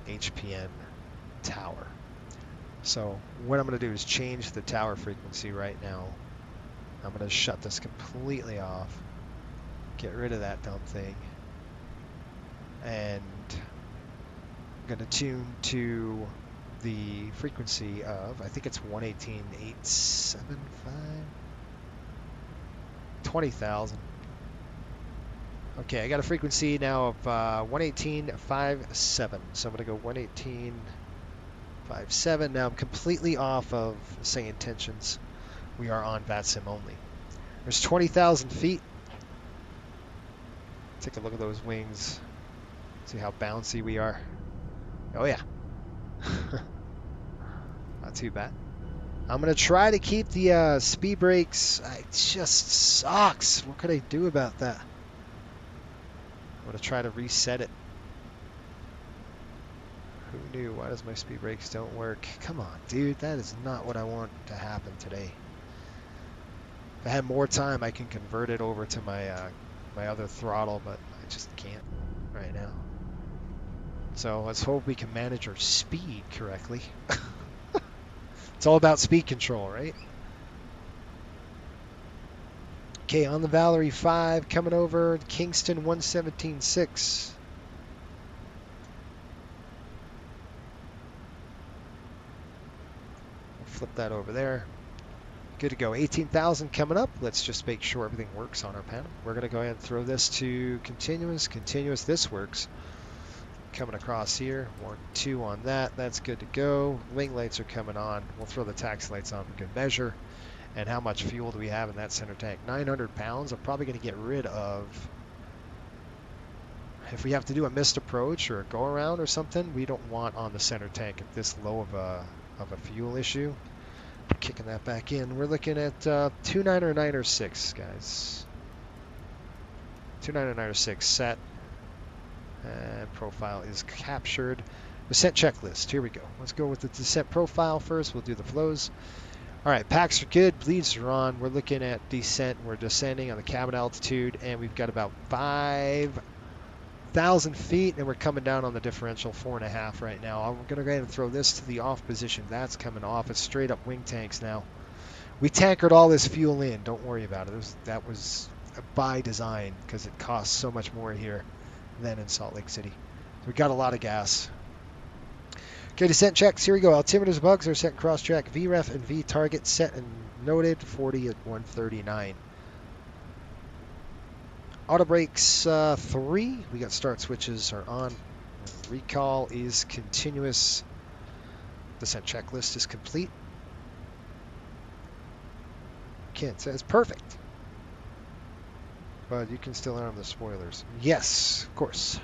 HPN tower. So what I'm going to do is change the tower frequency right now. I'm going to shut this completely off. Get rid of that dumb thing. And I'm going to tune to the frequency of, I think it's 118.875. 20,000. Okay, I got a frequency now of 118.57. So I'm going to go 118.57. Now I'm completely off of say intentions. We are on VATSIM only. There's 20,000 feet. Take a look at those wings. See how bouncy we are. Oh yeah. Not too bad. I'm going to try to keep the speed brakes. It just sucks. What could I do about that? I'm going to try to reset it. Who knew? Why does my speed brakes don't work? Come on, dude. That is not what I want to happen today. If I had more time, I can convert it over to my my other throttle, but I just can't right now. So let's hope we can manage our speed correctly. It's all about speed control, right? Okay, on the Valerie 5, coming over, Kingston 117.6. Flip that over there. Good to go. 18,000 coming up. Let's just make sure everything works on our panel. We're going to go ahead and throw this to continuous. Continuous, this works. Coming across here. 1, 2 on that. That's good to go. Wing lights are coming on. We'll throw the taxi lights on for good measure. And how much fuel do we have in that center tank? 900 pounds. I'm probably going to get rid of, if we have to do a missed approach or a go around or something, we don't want on the center tank at this low of a fuel issue. Kicking that back in. We're looking at 29906, guys. 29906 set. And profile is captured. Descent checklist. Here we go. Let's go with the descent profile first. We'll do the flows. All right, packs are good. Bleeds are on. We're looking at descent. We're descending on the cabin altitude, and we've got about 5,000 feet, and we're coming down on the differential 4.5 right now. I'm going to go ahead and throw this to the off position. That's coming off. It's straight up wing tanks now. We tankered all this fuel in. Don't worry about it. That was by design because it costs so much more here than in Salt Lake City. So we got a lot of gas. Okay, descent checks. Here we go. Altimeters bugs are set cross track. VREF and V target set and noted. 40 at 139. Auto brakes 3. We got start switches are on. Recall is continuous. Descent checklist is complete. Kent says perfect. But you can still arm the spoilers. Yes, of course.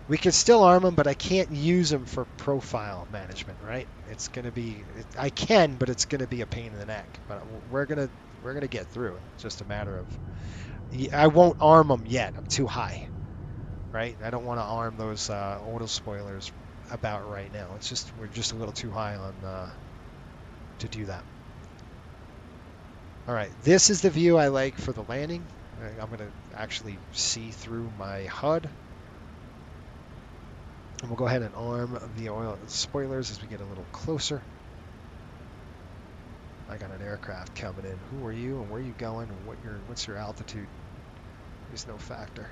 We can still arm them, but I can't use them for profile management, right? It's going to be, I can, but it's going to be a pain in the neck. But we're gonna get through it. It's just a matter of, I won't arm them yet. I'm too high, right? I don't want to arm those auto spoilers about right now. It's just, we're just a little too high on to do that. All right, this is the view I like for the landing. I'm going to actually see through my HUD. And we'll go ahead and arm the oil spoilers as we get a little closer. I got an aircraft coming in. Who are you and where are you going and what's your altitude? There's no factor.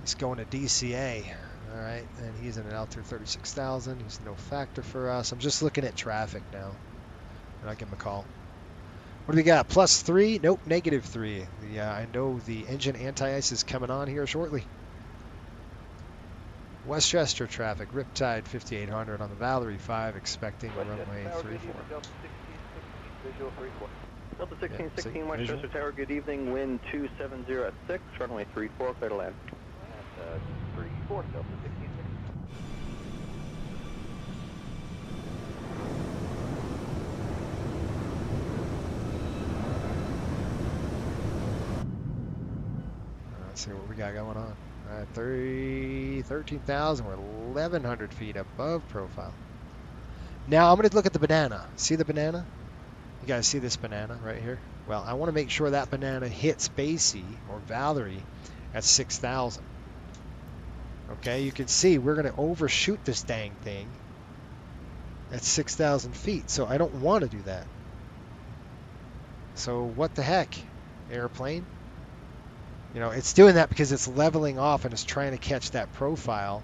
He's going to DCA. All right, and he's at an altitude 36,000. He's no factor for us. I'm just looking at traffic now. And I'll give him a call. What do we got? +3? Nope, -3. I know the engine anti-ice is coming on here shortly. Westchester traffic, Riptide 5800 on the Valerie 5, expecting runway 34. Visual 34. Delta 1616 Westchester Tower, good evening, wind 270 at 6, runway 34, clear to land. At 34, Delta 1616. Let's see what we got going on. 13,000. We're 1,100 feet above profile. Now I'm going to look at the banana. See the banana? You guys see this banana right here? Well, I want to make sure that banana hits Basie or Valerie at 6,000. Okay, you can see we're going to overshoot this dang thing at 6,000 feet. So I don't want to do that. So what the heck, airplane? You know, it's doing that because it's leveling off and it's trying to catch that profile.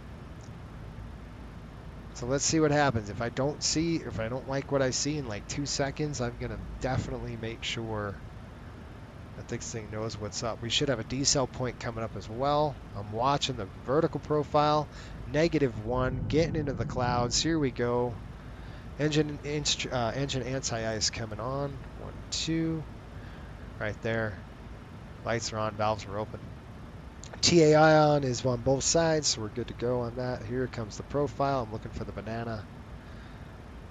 So let's see what happens. If I don't like what I see in like 2 seconds, I'm going to definitely make sure that this thing knows what's up. We should have a decel point coming up as well. I'm watching the vertical profile. -1, getting into the clouds. Here we go. Engine anti-ice coming on. 1, 2. Right there. Lights are on, valves are open. TA ion is on both sides, so we're good to go on that. Here comes the profile. I'm looking for the banana.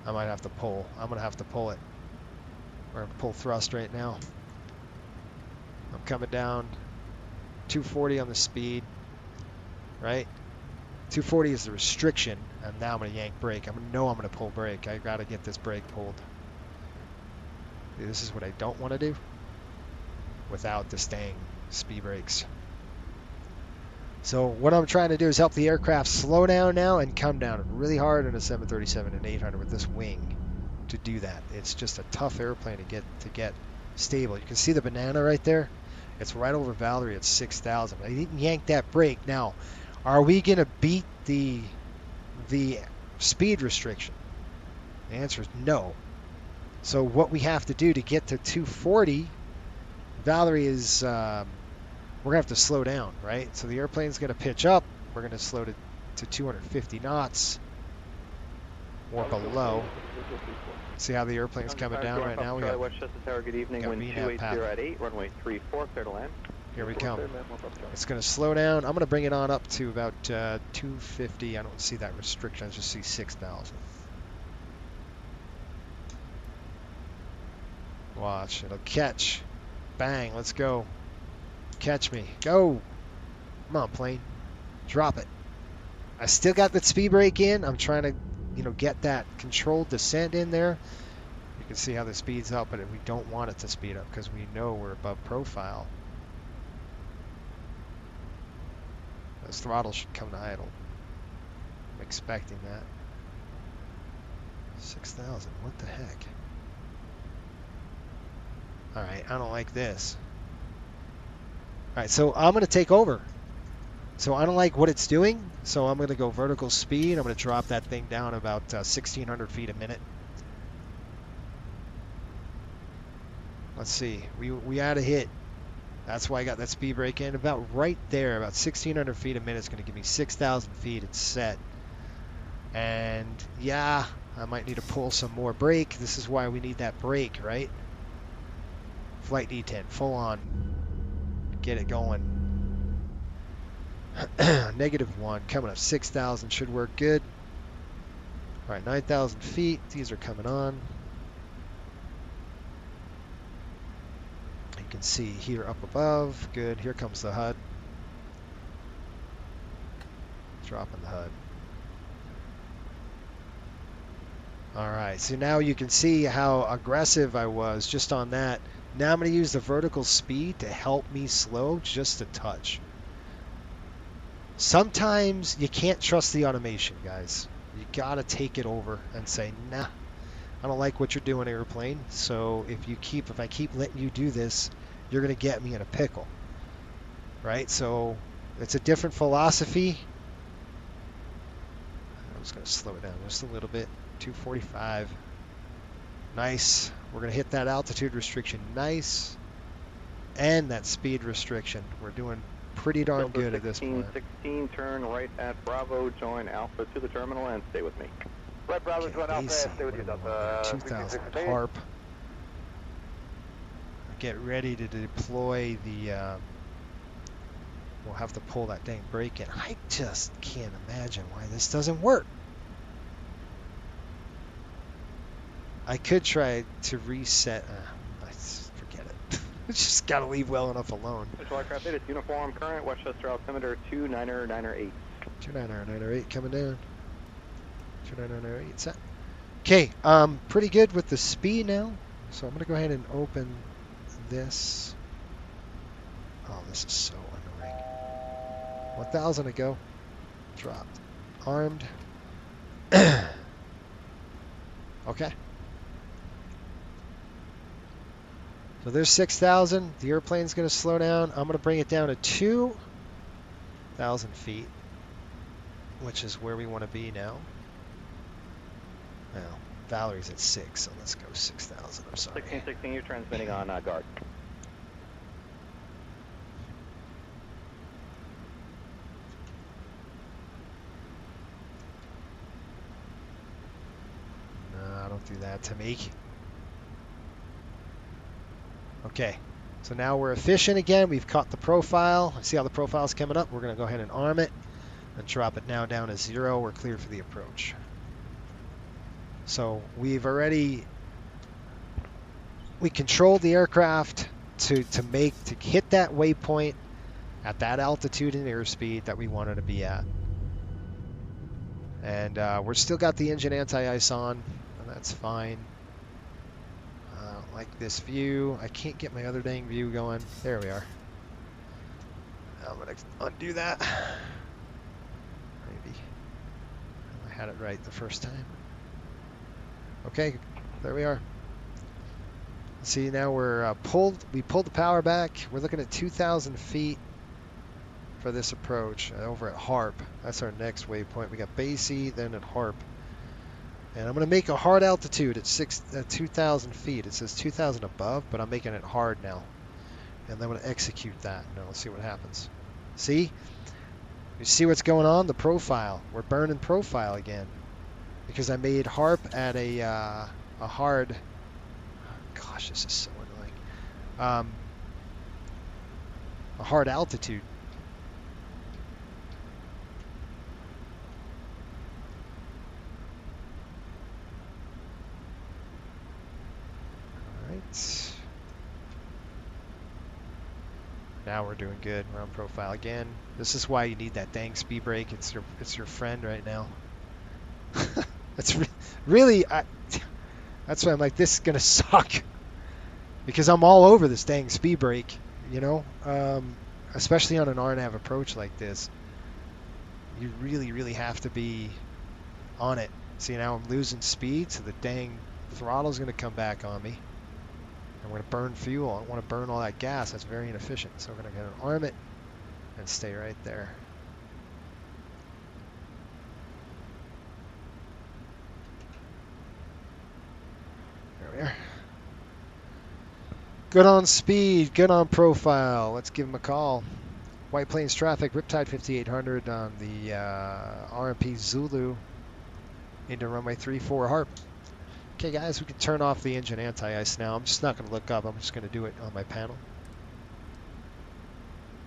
I might have to pull. I'm going to have to pull it. We're going to pull thrust right now. I'm coming down. 240 on the speed. Right? 240 is the restriction, and now I'm going to yank brake. I know I'm going to pull brake. I got to get this brake pulled. This is what I don't want to do without the dang speed brakes. So what I'm trying to do is help the aircraft slow down now and come down really hard in a 737 and 800 with this wing to do that. It's just a tough airplane to get stable. You can see the banana right there. It's right over Valerie at 6,000. I didn't yank that brake. Now, are we going to beat the speed restriction? The answer is no. So what we have to do to get to 240, Valerie is, we're going to have to slow down, right? So the airplane's going to pitch up. We're going to slow to 250 knots or below. See how the airplane's coming down right now? We have Westchester Tower, good evening, wind 280 at 8, runway 34, clear to land. Here we come. It's going to slow down. I'm going to bring it on up to about 250. I don't see that restriction. I just see 6,000. Watch. It'll catch. Bang. Let's go. Catch me. Go. Come on, plane. Drop it. I still got the speed brake in. I'm trying to, get that controlled descent in there. You can see how the speed's up, but we don't want it to speed up because we know we're above profile. This throttle should come to idle. I'm expecting that. 6,000. What the heck? All right, I don't like this. All right, so I'm going to take over. So I don't like what it's doing, so I'm going to go vertical speed. I'm going to drop that thing down about 1,600 feet a minute. Let's see. We had a hit. That's why I got that speed brake in. About right there, about 1,600 feet a minute is going to give me 6,000 feet. It's set. And yeah, I might need to pull some more brake. This is why we need that brake, right? Flight D10, full on. Get it going. -1, coming up 6,000 should work good. All right, 9,000 feet. These are coming on. You can see here up above. Good. Here comes the HUD. Dropping the HUD. All right, so now you can see how aggressive I was just on that. Now I'm going to use the vertical speed to help me slow just a touch. Sometimes you can't trust the automation, guys. You got to take it over and say, nah, I don't like what you're doing, airplane. So if I keep letting you do this, you're going to get me in a pickle. Right? So it's a different philosophy. I'm just going to slow it down just a little bit. 245. Nice. We're going to hit that altitude restriction. Nice. And that speed restriction. We're doing pretty darn good at this point. 16, turn right at Bravo, join Alpha to the terminal and stay with me. Right, Bravo, join Alpha, stay with you, Delta. 2,000 harp. Get ready to deploy the, we'll have to pull that dang brake in. I just can't imagine why this doesn't work. I could try to reset, forget it. Just gotta leave well enough alone. Central aircraft it's uniform current, Westchester altimeter 29098. 29098 coming down. 29098 set. Okay, pretty good with the speed now. So I'm gonna go ahead and open this. Oh, this is so annoying. 1,000 to go. Dropped. Armed. Okay. So there's 6,000. The airplane's going to slow down. I'm going to bring it down to 2,000 feet, which is where we want to be now. Well, Valerie's at 6, so let's go 6,000. I'm sorry. 1616, you're transmitting on guard. No, don't do that to me. Okay, so now we're efficient again. We've caught the profile. See how the profile's coming up? We're going to go ahead and arm it and drop it now down to 0. We're clear for the approach. So we controlled the aircraft to hit that waypoint at that altitude and airspeed that we wanted to be at. And we're still got the engine anti-ice on, and that's fine. I don't like this view. I can't get my other dang view going. There we are. I'm going to undo that. Maybe. I had it right the first time. Okay, there we are. See, now we pulled the power back. We're looking at 2,000 feet for this approach over at Harp. That's our next waypoint. We got Basie, then at Harp. And I'm going to make a hard altitude at 2,000 feet. It says 2,000 above, but I'm making it hard now. And then I'm going to execute that. Now let's see what happens. See? You see what's going on? The profile. We're burning profile again. Because I made Harp at a hard... Gosh, this is so annoying. A hard altitude. All right. Now we're doing good. We're on profile again. This is why you need that dang speed brake. It's your friend right now. That's really. That's why I'm like, this is gonna suck. Because I'm all over this dang speed brake, you know, especially on an RNAV approach like this. You really, really have to be on it. See, now I'm losing speed, so the dang throttle's going to come back on me. I'm going to burn fuel. I don't want to burn all that gas. That's very inefficient. So we're going to arm it and stay right there. There we are. Good on speed, good on profile. Let's give him a call. White Plains traffic, Riptide 5800 on the RMP Zulu into runway 34 Harp. Okay guys, we can turn off the engine anti-ice now. I'm just not going to look up, I'm just going to do it on my panel.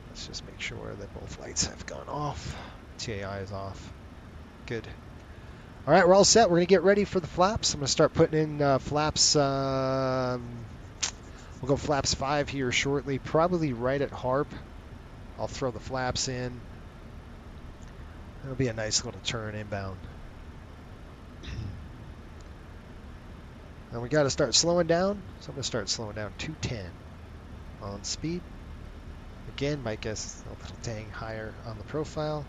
Let's just make sure that both lights have gone off. TAI is off. Good. All right, we're all set. We're going to get ready for the flaps. I'm going to start putting in flaps. We'll go flaps 5 here shortly, probably right at Harp. I'll throw the flaps in. It'll be a nice little turn inbound. And we got to start slowing down, so I'm going to start slowing down 210 on speed. Again, might guess a little dang higher on the profile.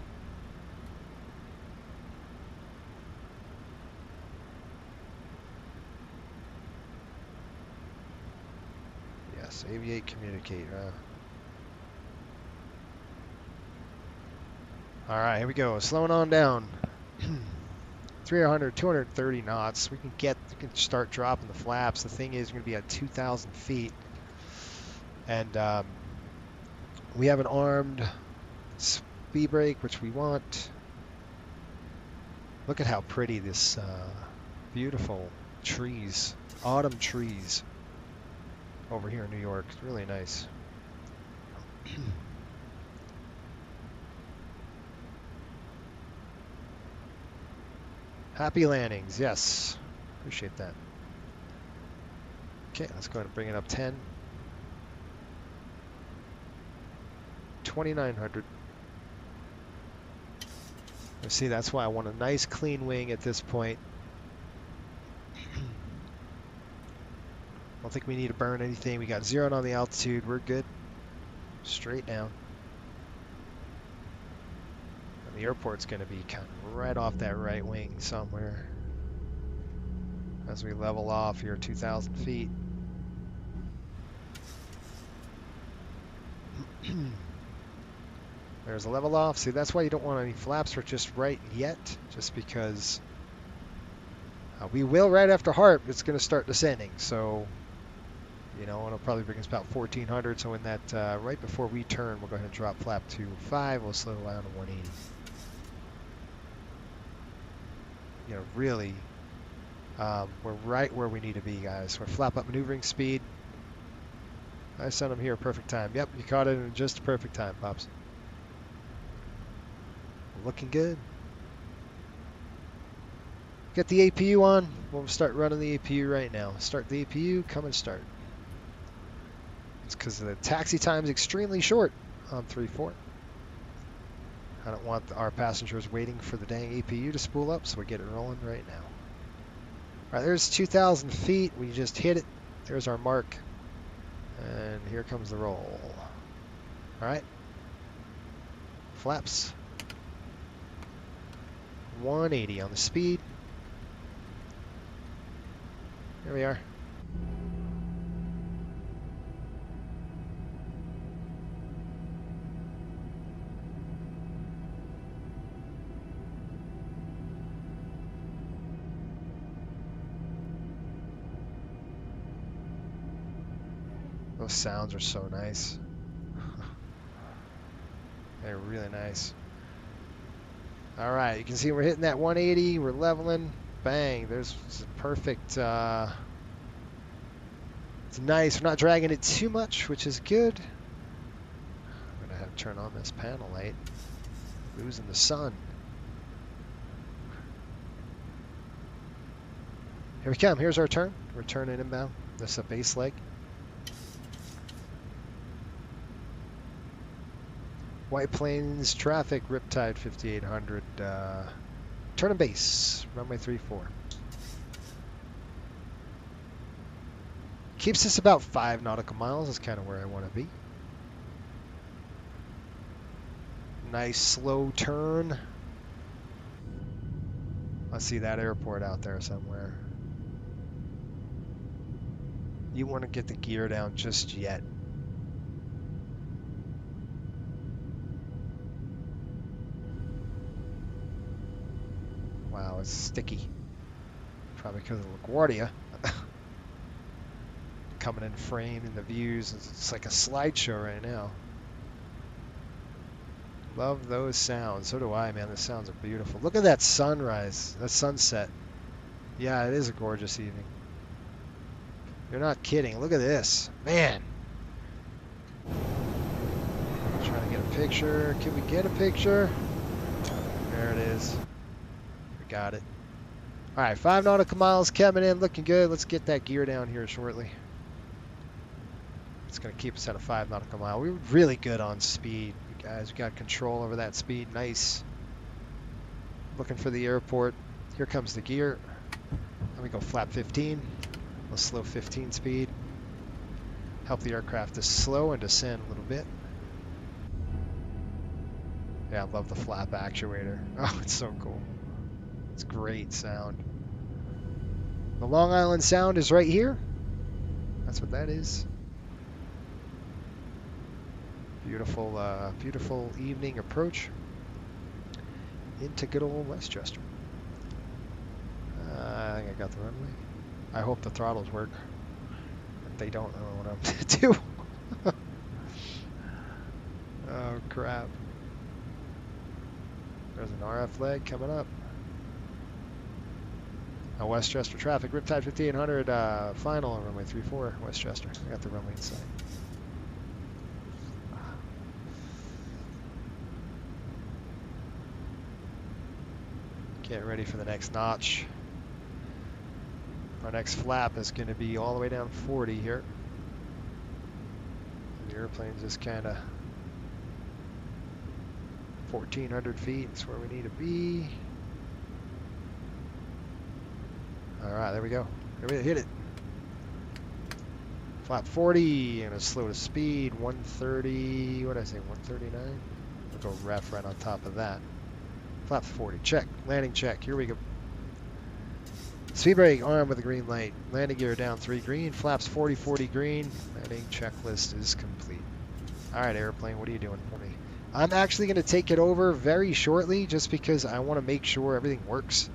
Yes, aviate, communicate. All right, here we go. Slowing on down. 300, 230 knots. We can start dropping the flaps. The thing is, we're going to be at 2,000 feet, and we have an armed speed brake, which we want. Look at how pretty this beautiful trees, autumn trees, over here in New York. It's really nice. Happy landings, yes. Appreciate that. Okay, let's go ahead and bring it up 10. 2,900. You see, that's why I want a nice clean wing at this point. I don't think we need to burn anything. We got zeroed on the altitude. We're good. Straight down. And the airport's going to be kind of right off that right wing somewhere. as we level off here 2,000 feet. There's a level off. See, that's why you don't want any flaps for just right yet, just because we will right after Harp. It's going to start descending, so you know it'll probably bring us about 1,400. So in that right before we turn, we'll go ahead and drop flap to 5. We'll slow down to 180. You know, really, we're right where we need to be, guys. We're flap up maneuvering speed. I sent him here, perfect time. Yep, you caught it in just perfect time, Pops. Looking good. Get the APU on. We'll start running the APU right now. Start the APU, come and start. It's because the taxi time is extremely short on 3-4. I don't want our passengers waiting for the dang APU to spool up, so we get it rolling right now. All right, there's 2,000 feet. We just hit it. There's our mark. And here comes the roll. All right. Flaps. 180 on the speed. Here we are. Those sounds are so nice. They're really nice. All right, you can see we're hitting that 180. We're leveling. Bang. There's perfect. It's nice. We're not dragging it too much, which is good. I'm going to have to turn on this panel light. Losing the sun. Here we come. Here's our turn. We're turning inbound. This is a base leg. White Plains traffic, Riptide 5800, turn and base, runway 34. Keeps us about 5 nautical miles, is kind of where I want to be. Nice slow turn. I see that airport out there somewhere. You want to get the gear down just yet. Wow, it's sticky. Probably because of LaGuardia. Coming in frame in the views. It's like a slideshow right now. Love those sounds. So do I, man. The sounds are beautiful. Look at that sunrise, that sunset. Yeah, it is a gorgeous evening. You're not kidding. Look at this. Man. I'm trying to get a picture. Can we get a picture? There it is. Got it. All right, 5 nautical miles coming in, looking good. Let's get that gear down here shortly. It's going to keep us at a 5 nautical mile. We were really good on speed, you guys. We got control over that speed. Nice. Looking for the airport. Here comes the gear. Let me go flap 15. Let's slow 15 speed. Help the aircraft to slow and descend a little bit. Yeah, I love the flap actuator. Oh, it's so cool. It's great sound. The Long Island Sound is right here. That's what that is. Beautiful, beautiful evening approach into good old Westchester. I think I got the runway. I hope the throttles work. If they don't, I don't know what I'm going to do. Oh, crap. There's an RF leg coming up. Westchester traffic, Riptide 5800, final runway 34, Westchester. I got the runway inside. Get ready for the next notch. Our next flap is going to be all the way down 40 here. The airplane's just kind of 1,400 feet. That's where we need to be. All right, there we go. Hit it. Flap 40, and a slow to speed, 130, what did I say, 139? We'll go ref right on top of that. Flap 40, check, landing check, here we go. Speed brake arm with a green light. Landing gear down 3 green. Flaps 40-40 green. Landing checklist is complete. All right, airplane, what are you doing for me? I'm actually going to take it over very shortly just because I want to make sure everything works.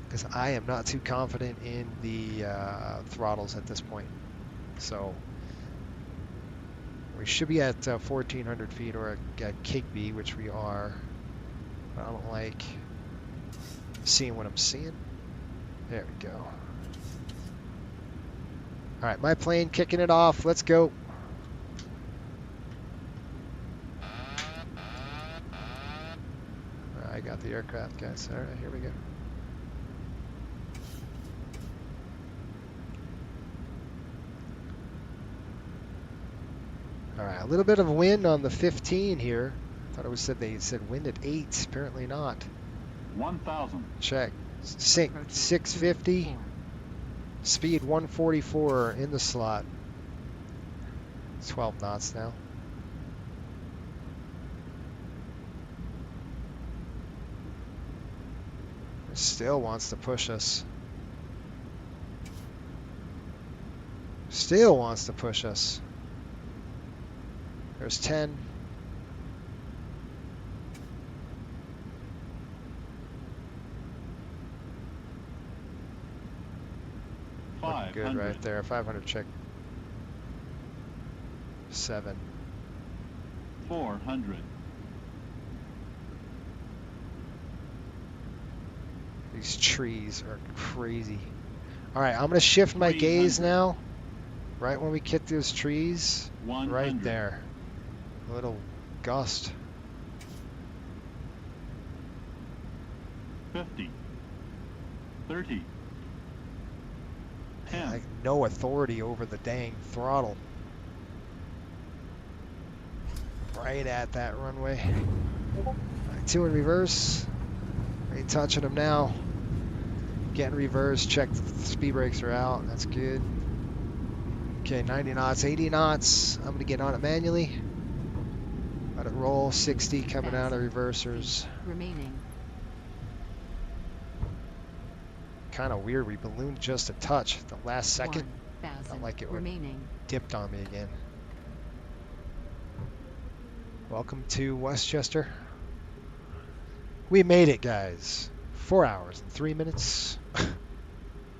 Because I am not too confident in the throttles at this point. So we should be at 1,400 feet or at Kigby, which we are. But I don't like seeing what I'm seeing. There we go. All right, my plane kicking it off. Let's go. I got the aircraft, guys. All right, here we go. All right, a little bit of wind on the 15 here. I thought it was they said wind at 8. Apparently not. 1,000. Check. Sync 650. Speed 144 in the slot. 12 knots now. Still wants to push us. Still wants to push us. There's 10. Looking good right there. 500 check. 7. 400. These trees are crazy. All right, I'm going to shift my gaze now. Right when we hit those trees. 100. Right there. A little gust. 50. 30. 10. Like no authority over the dang throttle. Right at that runway. All right, 2 in reverse. Ain't touching them now. Getting reverse. Check the speed brakes are out. That's good. Okay, 90 knots, 80 knots. I'm going to get on it manually. Let it roll. 60 coming out of reversers. Remaining. Kind of weird. We ballooned just a touch. The last second. Felt like it dipped on me again. Welcome to Westchester. We made it, guys. 4 hours and 3 minutes.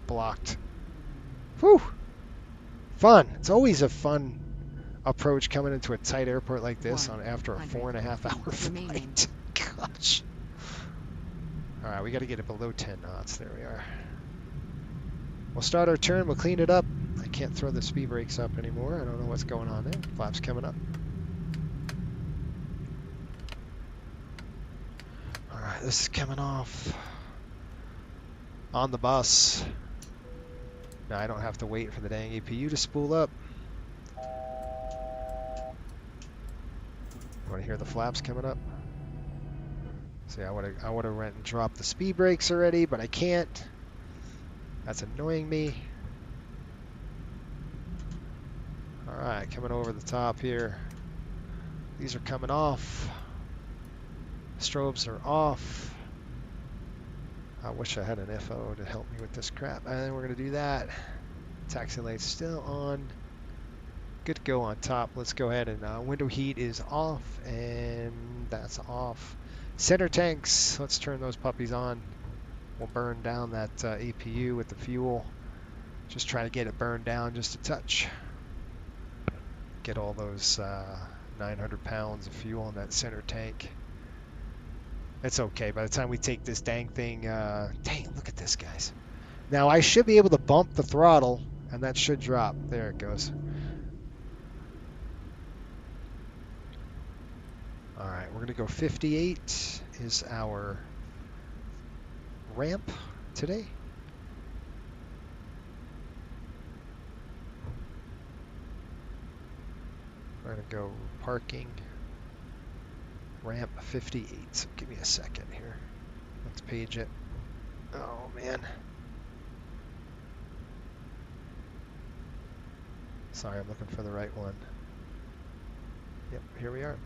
Blocked. Whew. Fun. It's always a fun approach coming into a tight airport like this after a 4.5 hour flight. Gosh. All right, we got to get it below 10 knots. There we are. We'll start our turn. We'll clean it up. I can't throw the speed brakes up anymore. I don't know what's going on there. Flaps coming up. All right, this is coming off on the bus. Now I don't have to wait for the dang APU to spool up. You want to hear the flaps coming up? See, I would have went and dropped the speed brakes already, but I can't. That's annoying me. All right, coming over the top here. These are coming off. Strobes are off. I wish I had an FO to help me with this crap. And then we're going to do that. Taxi lights still on. Good to go on top. Let's go ahead and window heat is off, and that's off. Center tanks, let's turn those puppies on. We'll burn down that APU with the fuel. Just try to get it burned down just a touch. Get all those 900 pounds of fuel in that center tank. It's okay. By the time we take this dang thing, dang, look at this, guys. Now I should be able to bump the throttle, and that should drop. There it goes. All right, we're gonna go 58 is our ramp today. We're gonna go parking. Ramp 58. So give me a second here. Let's page it. Oh man. Sorry, I'm looking for the right one. Yep, here we are.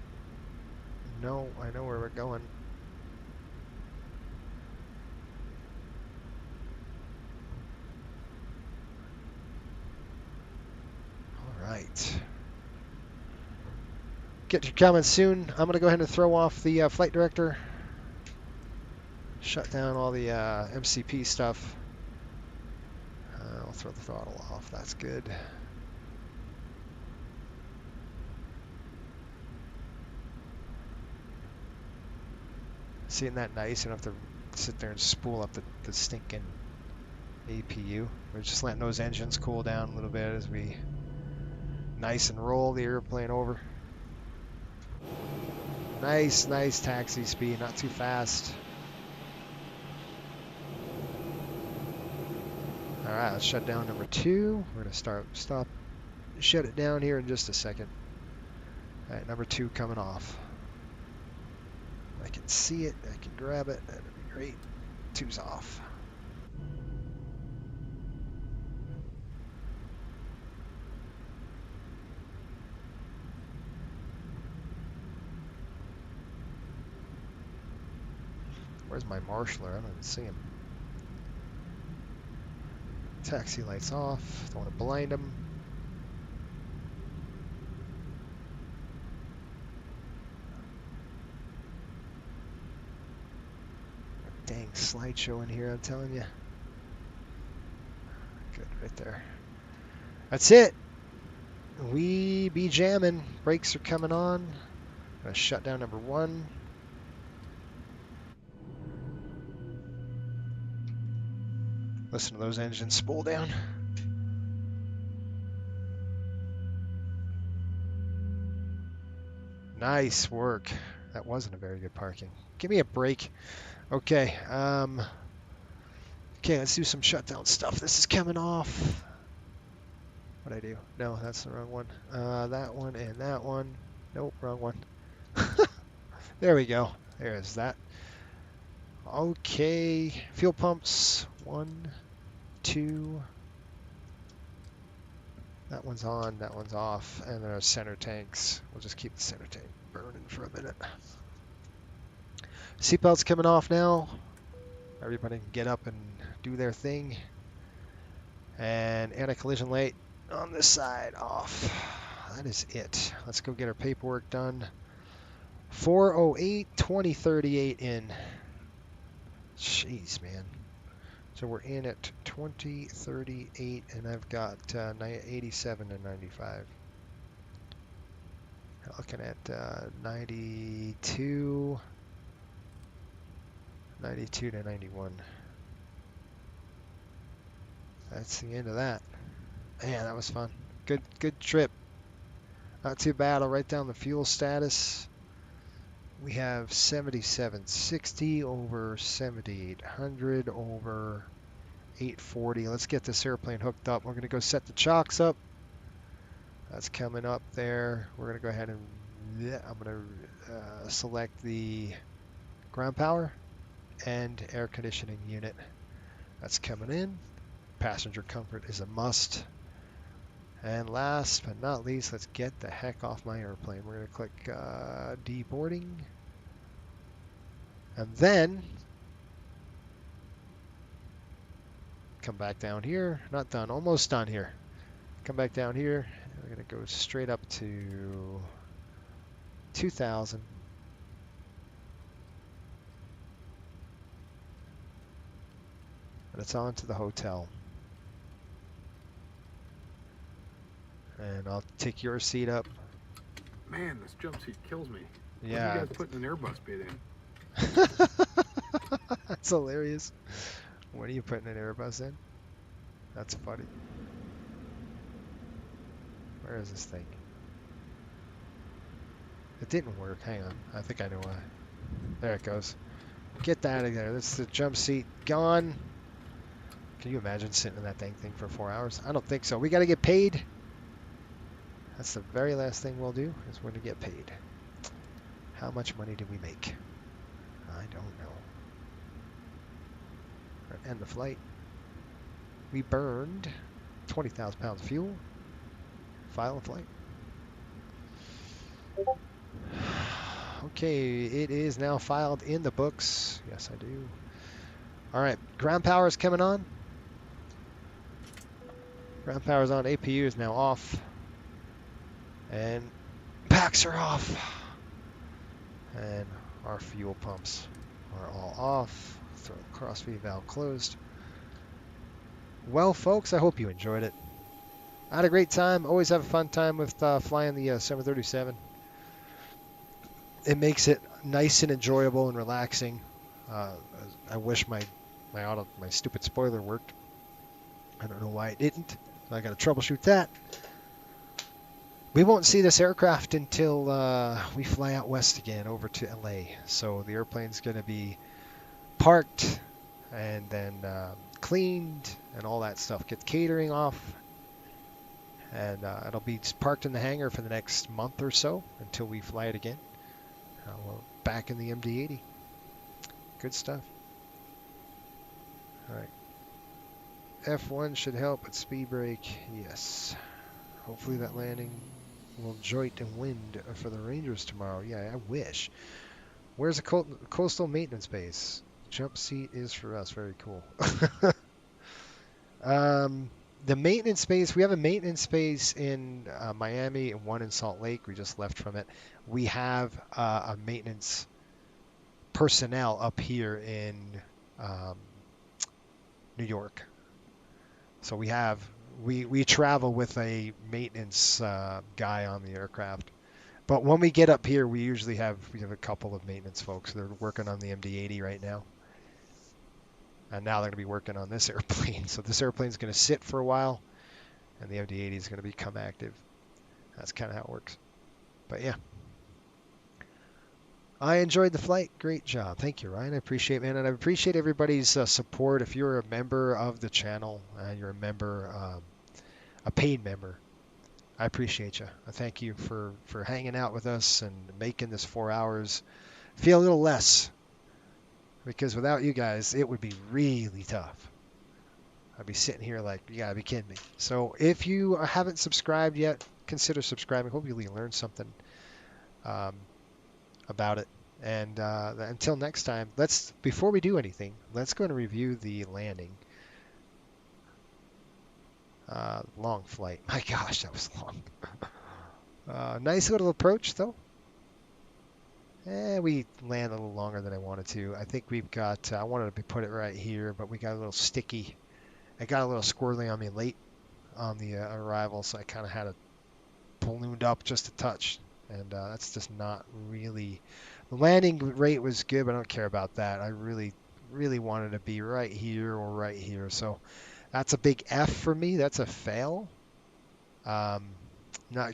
No, I know where we're going. Get your comments soon. I'm going to go ahead and throw off the flight director. Shut down all the MCP stuff. I'll throw the throttle off. That's good. Isn't that nice? You don't have to sit there and spool up the stinking APU. We're just letting those engines cool down a little bit as we nice and roll the airplane over. Nice taxi speed, not too fast. All right, let's shut down number 2. We're gonna shut it down here in just a second. All right, number 2 coming off. I can see it, I can grab it, that'd be great. 2's off. Where's my marshaller? I don't even see him. Taxi lights off. Don't want to blind him. Dang slideshow in here, I'm telling you. Good, right there. That's it. We be jamming. Brakes are coming on. Gonna shut down number 1. Listen to those engines spool down. Nice work. That wasn't a very good parking. Give me a break. Okay. Okay, let's do some shutdown stuff. This is coming off. What'd I do? No, that's the wrong one. That one and that one. Nope, wrong one. There we go. There's that. Okay. Fuel pumps. 1, 2. That one's on, that one's off. And then our center tanks. We'll just keep the center tank burning for a minute. Seatbelts coming off now. Everybody can get up and do their thing. And anti-collision light on this side off. That is it. Let's go get our paperwork done. 4:08, 20:38 in. Jeez, man. So we're in at 20:38, and I've got 87 to 95. Looking at 92 to 91. That's the end of that. Man, that was fun. Good trip. Not too bad. I'll write down the fuel status. We have 7760 over 7800 over 840. Let's get this airplane hooked up. We're going to go set the chocks up. That's coming up there. We're going to go ahead and I'm going to select the ground power and air conditioning unit. That's coming in. Passenger comfort is a must. And last but not least, let's get the heck off my airplane. We're going to click deboarding. And then come back down here. Not done, almost done here. Come back down here. We're going to go straight up to 2000. And it's on to the hotel. And I'll take your seat up. Man, this jump seat kills me. Yeah. What are you guys putting an Airbus bit in? That's hilarious. What are you putting an Airbus in? That's funny. Where is this thing? It didn't work. Hang on. I think I know why. There it goes. Get that out of there. This is the jump seat gone. Can you imagine sitting in that dang thing for 4 hours? I don't think so. We got to get paid. That's the very last thing we'll do is we're going to get paid. How much money did we make? I don't know. End the flight. We burned 20,000 pounds of fuel. File and flight. Okay, it is now filed in the books. Yes, I do. All right, ground power is coming on. Ground power is on. APU is now off. And packs are off. And our fuel pumps are all off. Throw the cross-feed valve closed. Well, folks, I hope you enjoyed it. I had a great time. Always have a fun time with flying the 737. It makes it nice and enjoyable and relaxing. I wish my stupid spoiler worked. I don't know why it didn't. So I got to troubleshoot that. We won't see this aircraft until we fly out west again over to LA. So the airplane's going to be parked and then cleaned and all that stuff. Get the catering off. And it'll be parked in the hangar for the next month or so until we fly it again. We're back in the MD-80. Good stuff. All right. F1 should help at speed brake. Yes. Hopefully that landing will joint and wind for the Rangers tomorrow. Yeah, I wish. Where's the coastal maintenance base? Jump seat is for us. Very cool. The maintenance base, we have a maintenance base in Miami and one in Salt Lake. We just left from it. We have a maintenance personnel up here in New York. So we travel with a maintenance guy on the aircraft. But when we get up here, we have a couple of maintenance folks. They're working on the MD-80 right now. And now they're going to be working on this airplane. So this airplane's going to sit for a while, and the MD-80 is going to become active. That's kind of how it works. But yeah. I enjoyed the flight. Great job. Thank you, Ryan. I appreciate it, man. And I appreciate everybody's support. If you're a member of the channel, and you're a member, a paid member, I appreciate you. I thank you for hanging out with us and making this 4 hours feel a little less. Because without you guys, it would be really tough. I'd be sitting here like, you gotta be kidding me. So if you haven't subscribed yet, consider subscribing. Hopefully you learned something about it. And until next time, before we do anything, let's go and review the landing. Long flight. My gosh, that was long. Nice little approach, though. We land a little longer than I wanted to. I think we've got, I wanted to put it right here, but we got a little sticky. I got a little squirrely on me late on the arrival, so I kind of had it ballooned up just a touch. And that's just not really, the landing rate was good, but I don't care about that. I really, really wanted to be right here or right here. So that's a big F for me. That's a fail. Not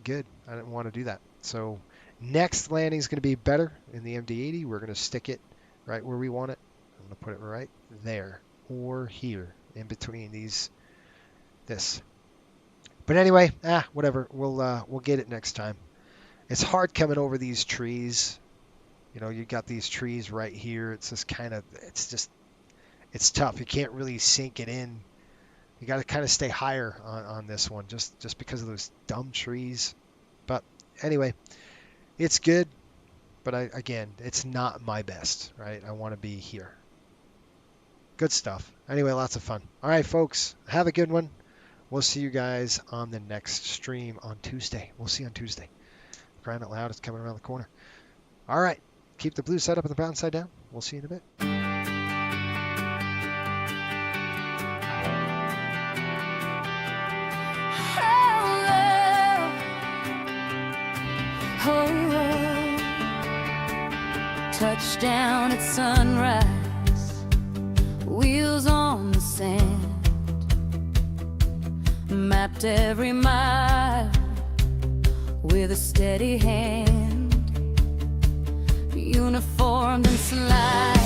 good. I didn't want to do that. So next landing is going to be better in the MD-80. We're going to stick it right where we want it. I'm going to put it right there or here in between this. But anyway, whatever. We'll get it next time. It's hard coming over these trees. You know, you got these trees right here. It's just it's tough. You can't really sink it in. You got to kind of stay higher on this one just because of those dumb trees. But anyway, it's good, but again, it's not my best, right? I want to be here. Good stuff. Anyway, lots of fun. All right, folks, have a good one. We'll see you guys on the next stream on Tuesday. We'll see you on Tuesday. Crying out loud, it's coming around the corner. All right, keep the blue side up and the brown side down. We'll see you in a bit. Touchdown at sunrise, wheels on the sand, mapped every mile with a steady hand, uniformed and slide.